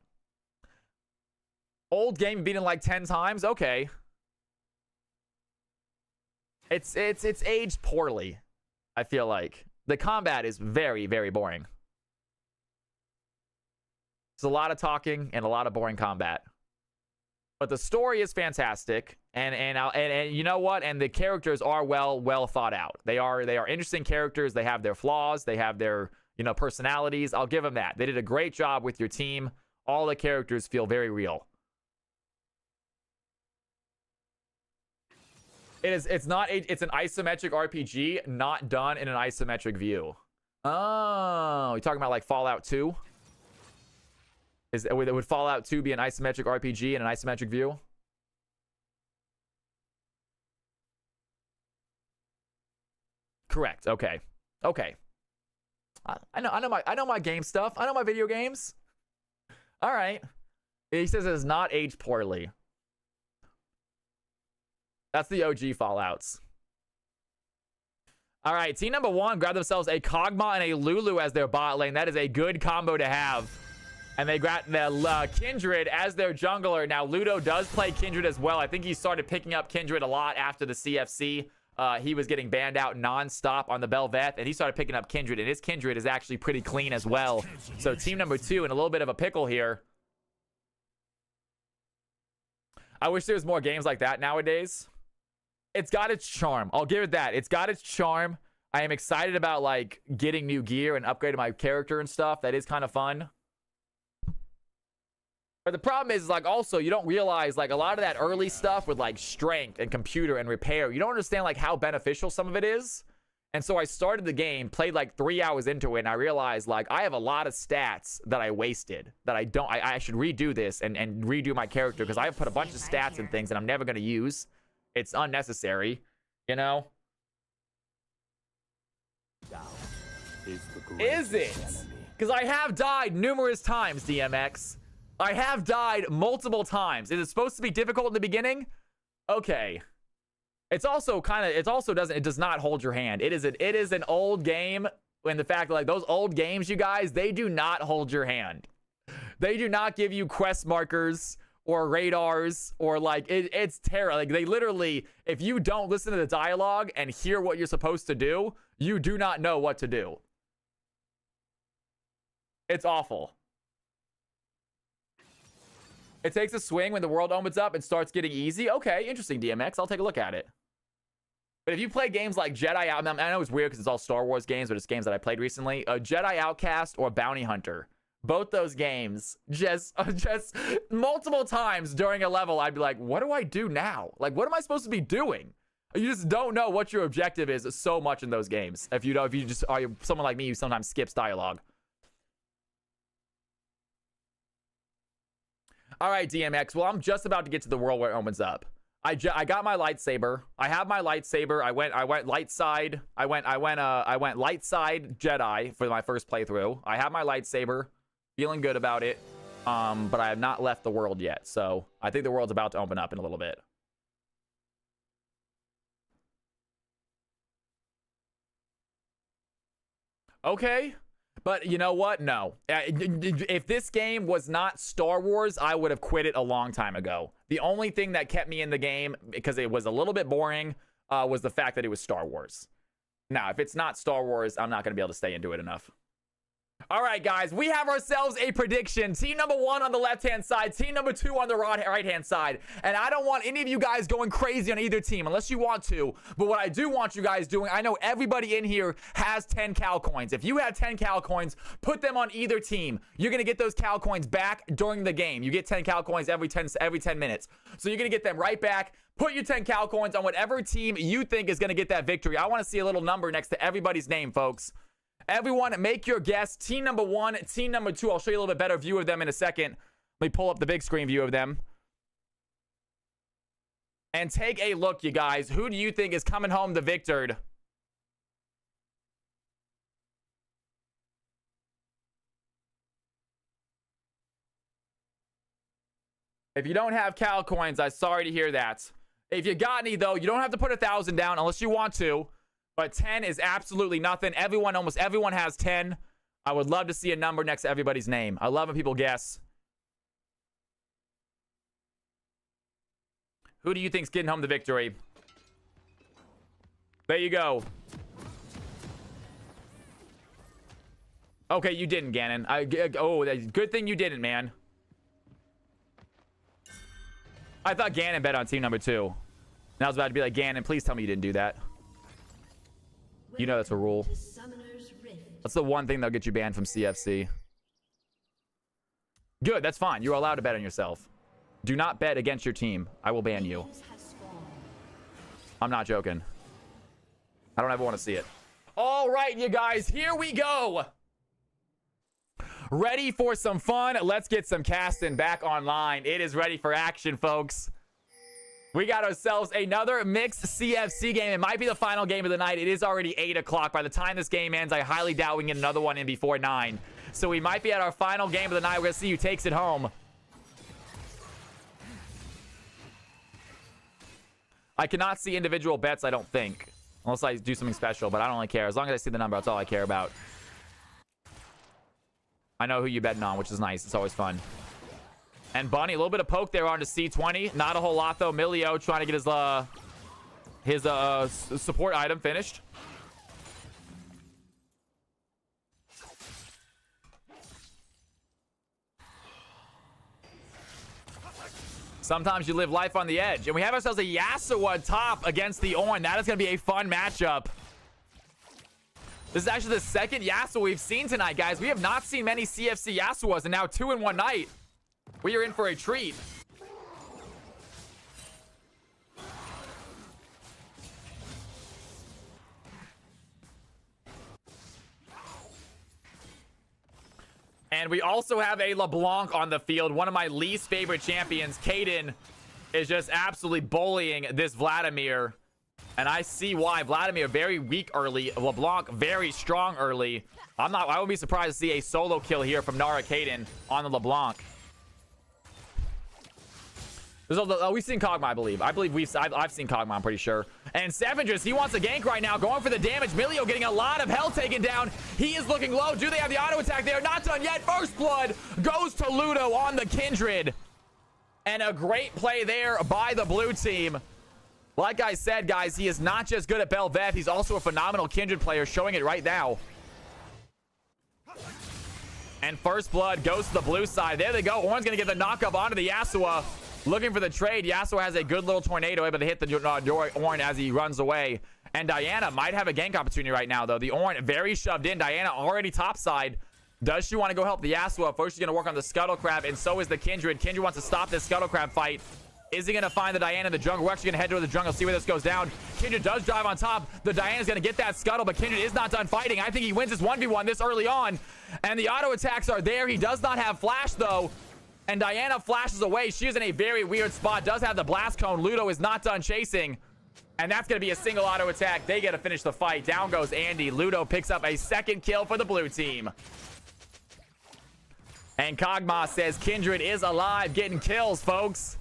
Old game beaten like 10 times? Okay. It's aged poorly, I feel like. The combat is very, very boring. There's a lot of talking and a lot of boring combat. But the story is fantastic, and you know what? And the characters are well thought out. They are interesting characters. They have their flaws. They have their, you know, personalities. I'll give them that. They did a great job with your team. All the characters feel very real. It's an isometric RPG, not done in an isometric view. Oh, you're talking about like Fallout 2? Would Fallout 2 be an isometric RPG in an isometric view? Correct. Okay. Okay. I know my game stuff. I know my video games. All right. He says it is not aged poorly. That's the OG Fallouts. All right, team number 1 grabbed themselves a Kog'Maw and a Lulu as their bot lane. That is a good combo to have. And they got the Kindred as their jungler. Now, Ludo does play Kindred as well. I think he started picking up Kindred a lot after the CFC. He was getting banned out non-stop on the Bel'Veth, and he started picking up Kindred, and his Kindred is actually pretty clean as well. So team number 2 in a little bit of a pickle here. I wish there was more games like that nowadays. It's got its charm. I'll give it that. It's got its charm. I am excited about, like, getting new gear and upgrading my character and stuff. That is kind of fun. But the problem is, like, also, you don't realize, like, a lot of that early stuff with, like, strength and computer and repair, you don't understand, like, how beneficial some of it is. And so I started the game, played, like, 3 hours into it, and I realized, like, I have a lot of stats that I wasted, that I should redo this and redo my character, because I have put a bunch of stats and things that I'm never going to use. It's unnecessary, you know? Is it? Because I have died numerous times, DMX. I have died multiple times. Is it supposed to be difficult in the beginning? Okay. It's also it does not hold your hand. It is an old game, and the fact that, like, those old games, you guys, they do not hold your hand. They do not give you quest markers or radars, or, like, it's terrible. Like, they literally, if you don't listen to the dialogue and hear what you're supposed to do, you do not know what to do. It's awful. It takes a swing when the world opens up and starts getting easy. Okay, interesting, DMX. I'll take a look at it. But if you play games like Jedi I know it's weird because it's all Star Wars games, but it's games that I played recently. Jedi Outcast or Bounty Hunter. Both those games, just multiple times during a level, I'd be like, what do I do now? Like, what am I supposed to be doing? You just don't know what your objective is so much in those games. If you just are someone like me who sometimes skips dialogue. All right, DMX. Well, I'm just about to get to the world where it opens up. I got my lightsaber. I have my lightsaber. I went light side. I went light side Jedi for my first playthrough. I have my lightsaber. Feeling good about it. But I have not left the world yet. So I think the world's about to open up in a little bit. Okay. But you know what? No. If this game was not Star Wars, I would have quit it a long time ago. The only thing that kept me in the game, because it was a little bit boring, was the fact that it was Star Wars. Now, if it's not Star Wars, I'm not going to be able to stay into it enough. All right, guys, we have ourselves a prediction. Team number 1 on the left-hand side, team number 2 on the right-hand side. And I don't want any of you guys going crazy on either team unless you want to. But what I do want you guys doing, I know everybody in here has 10 Cal coins. If you have 10 Cal coins, put them on either team. You're going to get those Cal coins back during the game. You get 10 Cal coins every 10 minutes. So you're going to get them right back. Put your 10 Cal coins on whatever team you think is going to get that victory. I want to see a little number next to everybody's name, folks. Everyone, make your guess. Team number 1, team number 2. I'll show you a little bit better view of them in a second. Let me pull up the big screen view of them. And take a look, you guys. Who do you think is coming home the victored? If you don't have Cal coins, I'm sorry to hear that. If you got any, though, you don't have to put 1,000 down unless you want to. But 10 is absolutely nothing. Almost everyone has 10. I would love to see a number next to everybody's name. I love when people guess. Who do you think's getting home the victory? There you go. Okay, you didn't, Ganon. Good thing you didn't, man. I thought Ganon bet on team number 2. And I was about to be like, Ganon, please tell me you didn't do that. You know that's a rule. That's the one thing that'll get you banned from CFC. Good, that's fine. You're allowed to bet on yourself. Do not bet against your team. I will ban you. I'm not joking. I don't ever want to see it. All right, you guys, here we go. Ready for some fun? Let's get some casting back online. It is ready for action, folks. We got ourselves another mixed CFC game. It might be the final game of the night. It is already 8 o'clock. By the time this game ends, I highly doubt we can get another one in before 9. So we might be at our final game of the night. We're going to see who takes it home. I cannot see individual bets, I don't think. Unless I do something special, but I don't really care. As long as I see the number, that's all I care about. I know who you're betting on, which is nice. It's always fun. And Bunny, a little bit of poke there onto C20. Not a whole lot, though. Milio trying to get his support item finished. Sometimes you live life on the edge. And we have ourselves a Yasuo top against the Ornn. That is going to be a fun matchup. This is actually the second Yasuo we've seen tonight, guys. We have not seen many CFC Yasuos, and now 2 in one night. We are in for a treat. And we also have a LeBlanc on the field. One of my least favorite champions. Kaden is just absolutely bullying this Vladimir. And I see why. Vladimir very weak early. LeBlanc very strong early. I wouldn't be surprised to see a solo kill here from Nara Kaden on the LeBlanc. We've seen Kog'Maw, I believe. I've seen Kog'Maw, I'm pretty sure. And Savengers, he wants a gank right now, going for the damage. Milio getting a lot of health taken down. He is looking low. Do they have the auto attack? They are not done yet. First blood goes to Ludo on the Kindred. And a great play there by the blue team. Like I said, guys, he is not just good at Bel'Veth. He's also a phenomenal Kindred player, showing it right now. And first blood goes to the blue side. There they go. Ornn's going to get the knockup onto the Yasuo. Looking for the trade. Yasuo has a good little tornado, able to hit the Ornn as he runs away. And Diana might have a gank opportunity right now, though. The Ornn very shoved in. Diana already topside. Does she want to go help the Yasuo? First, she's going to work on the Scuttle Crab, and so is the Kindred. Kindred wants to stop this Scuttle Crab fight. Is he going to find the Diana in the jungle? We're actually going to head to the jungle, see where this goes down. Kindred does drive on top. The Diana's going to get that Scuttle, but Kindred is not done fighting. I think he wins this 1v1 this early on. And the auto attacks are there. He does not have flash, though. And Diana flashes away. She is in a very weird spot. Does have the blast cone. Ludo is not done chasing. And that's going to be a single auto attack. They get to finish the fight. Down goes Andy. Ludo picks up a second kill for the blue team. And Kog'Maw says Kindred is alive, getting kills, folks.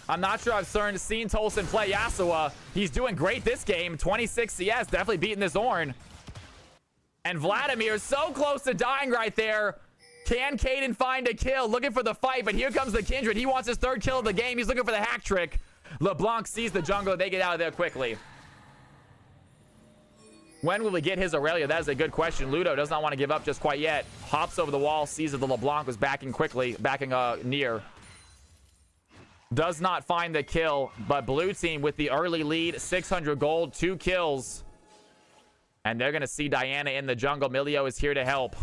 I'm not sure I've seen Tolson play Yasuo. He's doing great this game. 26 CS, definitely beating this Ornn. And Vladimir is so close to dying right there. Can Kaden find a kill? Looking for the fight, but here comes the Kindred. He wants his third kill of the game. He's looking for the hack trick. LeBlanc sees the jungle. They get out of there quickly. When will we get his Aurelia? That is a good question. Ludo does not want to give up just quite yet. Hops over the wall, sees that the LeBlanc was backing quickly, backing near. Does not find the kill, but blue team with the early lead, 600 gold, 2 kills. And they're going to see Diana in the jungle. Milio is here to help.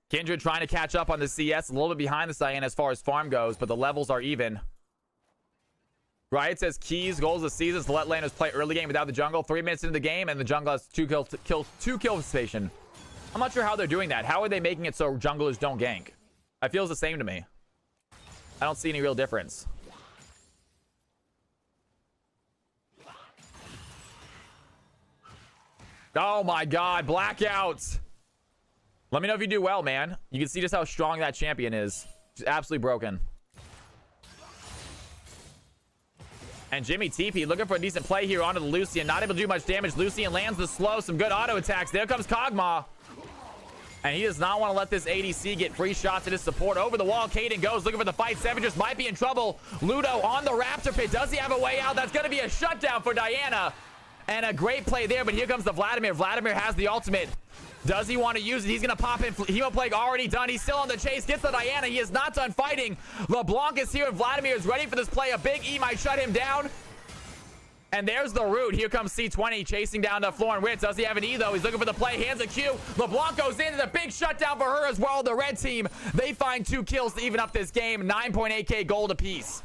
Kindred trying to catch up on the CS. A little bit behind the Diana as far as farm goes, but the levels are even. Riot says keys, goals of seasons to let laners play early game without the jungle. 3 minutes into the game, and the jungle has two kill station. I'm not sure how they're doing that. How are they making it so junglers don't gank? It feels the same to me. I don't see any real difference. Oh my god, blackouts. Let me know if you do well, man. You can see just how strong that champion is. Just absolutely broken. And Jimmy TP looking for a decent play here onto the Lucian. Not able to do much damage. Lucian lands the slow. Some good auto attacks. There comes Kog'Maw. And he does not want to let this ADC get free shots at his support. Over the wall, Kaden goes looking for the fight. Savages might be in trouble. Ludo on the Raptor pit. Does he have a way out? That's going to be a shutdown for Diana. And a great play there, but here comes the Vladimir. Vladimir has the ultimate. Does he want to use it? He's going to pop in. Hemo Plague already done. He's still on the chase. Gets the Diana. He is not done fighting. LeBlanc is here, and Vladimir is ready for this play. A big E might shut him down. And there's the root. Here comes C20 chasing down to Florin Ritz. Does he have an E, though? He's looking for the play. Hands a Q. LeBlanc goes in. And a big shutdown for her as well. The red team, they find 2 kills to even up this game. 9.8k gold apiece.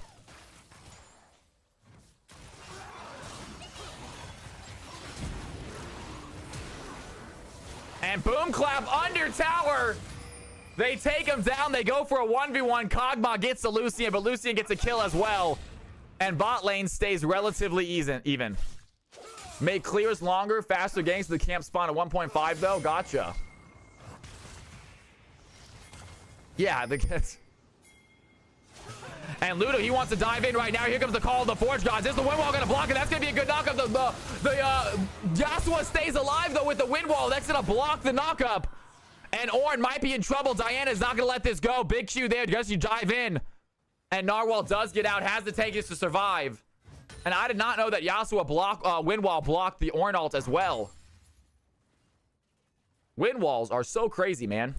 And boom clap under tower. They take him down. They go for a 1v1. Kog'Maw gets the Lucian, but Lucian gets a kill as well. And bot lane stays relatively even. Make clears longer, faster ganks to the camp spawn at 1.5 though. Gotcha. Yeah, and Ludo, he wants to dive in right now. Here comes the call of the Forge Gods. Is the wind wall going to block it? That's going to be a good knockup. Yasuo stays alive though with the wind wall. That's going to block the knockup. And Ornn might be in trouble. Diana's not going to let this go. Big Q there. Just you dive in. And Narwhal does get out, has the tankies to survive. And I did not know that Yasuo wind wall blocked the Ornn ult as well. Wind walls are so crazy, man.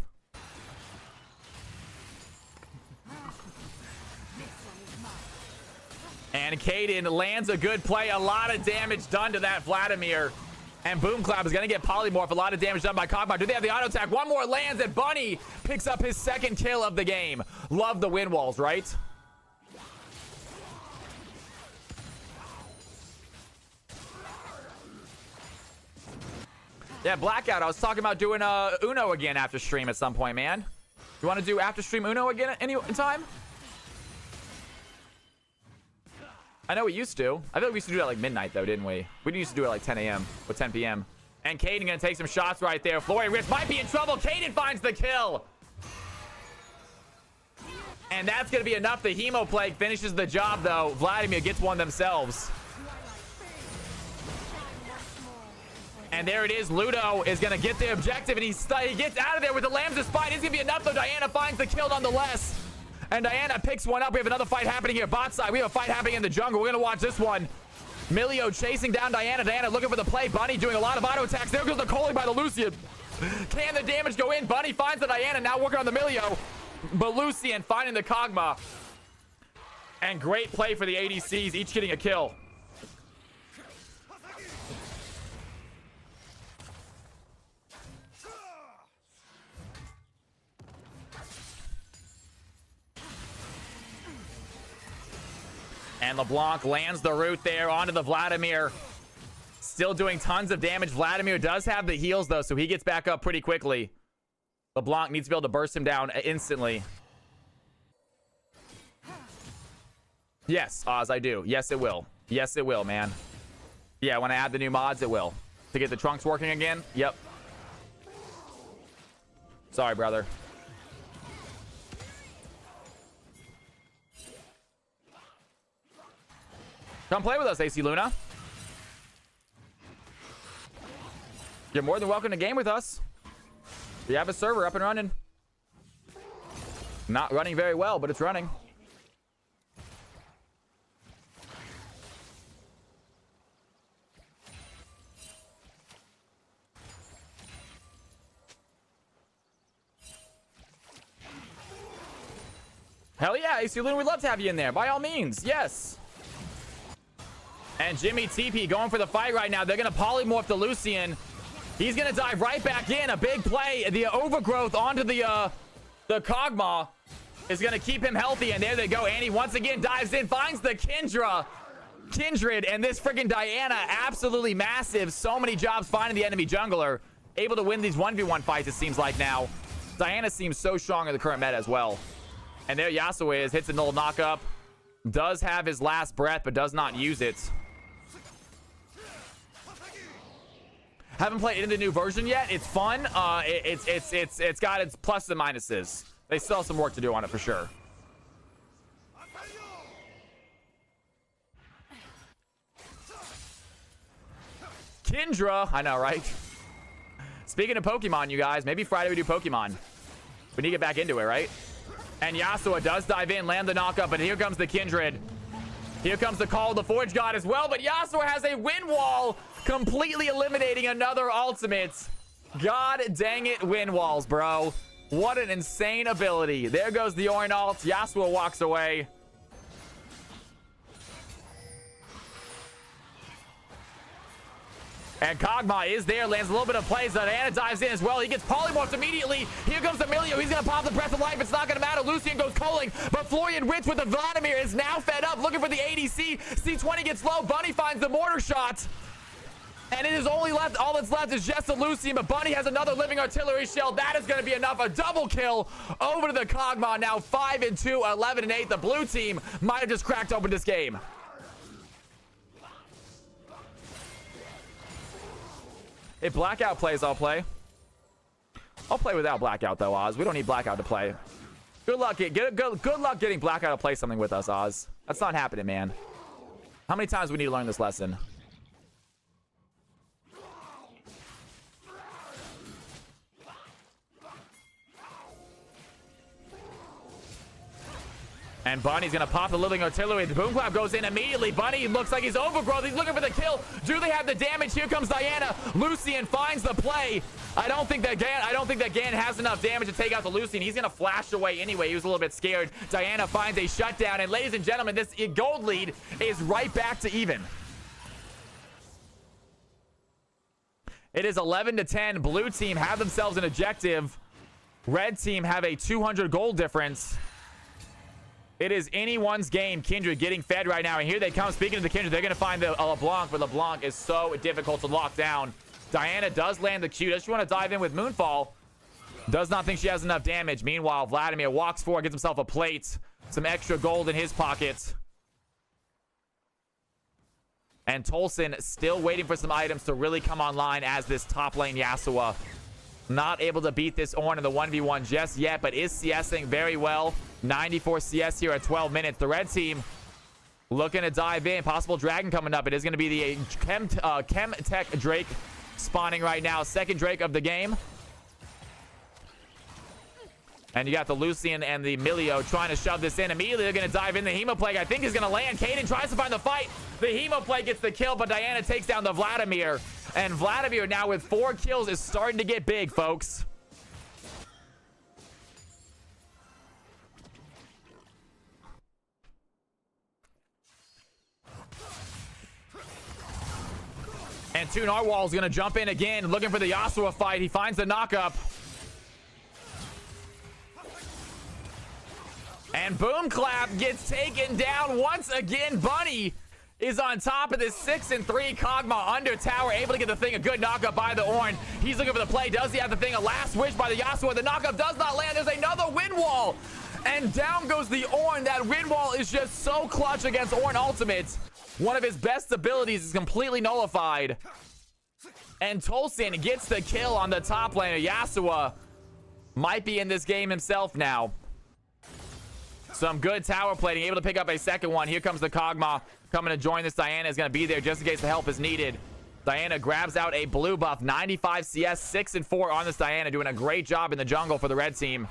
And Kaden lands a good play. A lot of damage done to that Vladimir. And Boom Clap is going to get polymorph. A lot of damage done by Kog'Maw. Do they have the auto attack? One more lands, and Bunny picks up his 2nd kill of the game. Love the wind walls, right? Yeah, Blackout. I was talking about doing Uno again after stream at some point, man. You want to do after stream Uno again at any time? I know we used to. I feel like we used to do it at like midnight though, didn't we? We used to do it at like 10 a.m. or 10 p.m. And Kaden gonna take some shots right there. Florin Ritz might be in trouble. Kaden finds the kill. And that's gonna be enough. The Hemo Plague finishes the job though. Vladimir gets one themselves. And there it is. Ludo is going to get the objective, and he gets out of there with the Lambs of Spine. It's going to be enough, though. Diana finds the kill nonetheless. And Diana picks one up. We have another fight happening here. Bot side. We have a fight happening in the jungle. We're going to watch this one. Milio chasing down Diana. Diana looking for the play. Bunny doing a lot of auto attacks. There goes the calling by the Lucian. Can the damage go in? Bunny finds the Diana. Now working on the Milio. But Lucian finding the Kog'Maw. And great play for the ADCs. Each getting a kill. And LeBlanc lands the root there onto the Vladimir. Still doing tons of damage. Vladimir does have the heals, though, so he gets back up pretty quickly. LeBlanc needs to be able to burst him down instantly. Yes, Oz, I do. Yes, it will. Yes, it will, man. Yeah, when I add the new mods, it will. To get the trunks working again? Yep. Sorry, brother. Come play with us, AC Luna. You're more than welcome to game with us. We have a server up and running. Not running very well, but it's running. Hell yeah, AC Luna, we'd love to have you in there. By all means, yes. And Jimmy TP going for the fight right now. They're going to polymorph the Lucian. He's going to dive right back in. A big play. The overgrowth onto the Kog'Maw is going to keep him healthy. And there they go. Annie once again dives in, finds the Kindred. And this freaking Diana, absolutely massive. So many jobs finding the enemy jungler. Able to win these 1v1 fights, it seems like now. Diana seems so strong in the current meta as well. And there Yasuo is. Hits a null knockup. Does have his last breath, but does not use it. Haven't played into the new version yet. It's fun. It's got its pluses and minuses. They still have some work to do on it for sure. Kindra, I know, right? Speaking of Pokemon, you guys, maybe Friday we do Pokemon. We need to get back into it, right? And Yasuo does dive in, land the knockup, but here comes the Kindred. Here comes the call of the Forge God as well, but Yasuo has a wind wall, completely eliminating another ultimate. God dang it, wind walls, bro. What an insane ability. There goes the Ornn ult. Yasuo walks away. And Kog'Maw is there, lands a little bit of plays. Diana dives in as well. He gets polymorphed immediately. Here comes Emilio. He's going to pop the Breath of Life. It's not going to matter. Lucian goes culling, but Florian Rich with the Vladimir is now fed up, looking for the ADC. C20 gets low. Bunny finds the mortar shot. And it is only left, all that's left is just a Lucian, but Bunny has another living artillery shell. That is going to be enough. A double kill over to the Kog'Maw. Now 5-2, 11-8. The blue team might have just cracked open this game. If Blackout plays, I'll play. I'll play without Blackout, though, Oz. We don't need Blackout to play. Good luck. Good luck getting Blackout to play something with us, Oz. That's not happening, man. How many times do we need to learn this lesson? And Bunny's going to pop the living artillery. The boom clap goes in immediately. Bunny looks like he's overgrowth. He's looking for the kill. Do they have the damage? Here comes Diana. Lucian finds the play. I don't think that Gan has enough damage to take out the Lucian. He's going to flash away anyway. He was a little bit scared. Diana finds a shutdown. And ladies and gentlemen, this gold lead is right back to even. It is 11-10. Blue team have themselves an objective. Red team have a 200 gold difference. It is anyone's game. Kindred getting fed right now. And here they come. Speaking of the Kindred, they're going to find the LeBlanc, but LeBlanc is so difficult to lock down. Diana does land the Q. Does she want to dive in with Moonfall? Does not think she has enough damage. Meanwhile, Vladimir walks forward, gets himself a plate. Some extra gold in his pocket. And Tolson still waiting for some items to really come online as this top lane Yasuo. Not able to beat this Ornn in the 1v1 just yet, but is CSing very well. 94 CS here at 12 minutes. The red team looking to dive in. Possible dragon coming up. It is going to be the Chemtech Drake spawning right now. Second Drake of the game. And you got the Lucian and the Emilio trying to shove this in. Immediately they're going to dive in. The Hemoplague I think is going to land. Kaden tries to find the fight. The Hemoplague gets the kill, but Diana takes down the Vladimir. And Vladimir now with 4 kills is starting to get big, folks. And Toon Arwal is going to jump in again, looking for the Yasuo fight. He finds the knockup. And Boom Clap gets taken down once again. Bunny is on top of this 6-3. Kog'Maw under tower, able to get the thing. A good knockup by the Ornn. He's looking for the play. Does he have the thing? A last wish by the Yasuo. The knockup does not land. There's another wind wall. And down goes the Ornn. That wind wall is just so clutch against Ornn ultimates. One of his best abilities is completely nullified. And Tolson gets the kill on the top laner. Yasuo might be in this game himself now. Some good tower plating, able to pick up a second one. Here comes the Kog'Maw coming to join this. Diana is going to be there just in case the help is needed. Diana grabs out a blue buff. 95 CS, 6-4 on this Diana. Doing a great job in the jungle for the red team.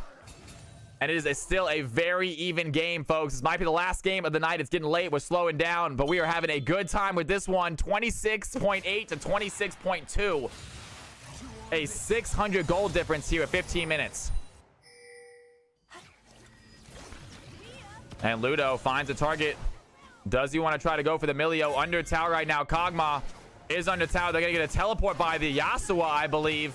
And it is still a very even game, folks. This might be the last game of the night. It's getting late. We're slowing down, but we are having a good time with this one. 26.8 to 26.2. A 600 gold difference here at 15 minutes. And Ludo finds a target. Does he want to try to go for the Emilio? Under tower right now. Kog'Maw is under tower. They're going to get a teleport by the Yasuo, I believe.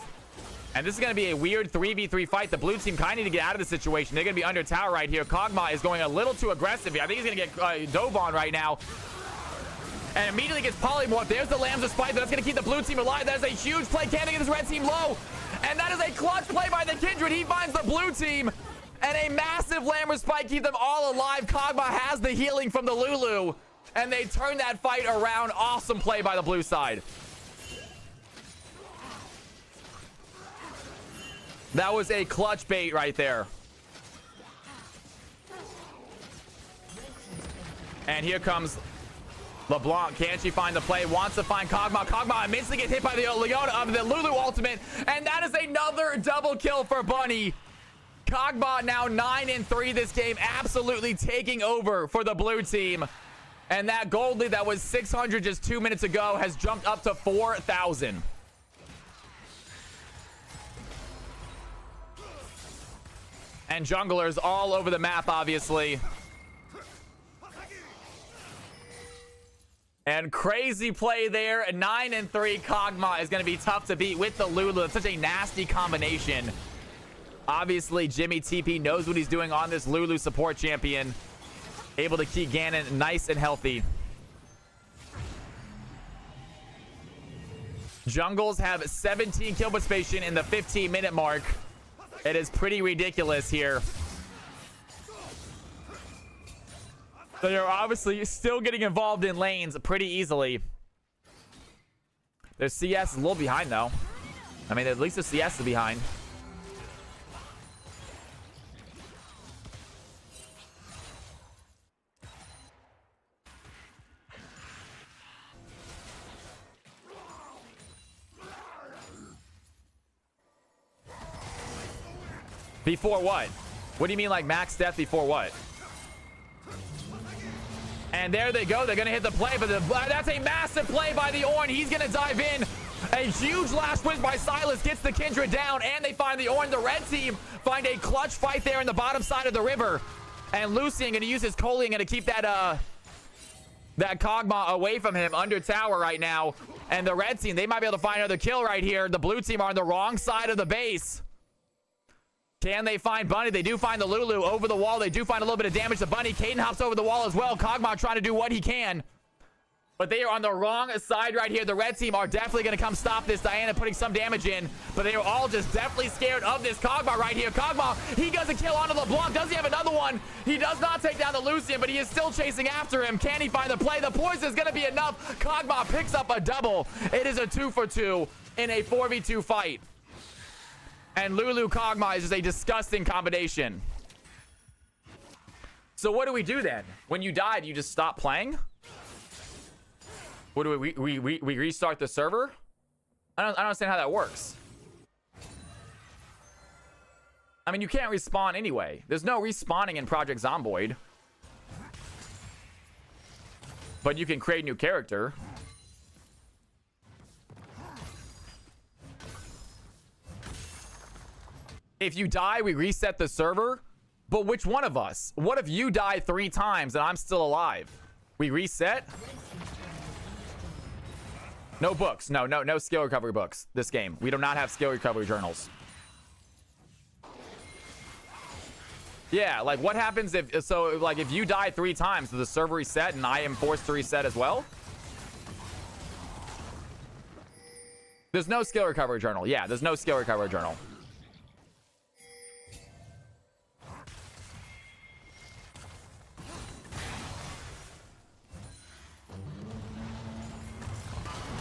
And this is going to be a weird 3v3 fight. The blue team kind of need to get out of the situation. They're going to be under tower right here. Kog'Maw is going a little too aggressive here. I think he's going to get dove on right now. And immediately gets polymorphed. There's the Lambs of Spite. That's going to keep the blue team alive. That is a huge play. Can't get this red team low. And that is a clutch play by the Kindred. He finds the blue team. And a massive Lambert Spike. Keep them all alive. Kog'Maw has the healing from the Lulu. And they turn that fight around. Awesome play by the blue side. That was a clutch bait right there. And here comes LeBlanc. Can she find the play? Wants to find Kog'Maw. Kog'Maw immediately gets hit by the Leona of the Lulu ultimate. And that is another double kill for Bunny. Kog'Maw now 9-3 this game. Absolutely taking over for the blue team. And that gold lead that was 600 just 2 minutes ago has jumped up to 4,000. And junglers all over the map, obviously. And crazy play there. 9-3 Kog'Maw is going to be tough to beat with the Lulu. It's such a nasty combination. Obviously, Jimmy TP knows what he's doing on this Lulu support champion. Able to keep Ganon nice and healthy. Jungles have 17 kill participation in the 15-minute mark. It is pretty ridiculous here. So they're obviously still getting involved in lanes pretty easily. Their CS is a little behind, though. I mean, at least the CS is behind. Before what? What do you mean, like max death before what? And there they go. They're going to hit the play, but that's a massive play by the Ornn. He's going to dive in. A huge last win by Sylas gets the Kindred down, and they find the Ornn. The red team find a clutch fight there in the bottom side of the river. And Lucian going to use his Coley and going to keep that Kog'Maw away from him under tower right now. And the red team, they might be able to find another kill right here. The blue team are on the wrong side of the base. Can they find Bunny? They do find the Lulu over the wall. They do find a little bit of damage to Bunny. Kayn hops over the wall as well. Kog'Maw trying to do what he can. But they are on the wrong side right here. The red team are definitely going to come stop this. Diana putting some damage in. But they are all just definitely scared of this Kog'Maw right here. Kog'Maw, he does a kill onto LeBlanc. Does he have another one? He does not take down the Lucian, but he is still chasing after him. Can he find the play? The poison is going to be enough. Kog'Maw picks up a double. It is a 2-for-2 in a 4v2 fight. And Lulu Kog'Maw is just a disgusting combination. So what do we do then? When you die, do you just stop playing? What do we restart the server? I don't understand how that works. I mean, you can't respawn anyway. There's no respawning in Project Zomboid. But you can create a new character. If you die, we reset the server. But which one of us? What if you die 3 times and I'm still alive? We reset? No books. No skill recovery books this game. We do not have skill recovery journals. Yeah, like what happens if if you die 3 times, does the server reset and I am forced to reset as well? There's no skill recovery journal. Yeah, there's no skill recovery journal.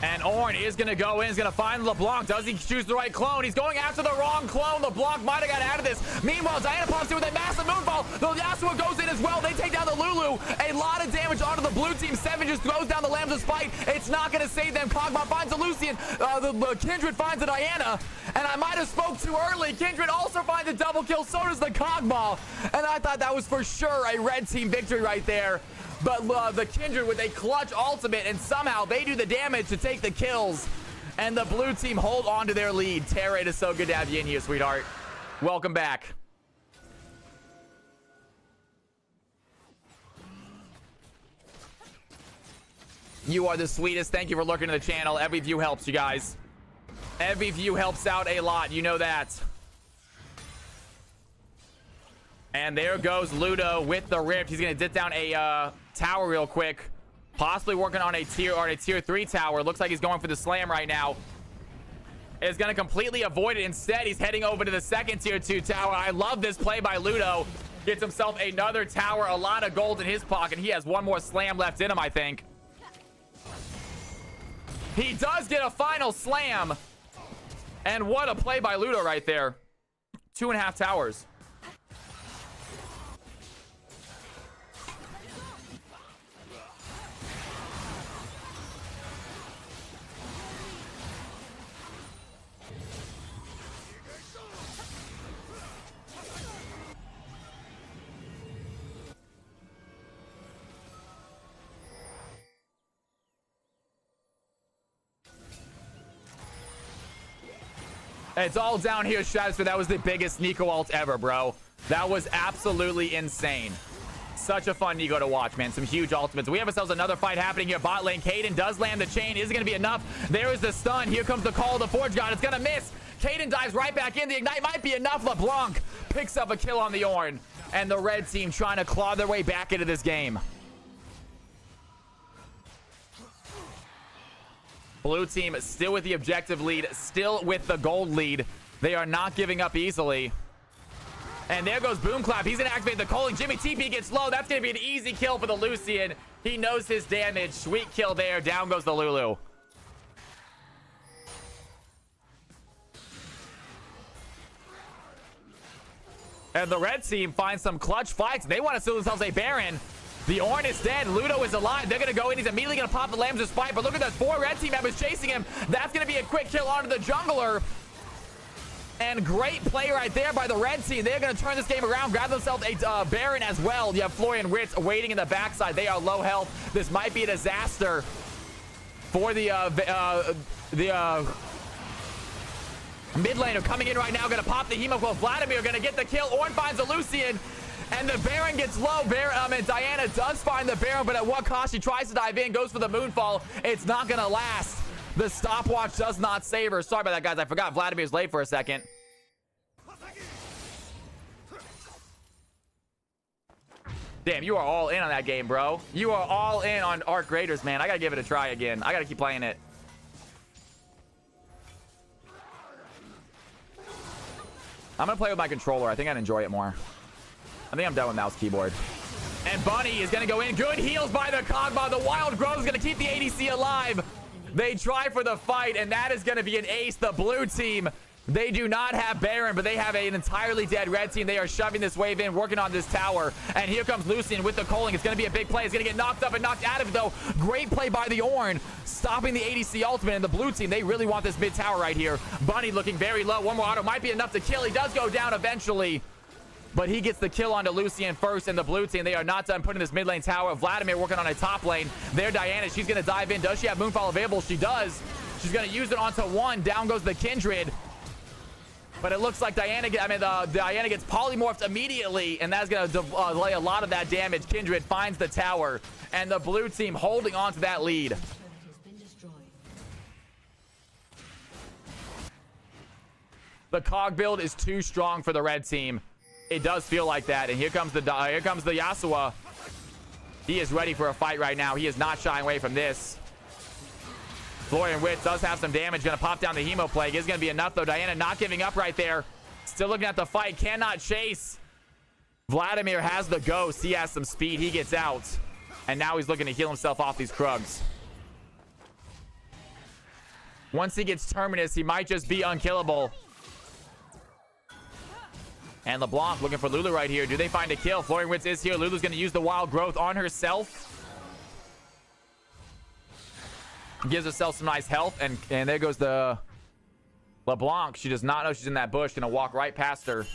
And Ornn is going to go in. He's going to find LeBlanc. Does he choose the right clone? He's going after the wrong clone. LeBlanc might have got out of this. Meanwhile, Diana pops in with a massive moonfall. The Yasuo goes in as well. They take down the Lulu. A lot of damage onto the blue team. Seven just throws down the Lambs of Spite. It's not going to save them. Kog'Maw finds a Lucian. The Kindred finds a Diana. And I might have spoke too early. Kindred also finds a double kill. So does the Kog'Maw. And I thought that was for sure a red team victory right there. But the Kindred with a clutch ultimate, and somehow they do the damage to take the kills. And the blue team hold on to their lead. Tara, it is so good to have you in here, sweetheart. Welcome back. You are the sweetest. Thank you for looking at the channel. Every view helps, you guys. Every view helps out a lot. You know that. And there goes Ludo with the Rift. He's going to dip down a tower real quick. Possibly working on a tier 3 tower. Looks like he's going for the slam right now. Is going to completely avoid it. Instead, he's heading over to the second tier 2 tower. I love this play by Ludo. Gets himself another tower. A lot of gold in his pocket. He has one more slam left in him, I think. He does get a final slam. And what a play by Ludo right there. 2.5 towers. It's all down here, Stratosphere. That was the biggest Nico ult ever, bro. That was absolutely insane. Such a fun Nico to watch, man. Some huge ultimates. We have ourselves another fight happening here. Bot lane. Kaden does land the chain. Is it going to be enough? There is the stun. Here comes the call of the Forge God. It's going to miss. Kaden dives right back in. The ignite might be enough. LeBlanc picks up a kill on the Ornn. And the red team trying to claw their way back into this game. Blue team still with the objective lead, still with the gold lead. They are not giving up easily. And there goes Boomclap. He's going to activate the calling. Jimmy TP gets low. That's going to be an easy kill for the Lucian. He knows his damage. Sweet kill there. Down goes the Lulu. And the red team finds some clutch fights. They want to steal themselves a Baron. The Ornn is dead. Ludo is alive. They're going to go in. He's immediately going to pop the Lambs' fight. But look at those 4 red team members chasing him. That's going to be a quick kill onto the jungler. And great play right there by the red team. They're going to turn this game around, grab themselves a Baron as well. You have Florian Wirtz waiting in the backside. They are low health. This might be a disaster for the mid laner coming in right now. Going to pop the Hemoclo. Vladimir going to get the kill. Ornn finds the Lucian. And the Baron gets low. And Diana does find the Baron, but at what cost? She tries to dive in, goes for the Moonfall. It's not going to last. The stopwatch does not save her. Sorry about that, guys. I forgot Vladimir's late for a second. Damn, you are all in on that game, bro. You are all in on Arc Raiders, man. I got to give it a try again. I got to keep playing it. I'm going to play with my controller. I think I'd enjoy it more. I think I'm done with mouse keyboard. And Bunny is going to go in. Good heals by the Kog'Maw. The Wild Growth is going to keep the ADC alive. They try for the fight, and that is going to be an ace. The blue team, they do not have Baron, but they have an entirely dead red team. They are shoving this wave in, working on this tower. And here comes Lucian with the calling. It's going to be a big play. It's going to get knocked up and knocked out of it, though. Great play by the Ornn, stopping the ADC ultimate. And the blue team, they really want this mid tower right here. Bunny looking very low. One more auto might be enough to kill. He does go down eventually. But he gets the kill onto Lucian first, and the blue team, they are not done putting this mid lane tower. Vladimir working on a top lane. There, Diana, she's going to dive in. Does she have Moonfall available? She does. She's going to use it onto one. Down goes the Kindred. But it looks like Diana gets polymorphed immediately, and that's going to delay a lot of that damage. Kindred finds the tower, and the blue team holding on to that lead. The Cog build is too strong for the red team. It does feel like that. And here comes the Yasuo. He is ready for a fight right now. He is not shying away from this. Florian Wirtz does have some damage. Going to pop down the Hemo Plague. Is going to be enough, though. Diana not giving up right there. Still looking at the fight. Cannot chase. Vladimir has the ghost. He has some speed. He gets out. And now he's looking to heal himself off these Krugs. Once he gets Terminus, he might just be unkillable. And LeBlanc looking for Lulu right here. Do they find a kill? Florian Wirtz is here. Lulu's going to use the Wild Growth on herself. Gives herself some nice health. And there goes the LeBlanc. She does not know she's in that bush. Going to walk right past her.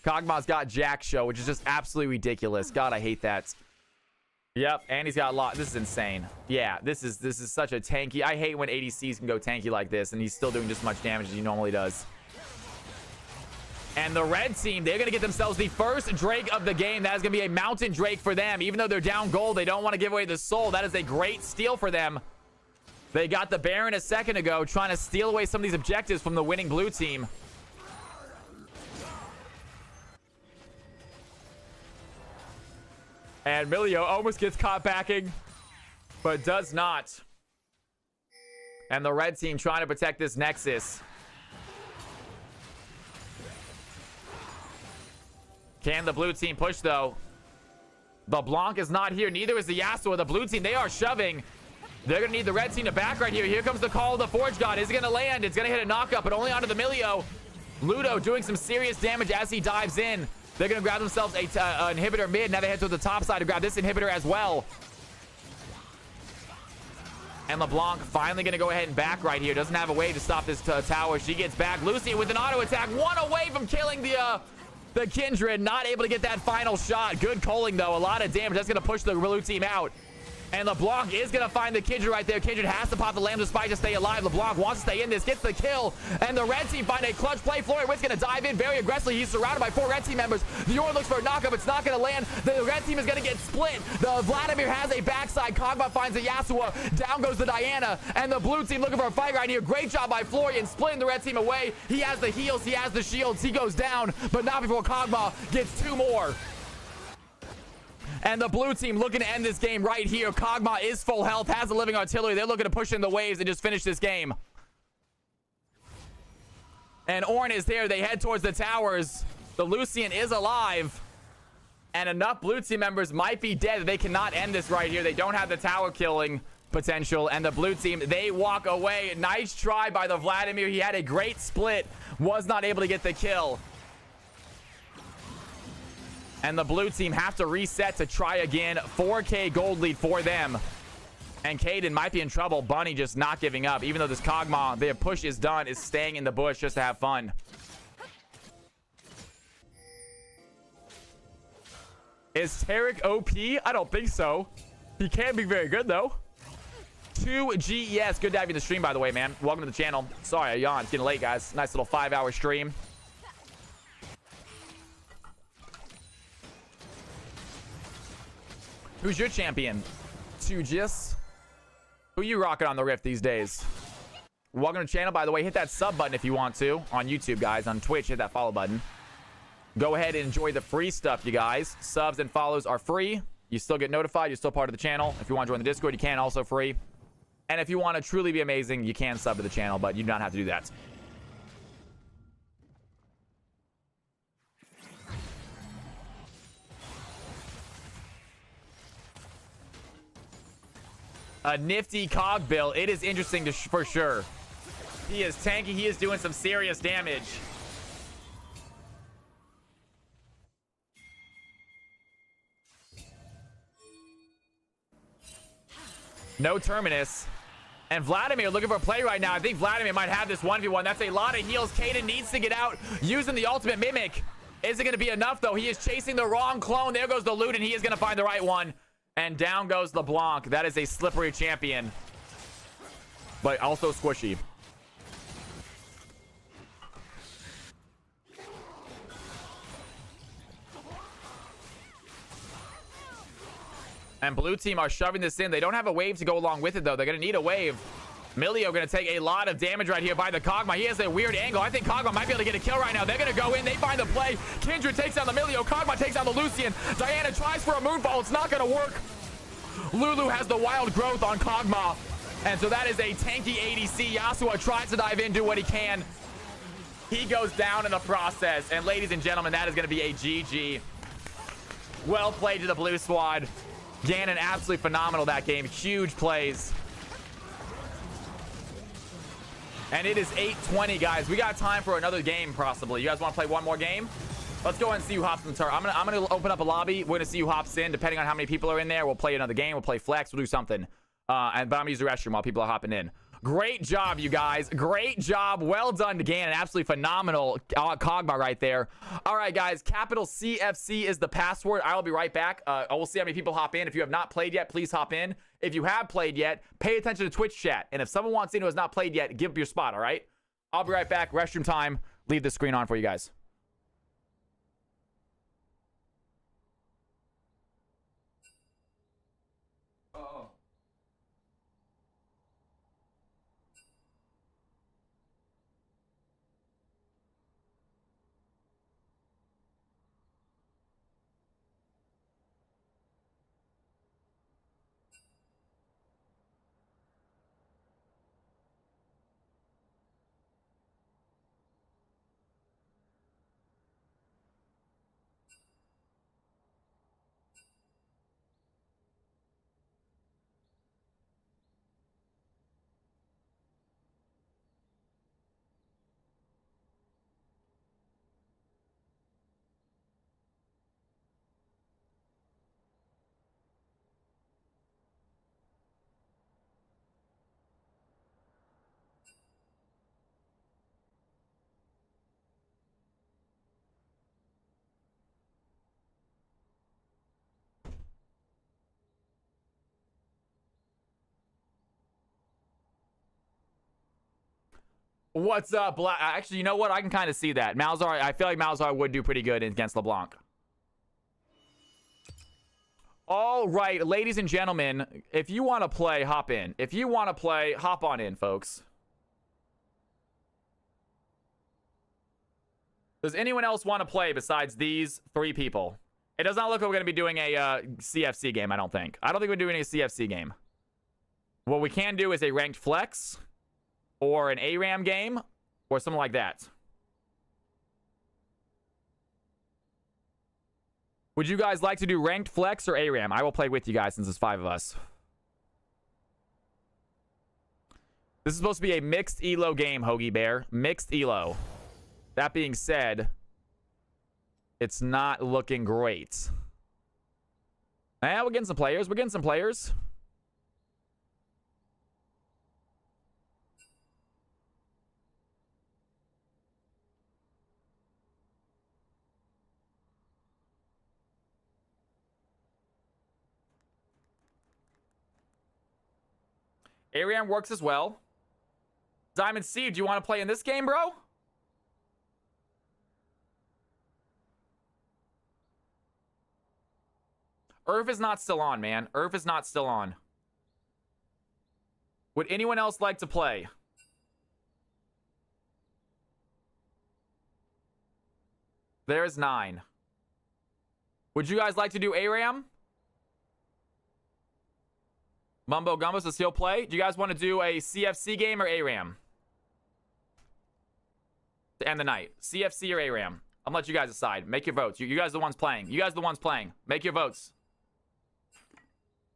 Kog'Maw's got Jack Show, which is just absolutely ridiculous. God, I hate that. Yep, and he's got a lot. This is insane. Yeah, this is such a tanky. I hate when ADCs can go tanky like this, and he's still doing just as much damage as he normally does. And the red team, they're going to get themselves the first Drake of the game. That is going to be a Mountain Drake for them. Even though they're down gold, they don't want to give away the soul. That is a great steal for them. They got the Baron a second ago, trying to steal away some of these objectives from the winning blue team. And Milio almost gets caught backing, but does not. And the red team trying to protect this Nexus. Can the blue team push, though? The Blanc is not here. Neither is the Yasuo. The blue team, they are shoving. They're going to need the red team to back right here. Here comes the call of the Forge God. Is it going to land? It's going to hit a knockup, but only onto the Milio. Ludo doing some serious damage as he dives in. They're going to grab themselves a inhibitor mid. Now they head to the top side to grab this inhibitor as well. And LeBlanc finally going to go ahead and back right here. Doesn't have a way to stop this tower. She gets back. Lucy with an auto attack. One away from killing the Kindred. Not able to get that final shot. Good culling, though. A lot of damage. That's going to push the blue team out. And LeBlanc is going to find the Kindred right there. Kindred has to pop the Lambda Spike to stay alive. LeBlanc wants to stay in this, gets the kill. And the red team find a clutch play. Florian Witt's going to dive in very aggressively. He's surrounded by 4 red team members. The Yor looks for a knockup. It's not going to land. The red team is going to get split. The Vladimir has a backside. Kog'Maw finds a Yasuo. Down goes the Diana. And the blue team looking for a fight right here. Great job by Florian, splitting the red team away. He has the heals. He has the shields. He goes down, but not before Kog'Maw gets 2 more. And the blue team looking to end this game right here. Kog'Maw is full health, has a living artillery. They're looking to push in the waves and just finish this game. And Ornn is there. They head towards the towers. The Lucian is alive. And enough blue team members might be dead that they cannot end this right here. They don't have the tower killing potential. And the blue team, they walk away. Nice try by the Vladimir. He had a great split. Was not able to get the kill. And the blue team have to reset to try again. 4K gold lead for them. And Kaden might be in trouble. Bunny just not giving up. Even though this Kog'Maw, their push is done, is staying in the bush just to have fun. Is Taric OP? I don't think so. He can be very good, though. 2GES. Good to have you in the stream, by the way, man. Welcome to the channel. Sorry, I yawned. It's getting late, guys. Nice little 5-hour stream. Who's your champion? Tugis. Who you rocking on the Rift these days? Welcome to the channel, by the way. Hit that sub button if you want to. On YouTube, guys. On Twitch, hit that follow button. Go ahead and enjoy the free stuff, you guys. Subs and follows are free. You still get notified. You're still part of the channel. If you want to join the Discord, you can. Also free. And if you want to truly be amazing, you can sub to the channel, but you do not have to do that. A nifty cog bill. It is interesting to for sure. He is tanky. He is doing some serious damage. No Terminus. And Vladimir looking for a play right now. I think Vladimir might have this 1v1. That's a lot of heals. Kaden needs to get out using the ultimate mimic. Is it going to be enough, though? He is chasing the wrong clone. There goes the loot, and he is going to find the right one. And down goes LeBlanc. That is a slippery champion. But also squishy. And blue team are shoving this in. They don't have a wave to go along with it, though. They're going to need a wave. Milio going to take a lot of damage right here by the Kog'Maw. He has a weird angle. I think Kog'Maw might be able to get a kill right now. They're going to go in. They find the play. Kindred takes down the Milio. Kog'Maw takes down the Lucian. Diana tries for a moonfall. It's not going to work. Lulu has the wild growth on Kog'Maw. And so that is a tanky ADC. Yasuo tries to dive in, do what he can. He goes down in the process. And ladies and gentlemen, that is going to be a GG. Well played to the blue squad. Ganon absolutely phenomenal that game. Huge plays. And it is 8:20, guys. We got time for another game, possibly. You guys want to play one more game? Let's go and see who hops in the turret. I'm gonna open up a lobby. We're gonna see who hops in. Depending on how many people are in there, we'll play another game. We'll play flex. We'll do something. But I'm gonna use the restroom while people are hopping in. Great job, you guys. Great job. Well done to Ganon. Absolutely phenomenal Kog'Maw right there. All right, guys. Capital CFC is the password. I will be right back. I will see how many people hop in. If you have not played yet, please hop in. If you have played yet, pay attention to Twitch chat. And if someone wants in who has not played yet, give up your spot, all right? I'll be right back. Restroom time. Leave the screen on for you guys. What's up, Black? Actually, you know what? I can kind of see that. Malzahar, I feel like Malzahar would do pretty good against LeBlanc. All right, ladies and gentlemen, if you want to play, hop in. If you want to play, hop on in, folks. Does anyone else want to play besides these 3 people? It does not look like we're going to be doing a CFC game, I don't think. I don't think we're doing a CFC game. What we can do is a ranked flex or an ARAM game or something like that. Would you guys like to do ranked flex or ARAM? I will play with you guys since there's 5 of us. This is supposed to be a mixed elo game, Hoagie Bear. Mixed elo. That being said, it's not looking great. We're getting some players. We're getting some players. ARAM works as well. Diamond Seed, do you want to play in this game, bro? Irv is not still on, man. Irv is not still on. Would anyone else like to play? There's 9. Would you guys like to do ARAM? Mumbo Gumbo says he'll play. Do you guys want to do a CFC game or ARAM? To end the night. CFC or ARAM? I'm gonna let you guys decide. Make your votes. You guys are the ones playing. You guys are the ones playing. Make your votes.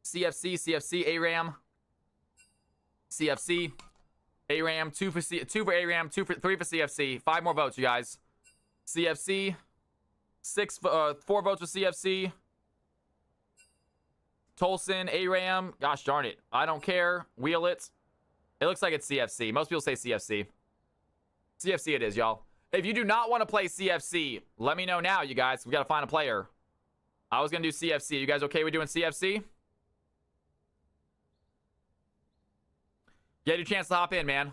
CFC, CFC, ARAM. CFC. ARAM. 2 for ARAM. 3 for CFC. 5 more votes, you guys. CFC. 4 votes for CFC. Tolson, ARAM. Gosh darn it. I don't care. Wheel it. It looks like it's CFC. Most people say CFC. CFC it is, y'all. If you do not want to play CFC, let me know now, you guys. We got to find a player. I was going to do CFC. You guys okay with doing CFC? Get your chance to hop in, man.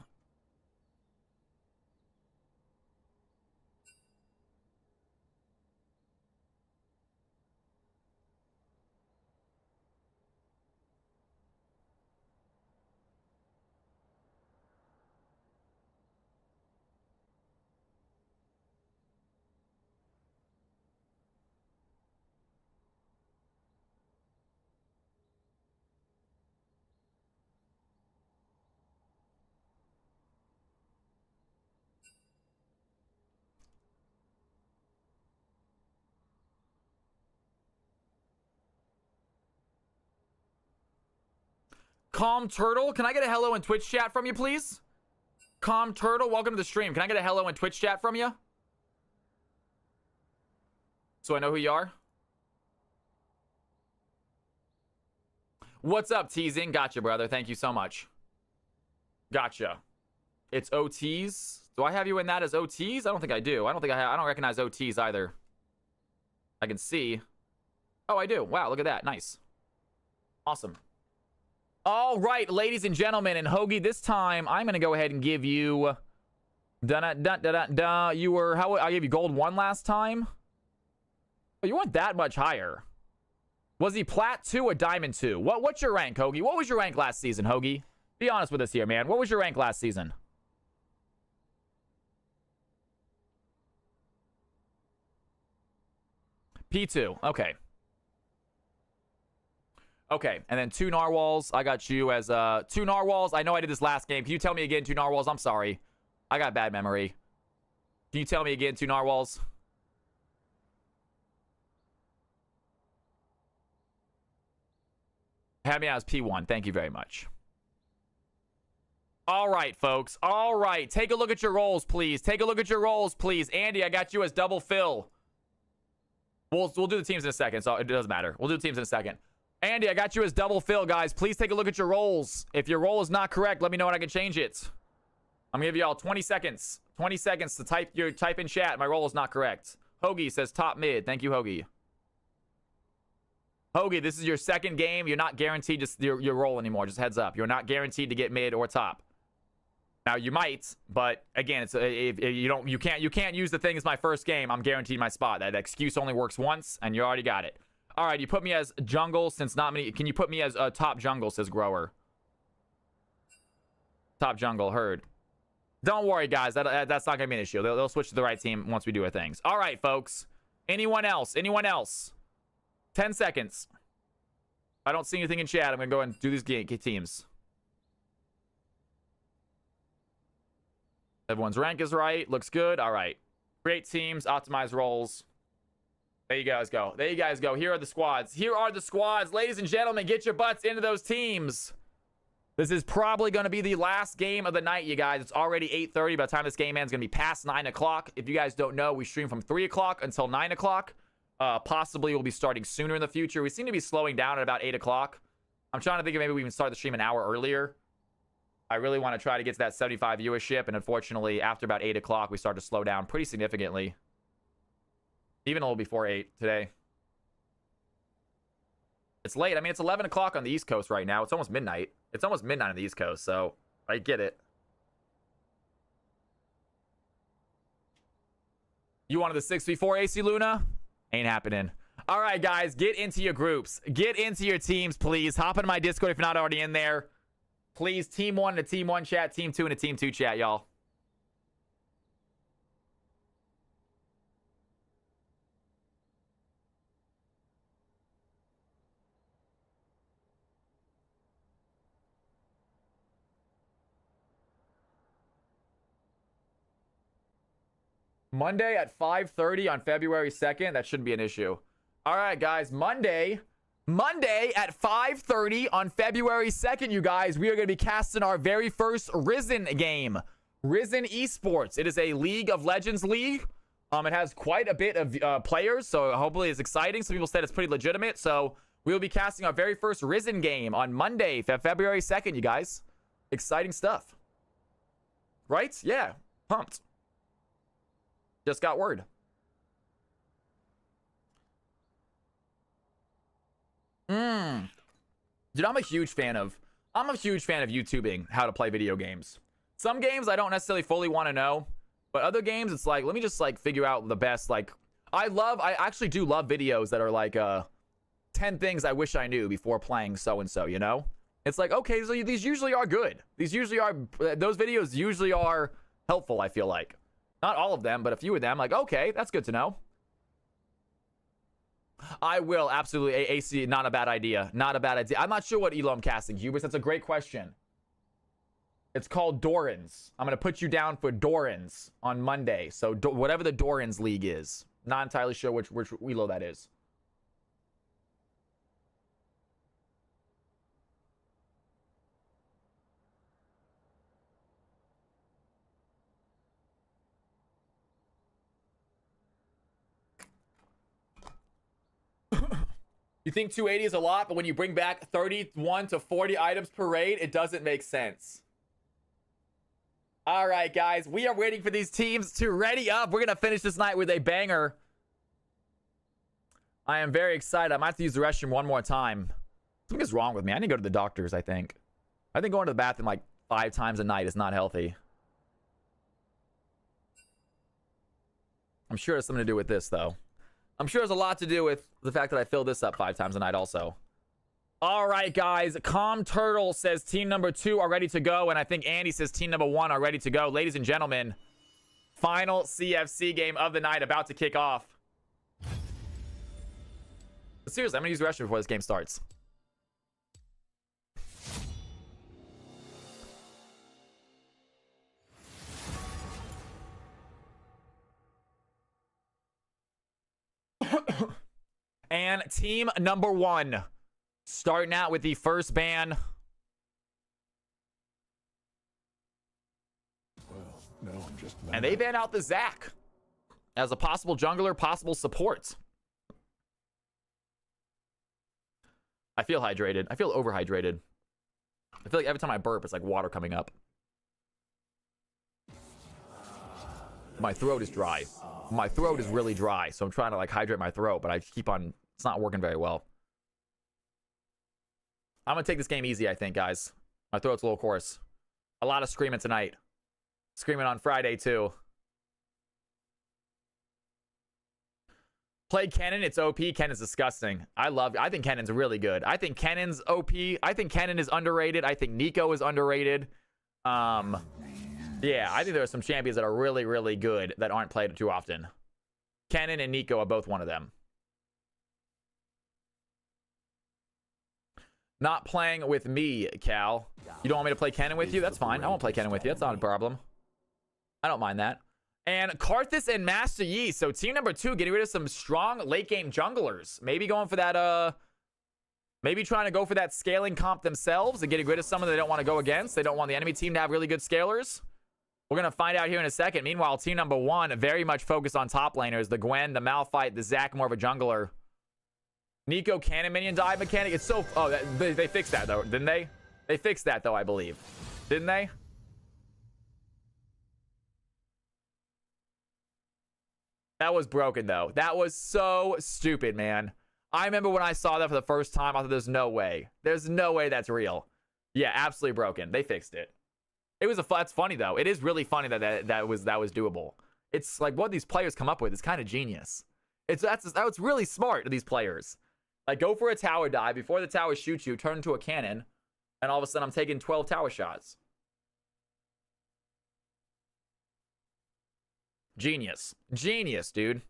Calm Turtle, can I get a hello in Twitch chat from you, please? Calm Turtle, welcome to the stream. Can I get a hello in Twitch chat from you? So I know who you are. What's up, Teasing? Gotcha, brother. Thank you so much. Gotcha. It's OTs. Do I have you in that as OTs? I don't think I do. I don't recognize OTs either. I can see. Oh, I do. Wow, look at that. Nice. Awesome. All right, ladies and gentlemen, and Hoagie, this time I'm going to go ahead and give you... You were... I gave you gold 1 last time? Oh, you weren't that much higher. Was he plat 2 or diamond 2? What's your rank, Hoagie? What was your rank last season, Hoagie? Be honest with us here, man. What was your rank last season? P2. Okay. Okay, and then 2 narwhals. I got you as 2 narwhals. I know I did this last game. Can you tell me again 2 narwhals? I'm sorry. I got bad memory. Can you tell me again 2 narwhals? Have me as P1. Thank you very much. All right, folks. All right. Take a look at your rolls, please. Take a look at your rolls, please. Andy, I got you as double fill. We'll do the teams in a second, so it doesn't matter. We'll do the teams in a second. Andy, I got you as double fill, guys. Please take a look at your rolls. If your roll is not correct, let me know and I can change it. I'm gonna give y'all 20 seconds. 20 seconds to type in chat. My roll is not correct. Hoagie says top mid. Thank you, Hoagie. Hoagie, this is your second game. You're not guaranteed just your roll anymore. Just heads up. You're not guaranteed to get mid or top. Now you might, but again, it's if you can't use the thing as my first game. I'm guaranteed my spot. That excuse only works once, and you already got it. All right, you put me as jungle since not many. Can you put me as top jungle? Says Grower. Top jungle, heard. Don't worry, guys. That's not gonna be an issue. They'll switch to the right team once we do our things. All right, folks. Anyone else? Anyone else? 10 seconds. I don't see anything in chat. I'm gonna go and do these teams. Everyone's rank is right. Looks good. All right. Create teams. Optimize roles. There you guys go. There you guys go. Here are the squads. Here are the squads. Ladies and gentlemen, get your butts into those teams. This is probably going to be the last game of the night, you guys. It's already 8:30. By the time this game ends, it's going to be past 9 o'clock. If you guys don't know, we stream from 3 o'clock until 9 o'clock. Possibly we'll be starting sooner in the future. We seem to be slowing down at about 8 o'clock. I'm trying to think of maybe we even start the stream an hour earlier. I really want to try to get to that 75 viewership, and unfortunately, after about 8 o'clock, we start to slow down pretty significantly. Even a little before 8 today. It's late. I mean, it's 11 o'clock on the East Coast right now. It's almost midnight. It's almost midnight on the East Coast, so I get it. You wanted the 6v4 AC Luna? Ain't happening. All right, guys, get into your groups. Get into your teams, please. Hop into my Discord if you're not already in there. Please, Team 1 in a Team 1 chat, Team 2 in a Team 2 chat, y'all. Monday at 5:30 on February 2nd. That shouldn't be an issue. All right, guys. Monday at 5:30 on February 2nd, you guys, we are going to be casting our very first Risen game. Risen Esports. It is a League of Legends league. It has quite a bit of players, so hopefully it's exciting. Some people said it's pretty legitimate, so we will be casting our very first Risen game on Monday, February 2nd, you guys. Exciting stuff. Right? Yeah. Pumped. Just got word. Dude, I'm a huge fan of YouTubing how to play video games. Some games I don't necessarily fully want to know, but other games it's like, let me just like figure out the best. Like I actually do love videos that are like 10 things I wish I knew before playing so and so, you know? It's like, okay, so these usually are good. Those videos usually are helpful, I feel like. Not all of them, but a few of them. Like, okay, that's good to know. I will, absolutely. AC, not a bad idea. Not a bad idea. I'm not sure what elo I'm casting, Hubris. That's a great question. It's called Doran's. I'm going to put you down for Doran's on Monday. So, whatever the Doran's League is. Not entirely sure which elo that is. You think 280 is a lot, but when you bring back 31 to 40 items per raid, it doesn't make sense. All right, guys, we are waiting for these teams to ready up. We're going to finish this night with a banger. I am very excited. I might have to use the restroom one more time. Something's wrong with me. I need to go to the doctors, I think. I think going to the bathroom like 5 times a night is not healthy. I'm sure it has something to do with this, though. I'm sure there's a lot to do with the fact that I fill this up 5 times a night also. All right, guys. Calm Turtle says team number 2 are ready to go. And I think Andy says team number 1 are ready to go. Ladies and gentlemen, final CFC game of the night about to kick off. But seriously, I'm going to use the restroom before this game starts. And team number 1 starting out with the first ban. Well, no, I'm just mad. And they ban out the Zac as a possible jungler, possible support. I feel hydrated. I feel overhydrated. I feel like every time I burp, it's like water coming up. My throat is dry. My throat is really dry, so I'm trying to like hydrate my throat, but I keep on, it's not working very well. I'm gonna take this game easy, I think, guys. My throat's a little coarse. A lot of screaming tonight. Screaming on Friday, too. Play Kennen, it's OP. Kennen's disgusting. I think Kennen's really good. I think Kennen's OP. I think Kennen is underrated. I think Nico is underrated. Yeah, I think there are some champions that are really, really good that aren't played too often. Kennen and Nico are both one of them. Not playing with me, Cal. You don't want me to play Kennen with you? That's fine. I won't play Kennen with you. That's not a problem. I don't mind that. And Karthus and Master Yi. So team number 2 getting rid of some strong late game junglers. Maybe going for that, maybe trying to go for that scaling comp themselves and getting rid of someone they don't want to go against. They don't want the enemy team to have really good scalers. We're going to find out here in a second. Meanwhile, team number 1 very much focused on top laners. The Gwen, the Malphite, the Zac, more of a jungler. Nico cannon minion dive mechanic. It's so... Oh, they fixed that, though, didn't they? They fixed that, though, I believe. Didn't they? That was broken, though. That was so stupid, man. I remember when I saw that for the first time, I thought there's no way. There's no way that's real. Yeah, absolutely broken. They fixed it. It was that's funny, though. It is really funny that was doable. It's like what these players come up with is kind of genius. That's really smart of these players. Like, go for a tower dive before the tower shoots you, turn into a cannon, and all of a sudden I'm taking 12 tower shots. Genius. Genius, dude.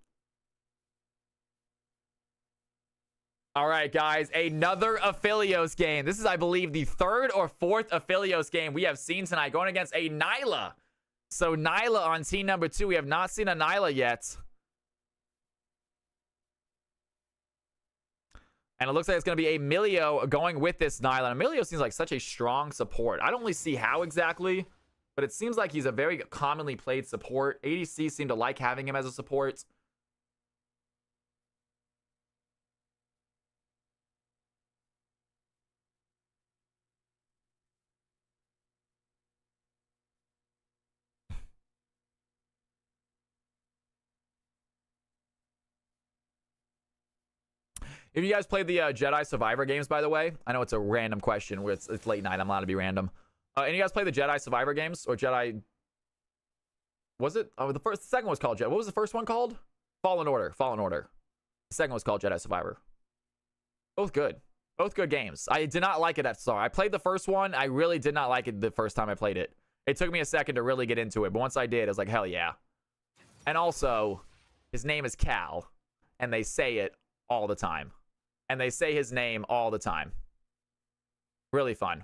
All right, guys. Another Aphelios game. This is, I believe, the 3rd or 4th Aphelios game we have seen tonight, going against a Nilah. So, Nilah on team number 2. We have not seen a Nilah yet. And it looks like it's going to be Emilio going with this Nilah. And Emilio seems like such a strong support. I don't really see how exactly, but it seems like he's a very commonly played support. ADC seem to like having him as a support. If you guys played the Jedi Survivor games, by the way, I know it's a random question where it's late night. I'm allowed to be random. And you guys play the Jedi Survivor games or Jedi? Was it? Oh, the second one was called Jedi. What was the first one called? Fallen Order. Fallen Order. The second was called Jedi Survivor. Both good. Both good games. I did not like it at start. I played the first one. I really did not like it the first time I played it. It took me a second to really get into it, but once I did, I was like, hell yeah. And also, his name is Cal, and they say it all the time. And they say his name all the time. Really fun.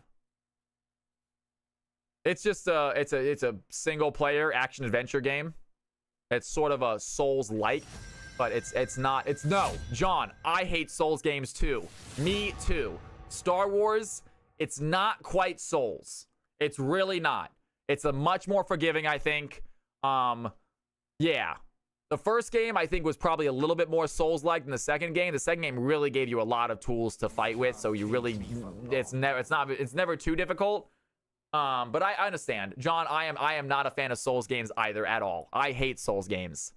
It's just it's a single player action adventure game. It's sort of a Souls-like, but no, John, I hate Souls games too. Me too. Star Wars, it's not quite Souls. It's really not. It's a much more forgiving, I think. Yeah. The first game, I think, was probably a little bit more Souls-like than the second game. The second game really gave you a lot of tools to fight with, so you really, it's never too difficult. But I understand, John. I am not a fan of Souls games either at all. I hate Souls games.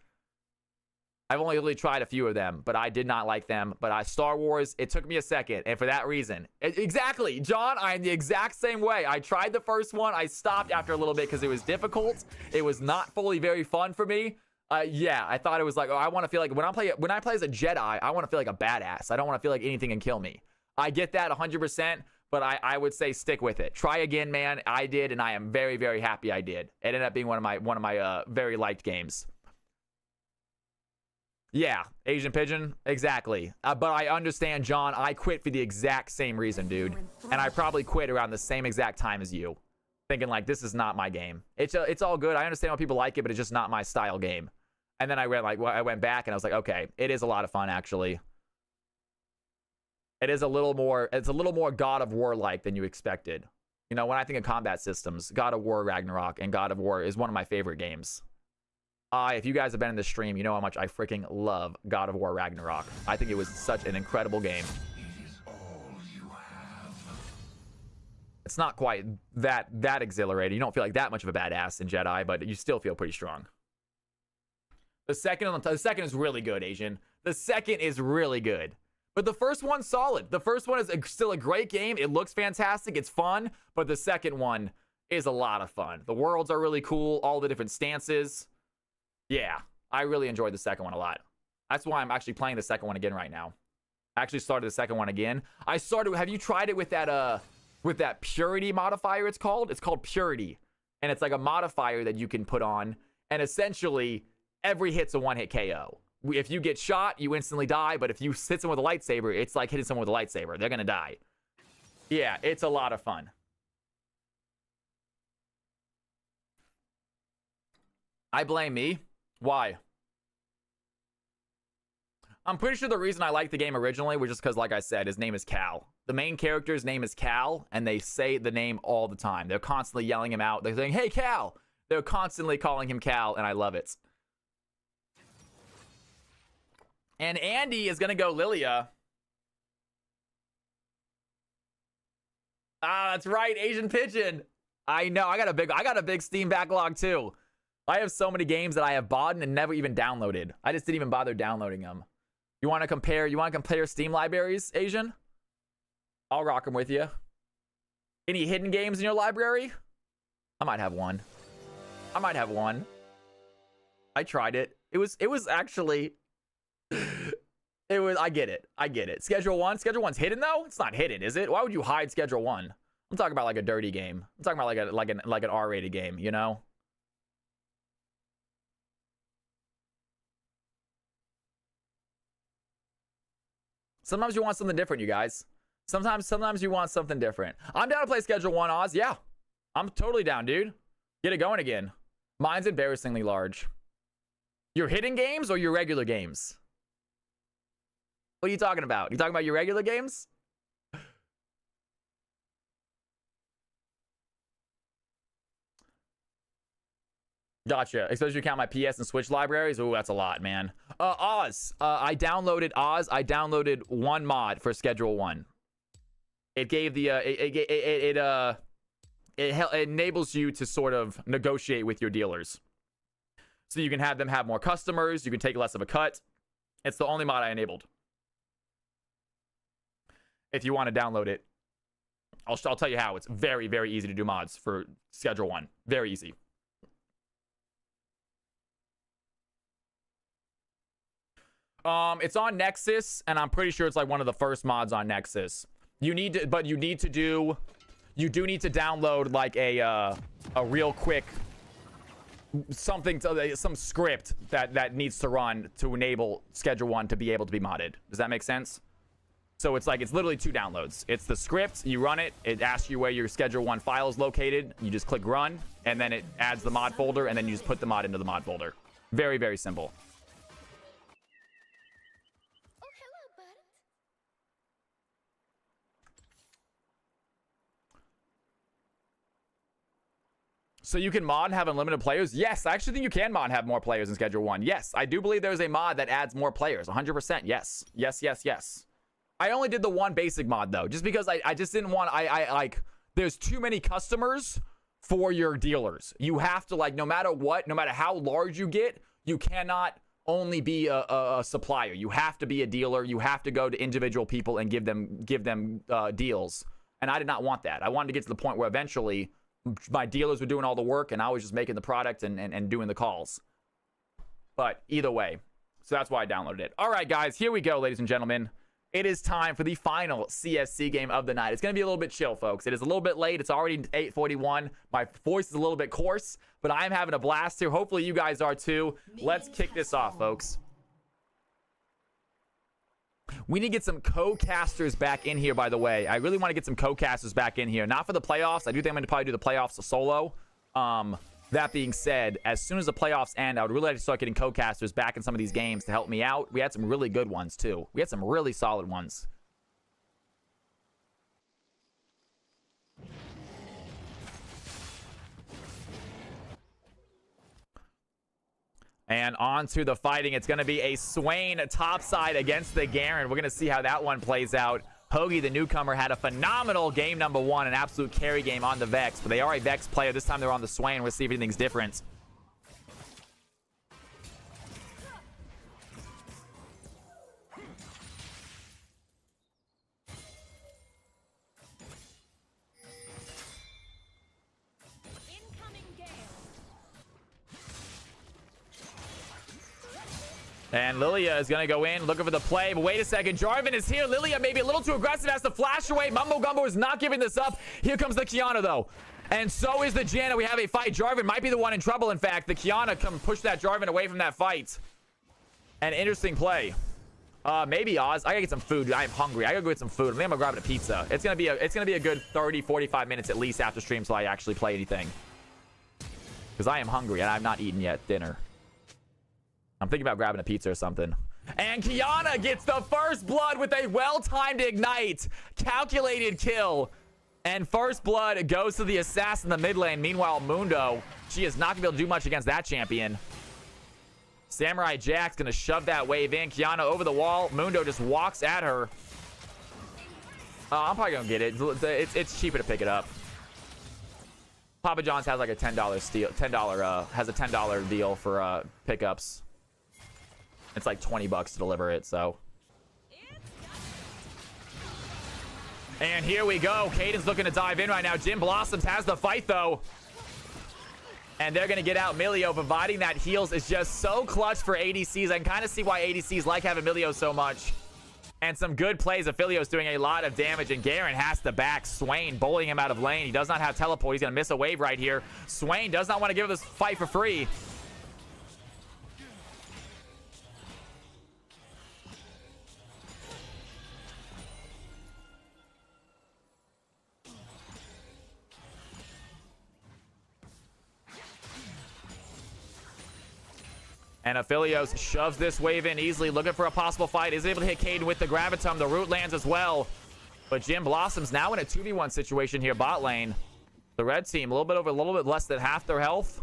I've only really tried a few of them, but I did not like them. But Star Wars, it took me a second, and for that reason, exactly, John. I am the exact same way. I tried the first one. I stopped after a little bit because it was difficult. It was not fully very fun for me. Yeah, I thought it was like, oh, I want to feel like when I play as a Jedi, I want to feel like a badass. I don't want to feel like anything can kill me. I get that 100%, but I would say stick with it. Try again, man. I did, and I am very, very happy I did. It ended up being one of my very liked games. Yeah, Asian Pigeon, exactly. But I understand, John. I quit for the exact same reason, dude, and I probably quit around the same exact time as you, thinking like this is not my game. It's all good. I understand why people like it, but it's just not my style game. And then I went back and I was like, okay, it is a lot of fun actually. It's a little more God of War like than you expected. You know, when I think of combat systems, God of War Ragnarok and God of War is one of my favorite games. If you guys have been in the stream, you know how much I freaking love God of War Ragnarok. I think it was such an incredible game. It's not quite that exhilarating. You don't feel like that much of a badass in Jedi, but you still feel pretty strong. The second is really good, Asian. The second is really good. But the first one's solid. The first one is still a great game. It looks fantastic. It's fun. But the second one is a lot of fun. The worlds are really cool, all the different stances. Yeah, I really enjoyed the second one a lot. That's why I'm actually playing the second one again right now. I actually started the second one again. Have you tried it with that purity modifier it's called? It's called purity. And it's like a modifier that you can put on. And essentially, every hit's a one-hit KO. If you get shot, you instantly die. But if you hit someone with a lightsaber, it's like hitting someone with a lightsaber. They're going to die. Yeah, it's a lot of fun. I blame me. Why? I'm pretty sure the reason I liked the game originally was just because, like I said, his name is Cal. The main character's name is Cal, and they say the name all the time. They're constantly yelling him out. They're saying, hey, Cal! They're constantly calling him Cal, and I love it. And Andy is going to go Lilia. Ah, that's right, Asian Pigeon. I know, I got a big Steam backlog, too. I have so many games that I have bought and never even downloaded. I just didn't even bother downloading them. You want to compare Steam libraries, Asian? I'll rock them with you. Any hidden games in your library? I might have one. I tried it. It was actually I get it. Schedule 1's hidden though? It's not hidden, is it? Why would you hide Schedule 1? I'm talking about like a dirty game. I'm talking about like an R-rated game, you know? Sometimes you want something different, you guys. Sometimes you want something different. I'm down to play Schedule 1, Oz. Yeah. I'm totally down, dude. Get it going again. Mine's embarrassingly large. Your hidden games or your regular games? What are you talking about? You talking about your regular games? Gotcha. Especially if you count my PS and Switch libraries. Ooh, that's a lot, man. Oz. I downloaded one mod for Schedule 1. It gave the it enables you to sort of negotiate with your dealers. So you can have them have more customers, you can take less of a cut. It's the only mod I enabled. If you want to download it, I'll tell you how. It's very, very easy to do mods for Schedule 1. Very easy. It's on Nexus, and I'm pretty sure it's like one of the first mods on Nexus. You do need to download like a real quick some script that needs to run to enable Schedule 1 to be able to be modded. Does that make sense? So it's literally 2 downloads. It's the script, you run it, it asks you where your Schedule 1 file is located, you just click run, and then it adds the mod folder, and then you just put the mod into the mod folder. Very, very simple. So you can mod and have unlimited players? Yes, I actually think you can mod and have more players in Schedule 1. Yes, I do believe there's a mod that adds more players. 100%. Yes. Yes. I only did the one basic mod, though, just because I just didn't want... there's too many customers for your dealers. You have to, no matter what, no matter how large you get, you cannot only be a supplier. You have to be a dealer. You have to go to individual people and give them deals. And I did not want that. I wanted to get to the point where eventually... my dealers were doing all the work and I was just making the product and doing the calls. But either way, so that's why I downloaded it. All right, guys, here we go, ladies and gentlemen. It is time for the final CSC game of the night. It's going to be a little bit chill, folks. It is a little bit late. It's already 8:41. My voice is a little bit coarse, but I'm having a blast here. Hopefully you guys are too. Let's kick this off, folks. We need to get some co-casters back in here, by the way. I really want to get some co-casters back in here. Not for the playoffs. I do think I'm going to probably do the playoffs solo. That being said, as soon as the playoffs end, I would really like to start getting co-casters back in some of these games to help me out. We had some really good ones, too. We had some really solid ones. And on to the fighting. It's going to be a Swain topside against the Garen. We're going to see how that one plays out. Hoagie, the newcomer, had a phenomenal game number 1, an absolute carry game on the Vex. But they are a Vex player. This time they're on the Swain. We'll see if anything's different. And Lilia is going to go in, looking for the play. But wait a second. Jarvan is here. Lilia maybe a little too aggressive. Has to flash away. Mumbo Gumbo is not giving this up. Here comes the Kiana, though. And so is the Janna. We have a fight. Jarvan might be the one in trouble, in fact. The Kiana come push that Jarvan away from that fight. An interesting play. Maybe Oz. I gotta get some food. I am hungry. I gotta go get some food. I think I'm gonna grab a pizza. It's gonna be a good 30-45 minutes at least after stream till I actually play anything. Because I am hungry and I've not eaten yet dinner. I'm thinking about grabbing a pizza or something. And Kiana gets the first blood with a well-timed ignite. Calculated kill. And first blood goes to the assassin in the mid lane. Meanwhile, Mundo, she is not going to be able to do much against that champion. Samurai Jack's going to shove that wave in. Kiana over the wall. Mundo just walks at her. I'm probably going to get it. It's cheaper to pick it up. Papa John's has like a $10 steal. Has a $10 deal for pickups. It's like 20 bucks to deliver it, so. And here we go. Caden's looking to dive in right now. Jim Blossoms has the fight, though. And they're going to get out Milio. Providing that heals is just so clutch for ADCs. I can kind of see why ADCs like having Milio so much. And some good plays. Aphilio's doing a lot of damage. And Garen has to back Swain, bullying him out of lane. He does not have teleport. He's going to miss a wave right here. Swain does not want to give this fight for free. And Aphelios shoves this wave in easily, looking for a possible fight. Is able to hit Caden with the Gravitum. The root lands as well. But Jim Blossoms now in a 2v1 situation here, bot lane. The red team, a little bit less than half their health.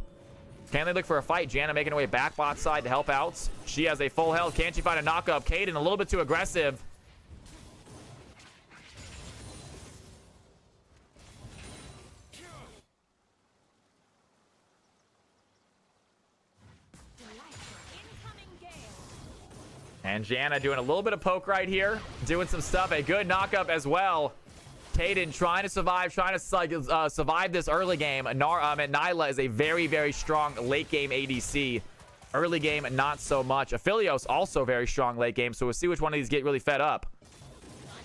Can they look for a fight? Janna making her way back bot side to help out. She has a full health. Can she find a knock-up? Caden a little bit too aggressive. And Janna doing a little bit of poke right here. Doing some stuff. A good knock-up as well. Caden trying to survive. Trying to survive this early game. Nyla is a very, very strong late-game ADC. Early game, not so much. Aphelios also very strong late game. So we'll see which one of these get really fed up.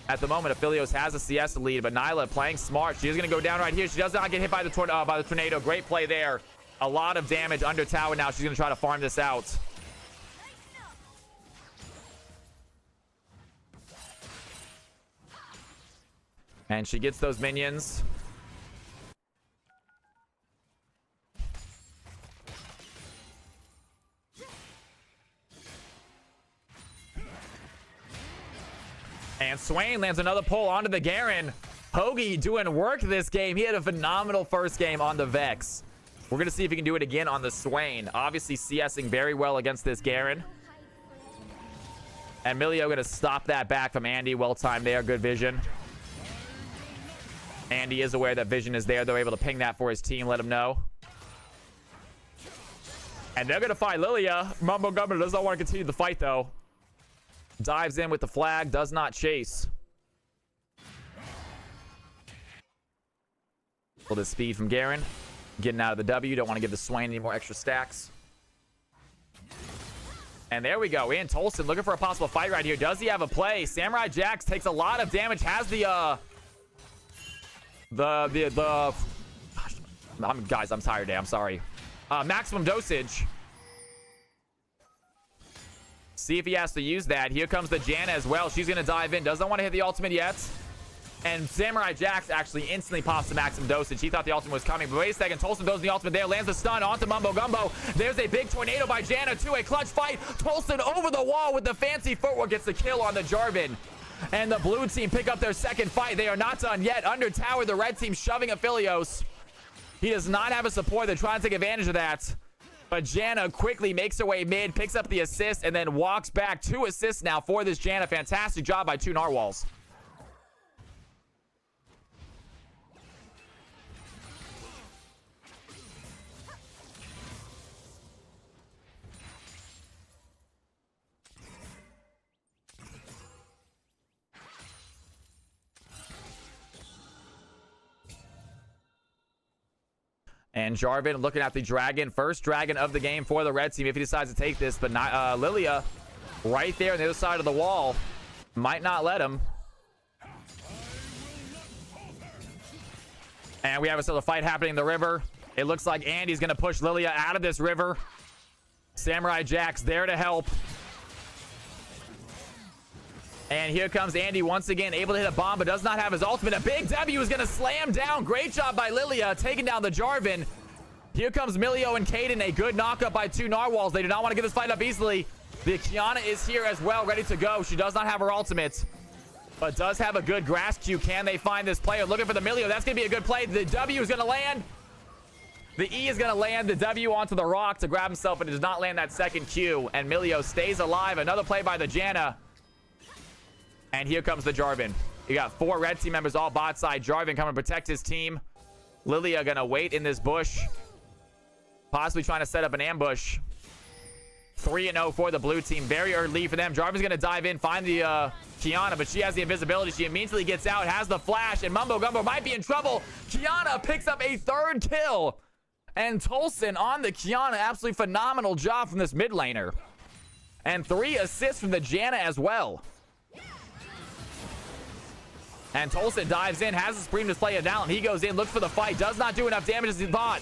At the moment, Aphelios has a CS lead. But Nyla playing smart. She is going to go down right here. She does not get hit by the tornado. Great play there. A lot of damage under tower now. She's going to try to farm this out. And she gets those minions. And Swain lands another pull onto the Garen. Hoagie doing work this game. He had a phenomenal first game on the Vex. We're going to see if he can do it again on the Swain. Obviously CSing very well against this Garen. And Milio going to stop that back from Andy. Well timed there. Good vision. Andy is aware that vision is there. They're able to ping that for his team. Let him know. And they're going to fight Lilia. Mumbo Gumbo does not want to continue the fight, though. Dives in with the flag. Does not chase. Pull the speed from Garen. Getting out of the W. Don't want to give the Swain any more extra stacks. And there we go. In Tolson looking for a possible fight right here. Does he have a play? Samurai Jax takes a lot of damage. Has the guys, I'm tired today. I'm sorry. Maximum dosage. See if he has to use that. Here comes the Janna as well. She's going to dive in. Doesn't want to hit the ultimate yet. And Samurai Jax actually instantly pops the maximum dosage. He thought the ultimate was coming. But wait a second. Tolson does the ultimate there. Lands the stun onto Mumbo Gumbo. There's a big tornado by Janna too. A clutch fight. Tolson over the wall with the fancy footwork. Gets the kill on the Jarvan. And the blue team pick up their second fight. They are not done yet. Under tower, the red team shoving Aphelios. He does not have a support. They're trying to take advantage of that. But Janna quickly makes her way mid, picks up the assist, and then walks back. 2 assists now for this Janna. Fantastic job by 2 narwhals. And Jarvan looking at the dragon. First dragon of the game for the red team if he decides to take this. But Lilia right there on the other side of the wall. Might not let him. And we have a fight happening in the river. It looks like Andy's going to push Lilia out of this river. Samurai Jack's there to help. And here comes Andy once again, able to hit a bomb, but does not have his ultimate. A big W is going to slam down. Great job by Lilia, taking down the Jarvan. Here comes Milio and Kaden. A good knockup by two Narwhals. They do not want to give this fight up easily. The Kiana is here as well, ready to go. She does not have her ultimate, but does have a good grass Q. Can they find this player? Looking for the Milio. That's going to be a good play. The W is going to land. The E is going to land the W onto the rock to grab himself, but it does not land that second Q. And Milio stays alive. Another play by the Janna. And here comes the Jarvan. You got 4 red team members all bot side. Jarvan coming to protect his team. Lilia going to wait in this bush. Possibly trying to set up an ambush. 3-0 for the blue team. Very early lead for them. Jarvan's going to dive in, find the Kiana, but she has the invisibility. She immediately gets out, has the flash, and Mumbo Gumbo might be in trouble. Kiana picks up a 3rd kill. And Tolson on the Kiana. Absolutely phenomenal job from this mid laner. And 3 assists from the Janna as well. And Tolson dives in, has the Supreme display it down. He goes in, looks for the fight, does not do enough damage as he thought.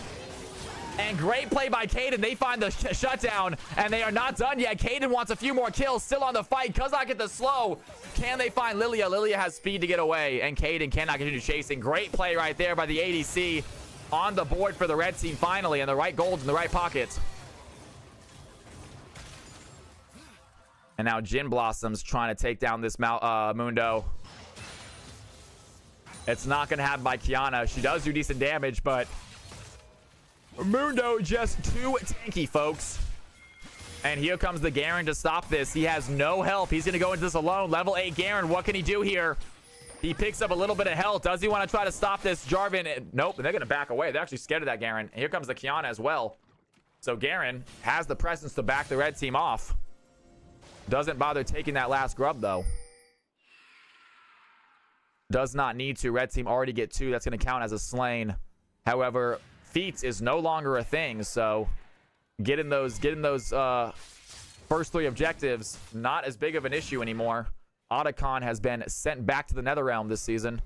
And great play by Kaden. They find the shutdown, and they are not done yet. Kaden wants a few more kills, still on the fight. Kazak get the slow. Can they find Lilia? Lilia has speed to get away, and Kaden cannot continue chasing. Great play right there by the ADC on the board for the red team finally, and the right golds in the right pockets. And now Jin Blossom's trying to take down this Mundo. It's not going to happen by Kiana. She does do decent damage, but Mundo just too tanky, folks. And here comes the Garen to stop this. He has no help. He's going to go into this alone. Level 8 Garen. What can he do here? He picks up a little bit of health. Does he want to try to stop this Jarvan? Nope. They're going to back away. They're actually scared of that Garen. And here comes the Kiana as well. So Garen has the presence to back the red team off. Doesn't bother taking that last grub, though. Does not need to. Red team already get 2. That's going to count as a slain. However, feats is no longer a thing, so getting those first 3 objectives, not as big of an issue anymore. Otacon has been sent back to the Netherrealm this season.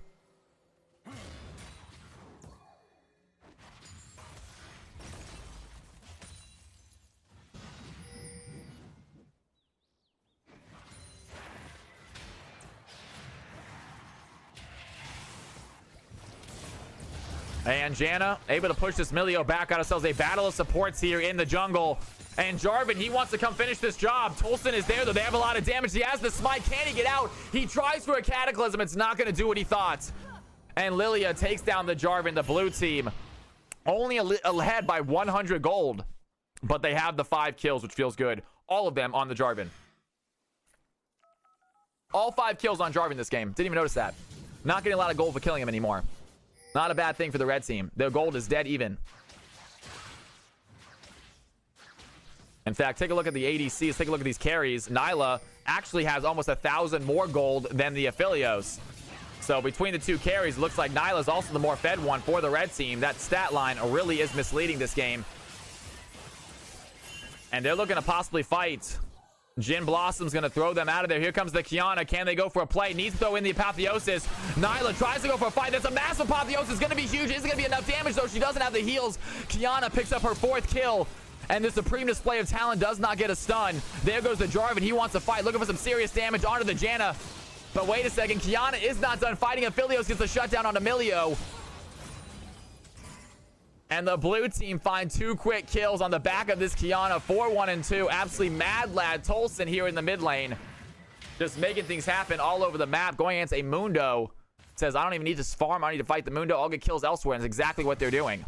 And Janna able to push this Milio back on ourselves. A battle of supports here in the jungle. And Jarvan, he wants to come finish this job. Tolson is there, though. They have a lot of damage. He has the smite. Can he get out? He tries for a Cataclysm. It's not going to do what he thought. And Lilia takes down the Jarvan, the blue team. Only ahead by 100 gold. But they have the 5 kills, which feels good. All of them on the Jarvan. All 5 kills on Jarvan this game. Didn't even notice that. Not getting a lot of gold for killing him anymore. Not a bad thing for the red team. Their gold is dead even. In fact, take a look at the ADCs. Take a look at these carries. Nyla actually has almost 1,000 more gold than the Aphelios. So between the 2 carries, it looks like Nyla's also the more fed one for the red team. That stat line really is misleading this game. And they're looking to possibly fight. Jin Blossom's going to throw them out of there. Here comes the Kiana. Can they go for a play? Needs to throw in the Apotheosis. Nyla tries to go for a fight. That's a massive Apotheosis. Going to be huge. Isn't going to be enough damage, though. She doesn't have the heals. Kiana picks up her 4th kill. And the supreme display of talent does not get a stun. There goes the Jarvan. He wants to fight. Looking for some serious damage onto the Janna. But wait a second. Kiana is not done fighting. Aphelios gets a shutdown on Emilio. And the blue team find 2 quick kills on the back of this Kiana. 4-1 and 2. Absolutely mad lad Tolson here in the mid lane. Just making things happen all over the map. Going against a Mundo. Says, I don't even need to farm. I don't need to fight the Mundo. I'll get kills elsewhere. And that's exactly what they're doing.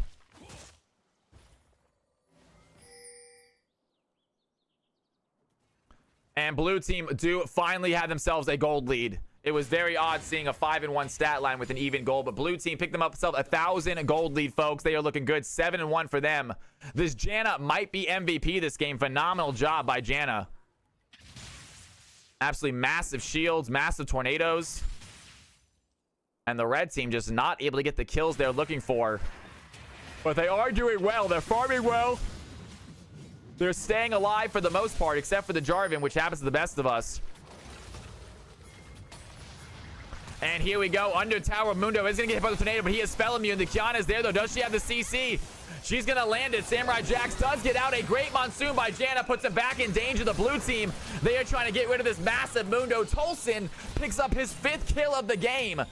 And blue team do finally have themselves a gold lead. It was very odd seeing a 5-1 stat line with an even gold, but blue team picked them up themselves 1,000 gold lead, folks. They are looking good. 7-1 for them. This Janna might be MVP this game. Phenomenal job by Janna. Absolutely massive shields, massive tornadoes. And the red team just not able to get the kills they're looking for. But they are doing well. They're farming well. They're staying alive for the most part, except for the Jarvan, which happens to the best of us. And here we go. Under tower, Mundo is going to get hit by the tornado, but he is spell immune. The Kiana is there, though. Does she have the CC? She's going to land it. Samurai Jax does get out. A great Monsoon by Janna puts him back in danger. The blue team, they are trying to get rid of this massive Mundo. Tolson picks up his 5th kill of the game.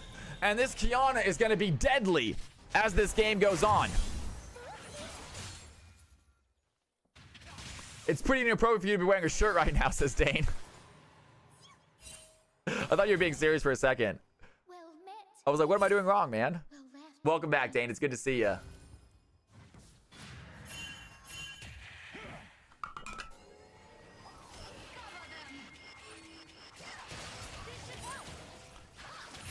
And this Kiana is going to be deadly as this game goes on. It's pretty inappropriate for you to be wearing a shirt right now, says Dane. I thought you were being serious for a second. Well met. I was like, what am I doing wrong, man? Well left. Welcome back, Dane. It's good to see you.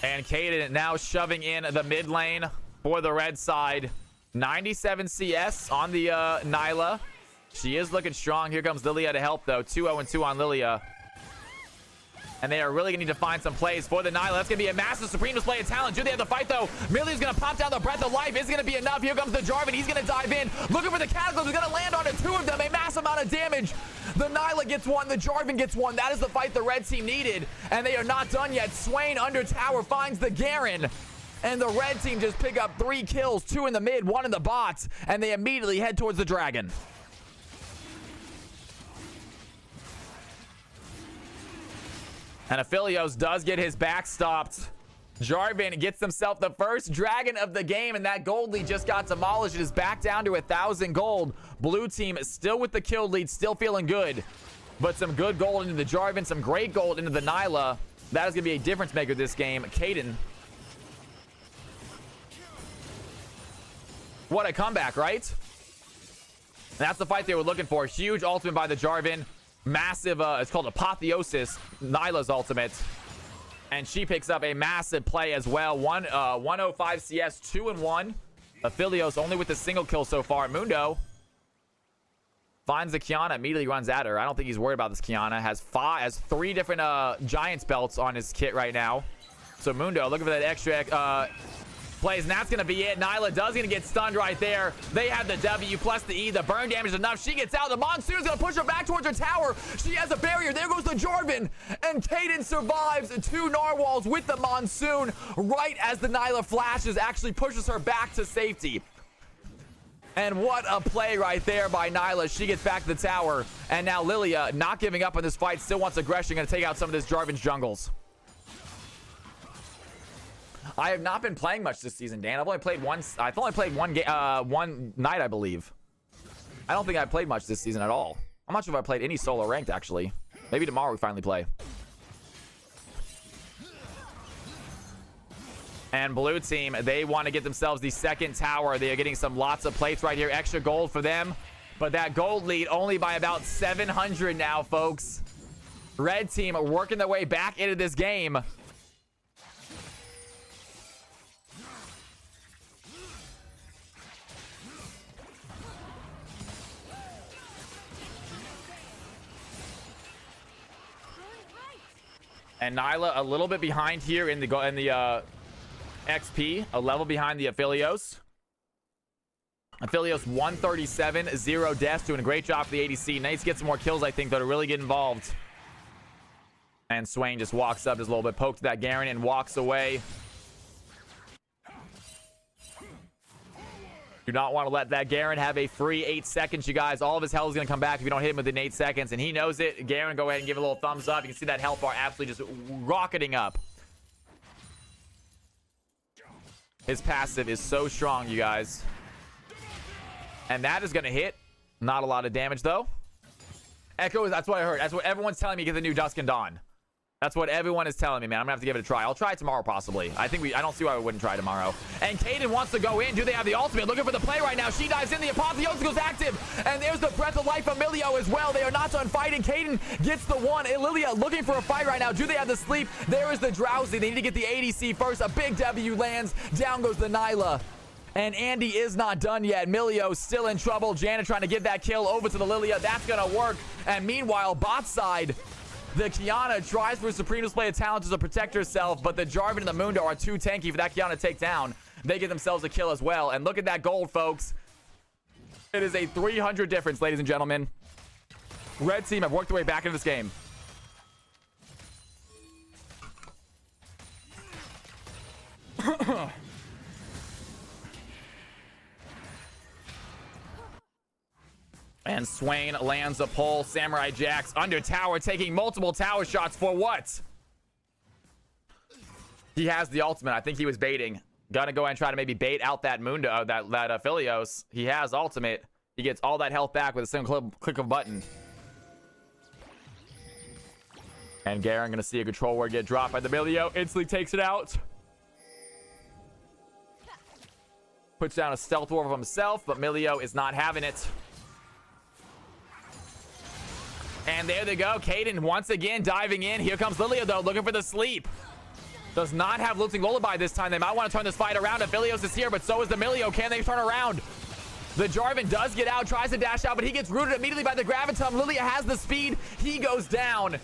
And Kaden now shoving in the mid lane for the red side. 97 CS on the Nyla. She is looking strong. Here comes Lilia to help, though. 2-0-2 on Lilia. And they are really going to need to find some plays for the Nyla. That's going to be a massive Supreme display of talent. Do they have the fight, though? Millie's going to pop down the breath of life. Is going to be enough. Here comes the Jarvan. He's going to dive in. Looking for the Cataclysm. He's going to land on it. 2 of them. A massive amount of damage. The Nyla gets 1. The Jarvan gets 1. That is the fight the red team needed. And they are not done yet. Swain under tower finds the Garen. And the red team just pick up 3 kills. 2 in the mid, 1 in the bots. And they immediately head towards the dragon. And Aphelios does get his back stopped. Jarvan gets himself the first dragon of the game, and that gold lead just got demolished. It is back down to 1,000 gold. Blue team is still with the kill lead, still feeling good. But some good gold into the Jarvan, some great gold into the Nyla. That is going to be a difference maker this game. Kaden. What a comeback, right? And that's the fight they were looking for. Huge ultimate by the Jarvan. Massive, it's called Apotheosis, Nyla's ultimate. And she picks up a massive play as well. 105 CS, 2-1. Aphelios only with a single kill so far. Mundo finds the Kiana, immediately runs at her. I don't think he's worried about this Kiana. Has 3 different Giants belts on his kit right now. So Mundo looking for that extra plays, and that's going to be it. Nyla does going to get stunned right there. They have the W plus the E. The burn damage is enough. She gets out. The Monsoon's going to push her back towards her tower. She has a barrier. There goes the Jarvan. And Kaden survives 2 narwhals with the Monsoon right as the Nyla flashes, actually pushes her back to safety. And what a play right there by Nyla. She gets back to the tower. And now Lilia, not giving up on this fight, still wants aggression. Going to take out some of this Jarvan's jungles. I have not been playing much this season, Dan. I've only played one night, I believe. I don't think I played much this season at all. I'm not sure if I played any solo ranked, actually. Maybe tomorrow we finally play. And blue team, they want to get themselves the 2nd tower. They are getting lots of plates right here. Extra gold for them. But that gold lead only by about 700 now, folks. Red team working their way back into this game. And Nyla a little bit behind here in the XP, a level behind the Aphelios. Aphelios 137, 0 deaths, doing a great job for the ADC. Needs to get some more kills, I think, though, to really get involved. And Swain just walks up, just a little bit poked that Garen and walks away. Do not want to let that Garen have a free 8 seconds, you guys. All of his health is going to come back if you don't hit him within 8 seconds. And he knows it. Garen, go ahead and give a little thumbs up. You can see that health bar absolutely just rocketing up. His passive is so strong, you guys. And that is going to hit. Not a lot of damage, though. Echo, that's what I heard. That's what everyone's telling me, get the new Dusk and Dawn. That's what everyone is telling me, man. I'm gonna have to give it a try. I'll try it tomorrow, possibly. I don't see why we wouldn't try tomorrow. And Kaden wants to go in. Do they have the ultimate? Looking for the play right now. She dives in. The Apotheosis goes active. And there's the Breath of Life Emilio as well. They are not done fighting. Kaden gets the 1. Lilia looking for a fight right now. Do they have the sleep? There is the Drowsy. They need to get the ADC first. A big W lands. Down goes the Nyla. And Andy is not done yet. Milio still in trouble. Janna trying to get that kill over to the Lilia. That's going to work. And meanwhile, bot side, the Kiana tries for a Supreme Display of Talent to protect herself, but the Jarvan and the Mundo are too tanky for that Kiana to take down. They get themselves a kill as well. And look at that gold, folks. It is a 300 difference, ladies and gentlemen. Red team have worked their way back into this game. And Swain lands a pull. Samurai Jack's under tower, taking multiple tower shots for what? He has the ultimate. I think he was baiting. Gonna go ahead and try to maybe bait out that Mundo, that Philios. He has ultimate. He gets all that health back with a single click of a button. And Garen gonna see a control word get dropped by the Milio. Instantly takes it out. Puts down a stealth ward of himself, but Milio is not having it. And there they go. Kaden once again diving in. Here comes Lilia, though, looking for the sleep. Does not have Lilting Lullaby this time. They might want to turn this fight around. Aphelios is here, but so is the Milio. Can they turn around? The Jarvan does get out, tries to dash out, but he gets rooted immediately by the Gravitum. Lilia has the speed. He goes down.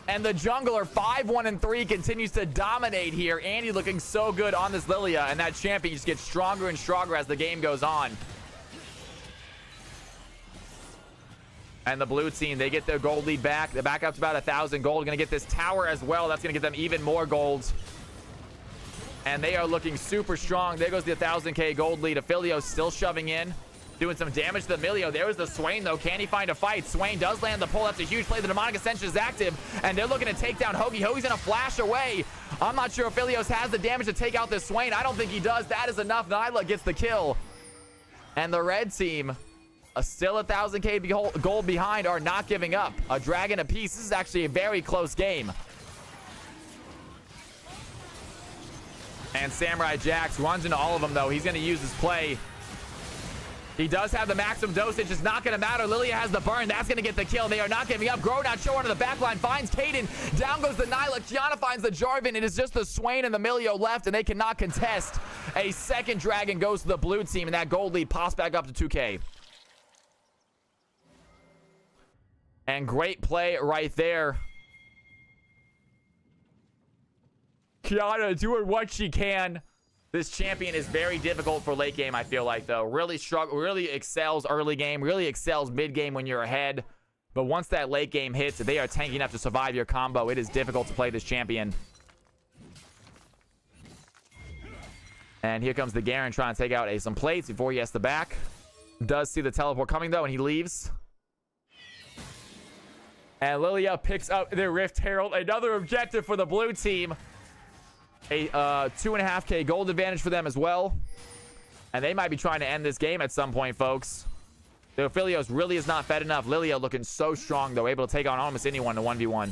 And the jungler, 5-1-3, continues to dominate here. Andy looking so good on this Lilia, and that champion just gets stronger and stronger as the game goes on. And the blue team, they get their gold lead back. They're back up to about 1,000 gold. Going to get this tower as well. That's going to get them even more gold. And they are looking super strong. There goes the 1,000k gold lead. Aphelios still shoving in, doing some damage to the Milio. There was the Swain, though. Can he find a fight? Swain does land the pull. That's a huge play. The Demonic Ascension is active, and they're looking to take down Hoagie. Hoagie's going to flash away. I'm not sure if Aphelios has the damage to take out this Swain. I don't think he does. That is enough. Nyla gets the kill. And the red team, still 1,000k gold behind, are not giving up. A dragon apiece. This is actually a very close game. And Samurai Jax runs into all of them, though. He's going to use his play. He does have the maximum dosage. It's not going to matter. Lilia has the burn. That's going to get the kill. They are not giving up. Grodon show onto the back line. Finds Kaden. Down goes the Nyla. Kiana finds the Jarvan. It is just the Swain and the Milio left, and they cannot contest. A second dragon goes to the blue team, and that gold lead pops back up to 2k. And great play right there. Kiana doing what she can. This champion is very difficult for late game, I feel like, though. Really excels early game, really excels mid game when you're ahead. But once that late game hits, they are tanking enough to survive your combo. It is difficult to play this champion. And here comes the Garen trying to take out some plates before he has to back. Does see the teleport coming, though, and he leaves. And Lilia picks up their Rift Herald. Another objective for the blue team. A 2.5k gold advantage for them as well. And they might be trying to end this game at some point, folks. The Aphelios really is not fed enough. Lilia looking so strong, though, able to take on almost anyone in 1v1.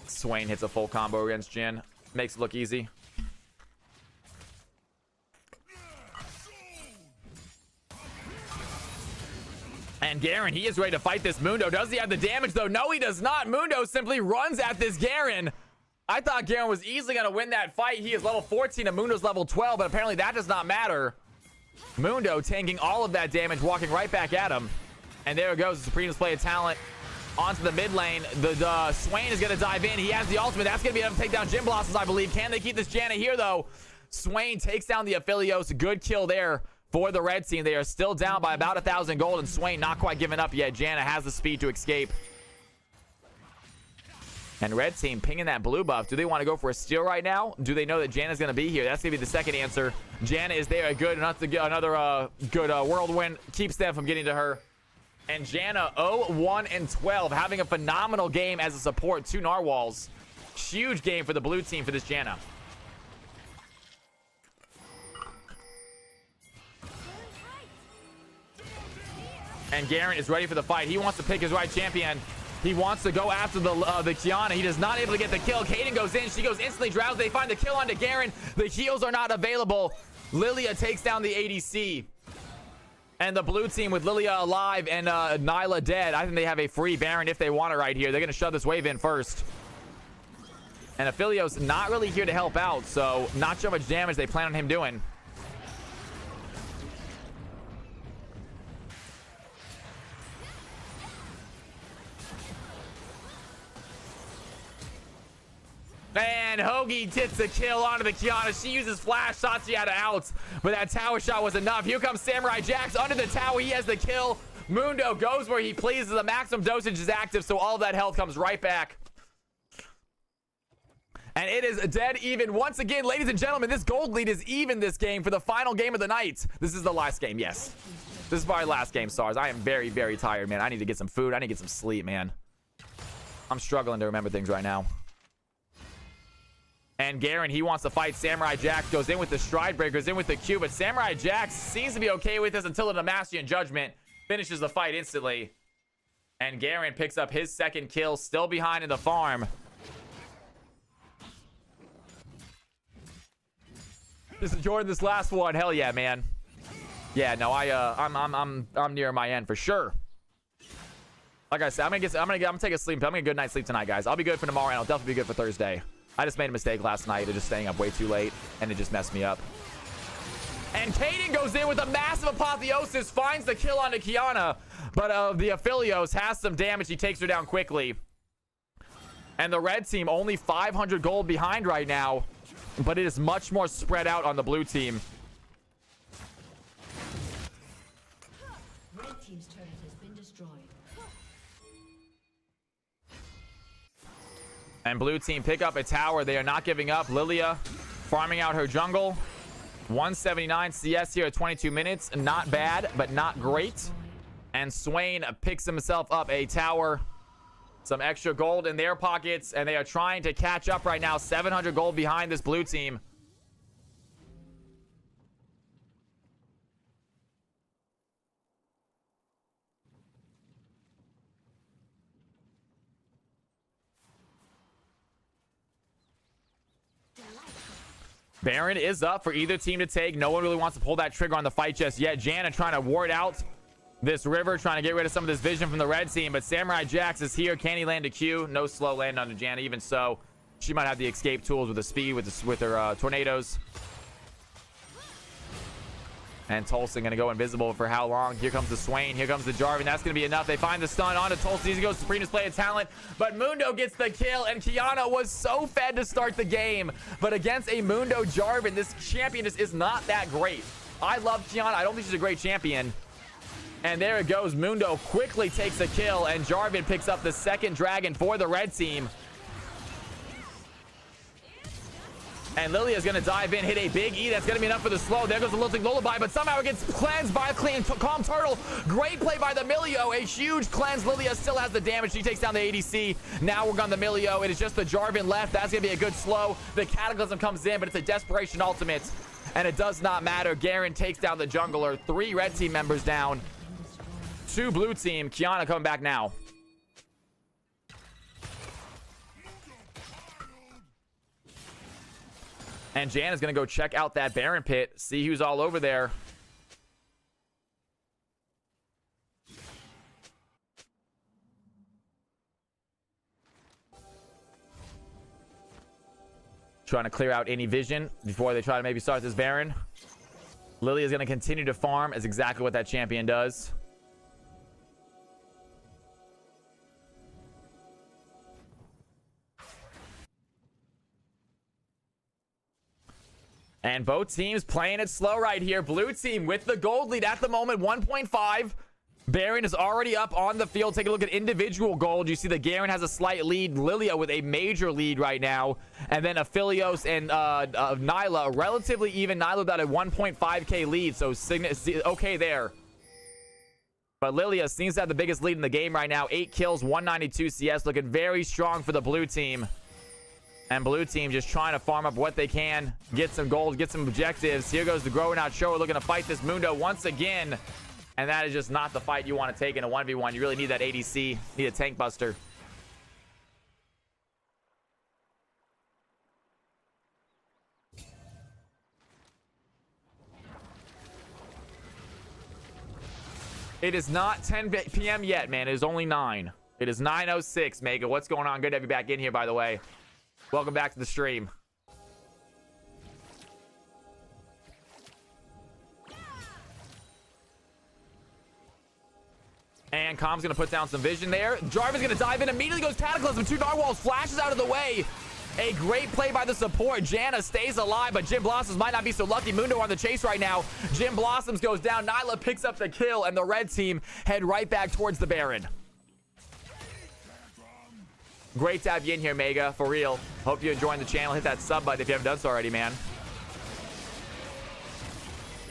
Swain hits a full combo against Jhin. Makes it look easy. And Garen, he is ready to fight this Mundo. Does he have the damage, though? No, he does not. Mundo simply runs at this Garen. I thought Garen was easily going to win that fight. He is level 14 and Mundo's level 12, but apparently that does not matter. Mundo tanking all of that damage, walking right back at him. And there it goes. The Supreme display of talent onto the mid lane. The Swain is going to dive in. He has the ultimate. That's going to be enough to take down Jhin Blossoms, I believe. Can they keep this Janna here, though? Swain takes down the Aphelios. Good kill there for the red team. They are still down by about 1,000 gold, and Swain not quite giving up yet. Janna has the speed to escape. And red team pinging that blue buff. Do they want to go for a steal right now? Do they know that Janna's going to be here? That's going to be the second answer. Janna is there. Another good whirlwind keeps them from getting to her. And Janna 0-1-12, having a phenomenal game as a support to Narwhals. Huge game for the blue team for this Janna. And Garen is ready for the fight. He wants to pick his right champion. He wants to go after the Kiana. He is not able to get the kill. Kaden goes in. She goes instantly drowsy. They find the kill onto Garen. The heals are not available. Lilia takes down the ADC. And the blue team with Lilia alive and Nyla dead. I think they have a free Baron if they want it right here. They're going to shove this wave in first. And Aphelios not really here to help out, so not sure how much damage they plan on him doing. And Hoagie gets a kill onto the Kiana. She uses flash, thought she had an out, but that tower shot was enough. Here comes Samurai Jax under the tower. He has the kill. Mundo goes where he pleases. The maximum dosage is active, so all of that health comes right back. And it is dead even once again, ladies and gentlemen. This gold lead is even this game for the final game of the night. This is the last game, yes. This is my last game, Stars. I am very, very tired, man. I need to get some food. I need to get some sleep, man. I'm struggling to remember things right now. And Garen, he wants to fight Samurai Jax. Goes in with the Stride Breakers, in with the Q. But Samurai Jax seems to be okay with this until the Demacian Judgment finishes the fight instantly. And Garen picks up his second kill, still behind in the farm. This is Jordan, this last one. Hell yeah, man. Yeah, no, I'm near my end for sure. Like I said, I'm gonna take a sleep. I'm gonna get a good night's sleep tonight, guys. I'll be good for tomorrow, and I'll definitely be good for Thursday. I just made a mistake last night of just staying up way too late, and it just messed me up. And Kaden goes in with a massive apotheosis, finds the kill onto Kiana, but the Aphelios has some damage. He takes her down quickly. And the red team only 500 gold behind right now, but it is much more spread out on the blue team. Red team's turret has been destroyed. And blue team pick up a tower. They are not giving up. Lilia farming out her jungle. 179 CS here at 22 minutes. Not bad, but not great. And Swain picks himself up a tower. Some extra gold in their pockets. And they are trying to catch up right now. 700 gold behind this blue team. Baron is up for either team to take. No one really wants to pull that trigger on the fight just yet. Janna trying to ward out this river, trying to get rid of some of this vision from the red team. But Samurai Jax is here. Can he land a Q? No slow land onto Janna. Even so, she might have the escape tools with the speed, with her tornadoes. And Tolson going to go invisible for how long? Here comes the Swain. Here comes the Jarvan. That's going to be enough. They find the stun onto Tolson. He goes Supreme Display of Talent. But Mundo gets the kill. And Kiana was so fed to start the game. But against a Mundo Jarvan, this champion is not that great. I love Kiana. I don't think she's a great champion. And there it goes. Mundo quickly takes a kill. And Jarvan picks up the second dragon for the red team. And Lilia is going to dive in, hit a big E. That's going to be enough for the slow. There goes the Lilting Lullaby, but somehow it gets cleansed by Calm Turtle. Great play by the Milio. A huge cleanse. Lilia still has the damage. She takes down the ADC. Now we're on the Milio. It is just the Jarvan left. That's going to be a good slow. The Cataclysm comes in, but it's a desperation ultimate. And it does not matter. Garen takes down the jungler. 3 red team members down. 2 blue team. Kiana coming back now. And Jan is going to go check out that Baron pit, see who's all over there. Trying to clear out any vision before they try to maybe start this Baron. Lily is going to continue to farm, is exactly what that champion does. And both teams playing it slow right here. Blue team with the gold lead at the moment, 1.5. Baron is already up on the field. Take a look at individual gold. You see that Garen has a slight lead. Lilia with a major lead right now. And then Aphelios and Nyla, relatively even. Nyla about a 1.5k lead, so okay there. But Lilia seems to have the biggest lead in the game right now. 8 kills, 192 CS. Looking very strong for the blue team. And blue team just trying to farm up what they can. Get some gold, get some objectives. Here goes the Growing Out Show. We're looking to fight this Mundo once again. And that is just not the fight you want to take in a 1v1. You really need that ADC. Need a tank buster. It is not 10 p.m. yet, man. It is only 9. It is 9:06, Mega. What's going on? Good to have you back in here, by the way. Welcome back to the stream. And Com's going to put down some vision there. Jarvan's going to dive in. Immediately goes Cataclysm. 2 narwhals. Flashes out of the way. A great play by the support. Janna stays alive, but Jim Blossoms might not be so lucky. Mundo on the chase right now. Jim Blossoms goes down. Nyla picks up the kill, and the red team head right back towards the Baron. Great to have you in here, Mega, for real. Hope you're enjoying the channel. Hit that sub button if you haven't done so already, man.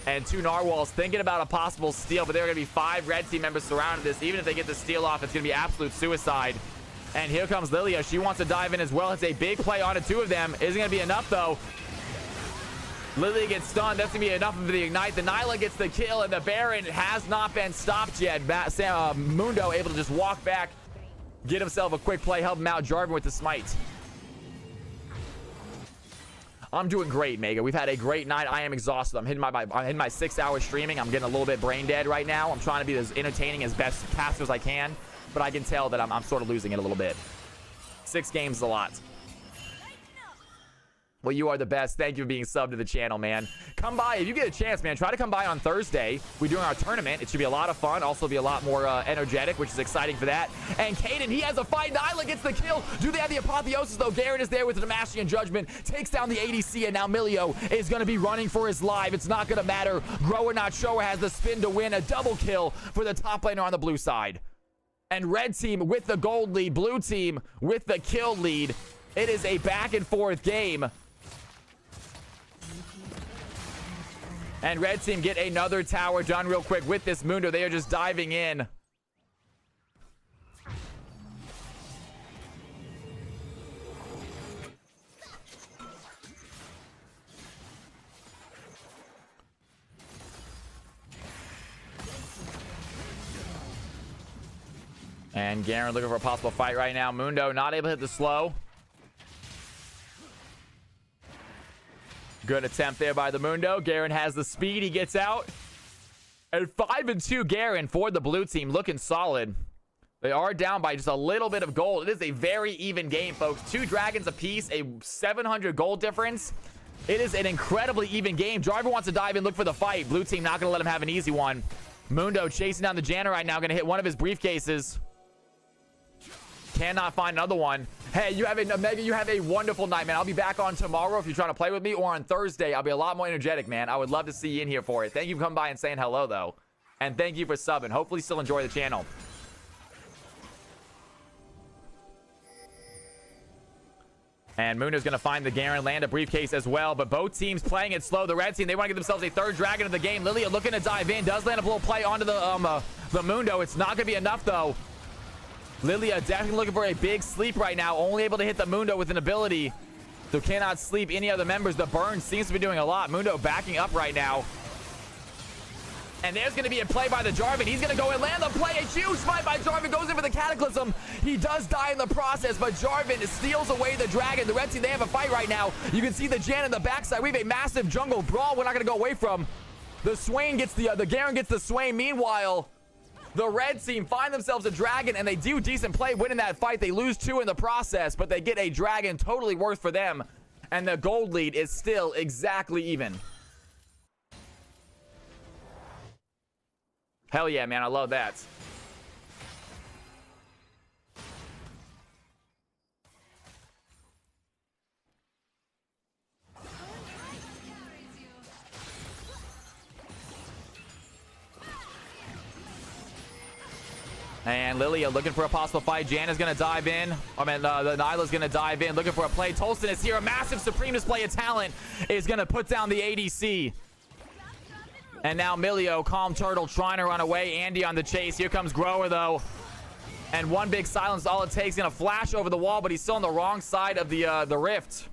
And 2 Narwhals thinking about a possible steal, but there are going to be 5 red team members surrounding this. Even if they get the steal off, it's going to be absolute suicide. And here comes Lilia. She wants to dive in as well. It's a big play on the 2 of them. Isn't going to be enough, though. Lilia gets stunned. That's going to be enough of the ignite. The Nyla gets the kill, and the Baron has not been stopped yet. Mundo able to just walk back, get himself a quick play, help him out. Jarvan with the smite. I'm doing great, Mega. We've had a great night. I am exhausted. I'm hitting my 6-hour streaming. I'm getting a little bit brain dead right now. I'm trying to be as entertaining as best caster as I can, but I can tell that I'm sort of losing it a little bit. 6 games is a lot. Well, you are the best. Thank you for being subbed to the channel, man. Come by. If you get a chance, man, try to come by on Thursday. We're doing our tournament. It should be a lot of fun. Also be a lot more energetic, which is exciting for that. And Kaden, he has a fight. Nyla gets the kill. Do they have the apotheosis, though? Garen is there with the Demacian Judgment. Takes down the ADC, and now Milio is going to be running for his life. It's not going to matter. Grower Not Shower has the spin to win. A double kill for the top laner on the blue side. And red team with the gold lead. Blue team with the kill lead. It is a back-and-forth game. And red team get another tower done real quick with this Mundo. They are just diving in. And Garen looking for a possible fight right now. Mundo not able to hit the slow. Good attempt there by the Mundo. Garen has the speed. He gets out. And 5-2 Garen for the blue team. Looking solid. They are down by just a little bit of gold. It is a very even game, folks. 2 dragons apiece. A 700 gold difference. It is an incredibly even game. Jarvan wants to dive in, look for the fight. Blue team not going to let him have an easy one. Mundo chasing down the Janna right now. Going to hit one of his briefcases. Cannot find another one. Hey, you have Mega, you have a wonderful night, man. I'll be back on tomorrow if you're trying to play with me, or on Thursday. I'll be a lot more energetic, man. I would love to see you in here for it. Thank you for coming by and saying hello, though. And thank you for subbing. Hopefully still enjoy the channel. And Mundo's going to find the Garen, land a briefcase as well. But both teams playing it slow. The red team, they want to get themselves a 3rd dragon of the game. Lilia looking to dive in. Does land a little play onto the Mundo. It's not going to be enough, though. Lilia definitely looking for a big sleep right now. Only able to hit the Mundo with an ability. So cannot sleep any other members. The burn seems to be doing a lot. Mundo backing up right now. And there's going to be a play by the Jarvan. He's going to go and land the play. A huge fight by Jarvan. Goes in for the Cataclysm. He does die in the process, but Jarvan steals away the dragon. The red team, they have a fight right now. You can see the Jan in the backside. We have a massive jungle brawl we're not going to go away from. The Swain gets the Garen gets the Swain. Meanwhile, the red team find themselves a dragon, and they do decent play winning that fight. They lose 2 in the process, but they get a dragon, totally worth for them. And the gold lead is still exactly even. Hell yeah, man. I love that. And Lilia looking for a possible fight. Janna's going to dive in. The Nyla's going to dive in, looking for a play. Tolson is here. A massive supreme display of talent is going to put down the ADC. And now Milio, Calm Turtle, trying to run away. Andy on the chase. Here comes Grower, though. And one big silence, all it takes. Going to flash over the wall, but he's still on the wrong side of the rift.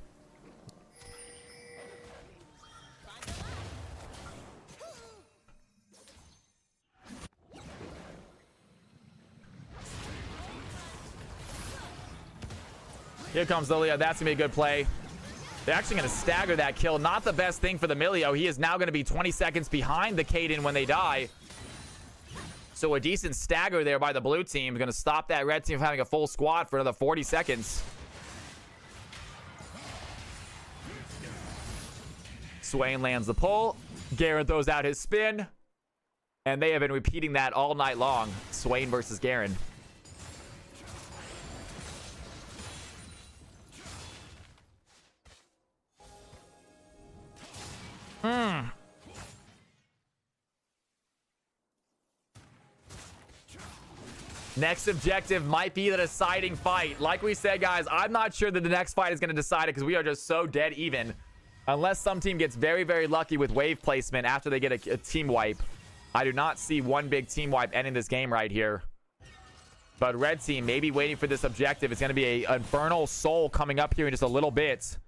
Here comes Lilia. That's going to be a good play. They're actually going to stagger that kill. Not the best thing for the Milio. He is now going to be 20 seconds behind the Kaden when they die. So a decent stagger there by the blue team. Going to stop that red team from having a full squad for another 40 seconds. Swain lands the pull. Garen throws out his spin. And they have been repeating that all night long. Swain versus Garen. Next objective might be the deciding fight. Like we said, guys, I'm not sure that the next fight is going to decide it because we are just so dead even. Unless some team gets very, very lucky with wave placement after they get a team wipe. I do not see one big team wipe ending this game right here. But red team may be waiting for this objective. It's going to be a Infernal Soul coming up here in just a little bit.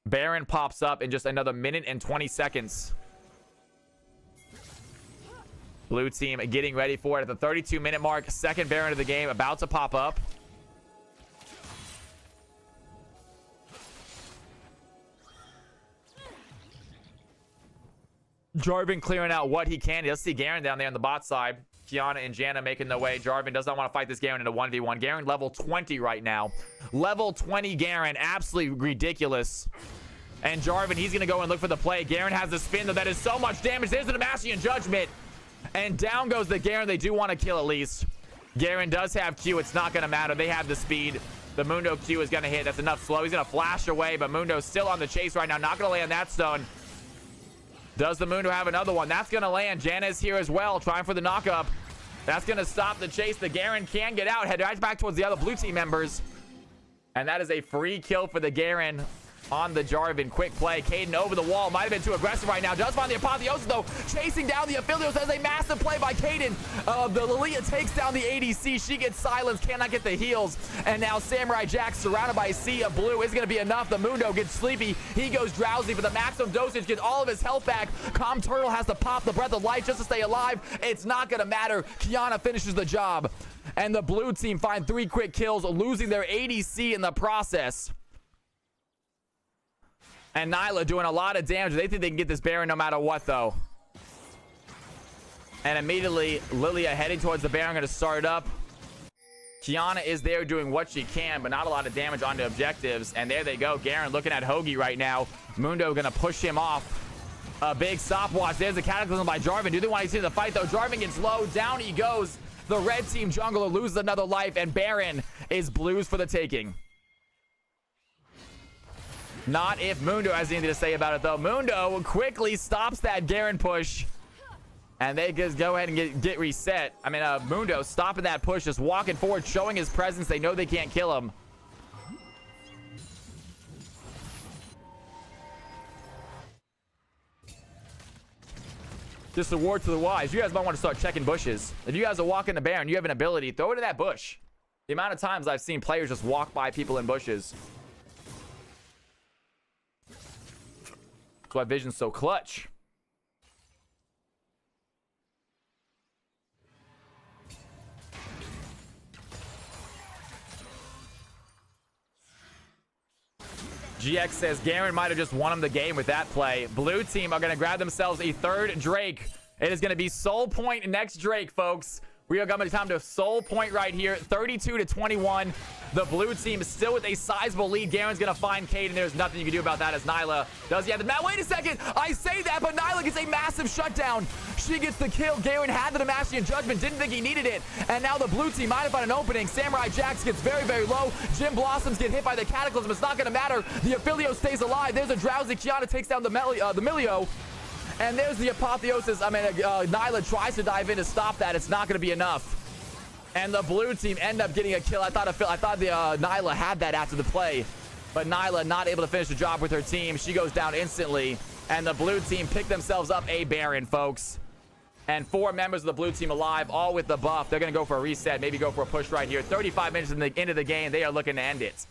Baron pops up in just another minute and 20 seconds. Blue team getting ready for it at the 32-minute mark. Second Baron of the game about to pop up. Jarvan clearing out what he can. You'll see Garen down there on the bot side. Qiyana and Janna making their way. Jarvan does not want to fight this Garen in a 1v1. Garen level 20 right now. Level 20 Garen. Absolutely ridiculous. And Jarvan, he's going to go and look for the play. Garen has the spin, though. That is so much damage. There's the Demacian Judgment. And down goes the Garen. They do want to kill at least. Garen does have Q. It's not going to matter. They have the speed. The Mundo Q is going to hit. That's enough slow. He's going to flash away, but Mundo's still on the chase right now. Not going to land that stone. Does the Mundo have another one? That's going to land. Janna is here as well, trying for the knock-up. That's going to stop the chase. The Garen can get out. Head right back towards the other blue team members. And that is a free kill for the Garen on the Jarvan. Quick play. Kayn over the wall. Might have been too aggressive right now. Does find the Apotheosis, though. Chasing down the Aphelios. That's a massive play by Kayn. The Lilia takes down the ADC. She gets silenced. Cannot get the heals. And now Samurai Jack, surrounded by a sea of blue, is going to be enough. The Mundo gets sleepy. He goes drowsy, but the maximum dosage gets all of his health back. Calm Turtle has to pop the Breath of Life just to stay alive. It's not going to matter. Qiyana finishes the job. And the blue team find 3 quick kills, losing their ADC in the process. And Nilah doing a lot of damage. They think they can get this Baron no matter what, though. And immediately, Lilia heading towards the Baron, going to start up. Qiyana is there doing what she can, but not a lot of damage onto objectives. And there they go. Garen looking at Hoagie right now. Mundo going to push him off. A big stopwatch. There's a Cataclysm by Jarvan. Do they want to see the fight, though? Jarvan gets low. Down he goes. The red team jungler loses another life, and Baron is blues for the taking. Not if Mundo has anything to say about it, though. Mundo quickly stops that Garen push. And they just go ahead and get reset. I mean, Mundo stopping that push, just walking forward, showing his presence. They know they can't kill him. Just a word to the wise. You guys might want to start checking bushes. If you guys are walking the Baron, you have an ability, throw it in that bush. The amount of times I've seen players just walk by people in bushes. That's why Vision's so clutch. GX says Garen might have just won him the game with that play. Blue team are going to grab themselves a third Drake. It is going to be Soul Point next Drake, folks. We are coming to time to Soul Point right here. 32-21. The blue team is still with a sizable lead. Garen's going to find Kayn, and there's nothing you can do about that as Nilah does. Yeah, wait a second. I say that, but Nilah gets a massive shutdown. She gets the kill. Garen had the Demacian Judgment. Didn't think he needed it. And now the blue team might have found an opening. Samurai Jax gets very, very low. Jim Blossoms get hit by the Cataclysm. It's not going to matter. The Aphelios stays alive. There's a drowsy. Qiyana takes down the Milio. And there's the Apotheosis. I mean, Nilah tries to dive in to stop that. It's not going to be enough. And the blue team end up getting a kill. I thought the Nilah had that after the play. But Nilah not able to finish the job with her team. She goes down instantly. And the blue team pick themselves up a Baron, folks. And 4 members of the blue team alive, all with the buff. They're going to go for a reset. Maybe go for a push right here. 35 minutes into the game. They are looking to end it.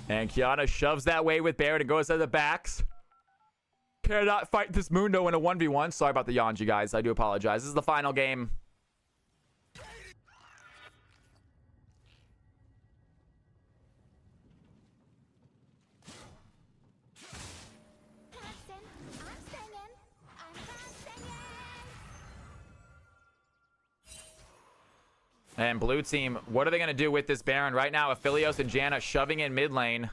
And Qiyana shoves that way with Baron and goes to the backs. Cannot fight this Mundo in a 1v1. Sorry about the yawns, you guys. I do apologize. This is the final game. And blue team, what are they going to do with this Baron? Right now, Aphelios and Janna shoving in mid lane.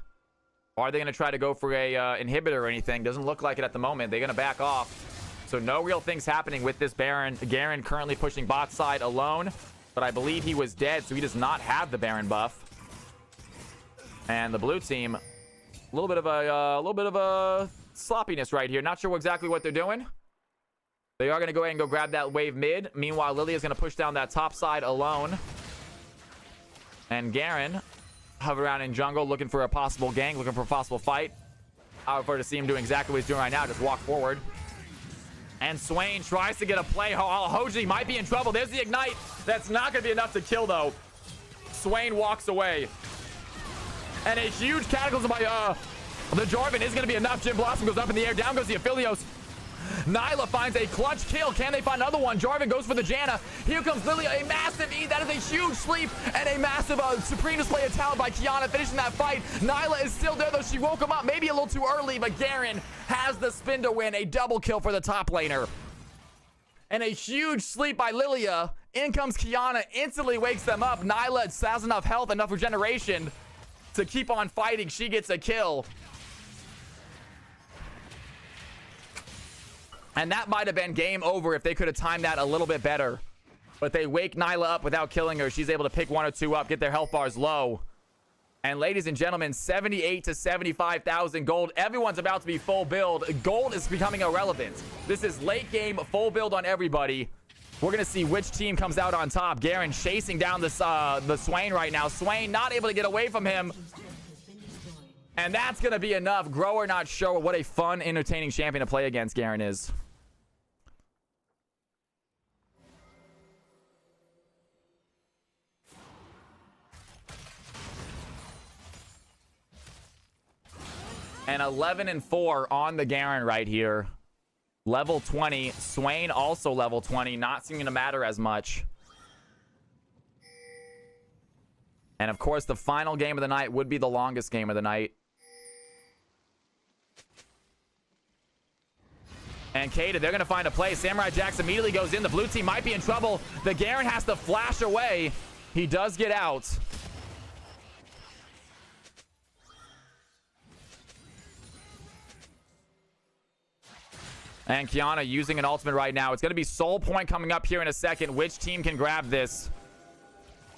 Are they going to try to go for a inhibitor or anything? Doesn't look like it at the moment. They're going to back off. So no real things happening with this Baron. Garen currently pushing bot side alone, but I believe he was dead, so he does not have the Baron buff. And the blue team, a little bit of a sloppiness right here. Not sure exactly what they're doing. They are going to go ahead and go grab that wave mid. Meanwhile, Lilia is going to push down that top side alone. And Garen hover around in jungle, looking for a possible gank, looking for a possible fight. I would prefer to see him doing exactly what he's doing right now, just walk forward. And Swain tries to get a play. Hoji might be in trouble. There's the ignite. That's not going to be enough to kill, though. Swain walks away. And a huge cataclysm by the Jarvan is going to be enough. Jim Blossom goes up in the air. Down goes the Aphelios. Nyla finds a clutch kill. Can they find another one? Jarvan goes for the Janna. Here comes Lilia. A massive E. That is a huge sleep. And a massive supreme display of talent by Kiana finishing that fight. Nyla is still there, though. She woke him up maybe a little too early, but Garen has the spin to win. A double kill for the top laner. And a huge sleep by Lilia. In comes Kiana. Instantly wakes them up. Nyla has enough health, enough regeneration to keep on fighting. She gets a kill. And that might have been game over if they could have timed that a little bit better. But they wake Nyla up without killing her. She's able to pick one or two up, get their health bars low. And ladies and gentlemen, 78 to 75,000 gold. Everyone's about to be full build. Gold is becoming irrelevant. This is late game, full build on everybody. We're going to see which team comes out on top. Garen chasing down the Swain right now. Swain not able to get away from him. And that's going to be enough. Grower not sure what a fun, entertaining champion to play against Garen is. And 11-4 on the Garen right here. Level 20. Swain also level 20. Not seeming to matter as much. And of course, the final game of the night would be the longest game of the night. And Kata, they're going to find a play. Samurai Jax immediately goes in. The blue team might be in trouble. The Garen has to flash away. He does get out. And Kiana using an ultimate right now. It's going to be Soul Point coming up here in a second. Which team can grab this?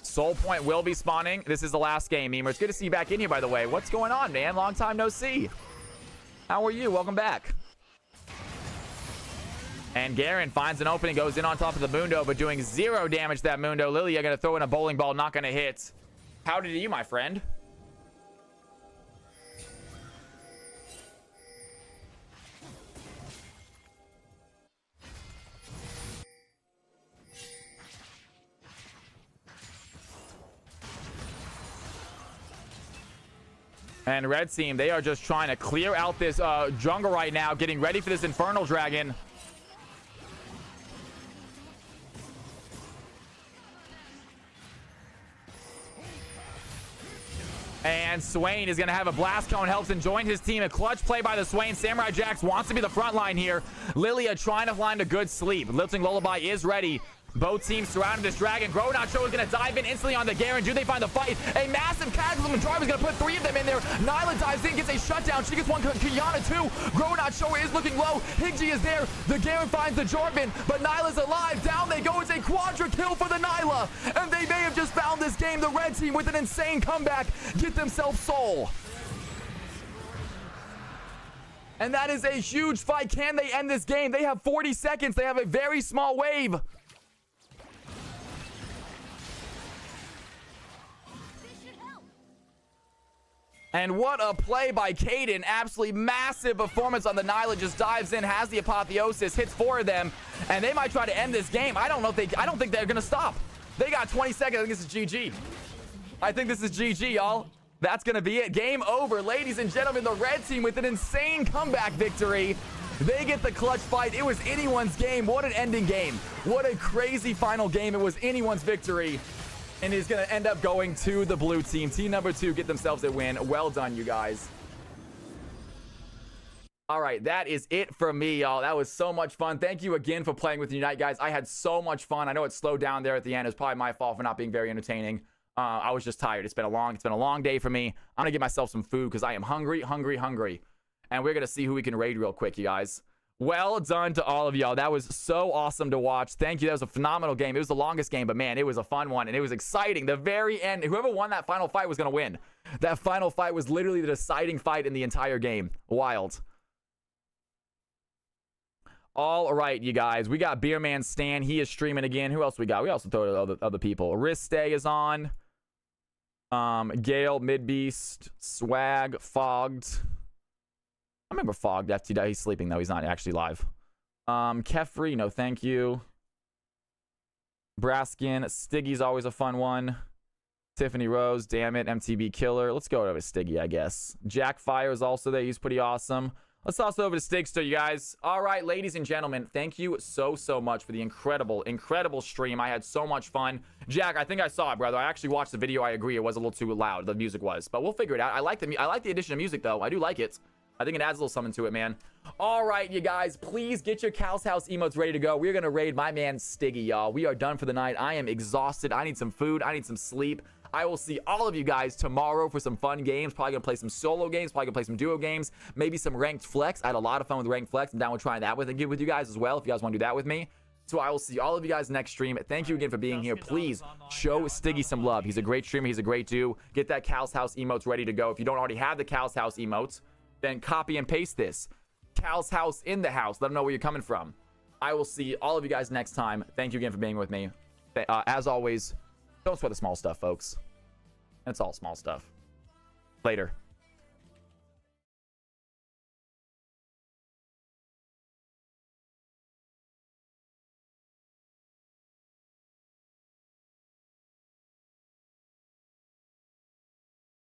Soul Point will be spawning. This is the last game, Emer. It's good to see you back in here, by the way. What's going on, man? Long time no see. How are you? Welcome back. And Garen finds an opening, goes in on top of the Mundo, but doing 0 damage to that Mundo. Lilia going to throw in a bowling ball, not going to hit. How did you, my friend? And red team, they are just trying to clear out this jungle right now, getting ready for this Infernal Dragon. And Swain is going to have a blast cone, helps and join his team. A clutch play by the Swain. Samurai Jax wants to be the front line here. Lilia trying to find a good sleep. Lilting Lullaby is ready. Both teams surrounding this dragon. Gronacho is going to dive in instantly on the Garen. Do they find the fight? A massive cataclysm, and Jarvan's going to put 3 of them in there. Nyla dives in, gets a shutdown. She gets one. Kiana too. Gronacho is looking low. Higgy is there. The Garen finds the Jarvan, but Nyla's alive. Down they go. It's a quadra kill for the Nyla. And they may have just found this game. The red team with an insane comeback get themselves soul. And that is a huge fight. Can they end this game? They have 40 seconds. They have a very small wave. And what a play by Kaden. Absolutely massive performance on the Nyla. Just dives in, has the apotheosis, hits 4 of them, and they might try to end this game. I don't think they're gonna stop. They got 20 seconds. I think this is GG. I think this is GG, y'all. That's gonna be it. Game over, ladies and gentlemen. The red team with an insane comeback victory. They get the clutch fight. It was anyone's game. What an ending game. What a crazy final game. It was anyone's victory. And is going to end up going to the blue team. Team number 2 get themselves a win. Well done, you guys. All right, that is it from me, y'all. That was so much fun. Thank you again for playing with Unite, guys. I had so much fun. I know it slowed down there at the end. It's probably my fault for not being very entertaining. I was just tired. It's been a long day for me. I'm going to get myself some food because I am hungry. And we're going to see who we can raid real quick, you guys. Well done to all of y'all. That was so awesome to watch. Thank you. That was a phenomenal game. It was the longest game, but man, it was a fun one, and it was exciting. The very end, whoever won that final fight was going to win. That final fight was literally the deciding fight in the entire game. Wild. All right, you guys. We got Beerman Stan. He is streaming again. Who else we got? We also throw other people. Ristay is on. Gale, Midbeast, Swag, Fogged. I remember Fogged. He's sleeping, though. He's not actually live. Kefri, no thank you. Braskin. Stiggy's always a fun one. Tiffany Rose, damn it. MTB Killer. Let's go over to Stiggy, I guess. Jack Fire is also there. He's pretty awesome. Let's toss it over to Stigster, you guys. All right, ladies and gentlemen, thank you so much for the incredible stream. I had so much fun. Jack, I think I saw it, brother. I actually watched the video. I agree. It was a little too loud. The music was, but we'll figure it out. I like the addition of music, though. I do like it. I think it adds a little something to it, man. All right, you guys, please get your Cal's House emotes ready to go. We're going to raid my man Stiggy, y'all. We are done for the night. I am exhausted. I need some food. I need some sleep. I will see all of you guys tomorrow for some fun games. Probably going to play some solo games. Probably going to play some duo games. Maybe some ranked flex. I had a lot of fun with ranked flex. I'm down with trying that with you guys as well if you guys want to do that with me. So I will see all of you guys next stream. Thank you again for being here. Please show Stiggy some love. He's a great streamer. He's a great dude. Get that Cal's House emotes ready to go. If you don't already have the Cal's House emotes, then copy and paste this. Cal's House in the house. Let them know where you're coming from. I will see all of you guys next time. Thank you again for being with me. As always, don't sweat the small stuff, folks. It's all small stuff. Later.